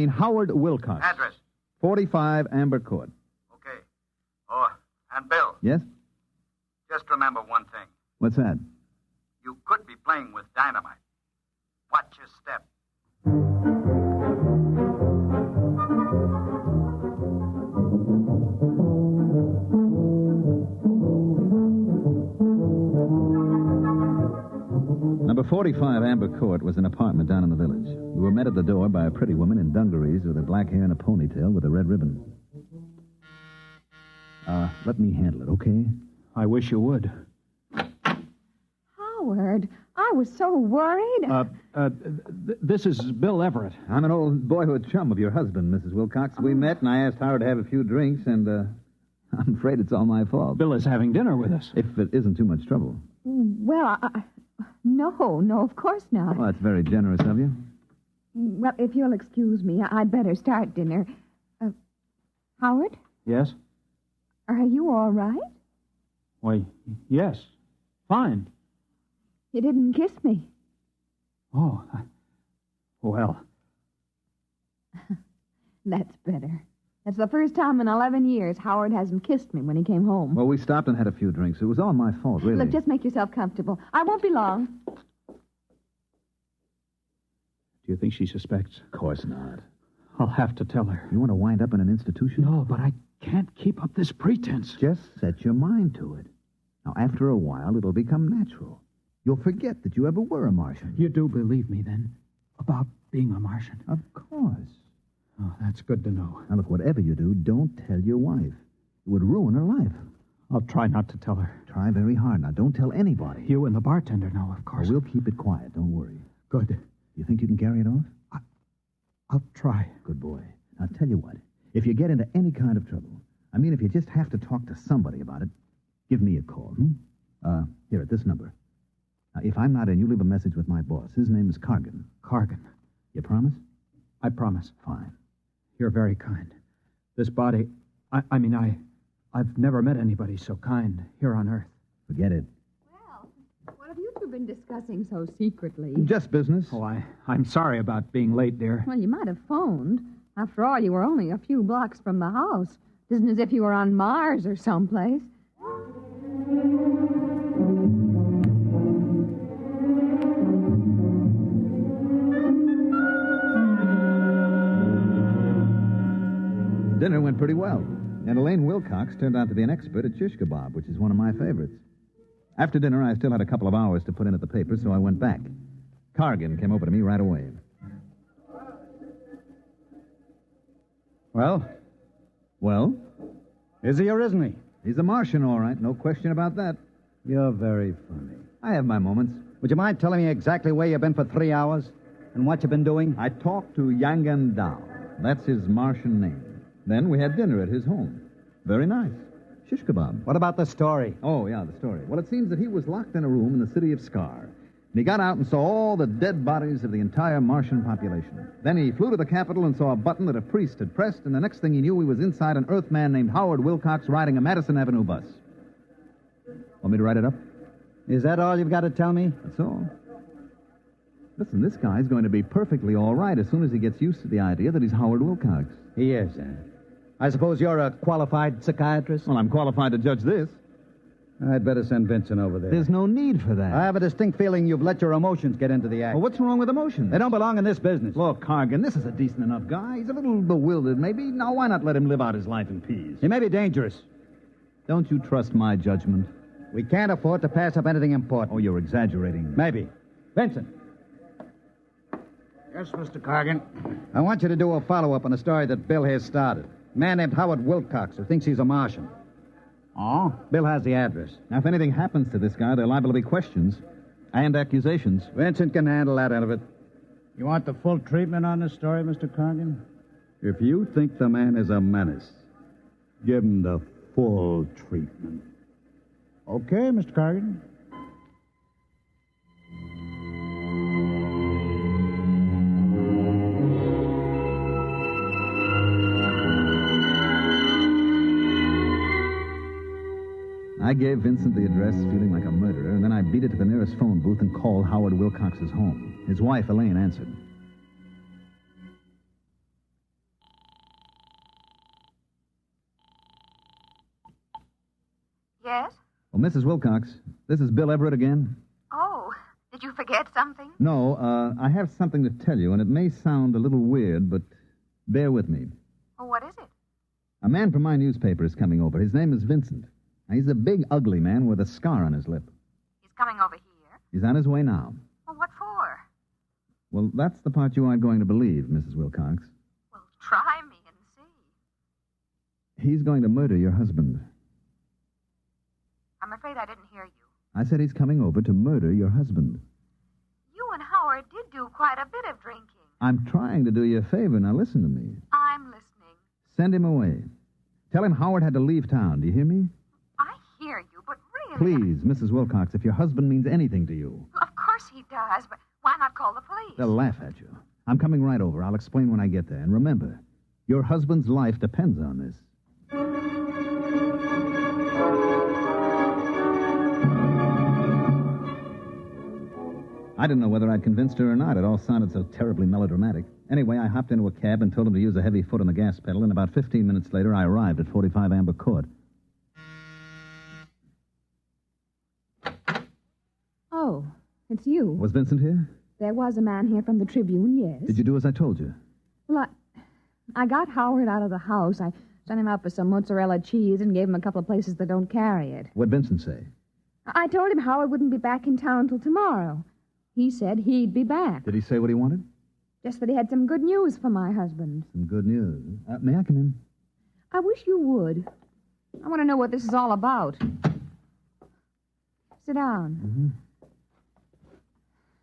Howard Wilcox. Address? 45 Amber Court. Okay. Oh, and Bill. Yes? Just remember one thing. What's that? You could be playing with dynamite. Watch your step. Number 45 Amber Court was an apartment down in the village. We were met at the door by a pretty woman in dungarees with her black hair and a ponytail with a red ribbon. Let me handle it, okay? I wish you would. Howard, I was so worried. This is Bill Everett. I'm an old boyhood chum of your husband, Mrs. Wilcox. We met, and I asked Howard to have a few drinks, and I'm afraid it's all my fault. Bill is having dinner with us. If it isn't too much trouble. Well, no, of course not. Well, that's very generous of you. Well, if you'll excuse me, I'd better start dinner. Howard, Yes? are you all right? Why, yes. Fine. You didn't kiss me. Oh, well. That's better. That's the first time in 11 years Howard hasn't kissed me when he came home. Well, we stopped and had a few drinks. It was all my fault, really. Look, just make yourself comfortable. I won't be long. Do you think she suspects? Of course not. I'll have to tell her. You want to wind up in an institution? No, but I can't keep up this pretense. Just set your mind to it. Now, after a while, it'll become natural. You'll forget that you ever were a Martian. You do believe me, then, about being a Martian? Of course. Oh, that's good to know. Now, look, whatever you do, don't tell your wife. It would ruin her life. I'll try not to tell her. Try very hard. Now, don't tell anybody. You and the bartender know, of course. Well, we'll keep it quiet. Don't worry. Good. You think you can carry it off? I'll try. Good boy. Now, tell you what. If you get into any kind of trouble, if you just have to talk to somebody about it, give me a call. Here, at this number. Now, if I'm not in, you leave a message with my boss. His name is Cargan. Cargan. You promise? I promise. Fine. You're very kind. This body, I've never met anybody so kind here on Earth. Forget it. What have you two been discussing so secretly? Just business. Oh, I'm sorry about being late, dear. Well, you might have phoned. After all, you were only a few blocks from the house. It isn't as if you were on Mars or someplace. Dinner went pretty well, and Elaine Wilcox turned out to be an expert at shish kebab, which is one of my favorites. After dinner, I still had a couple of hours to put in at the paper, so I went back. Cargan came over to me right away. Well? Well? Is he or isn't he? He's a Martian, all right. No question about that. You're very funny. I have my moments. Would you mind telling me exactly where you've been for 3 hours? And what you've been doing? I talked to Yangan Dao. That's his Martian name. Then we had dinner at his home. Very nice. Shish kebab. What about the story? Oh, yeah, the story. Well, it seems that he was locked in a room in the city of Scar. And he got out and saw all the dead bodies of the entire Martian population. Then he flew to the Capitol and saw a button that a priest had pressed, and the next thing he knew, he was inside an Earthman named Howard Wilcox riding a Madison Avenue bus. Want me to write it up? Is that all you've got to tell me? That's all. Listen, this guy's going to be perfectly all right as soon as he gets used to the idea that he's Howard Wilcox. He is, I suppose you're a qualified psychiatrist? Well, I'm qualified to judge this. I'd better send Vincent over there. There's no need for that. I have a distinct feeling you've let your emotions get into the act. Well, what's wrong with emotions? They don't belong in this business. Look, Cargan, this is a decent enough guy. He's a little bewildered, maybe. Now, why not let him live out his life in peace? He may be dangerous. Don't you trust my judgment? We can't afford to pass up anything important. Oh, you're exaggerating. Maybe. Vincent. Yes, Mr. Cargan. I want you to do a follow-up on a story that Bill has started. A man named Howard Wilcox who thinks he's a Martian. Oh? Bill has the address. Now, if anything happens to this guy, there are liable to be questions and accusations. Vincent can handle that end of it. You want the full treatment on this story, Mr. Cargan? If you think the man is a menace, give him the full treatment. Okay, Mr. Cargan. I gave Vincent the address, feeling like a murderer, and then I beat it to the nearest phone booth and called Howard Wilcox's home. His wife, Elaine, answered. Yes? Well, Mrs. Wilcox, this is Bill Everett again. Oh, did you forget something? No, I have something to tell you, and it may sound a little weird, but bear with me. Oh, what is it? A man from my newspaper is coming over. His name is Vincent. Now, he's a big, ugly man with a scar on his lip. He's coming over here? He's on his way now. Well, what for? Well, that's the part you aren't going to believe, Mrs. Wilcox. Well, try me and see. He's going to murder your husband. I'm afraid I didn't hear you. I said he's coming over to murder your husband. You and Howard did do quite a bit of drinking. I'm trying to do you a favor. Now, listen to me. I'm listening. Send him away. Tell him Howard had to leave town. Do you hear me? I hear you, but really... Please, Mrs. Wilcox, if your husband means anything to you. Well, of course he does, but why not call the police? They'll laugh at you. I'm coming right over. I'll explain when I get there. And remember, your husband's life depends on this. I didn't know whether I'd convinced her or not. It all sounded so terribly melodramatic. Anyway, I hopped into a cab and told him to use a heavy foot on the gas pedal, and about 15 minutes later, I arrived at 45 Amber Court. Oh, it's you. Was Vincent here? There was a man here from the Tribune, yes. Did you do as I told you? Well, I got Howard out of the house. I sent him out for some mozzarella cheese and gave him a couple of places that don't carry it. What'd Vincent say? I told him Howard wouldn't be back in town till tomorrow. He said he'd be back. Did he say what he wanted? Just that he had some good news for my husband. Some good news. May I come in? I wish you would. I want to know what this is all about. Sit down. Mm-hmm.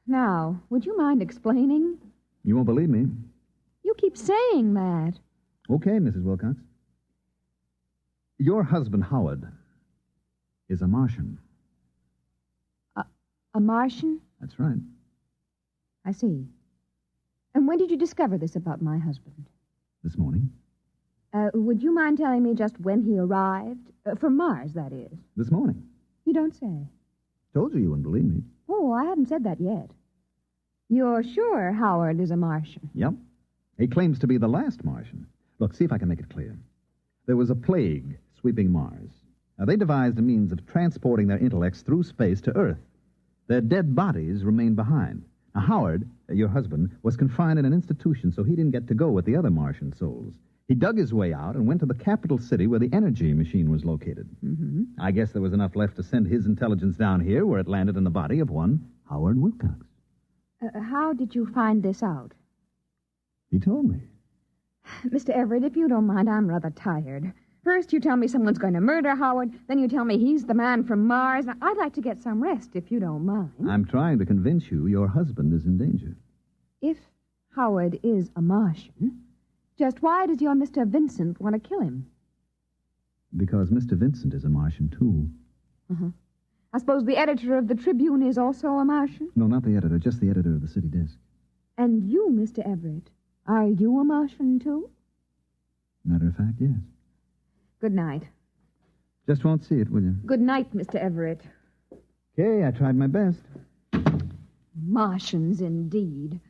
Now, would you mind explaining? You won't believe me. You keep saying that. Okay, Mrs. Wilcox. Your husband, Howard, is a Martian. A Martian? That's right. I see. And When did you discover this about my husband? This morning. Would you mind telling me just when he arrived? From Mars, that is. This morning. You don't say. Told you wouldn't believe me. Oh, I haven't said that yet. You're sure Howard is a Martian? Yep. He claims to be the last Martian. Look, see if I can make it clear. There was a plague sweeping Mars. Now, they devised a means of transporting their intellects through space to Earth. Their dead bodies remained behind. Now, Howard, your husband, was confined in an institution, so he didn't get to go with the other Martian souls. He dug his way out and went to the capital city where the energy machine was located. Mm-hmm. I guess there was enough left to send his intelligence down here, where it landed in the body of one Howard Wilcox. How did you find this out? He told me. Mr. Everett, if you don't mind, I'm rather tired. First you tell me someone's going to murder Howard, then you tell me he's the man from Mars. Now, I'd like to get some rest, if you don't mind. I'm trying to convince you your husband is in danger. If Howard is a Martian, just why does your Mr. Vincent want to kill him? Because Mr. Vincent is a Martian, too. Uh-huh. I suppose the editor of the Tribune is also a Martian? No, not the editor, just the editor of the city desk. And you, Mr. Everett, are you a Martian, too? Matter of fact, yes. Good night. Just won't see it, will you? Good night, Mr. Everett. Okay, I tried my best. Martians, indeed.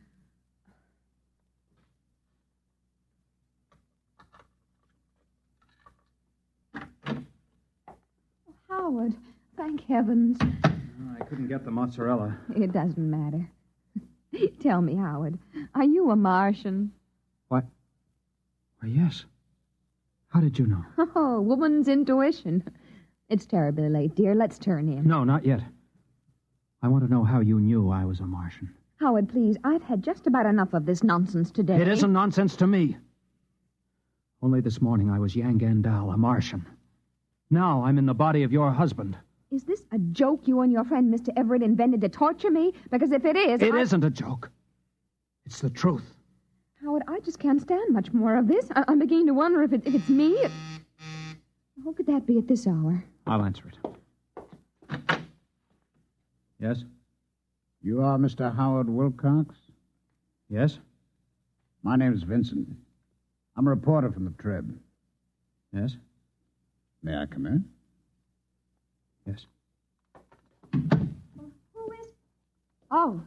Howard, thank heavens. I couldn't get the mozzarella. It doesn't matter. Tell me, Howard, are you a Martian? What? Why, yes. How did you know? Oh, woman's intuition. It's terribly late, dear. Let's turn in. No, not yet. I want to know how you knew I was a Martian. Howard, please, I've had just about enough of this nonsense today. It isn't nonsense to me. Only this morning I was Yang Gandal, a Martian. Now I'm in the body of your husband. Is this a joke you and your friend Mr. Everett invented to torture me? Because if it is... It isn't a joke. It's the truth. Howard, I just can't stand much more of this. I'm beginning to wonder if it's me. Who could that be at this hour? I'll answer it. Yes? You are Mr. Howard Wilcox? Yes? My name's Vincent. I'm a reporter from the Trib. Yes? May I come in? Yes. Who is... Oh,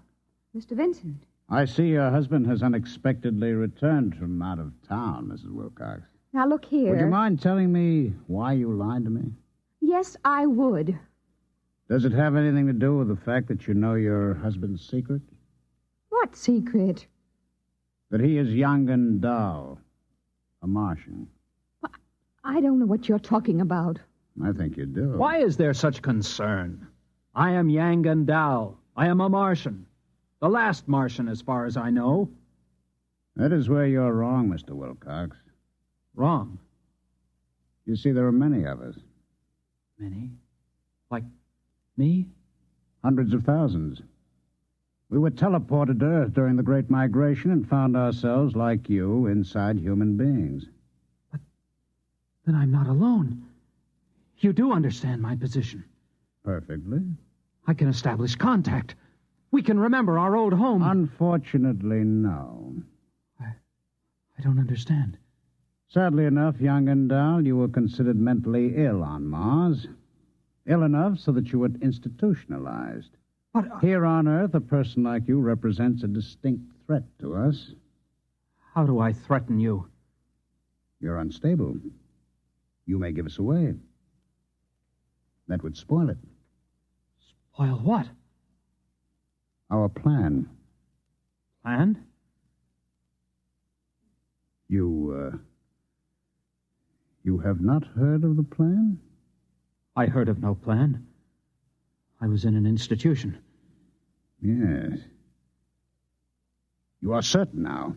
Mr. Vincent. I see your husband has unexpectedly returned from out of town, Mrs. Wilcox. Now, look here. Would you mind telling me why you lied to me? Yes, I would. Does it have anything to do with the fact that you know your husband's secret? What secret? That he is young and dull. A Martian. I don't know what you're talking about. I think you do. Why is there such concern? I am Yang Gandal. I am a Martian. The last Martian, as far as I know. That is where you're wrong, Mr. Wilcox. Wrong? You see, there are many of us. Many? Like me? Hundreds of thousands. We were teleported to Earth during the Great Migration and found ourselves, like you, inside human beings. But then I'm not alone. You do understand my position. Perfectly. I can establish contact. We can remember our old home. Unfortunately, no. I don't understand. Sadly enough, young and dull, you were considered mentally ill on Mars. Ill enough so that you were institutionalized. But here on Earth, a person like you represents a distinct threat to us. How do I threaten you? You're unstable. You may give us away. That would spoil it. Spoil what? Our plan. Plan? You have not heard of the plan? I heard of no plan. I was in an institution. Yes. You are certain now?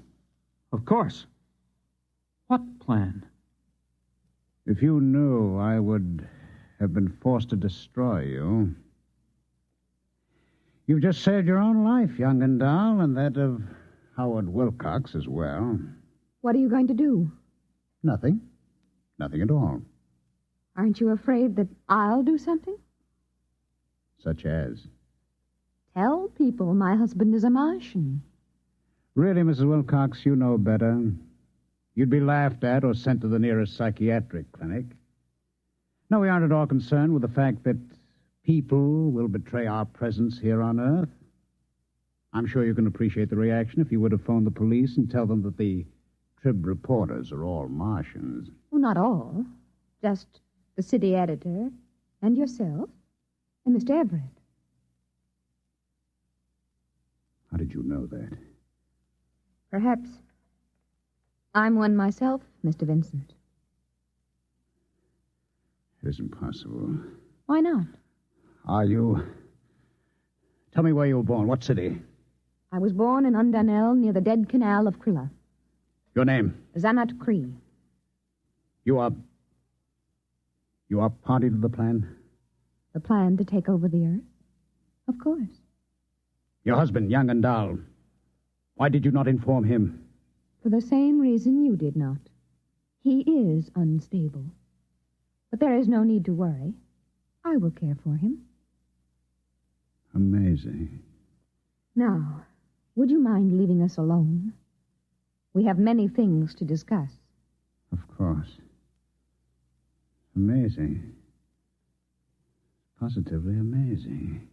Of course. What plan? If you knew, I would have been forced to destroy you. You've just saved your own life, young and dull, and that of Howard Wilcox as well. What are you going to do? Nothing. Nothing at all. Aren't you afraid that I'll do something? Such as? Tell people my husband is a Martian. Really, Mrs. Wilcox, you know better. You'd be laughed at or sent to the nearest psychiatric clinic. No, we aren't at all concerned with the fact that people will betray our presence here on Earth. I'm sure you can appreciate the reaction if you were to phone the police and tell them that the Trib reporters are all Martians. Well, not all. Just the city editor and yourself and Mr. Everett. How did you know that? Perhaps I'm one myself, Mr. Vincent. It isn't possible. Why not? Are you... Tell me where you were born. What city? I was born in Undanel near the dead canal of Krilla. Your name? Zanat Cree. You are party to the plan? The plan to take over the Earth? Of course. Your husband, young and dull. Why did you not inform him? For the same reason you did not. He is unstable. But there is no need to worry. I will care for him. Amazing. Now, would you mind leaving us alone? We have many things to discuss. Of course. Amazing. Positively amazing.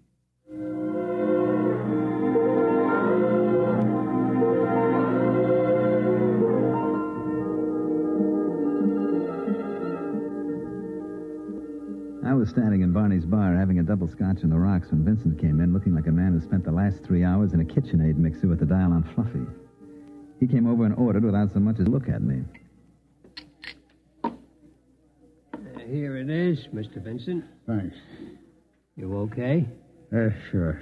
I was standing in Barney's bar having a double scotch on the rocks when Vincent came in looking like a man who spent the last 3 hours in a KitchenAid mixer with the dial on Fluffy. He came over and ordered without so much as a look at me. Here it is, Mr. Vincent. Thanks. You okay? Sure.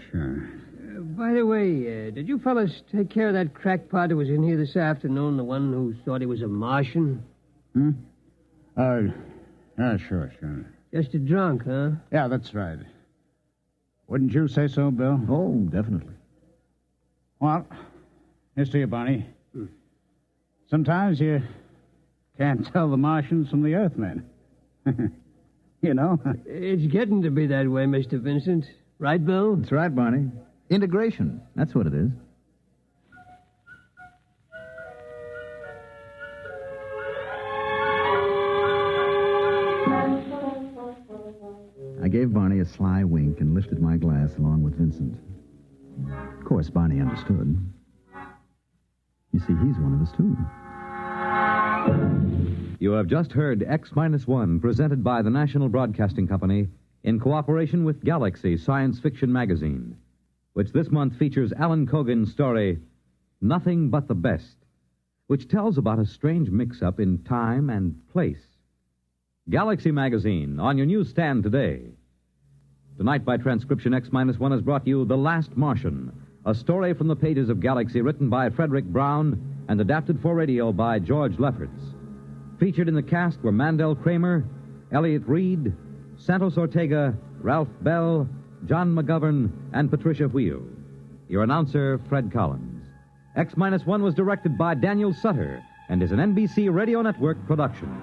By the way, did you fellas take care of that crackpot who was in here this afternoon, the one who thought he was a Martian? Sure. Just a drunk, huh? Yeah, that's right. Wouldn't you say so, Bill? Oh, definitely. Well, here's to you, Barney. Sometimes you can't tell the Martians from the Earthmen. You know? It's getting to be that way, Mr. Vincent. Right, Bill? That's right, Barney. Integration. That's what it is. I gave Barney a sly wink and lifted my glass along with Vincent. Of course, Barney understood. You see, he's one of us, too. You have just heard X-1, presented by the National Broadcasting Company in cooperation with Galaxy Science Fiction Magazine, which this month features Alan Cogan's story, Nothing But the Best, which tells about a strange mix-up in time and place. Galaxy Magazine, on your newsstand today. Tonight, by transcription, X-1 has brought you The Last Martian, a story from the pages of Galaxy written by Frederick Brown and adapted for radio by George Lefferts. Featured in the cast were Mandel Kramer, Elliot Reed, Santos Ortega, Ralph Bell, John McGovern, and Patricia Wheel. Your announcer, Fred Collins. X-1 was directed by Daniel Sutter and is an NBC Radio Network production.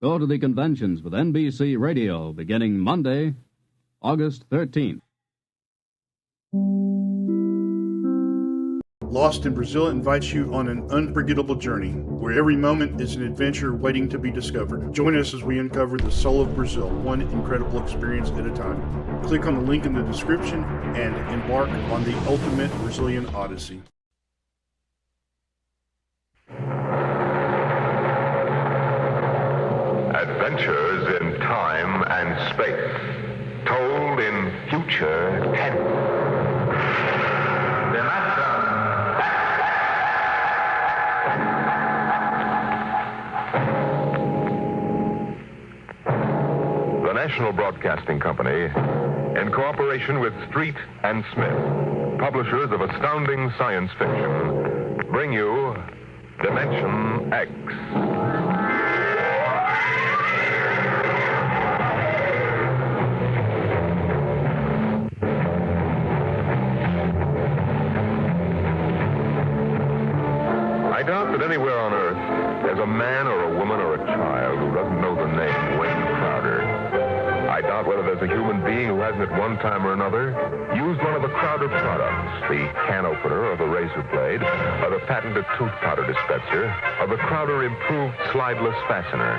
Go to the conventions with NBC Radio beginning Monday, August 13th. Lost in Brazil invites you on an unforgettable journey, where every moment is an adventure waiting to be discovered. Join us as we uncover the soul of Brazil, one incredible experience at a time. Click on the link in the description and embark on the ultimate Brazilian odyssey. Adventures in time and space, told in future tense. The National Broadcasting Company, in cooperation with Street and Smith, publishers of astounding science fiction, bring you Dimension X. I doubt that anywhere on Earth there's a man or a woman as a human being who hasn't at one time or another used one of the Crowder products, the can opener or the razor blade, or the patented tooth powder dispenser, or the Crowder improved slideless fastener.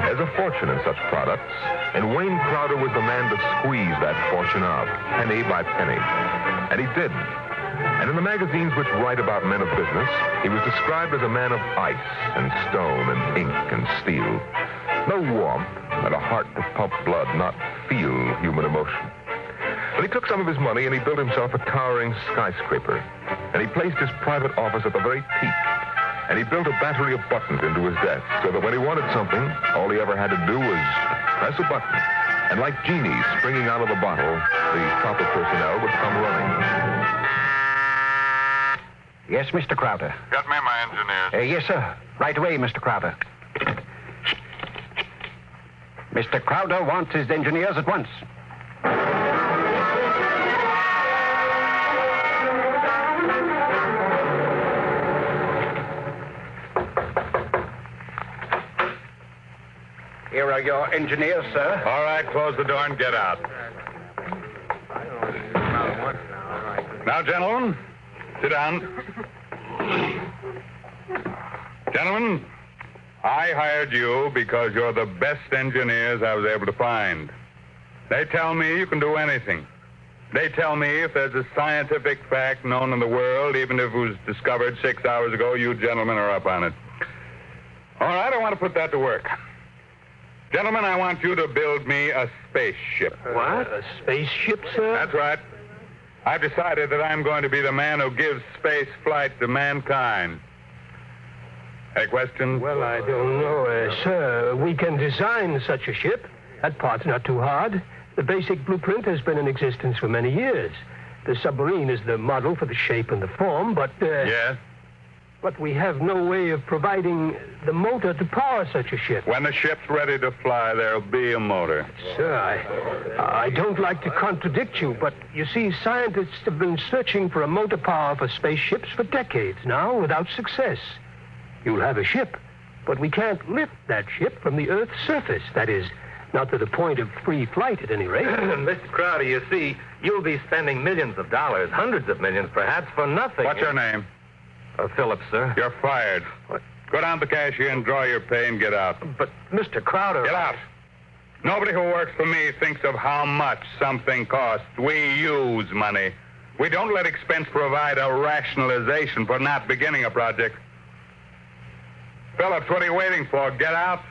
There's a fortune in such products, and Wayne Crowder was the man to squeeze that fortune out, penny by penny. And he did. And in the magazines which write about men of business, he was described as a man of ice and stone and ink and steel. No warmth, and a heart to pump blood, not feel human emotion. But he took some of his money and he built himself a towering skyscraper. And he placed his private office at the very peak. And he built a battery of buttons into his desk so that when he wanted something, all he ever had to do was press a button. And like genies springing out of the bottle, the proper personnel would come running. Yes, Mr. Crowder. Got me my engineers. Yes, sir. Right away, Mr. Crowder. Mr. Crowder wants his engineers at once. Here are your engineers, sir. All right, close the door and get out. Now, gentlemen, sit down. Gentlemen, I hired you because you're the best engineers I was able to find. They tell me you can do anything. They tell me if there's a scientific fact known in the world, even if it was discovered 6 hours ago, you gentlemen are up on it. All right, I want to put that to work. Gentlemen, I want you to build me a spaceship. What? A spaceship, sir? That's right. I've decided that I'm going to be the man who gives space flight to mankind. Any questions? Well, I don't know, sir. We can design such a ship. That part's not too hard. The basic blueprint has been in existence for many years. The submarine is the model for the shape and the form, but... Yes? But we have no way of providing the motor to power such a ship. When the ship's ready to fly, there'll be a motor. Sir, I don't like to contradict you, but you see, scientists have been searching for a motor power for spaceships for decades now without success. You'll have a ship, but we can't lift that ship from the Earth's surface. That is, not to the point of free flight, at any rate. Mr. Crowder, you see, you'll be spending millions of dollars, hundreds of millions, perhaps, for nothing. What's your name? Phillips, sir. You're fired. What? Go down to the cashier and draw your pay and get out. But, Mr. Crowder... Get out. Nobody who works for me thinks of how much something costs. We use money. We don't let expense provide a rationalization for not beginning a project. Phillips, what are you waiting for? Get out.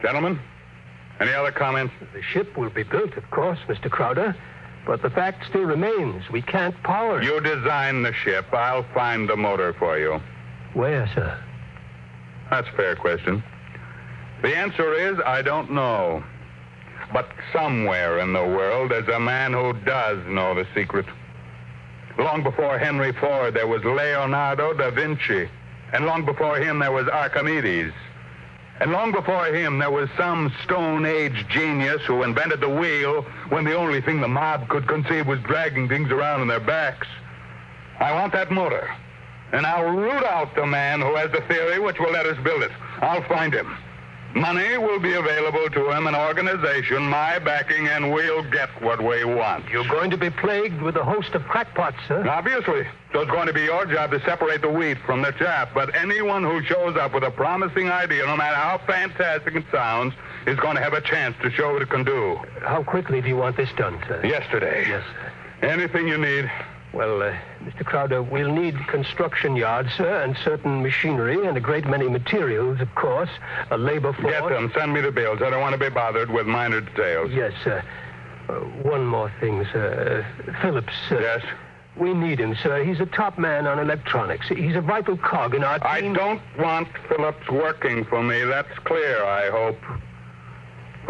Gentlemen, any other comments? The ship will be built, of course, Mr. Crowder, but the fact still remains. We can't power it. You design the ship. I'll find the motor for you. Where, sir? That's a fair question. The answer is, I don't know. But somewhere in the world, there's a man who does know the secret. Long before Henry Ford, there was Leonardo da Vinci. And long before him, there was Archimedes. And long before him, there was some Stone Age genius who invented the wheel when the only thing the mob could conceive was dragging things around on their backs. I want that motor. And I'll root out the man who has the theory which will let us build it. I'll find him. Money will be available to him, an organization, my backing, and we'll get what we want. You're going to be plagued with a host of crackpots, sir. Obviously. So it's going to be your job to separate the wheat from the chaff. But anyone who shows up with a promising idea, no matter how fantastic it sounds, is going to have a chance to show what it can do. How quickly do you want this done, sir? Yesterday. Yes, sir. Anything you need. Well, Mr. Crowder, we'll need construction yards, sir, and certain machinery, and a great many materials, of course, a labor force. Get them. Send me the bills. I don't want to be bothered with minor details. Yes, sir. One more thing, sir. Phillips, sir. Yes? We need him, sir. He's a top man on electronics. He's a vital cog in our team. I don't want Phillips working for me. That's clear, I hope.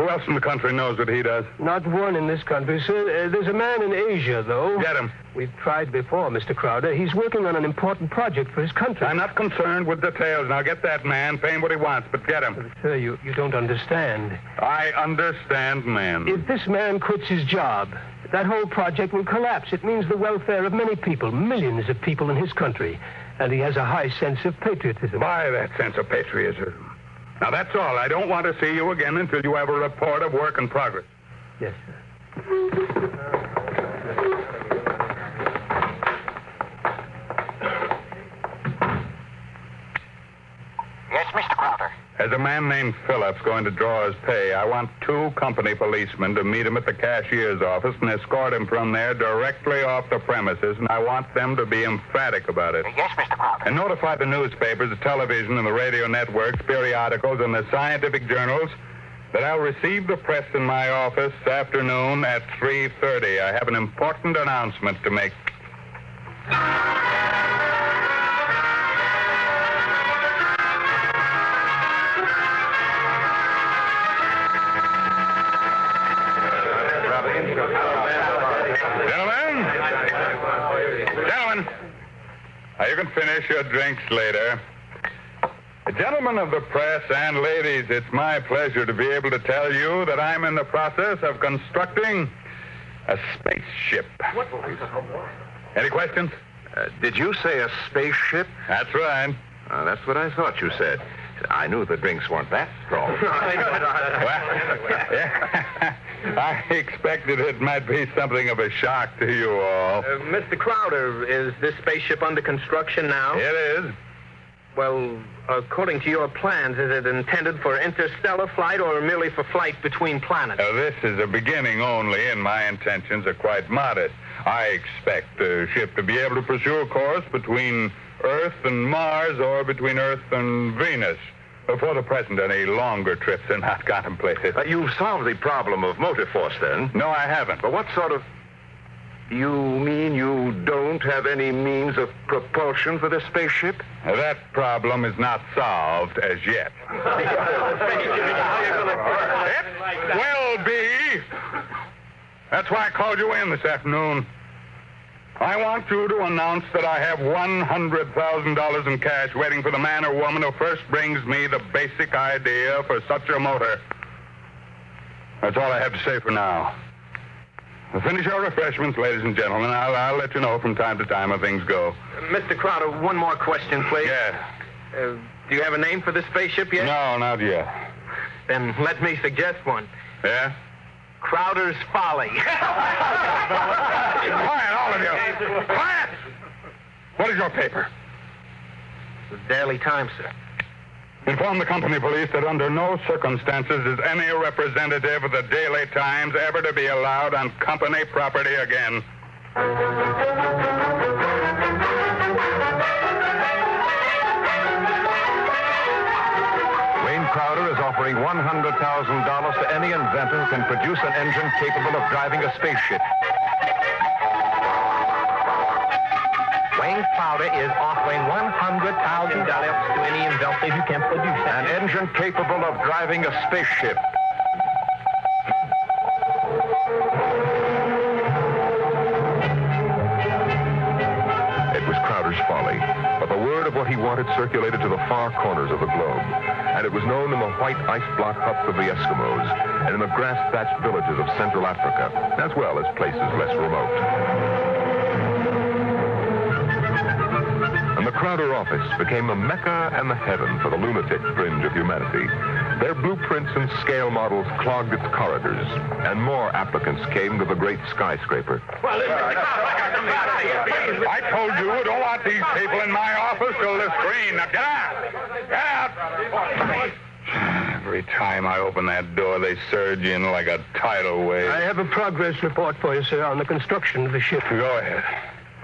Who else in the country knows what he does? Not one in this country, sir. There's a man in Asia, though. Get him. We've tried before, Mr. Crowder. He's working on an important project for his country. I'm not concerned with details. Now get that man, pay him what he wants, but get him. But, sir, you don't understand. I understand, man. If this man quits his job, that whole project will collapse. It means the welfare of many people, millions of people in his country. And he has a high sense of patriotism. By that sense of patriotism. Now, that's all. I don't want to see you again until you have a report of work in progress. Yes, sir. Yes, Mr. Crowder. As a man named Phillips going to draw his pay, I want 2 company policemen to meet him at the cashier's office and escort him from there directly off the premises, and I want them to be emphatic about it. Yes, Mr. Crowder. And notify the newspapers, the television, and the radio networks, periodicals, and the scientific journals that I'll receive the press in my office this afternoon at 3:30. I have an important announcement to make. Gentlemen, you can finish your drinks later. Gentlemen of the press and ladies, it's my pleasure to be able to tell you that I'm in the process of constructing a spaceship. What? Any questions? Did you say a spaceship? That's right. That's what I thought you said. I knew the drinks weren't that strong. I expected it might be something of a shock to you all. Mr. Crowder, is this spaceship under construction now? It is. Well, according to your plans, is it intended for interstellar flight or merely for flight between planets? This is a beginning only, and my intentions are quite modest. I expect the ship to be able to pursue a course between Earth and Mars or between Earth and Venus. For the present, any longer trips are not contemplated. You've solved the problem of motor force, then? No, I haven't. But what sort of... You mean you don't have any means of propulsion for this spaceship? That problem is not solved as yet. It will be. That's why I called you in this afternoon. I want you to announce that I have $100,000 in cash waiting for the man or woman who first brings me the basic idea for such a motor. That's all I have to say for now. Finish your refreshments, ladies and gentlemen. I'll let you know from time to time how things go. Mr. Crowder, one more question, please. Yeah. Do you have a name for this spaceship yet? No, not yet. Then let me suggest one. Yeah? Crowder's Folly. Quiet, all of you. Quiet! What is your paper? The Daily Times, sir. Inform the company police that under no circumstances is any representative of the Daily Times ever to be allowed on company property again. Wayne Crowder is offering $100,000 to any inventor who can produce an engine capable of driving a spaceship. Wayne Crowder is offering $100,000 to any inventor who can produce an engine capable of driving a spaceship. It was Crowder's Folly, but the word of what he wanted circulated to the far corners of the globe, and it was known in the white ice block huts of the Eskimos and in the grass-thatched villages of Central Africa, as well as places less remote. And the Crowder office became the mecca and the heaven for the lunatic fringe of humanity. Their blueprints and scale models clogged its corridors, and more applicants came to the great skyscraper. I told you I don't want these people in my office till this green. Now get out! Get out! Every time I open that door, they surge in like a tidal wave. I have a progress report for you, sir, on the construction of the ship. Go ahead.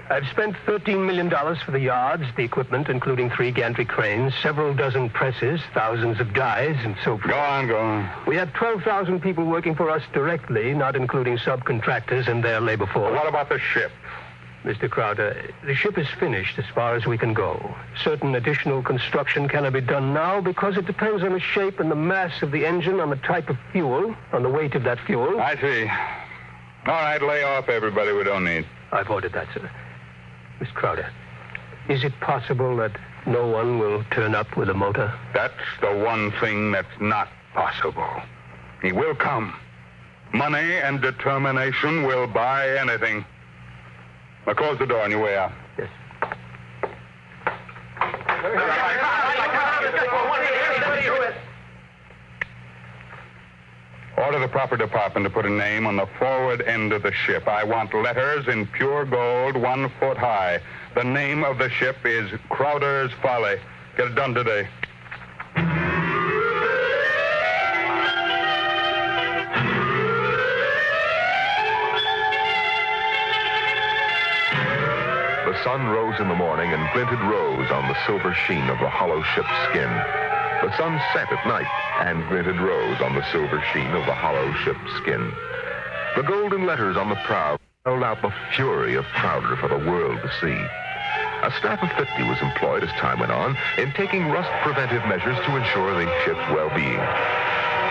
I've spent $13 million for the yards, the equipment, including 3 gantry cranes, several dozen presses, thousands of dies, and so forth. Go on. We have 12,000 people working for us directly, not including subcontractors and their labor force. What about the ship? Mr. Crowder, the ship is finished as far as we can go. Certain additional construction cannot be done now because it depends on the shape and the mass of the engine, on the type of fuel, on the weight of that fuel. I see. All right, lay off everybody we don't need. I've ordered that, sir. Miss Crowder, is it possible that no one will turn up with a motor? That's the one thing that's not possible. He will come. Money and determination will buy anything. Now close the door on your way out. Yes. Order the proper department to put a name on the forward end of the ship. I want letters in pure gold, 1 foot high. The name of the ship is Crowder's Folly. Get it done today. The sun rose in the morning and glinted rose on the silver sheen of the hollow ship's skin. The sun set at night and glinted rose on the silver sheen of the hollow ship's skin. The golden letters on the prow held out the fury of Crowder for the world to see. A staff of 50 was employed as time went on in taking rust preventive measures to ensure the ship's well-being.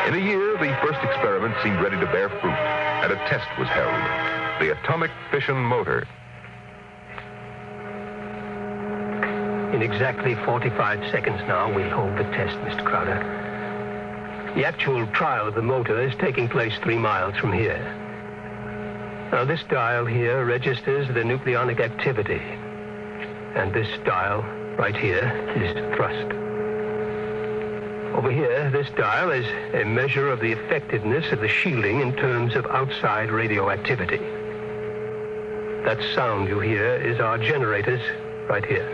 In a year, the first experiment seemed ready to bear fruit, and a test was held. The atomic fission motor. In exactly 45 seconds now, we'll hold the test, Mr. Crowder. The actual trial of the motor is taking place 3 miles from here. Now, this dial here registers the nucleonic activity. And this dial, right here, is thrust. Over here, this dial is a measure of the effectiveness of the shielding in terms of outside radioactivity. That sound you hear is our generators right here,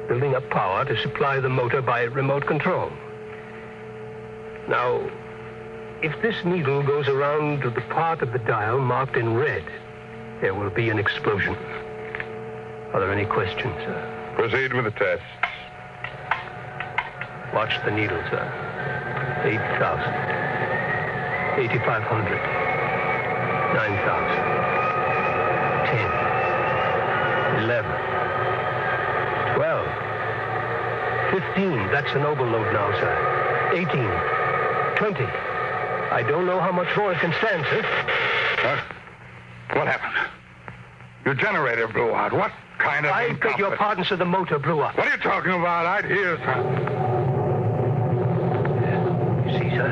building up power to supply the motor by remote control. Now, if this needle goes around to the part of the dial marked in red, there will be an explosion. Are there any questions, sir? Proceed with the test. Watch the needle, sir. 8,000. 8,500. 9,000. 10. 11. 12. 15. That's an overload now, sir. 18. 20. I don't know how much more it can stand, sir. What happened? Your generator blew out. What kind of... I beg your pardon, sir. The motor blew up. What are you talking about? I'd hear something. You see, sir,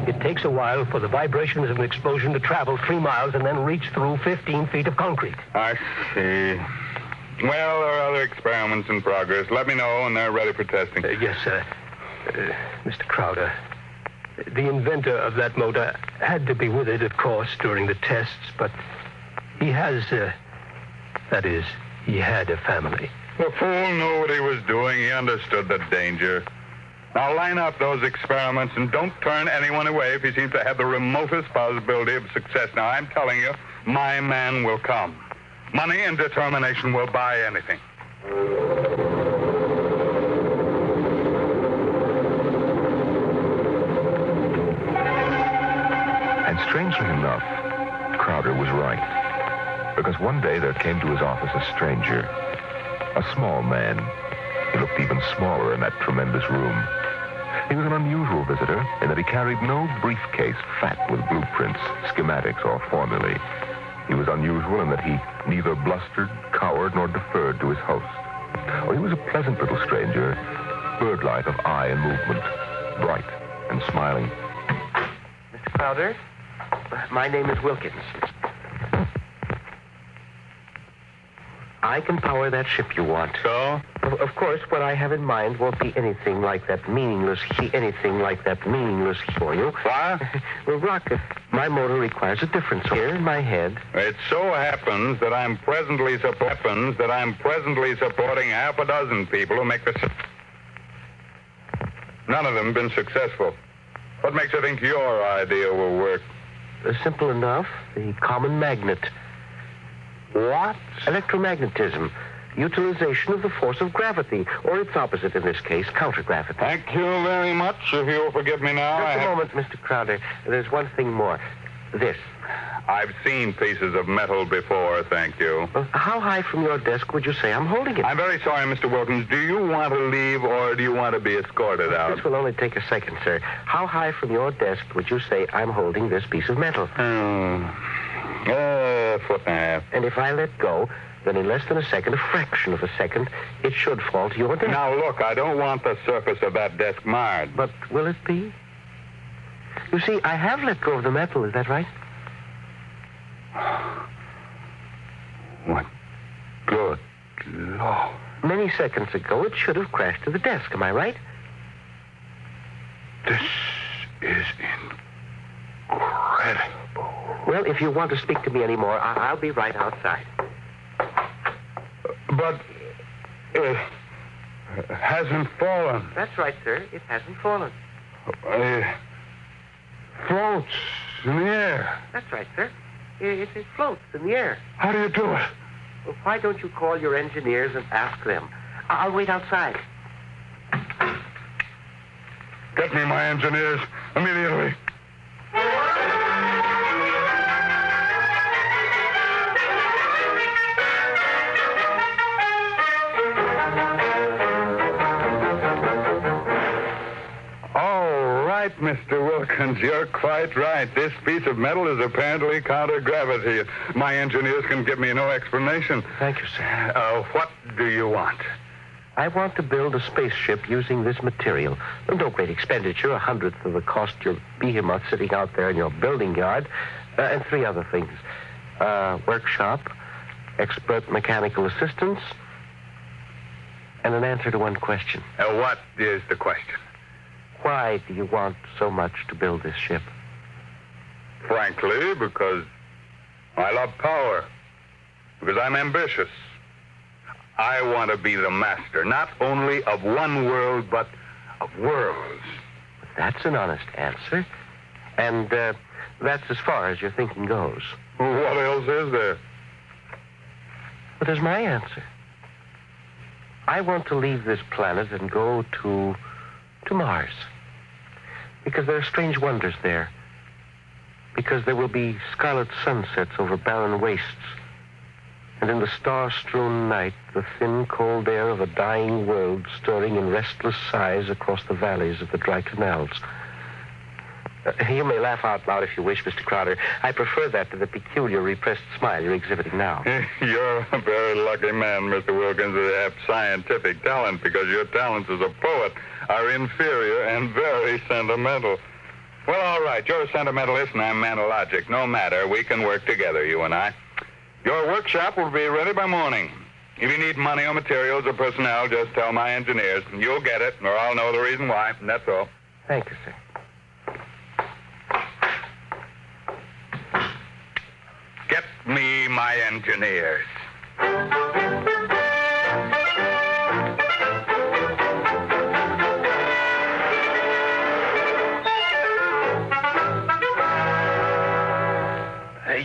it takes a while for the vibrations of an explosion to travel 3 miles and then reach through 15 feet of concrete. I see. Well, there are other experiments in progress. Let me know when they're ready for testing. Yes, sir. Mr. Crowder, the inventor of that motor had to be with it, of course, during the tests, but he has, that is, he had a family. The fool knew what he was doing. He understood the danger. Now line up those experiments and don't turn anyone away if he seems to have the remotest possibility of success. Now, I'm telling you, my man will come. Money and determination will buy anything. And strangely enough, Crowder was right. Because one day there came to his office a stranger, a small man. He looked even smaller in that tremendous room. He was an unusual visitor in that he carried no briefcase fat with blueprints, schematics, or formulae. He was unusual in that he neither blustered, cowered, nor deferred to his host. Oh, he was a pleasant little stranger, bird-like of eye and movement, bright and smiling. Mr. Crowder, my name is Wilkins. I can power that ship you want. So? Of course, what I have in mind won't be anything like that meaningless for you. What? Well, Rock, my motor requires a difference here in my head. It so happens that I'm presently supporting half a dozen people who make this. None of them have been successful. What makes you think your idea will work? Simple enough. The common magnet. What? Electromagnetism. Utilization of the force of gravity, or its opposite in this case, countergravity. Thank you very much. If you'll forgive me now, Just a moment, Mr. Crowder. There's one thing more. This. I've seen pieces of metal before, thank you. How high from your desk would you say I'm holding it? I'm very sorry, Mr. Wilkins. Do you want to leave or do you want to be escorted out? This will only take a second, sir. How high from your desk would you say I'm holding this piece of metal? Foot and a half. And if I let go, then in less than a second, a fraction of a second, it should fall to your desk. Now, look, I don't want the surface of that desk marred. But will it be? You see, I have let go of the metal, is that right? What? Good Lord. Many seconds ago, it should have crashed to the desk, am I right? This is incredible. Well, if you want to speak to me anymore, I'll be right outside. But it hasn't fallen. That's right, sir. It hasn't fallen. It floats in the air. That's right, sir. It floats in the air. How do you do it? Well, why don't you call your engineers and ask them? I'll wait outside. Get me my engineers immediately. Mr. Wilkins, you're quite right. This piece of metal is apparently counter-gravity. My engineers can give me no explanation. Thank you, sir. What do you want? I want to build a spaceship using this material. No great expenditure, 1/100th of the cost your behemoth sitting out there in your building yard, and 3 other things. Workshop, expert mechanical assistance, and an answer to one question. What is the question? Why do you want so much to build this ship? Frankly, because I love power. Because I'm ambitious. I want to be the master, not only of one world, but of worlds. That's an honest answer. And that's as far as your thinking goes. What else is there? But there's my answer. I want to leave this planet and go to Mars. Because there are strange wonders there. Because there will be scarlet sunsets over barren wastes. And in the star-strewn night, the thin, cold air of a dying world stirring in restless sighs across the valleys of the dry canals. You may laugh out loud if you wish, Mr. Crowder. I prefer that to the peculiar repressed smile you're exhibiting now. You're a very lucky man, Mr. Wilkins, to have scientific talent, because your talents as a poet are inferior and very sentimental. Well, all right, you're a sentimentalist and I'm a man of logic. No matter, we can work together, you and I. Your workshop will be ready by morning. If you need money or materials or personnel, just tell my engineers. You'll get it, or I'll know the reason why, and that's all. Thank you, sir. Get me my engineers.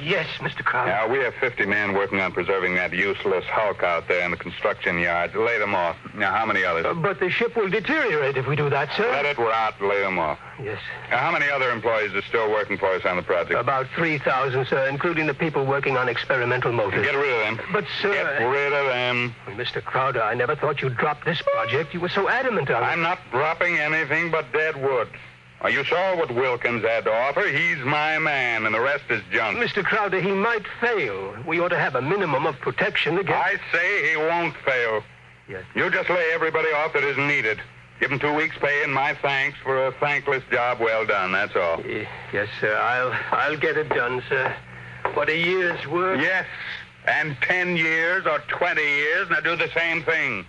Yes, Mr. Crowder. Now, we have 50 men working on preserving that useless hulk out there in the construction yard. Lay them off. Now, how many others? But the ship will deteriorate if we do that, sir. Let it rot. Lay them off. Yes. Now, how many other employees are still working for us on the project? About 3,000, sir, including the people working on experimental motors. Get rid of them. But, sir... Get rid of them. Well, Mr. Crowder, I never thought you'd drop this project. You were so adamant on it. I'm not dropping anything but dead wood. Well, you saw what Wilkins had to offer. He's my man, and the rest is junk. Mr. Crowder, he might fail. We ought to have a minimum of protection against... I say he won't fail. Yes. You just lay everybody off that isn't needed. Give him 2 weeks' pay and my thanks for a thankless job well done, that's all. Yes, sir. I'll get it done, sir. What, a year's work? Yes, and 10 years or 20 years, now do the same thing.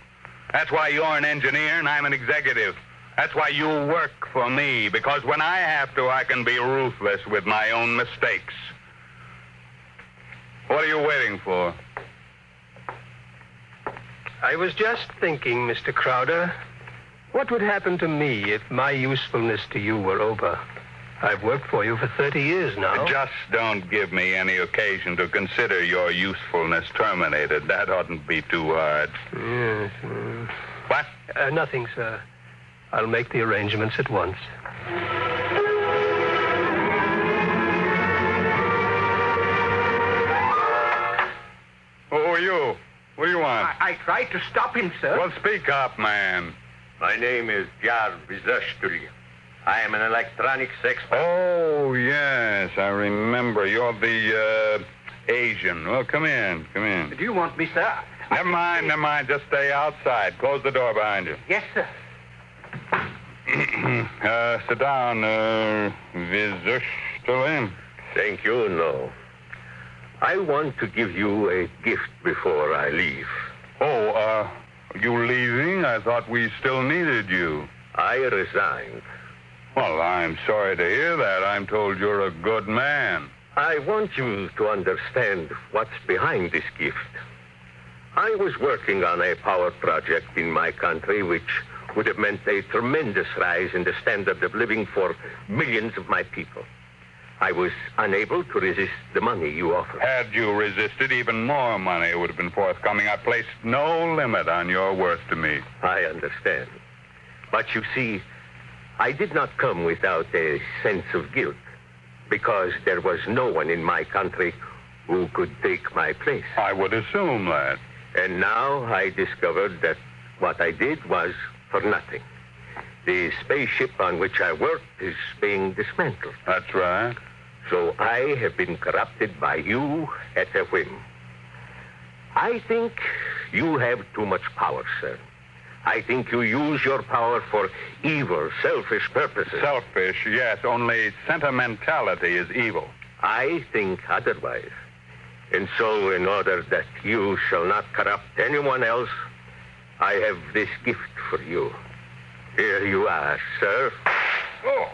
That's why you're an engineer and I'm an executive. That's why you work for me, because when I have to, I can be ruthless with my own mistakes. What are you waiting for? I was just thinking, Mr. Crowder, what would happen to me if my usefulness to you were over? I've worked for you for 30 years now. Just don't give me any occasion to consider your usefulness terminated. That oughtn't be too hard. Yes. What? Nothing, sir. I'll make the arrangements at once. What do you want? I tried to stop him, sir. Well, speak up, man. My name is Jarvis Ashtree. I am an electronics expert. Oh, yes, I remember. You're the, Asian. Well, come in. Do you want me, sir? Never mind. Just stay outside. Close the door behind you. Yes, sir. Sit down, Vizushtulin. Thank you, no. I want to give you a gift before I leave. Oh, you leaving? I thought we still needed you. I resigned. Well, I'm sorry to hear that. I'm told you're a good man. I want you to understand what's behind this gift. I was working on a power project in my country which would have meant a tremendous rise in the standard of living for millions of my people. I was unable to resist the money you offered. Had you resisted, even more money would have been forthcoming. I placed no limit on your worth to me. I understand. But you see, I did not come without a sense of guilt, because there was no one in my country who could take my place. I would assume that. And now I discovered that what I did was for nothing. The spaceship on which I worked is being dismantled. That's right. So I have been corrupted by you at a whim. I think you have too much power, sir. I think you use your power for evil, selfish purposes. Selfish, yes, only sentimentality is evil. I think otherwise. And so, in order that you shall not corrupt anyone else, I have this gift for you. Here you are, sir. Oh.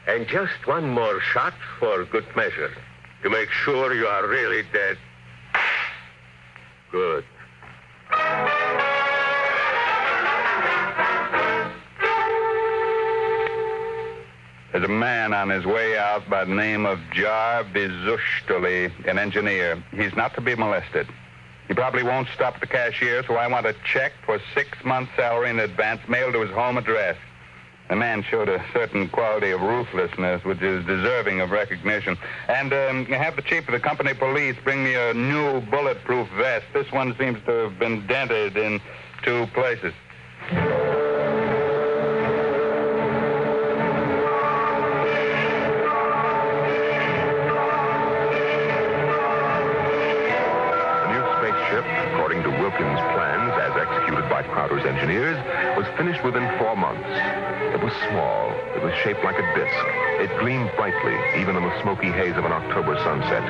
And just one more shot for good measure, to make sure you are really dead. Good. There's a man on his way out by the name of Jarvis Ushtuli, an engineer. He's not to be molested. He probably won't stop at the cashier, so I want a check for 6 months' salary in advance mailed to his home address. The man showed a certain quality of ruthlessness which is deserving of recognition. And have the chief of the company police bring me a new bulletproof vest. This one seems to have been dented in 2 places. According to Wilkins' plans, as executed by Crowder's engineers, was finished within 4 months. It was small. It was shaped like a disc. It gleamed brightly, even in the smoky haze of an October sunset.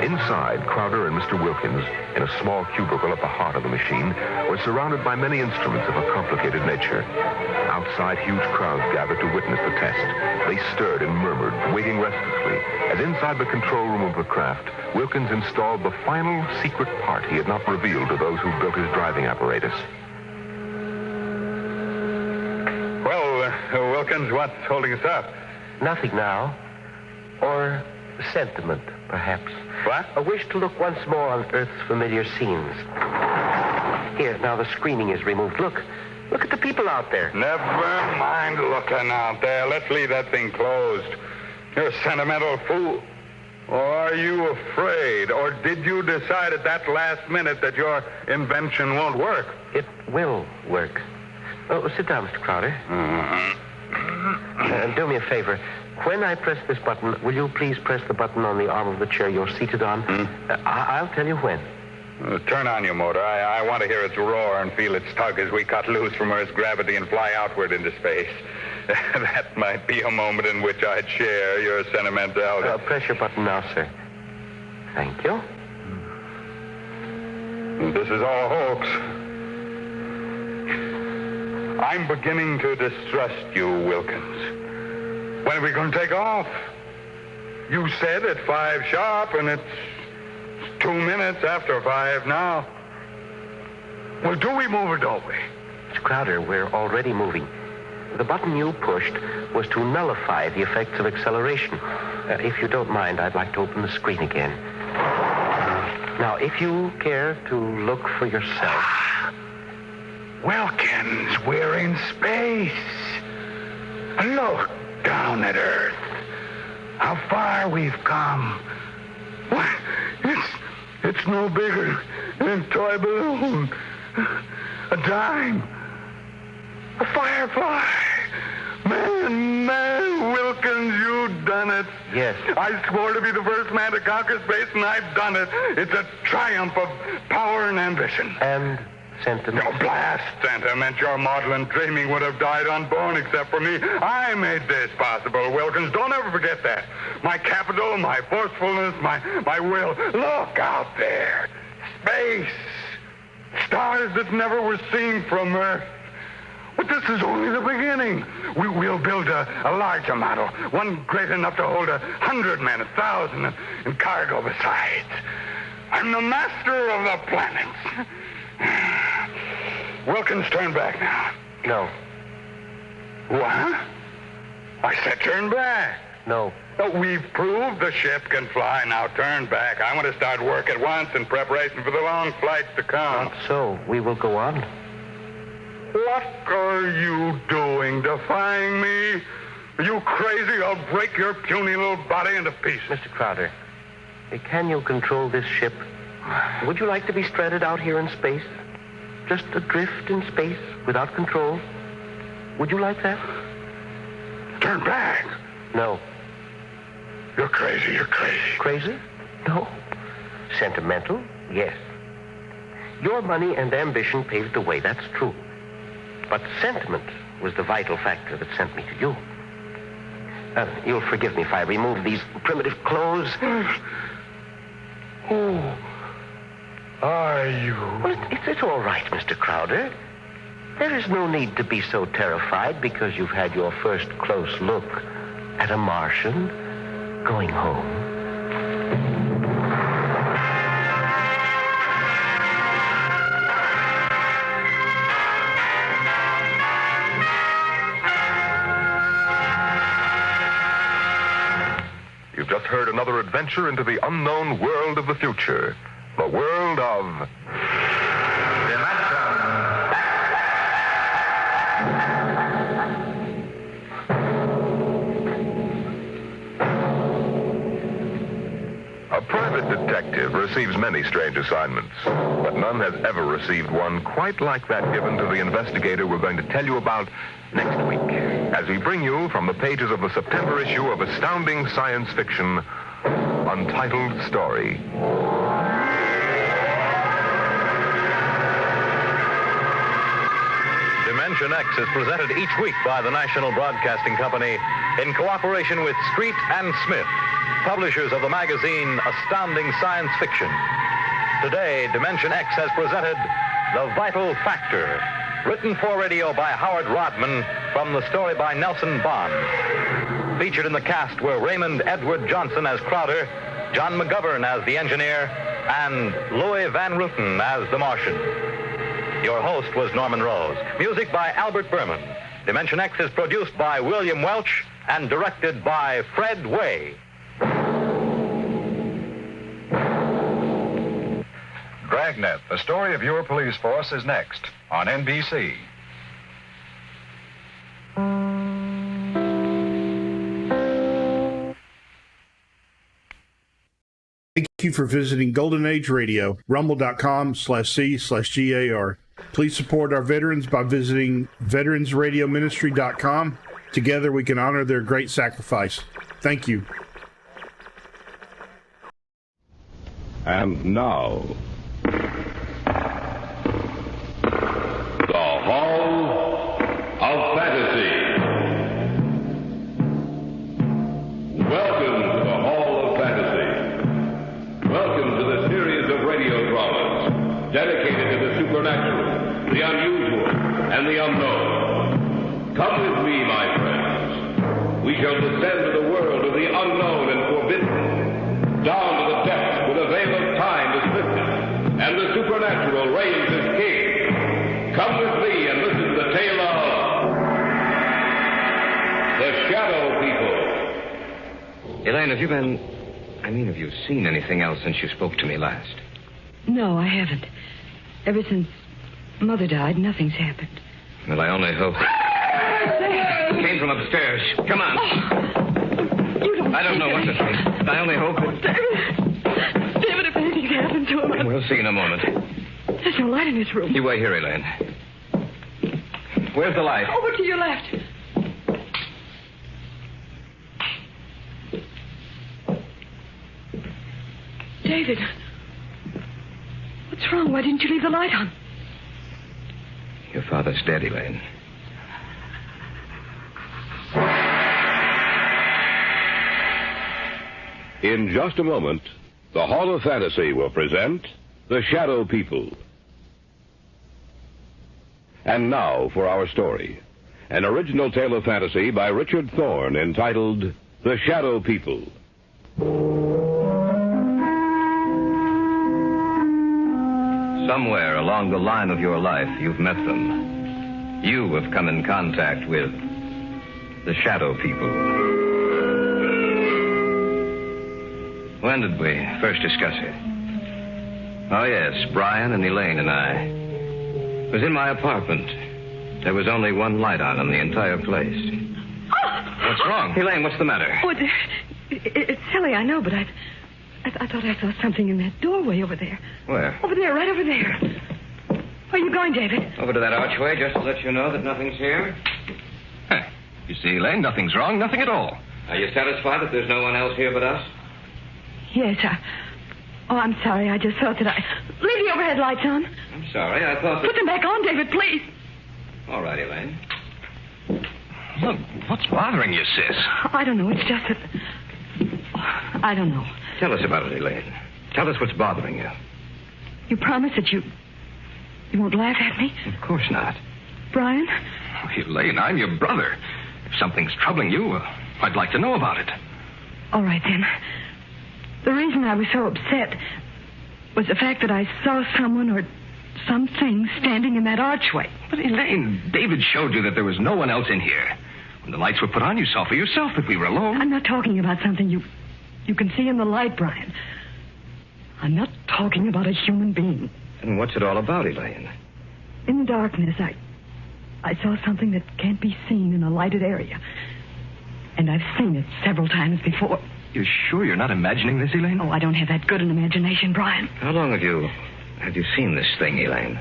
Inside, Crowder and Mr. Wilkins, in a small cubicle at the heart of the machine, were surrounded by many instruments of a complicated nature. Outside, huge crowds gathered to witness the test. They stirred and murmured, waiting restlessly, as inside the control room of the craft, Wilkins installed the final secret part he had not revealed to those who built his driving apparatus. Well, Wilkins, what's holding us up? Nothing now. Or sentiment, perhaps. What? A wish to look once more on Earth's familiar scenes. Here, now the screening is removed. Look at the people out there. Never mind looking out there. Let's leave that thing closed. You're a sentimental fool. Or are you afraid? Or did you decide at that last minute that your invention won't work? It will work. Oh, sit down, Mr. Crowder. Do me a favor. When I press this button, will you please press the button on the arm of the chair you're seated on? I'll tell you when. Turn on your motor. I want to hear its roar and feel its tug as we cut loose from Earth's gravity and fly outward into space. That might be a moment in which I'd share your sentimentality. Press your button now, sir. Thank you. This is all hoax. I'm beginning to distrust you, Wilkins. When are we going to take off? You said at 5 sharp, and it's 2 minutes after 5 now. Well, do we move or don't we? Mr. Crowder, we're already moving. The button you pushed was to nullify the effects of acceleration. If you don't mind, I'd like to open the screen again. Now, if you care to look for yourself. Wilkins, we're in space. Look down at Earth. How far we've come. What? It's no bigger than a toy balloon. A dime. A firefly. Man, Wilkins, you done it. Yes. I swore to be the first man to conquer space, and I've done it. It's a triumph of power and ambition. And sentiment? No, blast sentiment. Your maudlin dreaming would have died unborn except for me. I made this possible, Wilkins. Don't ever forget that. My capital, my forcefulness, my will. Look out there. Space. Stars that never were seen from Earth. But this is only the beginning. We'll build a larger model, one great enough to hold 100 men, 1,000, and cargo besides. I'm the master of the planets. Wilkins, turn back now. No. What? I said turn back. No. We've proved the ship can fly. Now turn back. I want to start work at once in preparation for the long flights to come. Not so. We will go on. What are you doing, defying me? Are you crazy? I'll break your puny little body into pieces. Mr. Crowder, can you control this ship? Would you like to be stranded out here in space? Just adrift in space without control? Would you like that? Turn back. No. You're crazy. You're crazy. Crazy? No. Sentimental? Yes. Your money and ambition paved the way, that's true. But sentiment was the vital factor that sent me to you. You'll forgive me if I remove these primitive clothes. Who are you? Well, it's all right, Mr. Crowder. There is no need to be so terrified because you've had your first close look at a Martian going home. You've just heard another adventure into the unknown world of the future. The world of... A private detective receives many strange assignments, but none has ever received one quite like that given to the investigator we're going to tell you about next week, as we bring you from the pages of the September issue of Astounding Science Fiction, Untitled Story. Dimension X is presented each week by the National Broadcasting Company in cooperation with Street and Smith, publishers of the magazine Astounding Science Fiction. Today, Dimension X has presented The Vital Factor, written for radio by Howard Rodman from the story by Nelson Bond. Featured in the cast were Raymond Edward Johnson as Crowder, John McGovern as the engineer, and Louis Van Ruten as the Martian. Your host was Norman Rose. Music by Albert Berman. Dimension X is produced by William Welch and directed by Fred Way. Dragnet, the story of your police force, is next on NBC. Thank you for visiting Golden Age Radio, rumble.com/C/GAR. Please support our veterans by visiting veteransradioministry.com. Together we can honor their great sacrifice. Thank you. And now, the Hall of Fantasy. Welcome to the Hall of Fantasy. Welcome to the series of radio dramas dedicated to the supernatural, the unusual, and the unknown. Come with me, my friends. We shall descend to the world of the unknown and forbidden, down to the depths where the veil of time is lifted, and the supernatural reigns as king. Come with me and listen to the tale of the Shadow People. Elaine, have you seen anything else since you spoke to me last? No, I haven't. Ever since Mother died, nothing's happened. Well, I only hope... It came from upstairs. Come on. You don't... I don't know what to think. I only hope that... David, if anything's happened to him? We'll see in a moment. There's no light in his room. You wait here, Elaine. Where's the light? Over to your left. David. What's wrong? Why didn't you leave the light on? Your father's dead, Elaine. In just a moment, the Hall of Fantasy will present The Shadow People. And now for our story. An original tale of fantasy by Richard Thorne entitled The Shadow People. Somewhere along the line of your life, you've met them. You have come in contact with the Shadow People. When did we first discuss it? Oh, yes, Brian and Elaine and I. It was in my apartment. There was only one light on in the entire place. What's wrong? Elaine, what's the matter? Oh, it's silly, I know, but I thought I saw something in that doorway over there. Where? Over there, right over there. Where are you going, David? Over to that archway, just to let you know that nothing's here. Huh. You see, Elaine, nothing's wrong, nothing at all. Are you satisfied that there's no one else here but us? Yes, I'm sorry. I just thought that leave the overhead lights on. I'm sorry, I thought that... Put them back on, David, please. All right, Elaine. Look, what's bothering you, sis? I don't know. It's just that... I don't know. Tell us about it, Elaine. Tell us what's bothering you. You promise that you won't laugh at me? Of course not. Brian? Oh, Elaine, I'm your brother. If something's troubling you, I'd like to know about it. All right, then. The reason I was so upset was the fact that I saw someone or something standing in that archway. But, Elaine, David showed you that there was no one else in here. When the lights were put on, you saw for yourself that we were alone. I'm not talking about something you can see in the light, Brian. I'm not talking about a human being. And what's it all about, Elaine? In the darkness, I saw something that can't be seen in a lighted area. And I've seen it several times before. You're sure you're not imagining this, Elaine? Oh, I don't have that good an imagination, Brian. How long have you seen this thing, Elaine?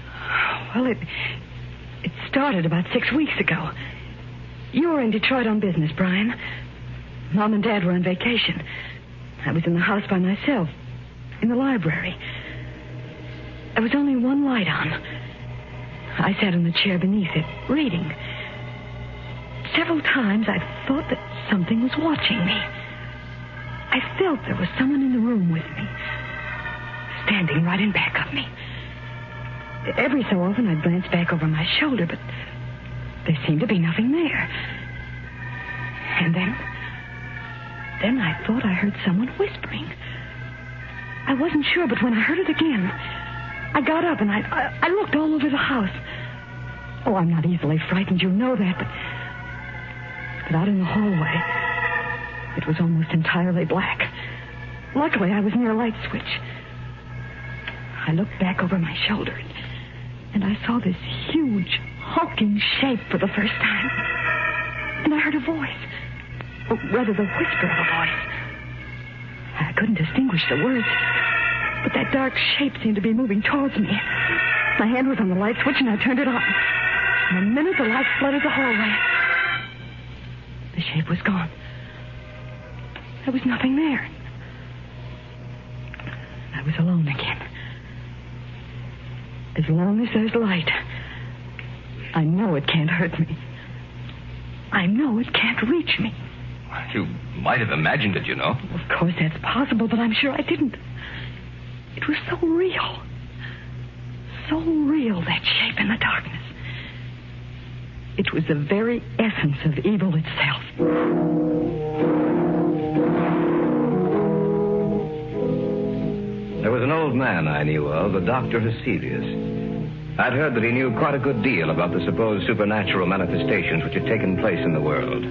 Well, it started about 6 weeks ago. You were in Detroit on business, Brian. Mom and Dad were on vacation. I was in the house by myself, in the library. There was only one light on. I sat in the chair beneath it, reading. Several times I thought that something was watching me. I felt there was someone in the room with me, standing right in back of me. Every so often I'd glance back over my shoulder, but there seemed to be nothing there. And then I thought I heard someone whispering. I wasn't sure, but when I heard it again, I got up and I looked all over the house. Oh, I'm not easily frightened, you know that, but out in the hallway, it was almost entirely black. Luckily, I was near a light switch. I looked back over my shoulder, and I saw this huge, hulking shape for the first time. And I heard a voice. Or rather, the whisper of a voice. I couldn't distinguish the words, but that dark shape seemed to be moving towards me. My hand was on the light switch, and I turned it on. In a minute, the light flooded the hallway. The shape was gone. There was nothing there. I was alone again. As long as there's light, I know it can't hurt me. I know it can't reach me. You might have imagined it, you know. Of course, that's possible, but I'm sure I didn't. It was so real. So real, that shape in the darkness. It was the very essence of evil itself. There was an old man I knew of, a Dr. Heselius. I'd heard that he knew quite a good deal about the supposed supernatural manifestations which had taken place in the world.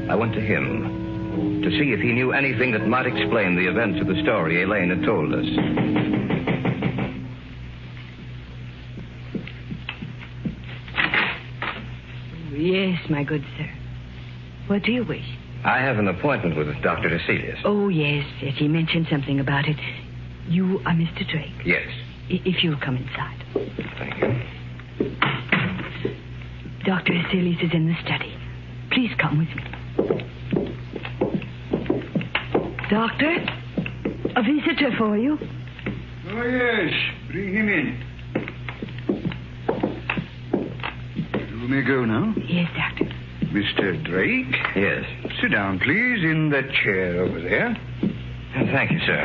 I went to him to see if he knew anything that might explain the events of the story Elaine had told us. Yes, my good sir. What do you wish? I have an appointment with Dr. Heselius. Oh, yes. He mentioned something about it. You are Mr. Drake. Yes. If you'll come inside. Thank you. Dr. Hesselius is in the study. Please come with me. Doctor, a visitor for you. Oh, yes. Bring him in. You may go now. Yes, Doctor. Mr. Drake? Yes. Sit down, please, in that chair over there. Thank you, sir.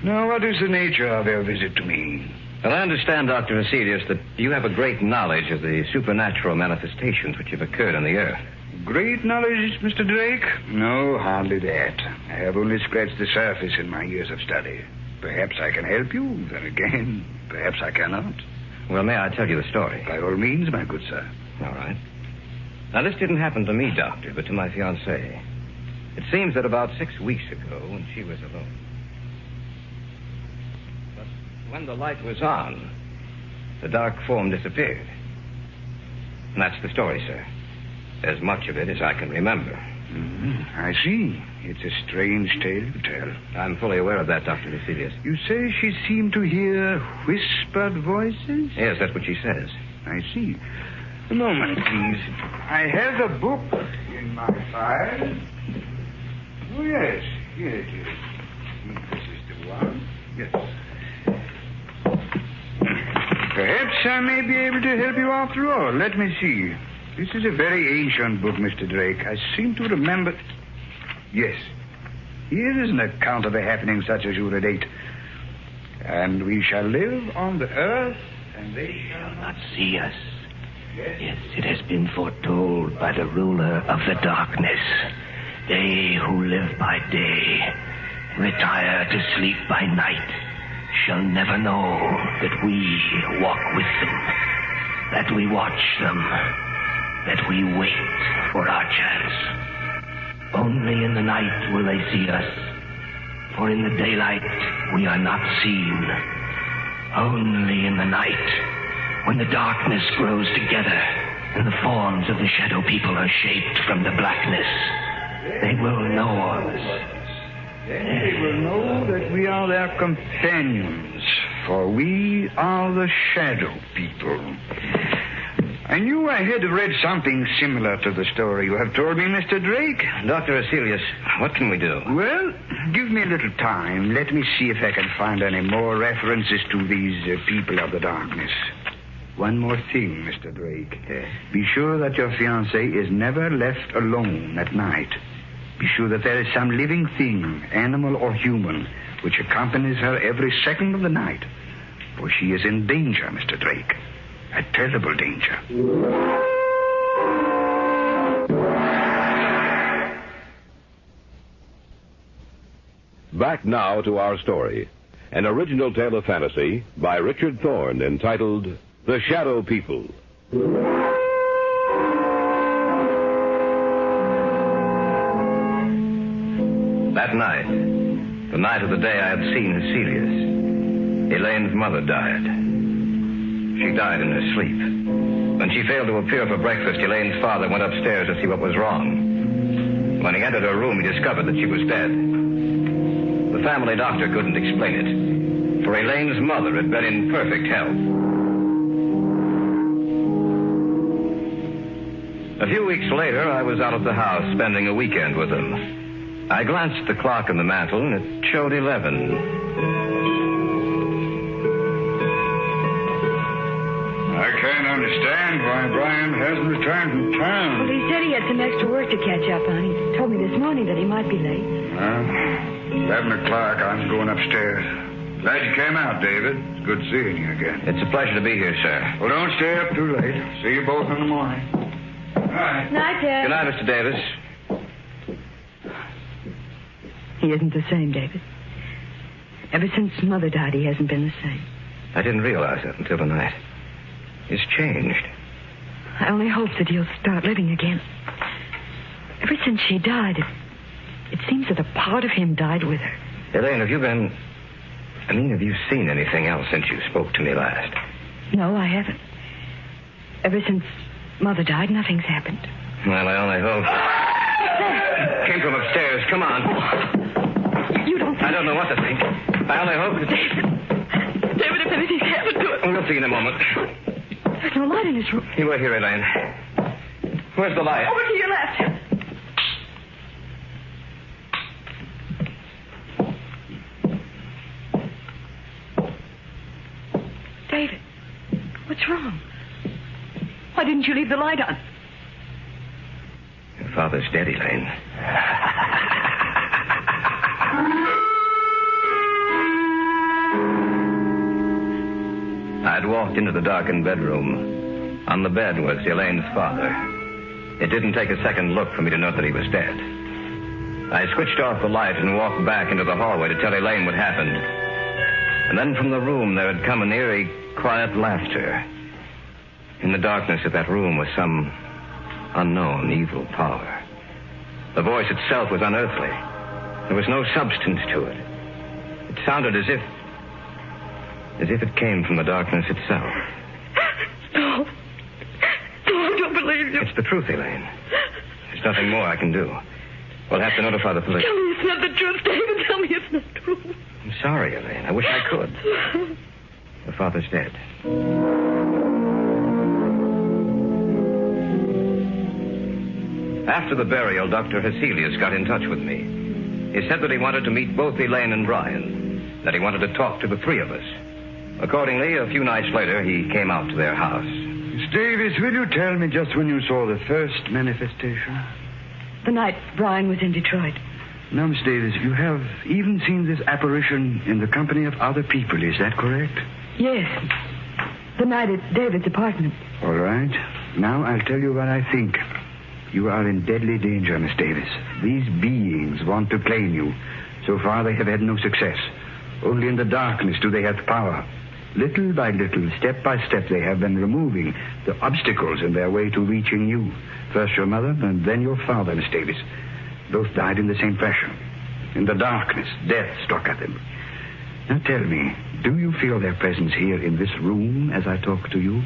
Now, what is the nature of your visit to me? Well, I understand, Dr. Hesselius, that you have a great knowledge of the supernatural manifestations which have occurred on the Earth. Great knowledge, Mr. Drake? No, hardly that. I have only scratched the surface in my years of study. Perhaps I can help you. Then again, perhaps I cannot. Well, may I tell you the story? By all means, my good sir. All right. Now, this didn't happen to me, Doctor, but to my fiancée. It seems that about 6 weeks ago, when she was alone. But when the light was on, the dark form disappeared. And that's the story, sir. As much of it as I can remember. I see. It's a strange tale you tell. I'm fully aware of that, Dr. Hesselius. You say she seemed to hear whispered voices? Yes, that's what she says. I see. A moment, please. I have the book in my file. Oh, yes. Here it is. This is the one. Yes. Perhaps I may be able to help you after all. Let me see. This is a very ancient book, Mr. Drake. I seem to remember... Yes. Here is an account of a happening such as you relate. And we shall live on the earth, and they shall not see us. Yes, it has been foretold by the ruler of the darkness. They who live by day, retire to sleep by night, shall never know that we walk with them, that we watch them, that we wait for our chance. Only in the night will they see us, for in the daylight we are not seen. Only in the night, when the darkness grows together and the forms of the shadow people are shaped from the blackness, they will know us. Then they will know that we are their companions, for we are the shadow people. I knew I had read something similar to the story you have told me, Mr. Drake. Dr. Hesselius, what can we do? Well, give me a little time. Let me see if I can find any more references to these people of the darkness. One more thing, Mr. Drake. Be sure that your fiancée is never left alone at night. Be sure that there is some living thing, animal or human, which accompanies her every second of the night. For she is in danger, Mr. Drake. A terrible danger. Back now to our story. An original tale of fantasy by Richard Thorne entitled The Shadow People. That night, the night of the day I had seen Hesselius, Elaine's mother died. She died in her sleep. When she failed to appear for breakfast, Elaine's father went upstairs to see what was wrong. When he entered her room, he discovered that she was dead. The family doctor couldn't explain it, for Elaine's mother had been in perfect health. A few weeks later, I was out at the house spending a weekend with them. I glanced at the clock on the mantel, and it showed 11. I can't understand why Brian hasn't returned from town. Well, he said he had some extra work to catch up on. He told me this morning that he might be late. 11 o'clock. I'm going upstairs. Glad you came out, David. It's good seeing you again. It's a pleasure to be here, sir. Well, don't stay up too late. See you both in the morning. Night. Night, Dad. Good night, Mr. Davis. He isn't the same, David. Ever since Mother died, he hasn't been the same. I didn't realize that until tonight. He's changed. I only hope that he'll start living again. Ever since she died, it seems that a part of him died with her. Elaine, have you seen anything else since you spoke to me last? No, I haven't. Ever since Mother died, nothing's happened. Well, I only hope. Came from upstairs. Come on. You don't think... I don't know what to think. I only hope that... David, if anything happened to it... We'll see in a moment. There's no light in this room. You wait here, Elaine. Where's the light? Over to your left. David, what's wrong? Why didn't you leave the light on? Your father's dead, Elaine. I'd walked into the darkened bedroom. On the bed was Elaine's father. It didn't take a second look for me to know that he was dead. I switched off the light and walked back into the hallway to tell Elaine what happened. And then from the room there had come an eerie, quiet laughter. In the darkness of that room was some unknown evil power. The voice itself was unearthly. There was no substance to it. It sounded as if it came from the darkness itself. No. No, I don't believe you. It's the truth, Elaine. There's nothing more I can do. We'll have to notify the police. Tell me it's not the truth, David. Tell me it's not true. I'm sorry, Elaine. I wish I could. Your father's dead. After the burial, Dr. Heselius got in touch with me. He said that he wanted to meet both Elaine and Brian, that he wanted to talk to the three of us. Accordingly, a few nights later, he came out to their house. Miss Davis, will you tell me just when you saw the first manifestation? The night Brian was in Detroit. Now, Miss Davis, you have even seen this apparition in the company of other people, is that correct? Yes. The night at David's apartment. All right. Now I'll tell you what I think. You are in deadly danger, Miss Davis. These beings want to claim you. So far, they have had no success. Only in the darkness do they have power. Little by little, step by step, they have been removing the obstacles in their way to reaching you. First your mother, and then your father, Miss Davis. Both died in the same fashion. In the darkness, death struck at them. Now tell me, do you feel their presence here in this room as I talk to you?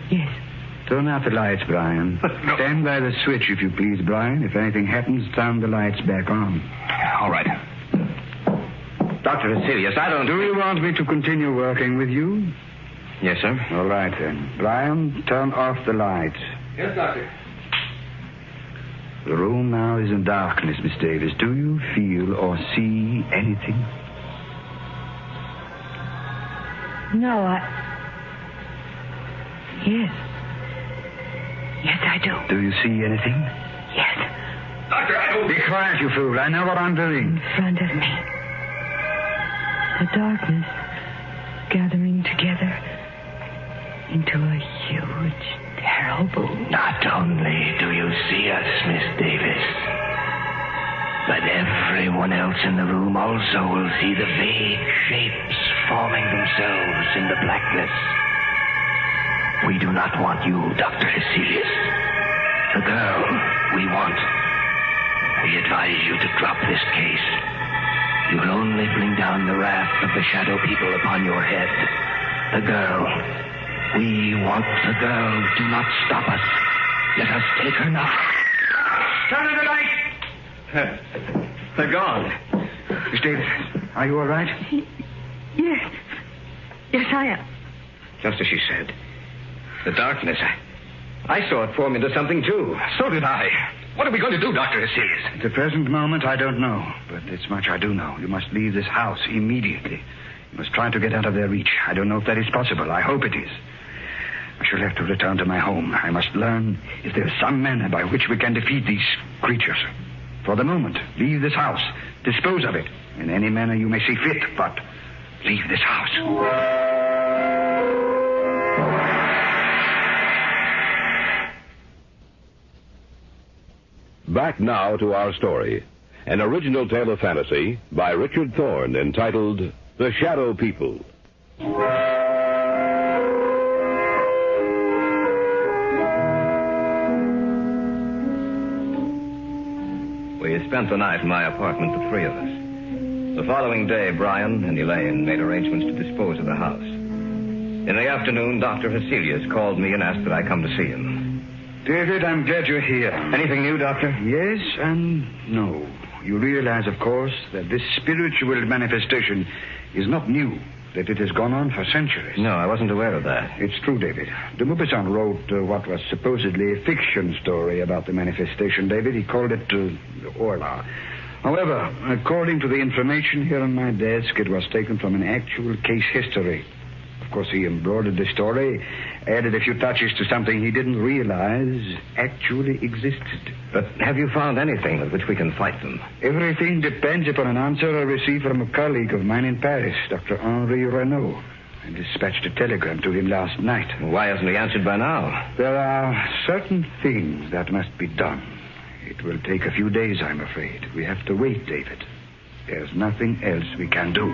Yes. Turn out the lights, Brian. No. Stand by the switch, if you please, Brian. If anything happens, turn the lights back on. All right. Dr. Heselius, I don't... Do you want me to continue working with you? Yes, sir. All right, then. Brian, turn off the lights. Yes, Doctor. The room now is in darkness, Miss Davis. Do you feel or see anything? No, Yes. Yes, I do. Do you see anything? Yes. Doctor, I don't... Be quiet, you fool. I know what I'm doing. In front of me. The darkness gathering together into a huge, terrible... Not only do you see us, Miss Davis, but everyone else in the room also will see the vague shapes forming themselves in the blackness. We do not want you, Dr. Heselius. The girl we want. We advise you to drop this case. You will only bring down the wrath of the shadow people upon your head. The girl. We want the girl. Do not stop us. Let us take her now. Turn on the light! They're gone. Miss Davis, are you all right? Yes. Yes, I am. Just as she said. The darkness. I saw it form into something, too. So did I. What are we going to do, Dr. Heselius? At the present moment, I don't know. But this much I do know. You must leave this house immediately. You must try to get out of their reach. I don't know if that is possible. I hope it is. I shall have to return to my home. I must learn if there is some manner by which we can defeat these creatures. For the moment, leave this house. Dispose of it in any manner you may see fit, but leave this house. Back now to our story. An original tale of fantasy by Richard Thorne entitled The Shadow People. We spent the night in my apartment, the three of us. The following day, Brian and Elaine made arrangements to dispose of the house. In the afternoon, Dr. Heselius called me and asked that I come to see him. David, I'm glad you're here. Anything new, Doctor? Yes and no. You realize, of course, that this spiritual manifestation is not new, that it has gone on for centuries. No, I wasn't aware of that. It's true, David. De Maupassant wrote what was supposedly a fiction story about the manifestation, David. He called it Orla. However, according to the information here on my desk, it was taken from an actual case history. Of course, he embroidered the story, added a few touches to something he didn't realize actually existed. But have you found anything with which we can fight them? Everything depends upon an answer I received from a colleague of mine in Paris, Dr. Henri Renaud. I dispatched a telegram to him last night. Why hasn't he answered by now? There are certain things that must be done. It will take a few days, I'm afraid. We have to wait, David. There's nothing else we can do.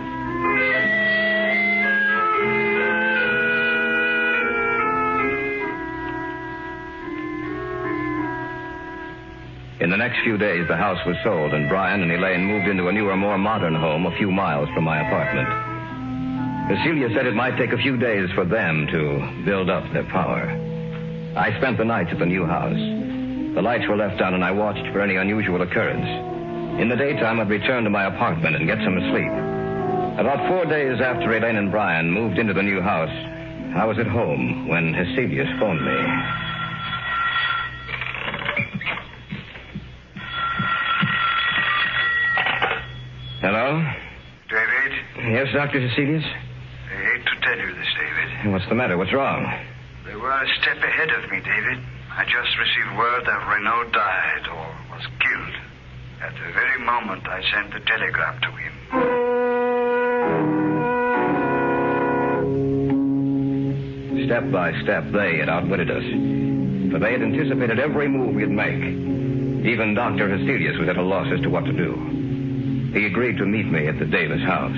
In the next few days, the house was sold, and Brian and Elaine moved into a newer, more modern home a few miles from my apartment. Cecilia said it might take a few days for them to build up their power. I spent the nights at the new house. The lights were left on, and I watched for any unusual occurrence. In the daytime, I'd return to my apartment and get some sleep. About 4 days after Elaine and Brian moved into the new house, I was at home when Heselius phoned me. Hello? David? Yes, Dr. Heselius? I hate to tell you this, David. What's the matter? What's wrong? They were a step ahead of me, David. I just received word that Renaud died or was killed. At the very moment I sent the telegram to him. Step by step, they had outwitted us. For they had anticipated every move we'd make. Even Dr. Heselius was at a loss as to what to do. He agreed to meet me at the Davis house.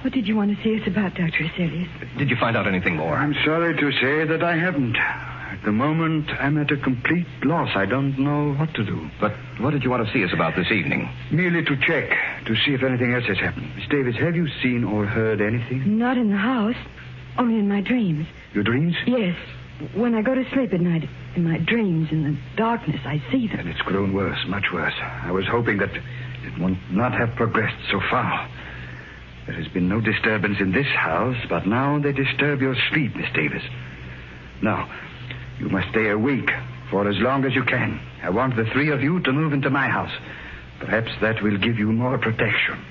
What did you want to see us about, Dr. Heselius? Did you find out anything more? I'm sorry to say that I haven't. At the moment, I'm at a complete loss. I don't know what to do. But what did you want to see us about this evening? Merely to check, to see if anything else has happened. Miss Davis, have you seen or heard anything? Not in the house, only in my dreams. Your dreams? Yes. When I go to sleep at night, in my dreams, in the darkness, I see them. And it's grown worse, much worse. I was hoping that it would not have progressed so far. There has been no disturbance in this house, but now they disturb your sleep, Miss Davis. Now, you must stay awake for as long as you can. I want the three of you to move into my house. Perhaps that will give you more protection.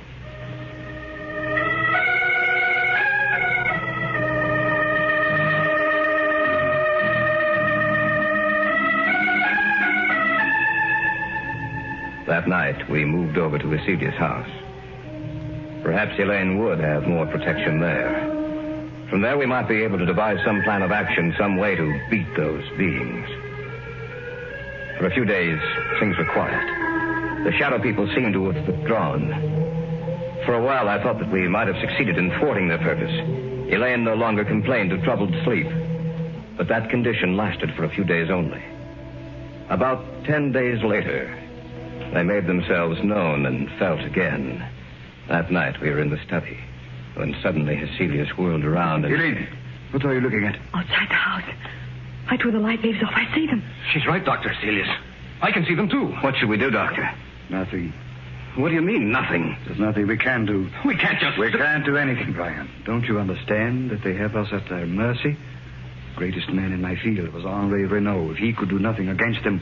That night, we moved over to Heselius' house. Perhaps Elaine would have more protection there. From there, we might be able to devise some plan of action, some way to beat those beings. For a few days, things were quiet. The shadow people seemed to have withdrawn. For a while, I thought that we might have succeeded in thwarting their purpose. Elaine no longer complained of troubled sleep. But that condition lasted for a few days only. About 10 days later, they made themselves known and felt again. That night, we were in the study, when suddenly Heselius whirled around and... Elaine, what are you looking at? Outside the house. Right where the light leaves off, I see them. She's right, Dr. Heselius. I can see them, too. What should we do, Doctor? Nothing. What do you mean, nothing? There's nothing we can do. We can't just... We can't do anything, Brian. Don't you understand that they have us at their mercy? The greatest man in my field was Henri Renaud. If he could do nothing against them,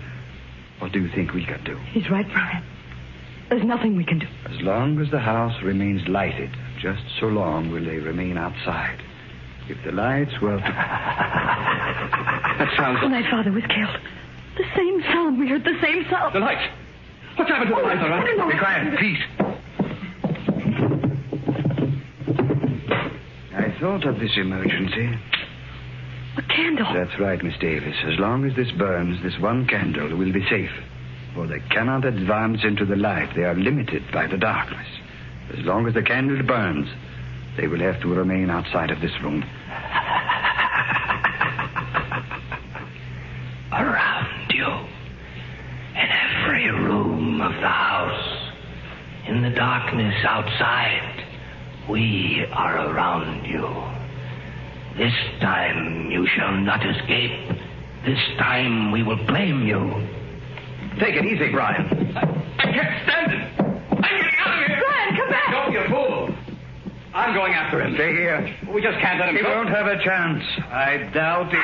what do you think we can do? He's right, Brian. There's nothing we can do. As long as the house remains lighted, just so long will they remain outside. If the lights were to... That sounds... When my father was killed, the same sound. We heard the same sound. The lights. What's happened to the lights, all right? No. Be quiet, please. I thought of this emergency. A candle. That's right, Miss Davis. As long as this burns, this one candle will be safe. For they cannot advance into the light. They are limited by the darkness. As long as the candle burns, they will have to remain outside of this room. Around you, in every room of the house, in the darkness outside, we are around you. This time you shall not escape. This time we will blame you. Take it easy, Brian. I can't stand it. I'm getting out of here. Brian, come back. Don't, you fool. I'm going after him. Stay here. We just can't let him He go. won't have a chance. I doubt it.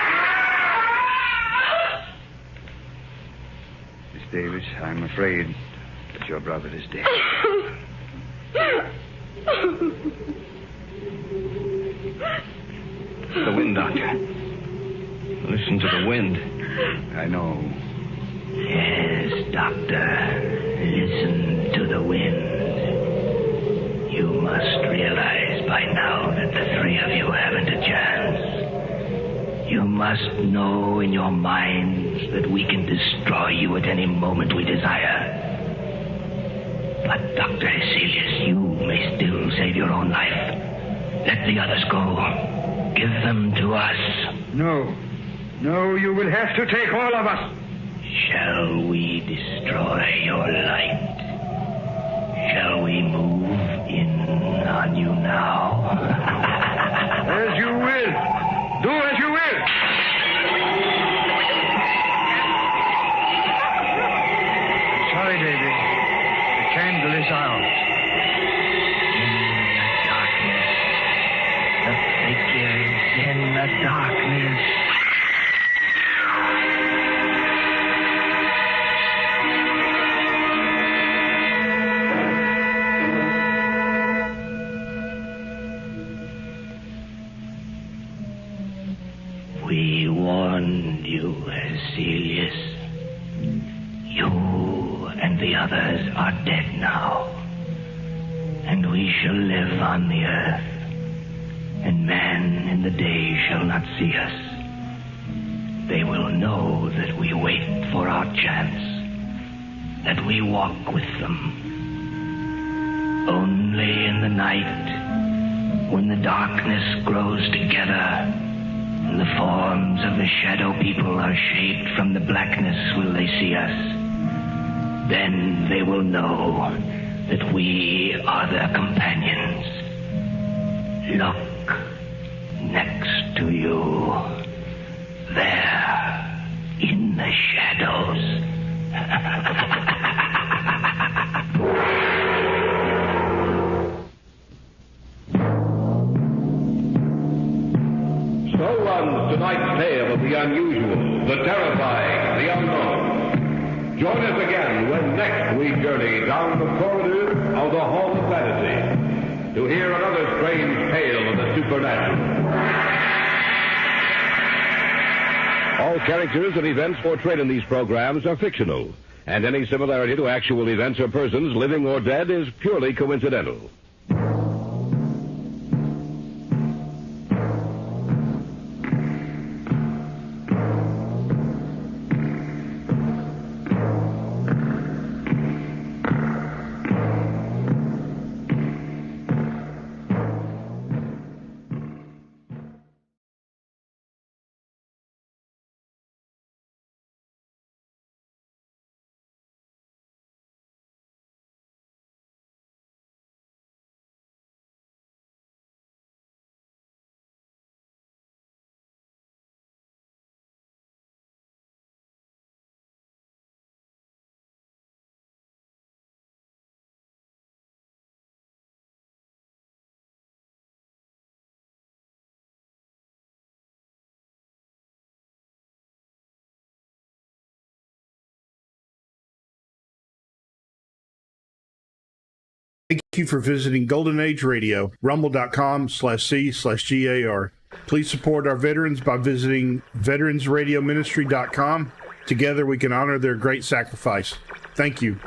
Miss Davis, I'm afraid that your brother is dead. The wind, Doctor. Listen to the wind. I know. Yes, Doctor. Listen to the wind. You must realize by now that the three of you haven't a chance. You must know in your minds that we can destroy you at any moment we desire. But, Dr. Heselius, you may still save your own life. Let the others go. Give them to us. No. No, you will have to take all of us. Shall we destroy your light? Shall we move in on you now? As you will. Do as you will. Sorry, David. The candle is out. In the darkness. We warned you, Heselius. You and the others are dead now. And we shall live on the earth. And man in the day shall not see us. They will know that we wait for our chance, that we walk with them. Only in the night, when the darkness grows together, and the forms of the shadow people are shaped from the blackness, will they see us. Then they will know that we are their companions. Look. Next to you, there, in the shadows. So runs tonight's tale of the unusual, the terrifying, the unknown. Join us again when next we journey down the corridors of the Hall of Fantasy to hear another strange tale of the supernatural. All characters and events portrayed in these programs are fictional, and any similarity to actual events or persons, living or dead, is purely coincidental. Thank you for visiting Golden Age Radio, rumble.com/C/GAR. Please support our veterans by visiting veteransradioministry.com. Together we can honor their great sacrifice. Thank you.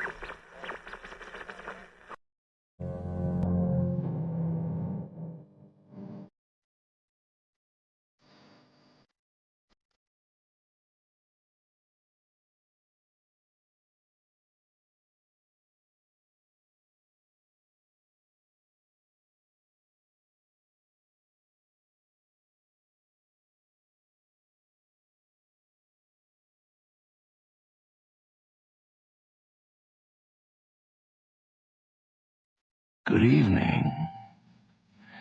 Good evening.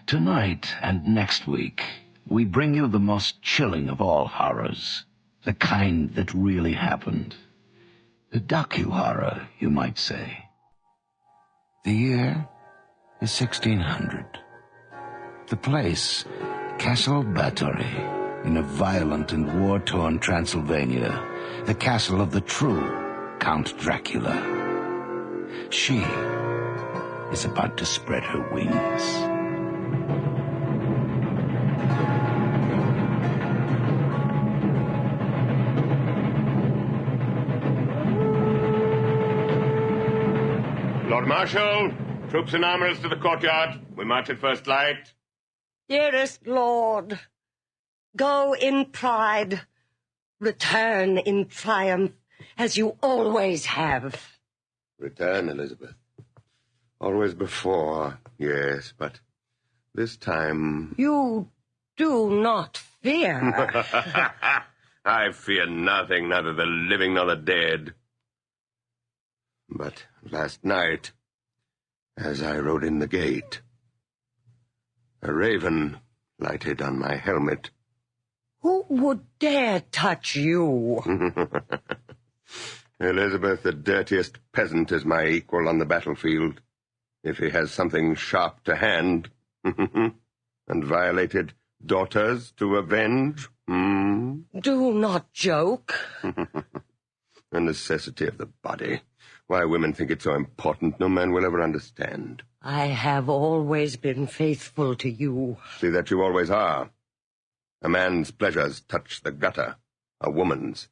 Tonight and next week, we bring you the most chilling of all horrors, the kind that really happened. A docu-horror, you might say. The year is 1600. The place, Castle Bathory, in a violent and war-torn Transylvania, the castle of the true Count Dracula. She is about to spread her wings. Lord Marshal, troops and armorers to the courtyard. We march at first light. Dearest Lord, go in pride, return in triumph, as you always have. Return, Elizabeth. Always before, yes, but this time... You do not fear. I fear nothing, neither the living nor the dead. But last night, as I rode in the gate, a raven lighted on my helmet. Who would dare touch you? Elizabeth, the dirtiest peasant, is my equal on the battlefield, if he has something sharp to hand. And violated daughters to avenge. Do not joke. The necessity of the body. Why women think it so important, no man will ever understand. I have always been faithful to you. See that you always are. A man's pleasures touch the gutter. A woman's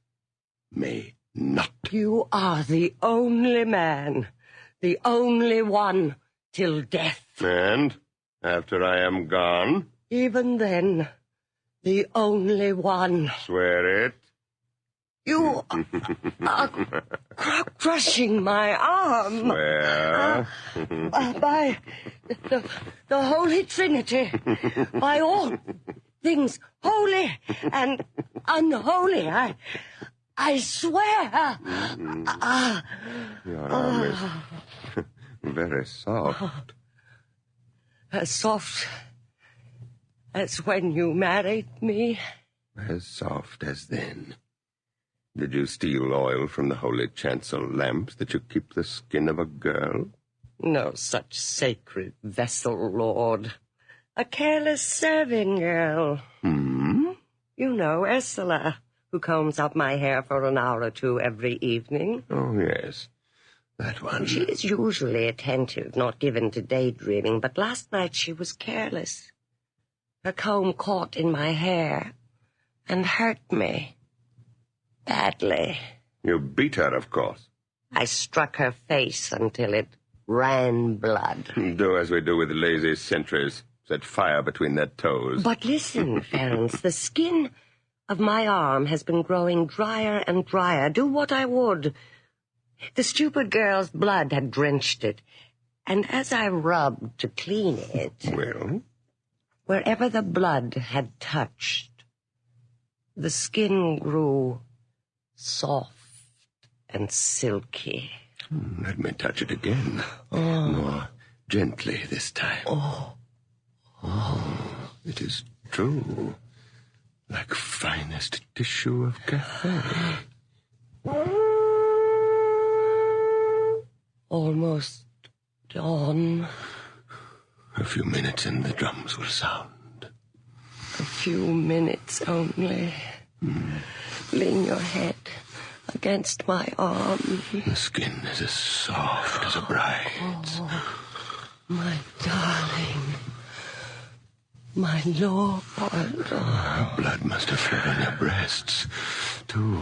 may not. You are the only man, the only one, till death. And after I am gone? Even then, the only one. Swear it. You are crushing my arm. Swear. By the Holy Trinity, by all things holy and unholy, I swear. Your arm is very soft. As soft as when you married me. As soft as then. Did you steal oil from the holy chancel lamps that you keep the skin of a girl? No such sacred vessel, Lord. A careless serving girl. You know, Ursula, who combs up my hair for an hour or two every evening. Oh, yes. That one. She is usually attentive, not given to daydreaming, but last night she was careless. Her comb caught in my hair and hurt me. Badly. You beat her, of course. I struck her face until it ran blood. Do as we do with lazy sentries. Set fire between their toes. But listen, Ferenc, the skin of my arm has been growing drier and drier. Do what I would. The stupid girl's blood had drenched it. And as I rubbed to clean it... Well? Wherever the blood had touched, the skin grew soft and silky. Let me touch it again. More gently this time. It is true. Like finest tissue of cafe. Almost dawn. A few minutes and the drums will sound. A few minutes only. Lean your head against my arm. The skin is as soft as a bride's. My darling. My Lord. Blood must have flowed on your breasts, too.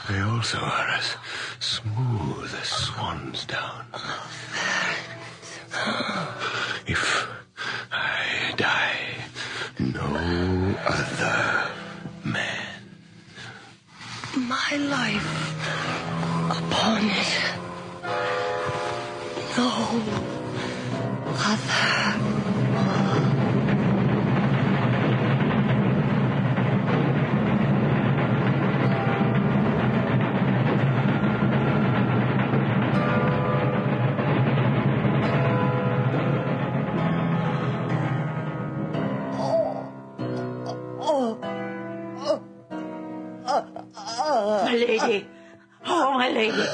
They also are as smooth as swan's down. If I die, no other man. My life upon it. No other. lady.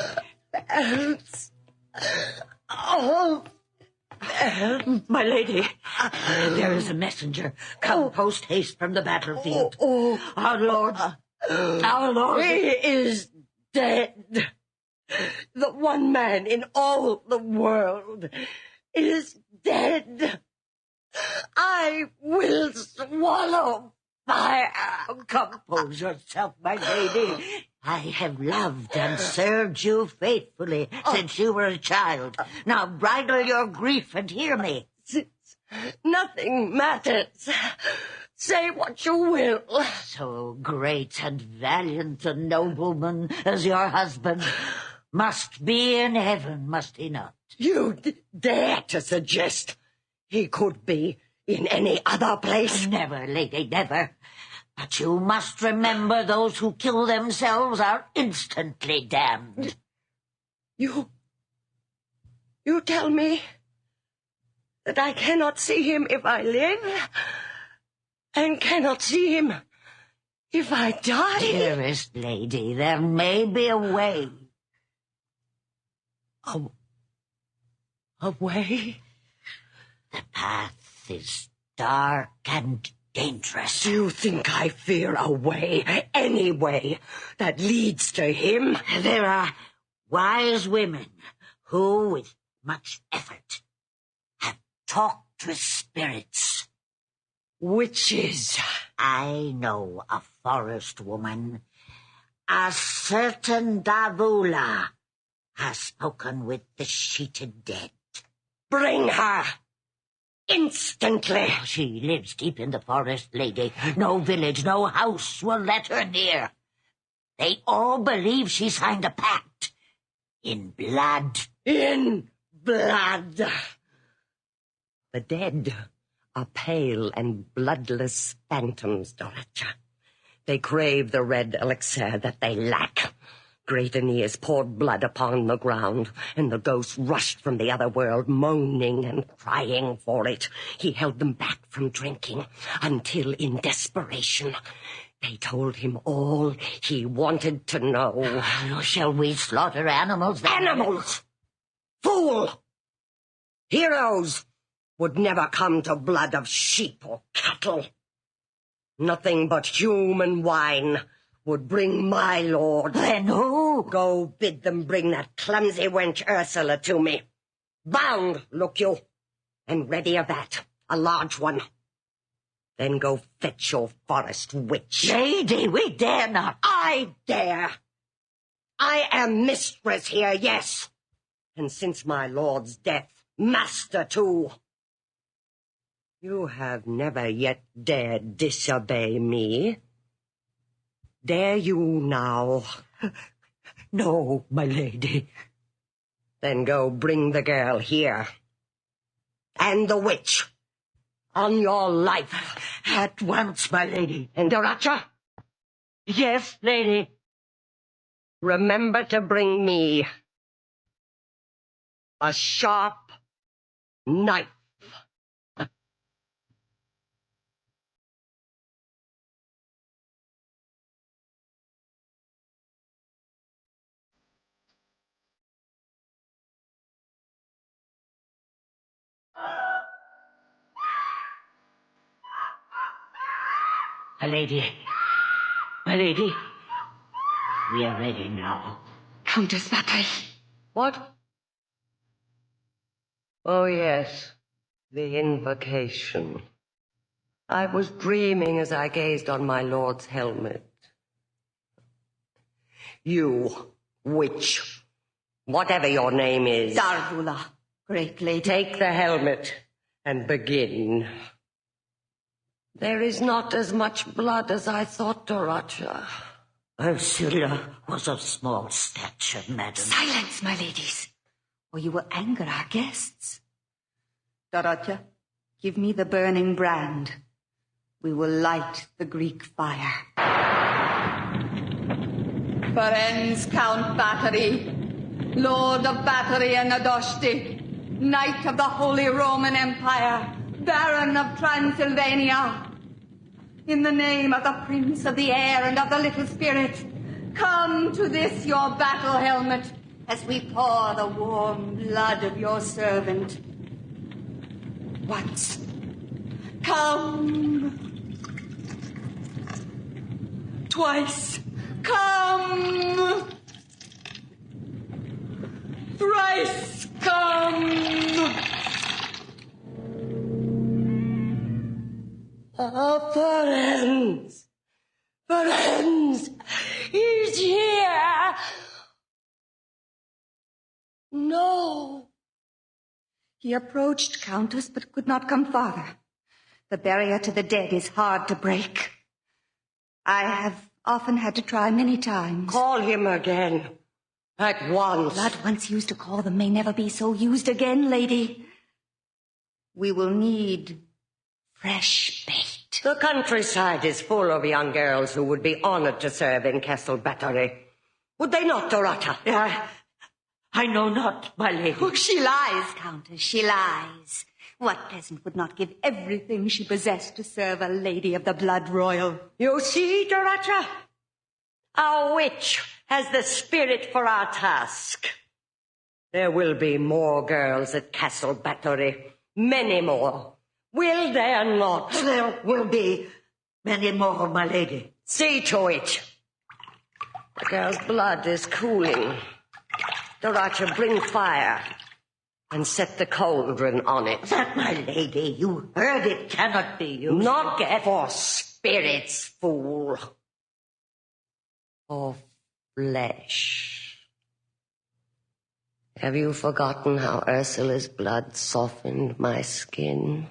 Oh, my lady. There is a messenger come post haste from the battlefield. Our Lord. He is dead. The one man in all the world is dead. I will swallow fire. Compose yourself, my lady. I have loved and served you faithfully since you were a child. Now bridle your grief and hear me. Nothing matters. Say what you will. So great and valiant a nobleman as your husband must be in heaven, must he not? You dare to suggest he could be in any other place? Never, lady, never. But you must remember those who kill themselves are instantly damned. You tell me that I cannot see him if I live, and cannot see him if I die? Dearest lady, there may be a way. A way? The path is dark and dangerous. Do you think I fear a way, any way, that leads to him? There are wise women who, with much effort, have talked with spirits. Witches. I know a forest woman. A certain Davula has spoken with the sheeted dead. Bring her! Instantly! She lives deep in the forest, lady. No village, no house will let her near. They all believe she signed a pact. In blood. In blood! The dead are pale and bloodless phantoms, Dorothea. They crave the red elixir that they lack. Great Aeneas poured blood upon the ground, and the ghosts rushed from the other world, moaning and crying for it. He held them back from drinking, until in desperation they told him all he wanted to know. Shall we slaughter animals? Animals! Fool! Heroes would never come to blood of sheep or cattle. Nothing but human wine would bring my lord. Then who? Go bid them bring that clumsy wench Ursula to me. Bound, look you, and ready of that, a large one. Then go fetch your forest witch. Lady, we dare not. I dare. I am mistress here, yes. And since my lord's death, master too. You have never yet dared disobey me. Dare you now? No, my lady. Then go bring the girl here. And the witch. On your life. At once, my lady. And Dorothea? Yes, lady. Remember to bring me a sharp knife. My lady, we are ready now. Countess Battery. What? Oh, yes, the invocation. I was dreaming as I gazed on my lord's helmet. You, witch, whatever your name is. Darvula, great lady. Take the helmet and begin. There is not as much blood as I thought, Dorothea. Ursula was of small stature, madam. Silence, my ladies, or you will anger our guests. Dorothea, give me the burning brand. We will light the Greek fire. Ferenz Count Battery, Lord of Battery and Adosti, Knight of the Holy Roman Empire, Baron of Transylvania. In the name of the Prince of the Air and of the Little Spirit, Come to this, your battle helmet, as we pour the warm blood of your servant. Once. Come. Twice. Come. Thrice come. Friends. Friends. He's here. No. He approached, Countess, but could not come farther. The barrier to the dead is hard to break. I have often had to try many times. Call him again. At once. Blood once used to call them may never be so used again, lady. We will need fresh bait. The countryside is full of young girls who would be honored to serve in Castle Battery. Would they not, Dorata? I know not, my lady. Oh, she lies, Countess, she lies. What peasant would not give everything she possessed to serve a lady of the blood royal? You see, Dorata? Our witch has the spirit for our task. There will be more girls at Castle Battery. Many more. Will there not? There will be many more, my lady. See to it. The girl's blood is cooling. Dorata, bring fire and set the cauldron on it. That, my lady, you heard it cannot be used. Not for spirits, fool. For flesh. Have you forgotten how Ursula's blood softened my skin?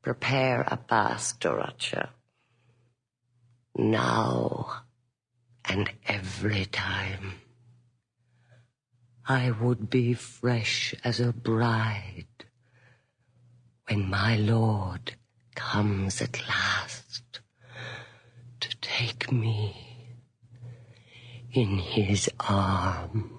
Prepare a bath, Dorata. Now and every time. I would be fresh as a bride when my lord comes at last to take me in his arms.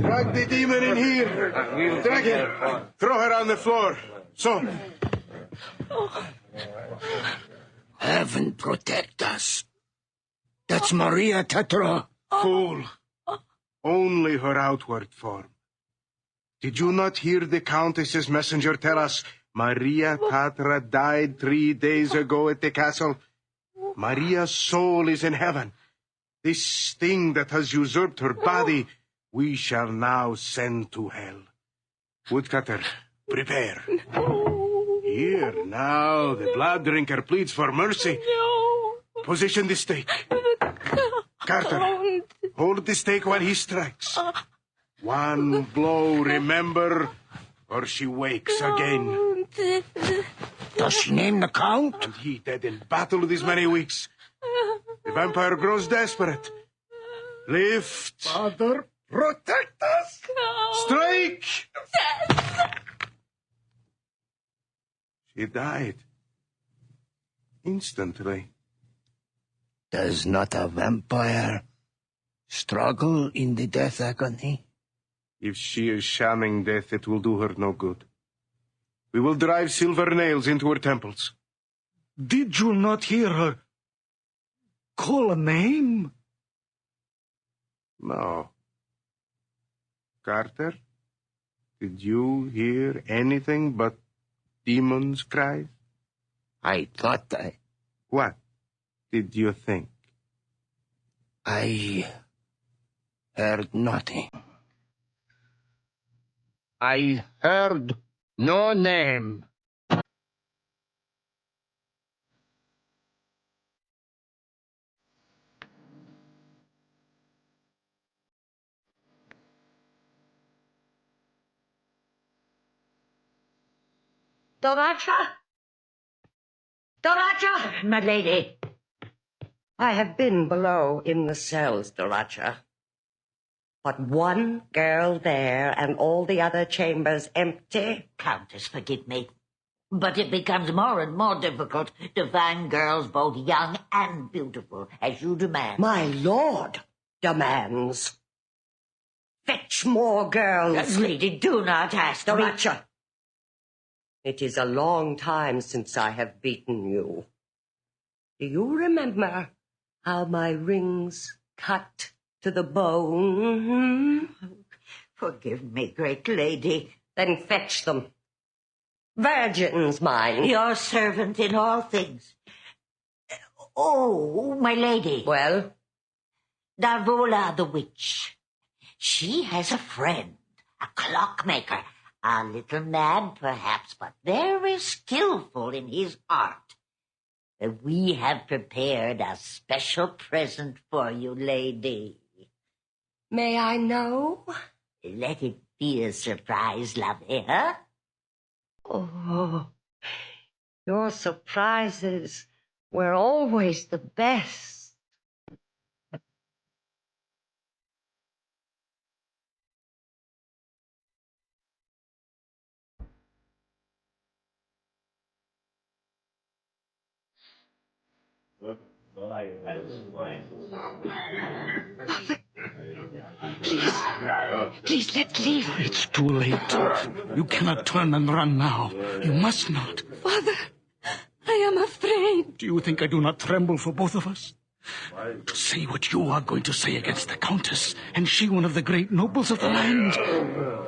Drag the demon in here. Drag her. Throw her on the floor. So. Heaven protect us. That's Maria Tetra. Fool. Only her outward form. Did you not hear the Countess's messenger tell us Maria Tatra died 3 days ago at the castle? Maria's soul is in heaven. This thing that has usurped her body, we shall now send to hell. Woodcutter, prepare. Here, now, the blood drinker pleads for mercy. Position the stake. Carter, hold the stake while he strikes. One blow, remember, or she wakes again. Does she name the Count? And he dead in battle these many weeks. The vampire grows desperate. Lift. Father, protect us. Strike! She died. Instantly. Does not a vampire struggle in the death agony? If she is shamming death, it will do her no good. We will drive silver nails into her temples. Did you not hear her call a name? No. Carter, did you hear anything but demons' cries? I thought I... What did you think? I heard nothing. I heard no name. Dorata? Dorata? My lady. I have been below in the cells, Dorata. But one girl there and all the other chambers empty. Countess, forgive me. But it becomes more and more difficult to find girls both young and beautiful, as you demand. My lord demands. fetch more girls. Lady, do not ask me. Doracha, it is a long time since I have beaten you. Do you remember how my rings cut to the bone? Forgive me, great lady. Then fetch them. Virgins, mine. Your servant in all things. Oh, my lady. Well? Darvola the witch. She has a friend, a clockmaker. A little mad, perhaps, but very skillful in his art. We have prepared a special present for you, lady. May I know? Let it be a surprise, lovey, huh? Oh, your surprises were always the best. Please, let's leave. It's too late. You cannot turn and run now. You must not. Father, I am afraid. Do you think I do not tremble for both of us? To say what you are going to say against the Countess, and she one of the great nobles of the land.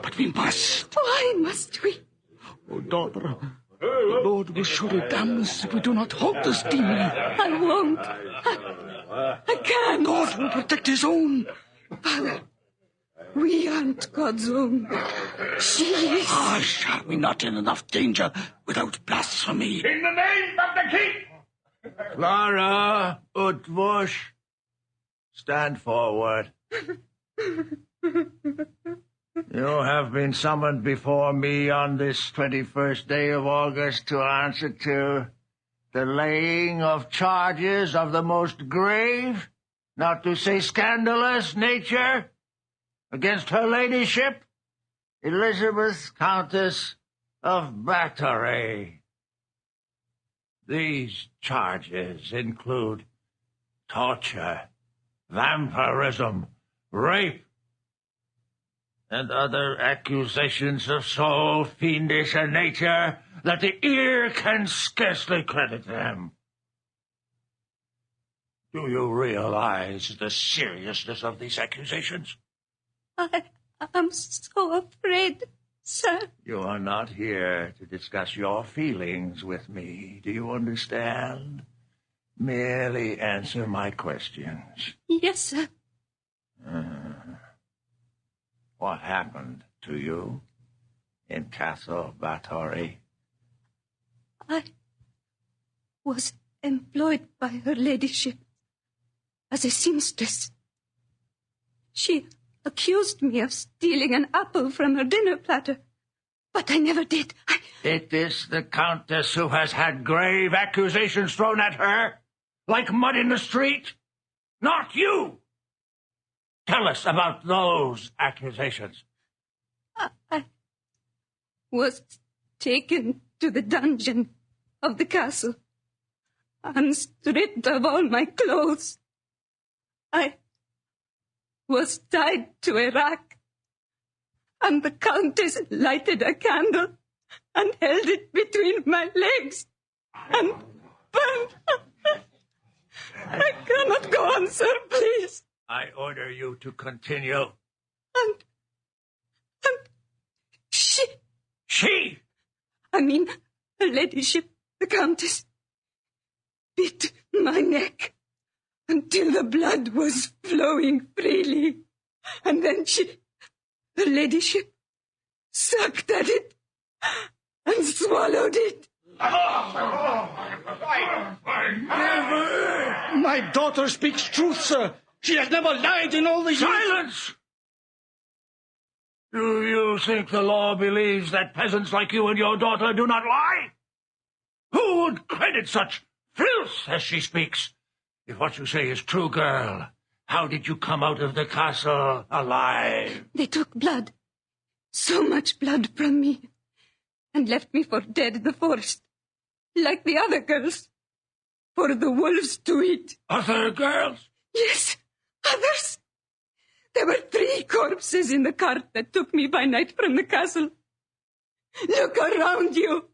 But we must. Why must we? Oh, daughter, the Lord will surely damn us if we do not halt this demon. I won't. I can't. God will protect his own. Father, we aren't God's own. She is. Hush, are we not in enough danger without blasphemy? In the name of the king! Clara, Utvush, stand forward. You have been summoned before me on this 21st day of August to answer to the laying of charges of the most grave, not to say scandalous nature, against her ladyship, Elizabeth, Countess of Battery. These charges include torture, vampirism, rape, and other accusations of so fiendish a nature that the ear can scarcely credit them. Do you realize the seriousness of these accusations? I am so afraid, sir. You are not here to discuss your feelings with me. Do you understand? Merely answer my questions. Yes, sir. What happened to you in Castle Battery? I was employed by her ladyship as a seamstress. She accused me of stealing an apple from her dinner platter, but I never did. It is the Countess who has had grave accusations thrown at her, like mud in the street, not you. Tell us about those accusations. I was taken to the dungeon of the castle and stripped of all my clothes. I was tied to a rack, and the Countess lighted a candle and held it between my legs and burned. I cannot go on, sir, please. I order you to continue. And she... She? I mean, her ladyship, the Countess, bit my neck until the blood was flowing freely. And then her ladyship, sucked at it and swallowed it. Never! My daughter speaks truth, sir. She has never lied in all these years. Silence! Do you think the law believes that peasants like you and your daughter do not lie? Who would credit such filth as she speaks? If what you say is true, girl, how did you come out of the castle alive? They took blood, so much blood from me, and left me for dead in the forest, like the other girls, for the wolves to eat. Other girls? Yes, others. They There were 3 corpses in the cart that took me by night from the castle. Look around you.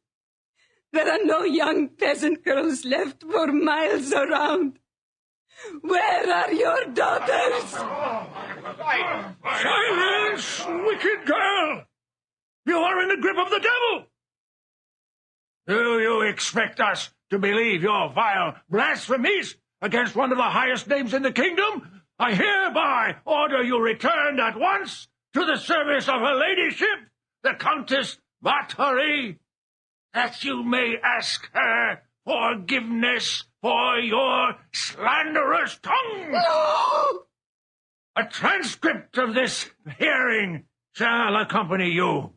There are no young peasant girls left for miles around. Where are your daughters? Silence, wicked girl! You are in the grip of the devil! Do you expect us to believe your vile blasphemies against one of the highest names in the kingdom? I hereby order you returned at once to the service of her ladyship, the Countess Bathory, that you may ask her forgiveness for your slanderous tongue. No! A transcript of this hearing shall accompany you,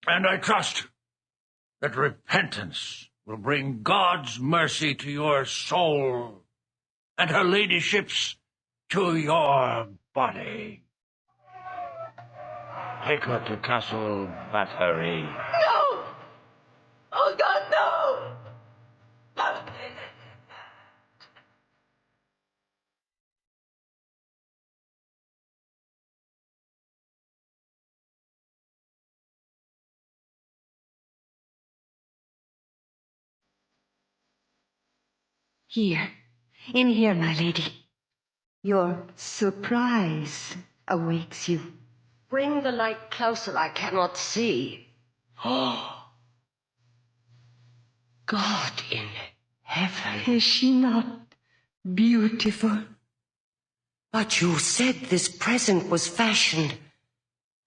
and I trust that repentance will bring God's mercy to your soul and her ladyship's to your body. Take her to Castle Bathory. No! Oh, God, no! Here, in here, my lady. Your surprise awaits you. Bring the light closer, I cannot see. Oh, God in heaven. Is she not beautiful? But you said this present was fashioned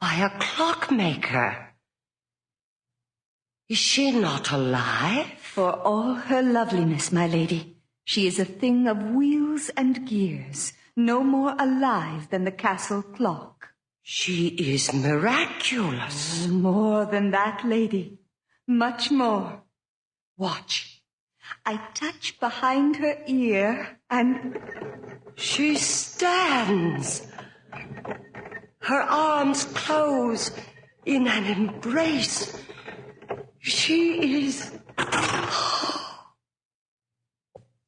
by a clockmaker. Is she not alive? For all her loveliness, my lady, she is a thing of wheels and gears, no more alive than the castle clock. She is miraculous. More than that, lady. Much more. Watch. I touch behind her ear, and she stands. Her arms close in an embrace. She is...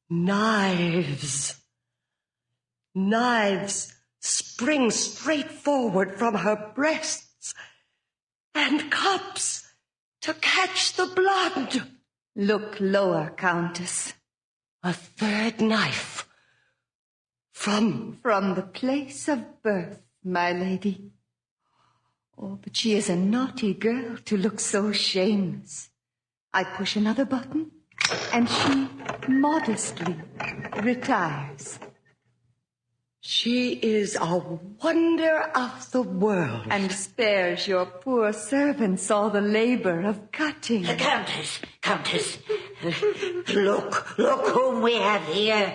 Knives. Knives spring straight forward from her breasts, and cups to catch the blood. Look lower, Countess. A third knife. From the place of birth, my lady. Oh, but she is a naughty girl to look so shameless. I push another button, and she modestly retires. She is a wonder of the world. And spares your poor servants all the labor of cutting. Countess, look whom we have here.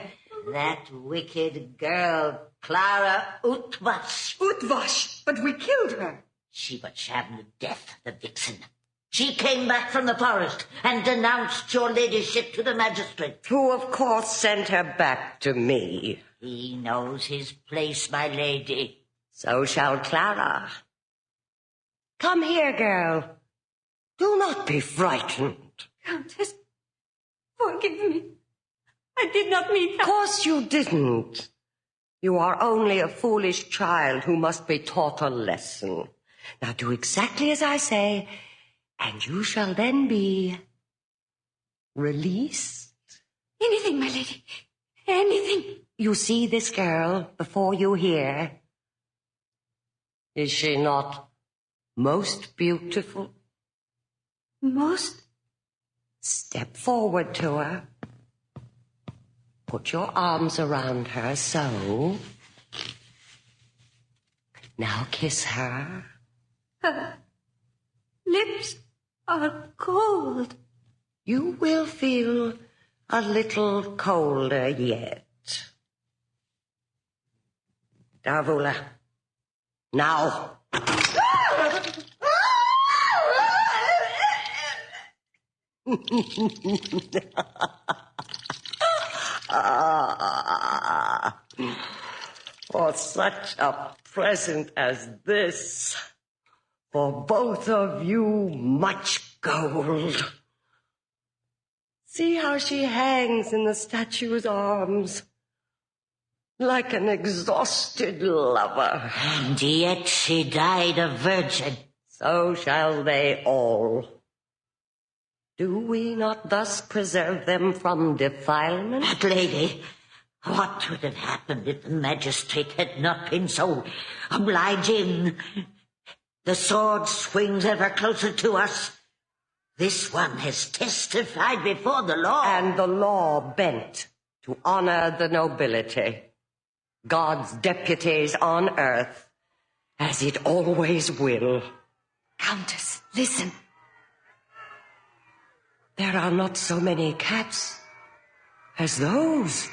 That wicked girl, Clara Utvash. Utvash, but we killed her. She but shammed death, the vixen. She came back from the forest and denounced your ladyship to the magistrate. Who, of course, sent her back to me. He knows his place, my lady. So shall Clara. Come here, girl. Do not be frightened. Countess, forgive me. I did not mean that. Of course you didn't. You are only a foolish child who must be taught a lesson. Now do exactly as I say, and you shall then be released. Anything, my lady. Anything. You see this girl before you here? Is she not most beautiful? Most? Step forward to her. Put your arms around her, so. Now kiss her. Her lips are cold. You will feel a little colder yet. Darvula, now. For such a present as this, for both of you, much gold. See how she hangs in the statue's arms. like an exhausted lover. And yet she died a virgin. So shall they all. Do we not thus preserve them from defilement? But, lady, what would have happened if the magistrate had not been so obliging? The sword swings ever closer to us. This one has testified before the law. And the law bent to honor the nobility, God's deputies on earth, as it always will. Countess, listen. There are not so many cats as those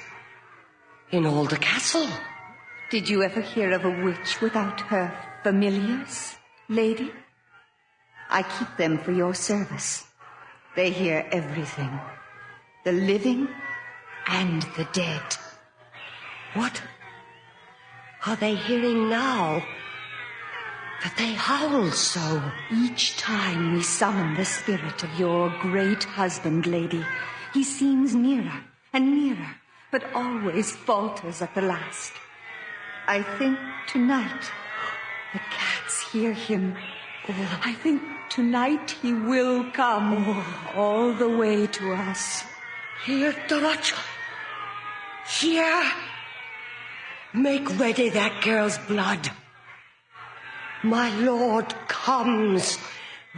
in all the castle. Did you ever hear of a witch without her familiars, lady? I keep them for your service. They hear everything, the living and the dead. What are they hearing now that they howl so? Each time we summon the spirit of your great husband, lady, he seems nearer and nearer, but always falters at the last. I think tonight the cats hear him. Oh, I think tonight he will come all the way to us. Here, Dorocha. Here. Make ready that girl's blood. My lord comes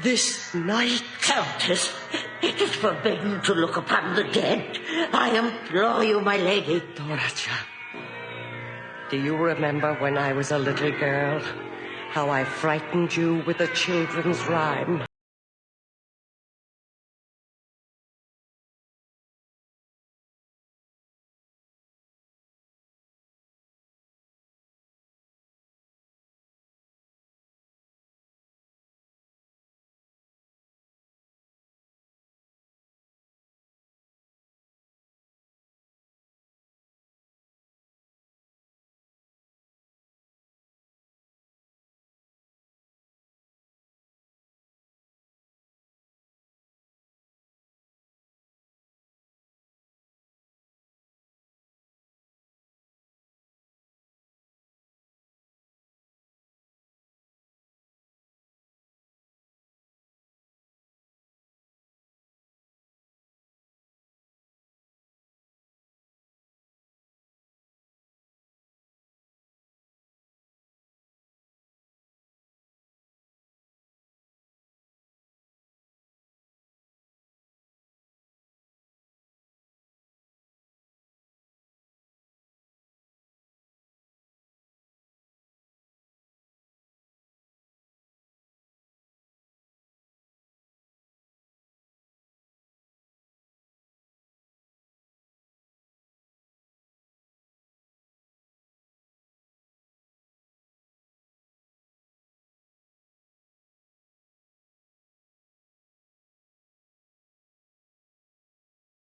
this night. Countess, it is forbidden to look upon the dead. I implore you, my lady. Dorocha, do you remember when I was a little girl, how I frightened you with a children's rhyme?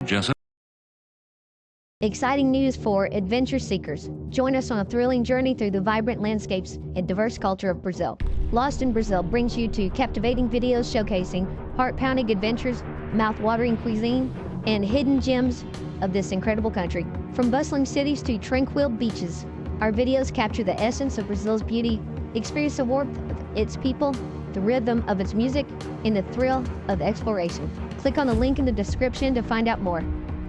Jessica? Exciting news for adventure seekers. Join us on a thrilling journey through the vibrant landscapes and diverse culture of Brazil. Lost in Brazil brings you to captivating videos showcasing heart-pounding adventures, mouth-watering cuisine, and hidden gems of this incredible country. From bustling cities to tranquil beaches, our videos capture the essence of Brazil's beauty. Experience the warmth of its people, the rhythm of its music, and the thrill of exploration. Click on the link in the description to find out more.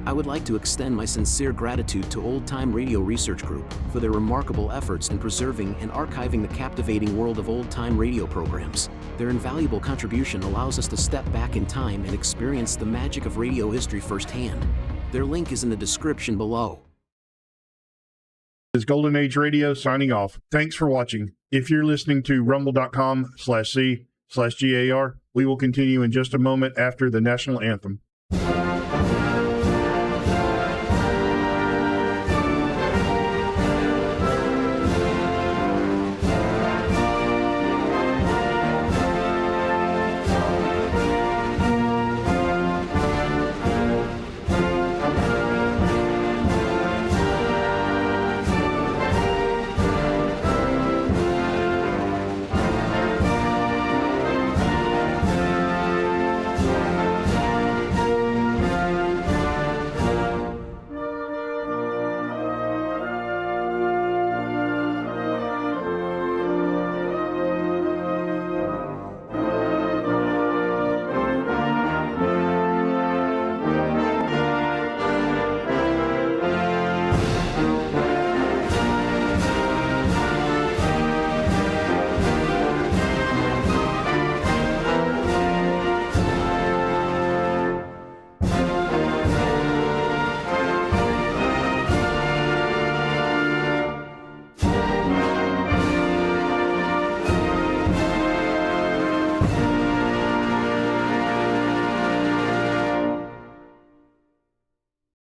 I would like to extend my sincere gratitude to Old Time Radio Research Group for their remarkable efforts in preserving and archiving the captivating world of old-time radio programs. Their invaluable contribution allows us to step back in time and experience the magic of radio history firsthand. Their link is in the description below. This is Golden Age Radio signing off. Thanks for watching. If you're listening to rumble.com/c/GAR, we will continue in just a moment after the national anthem.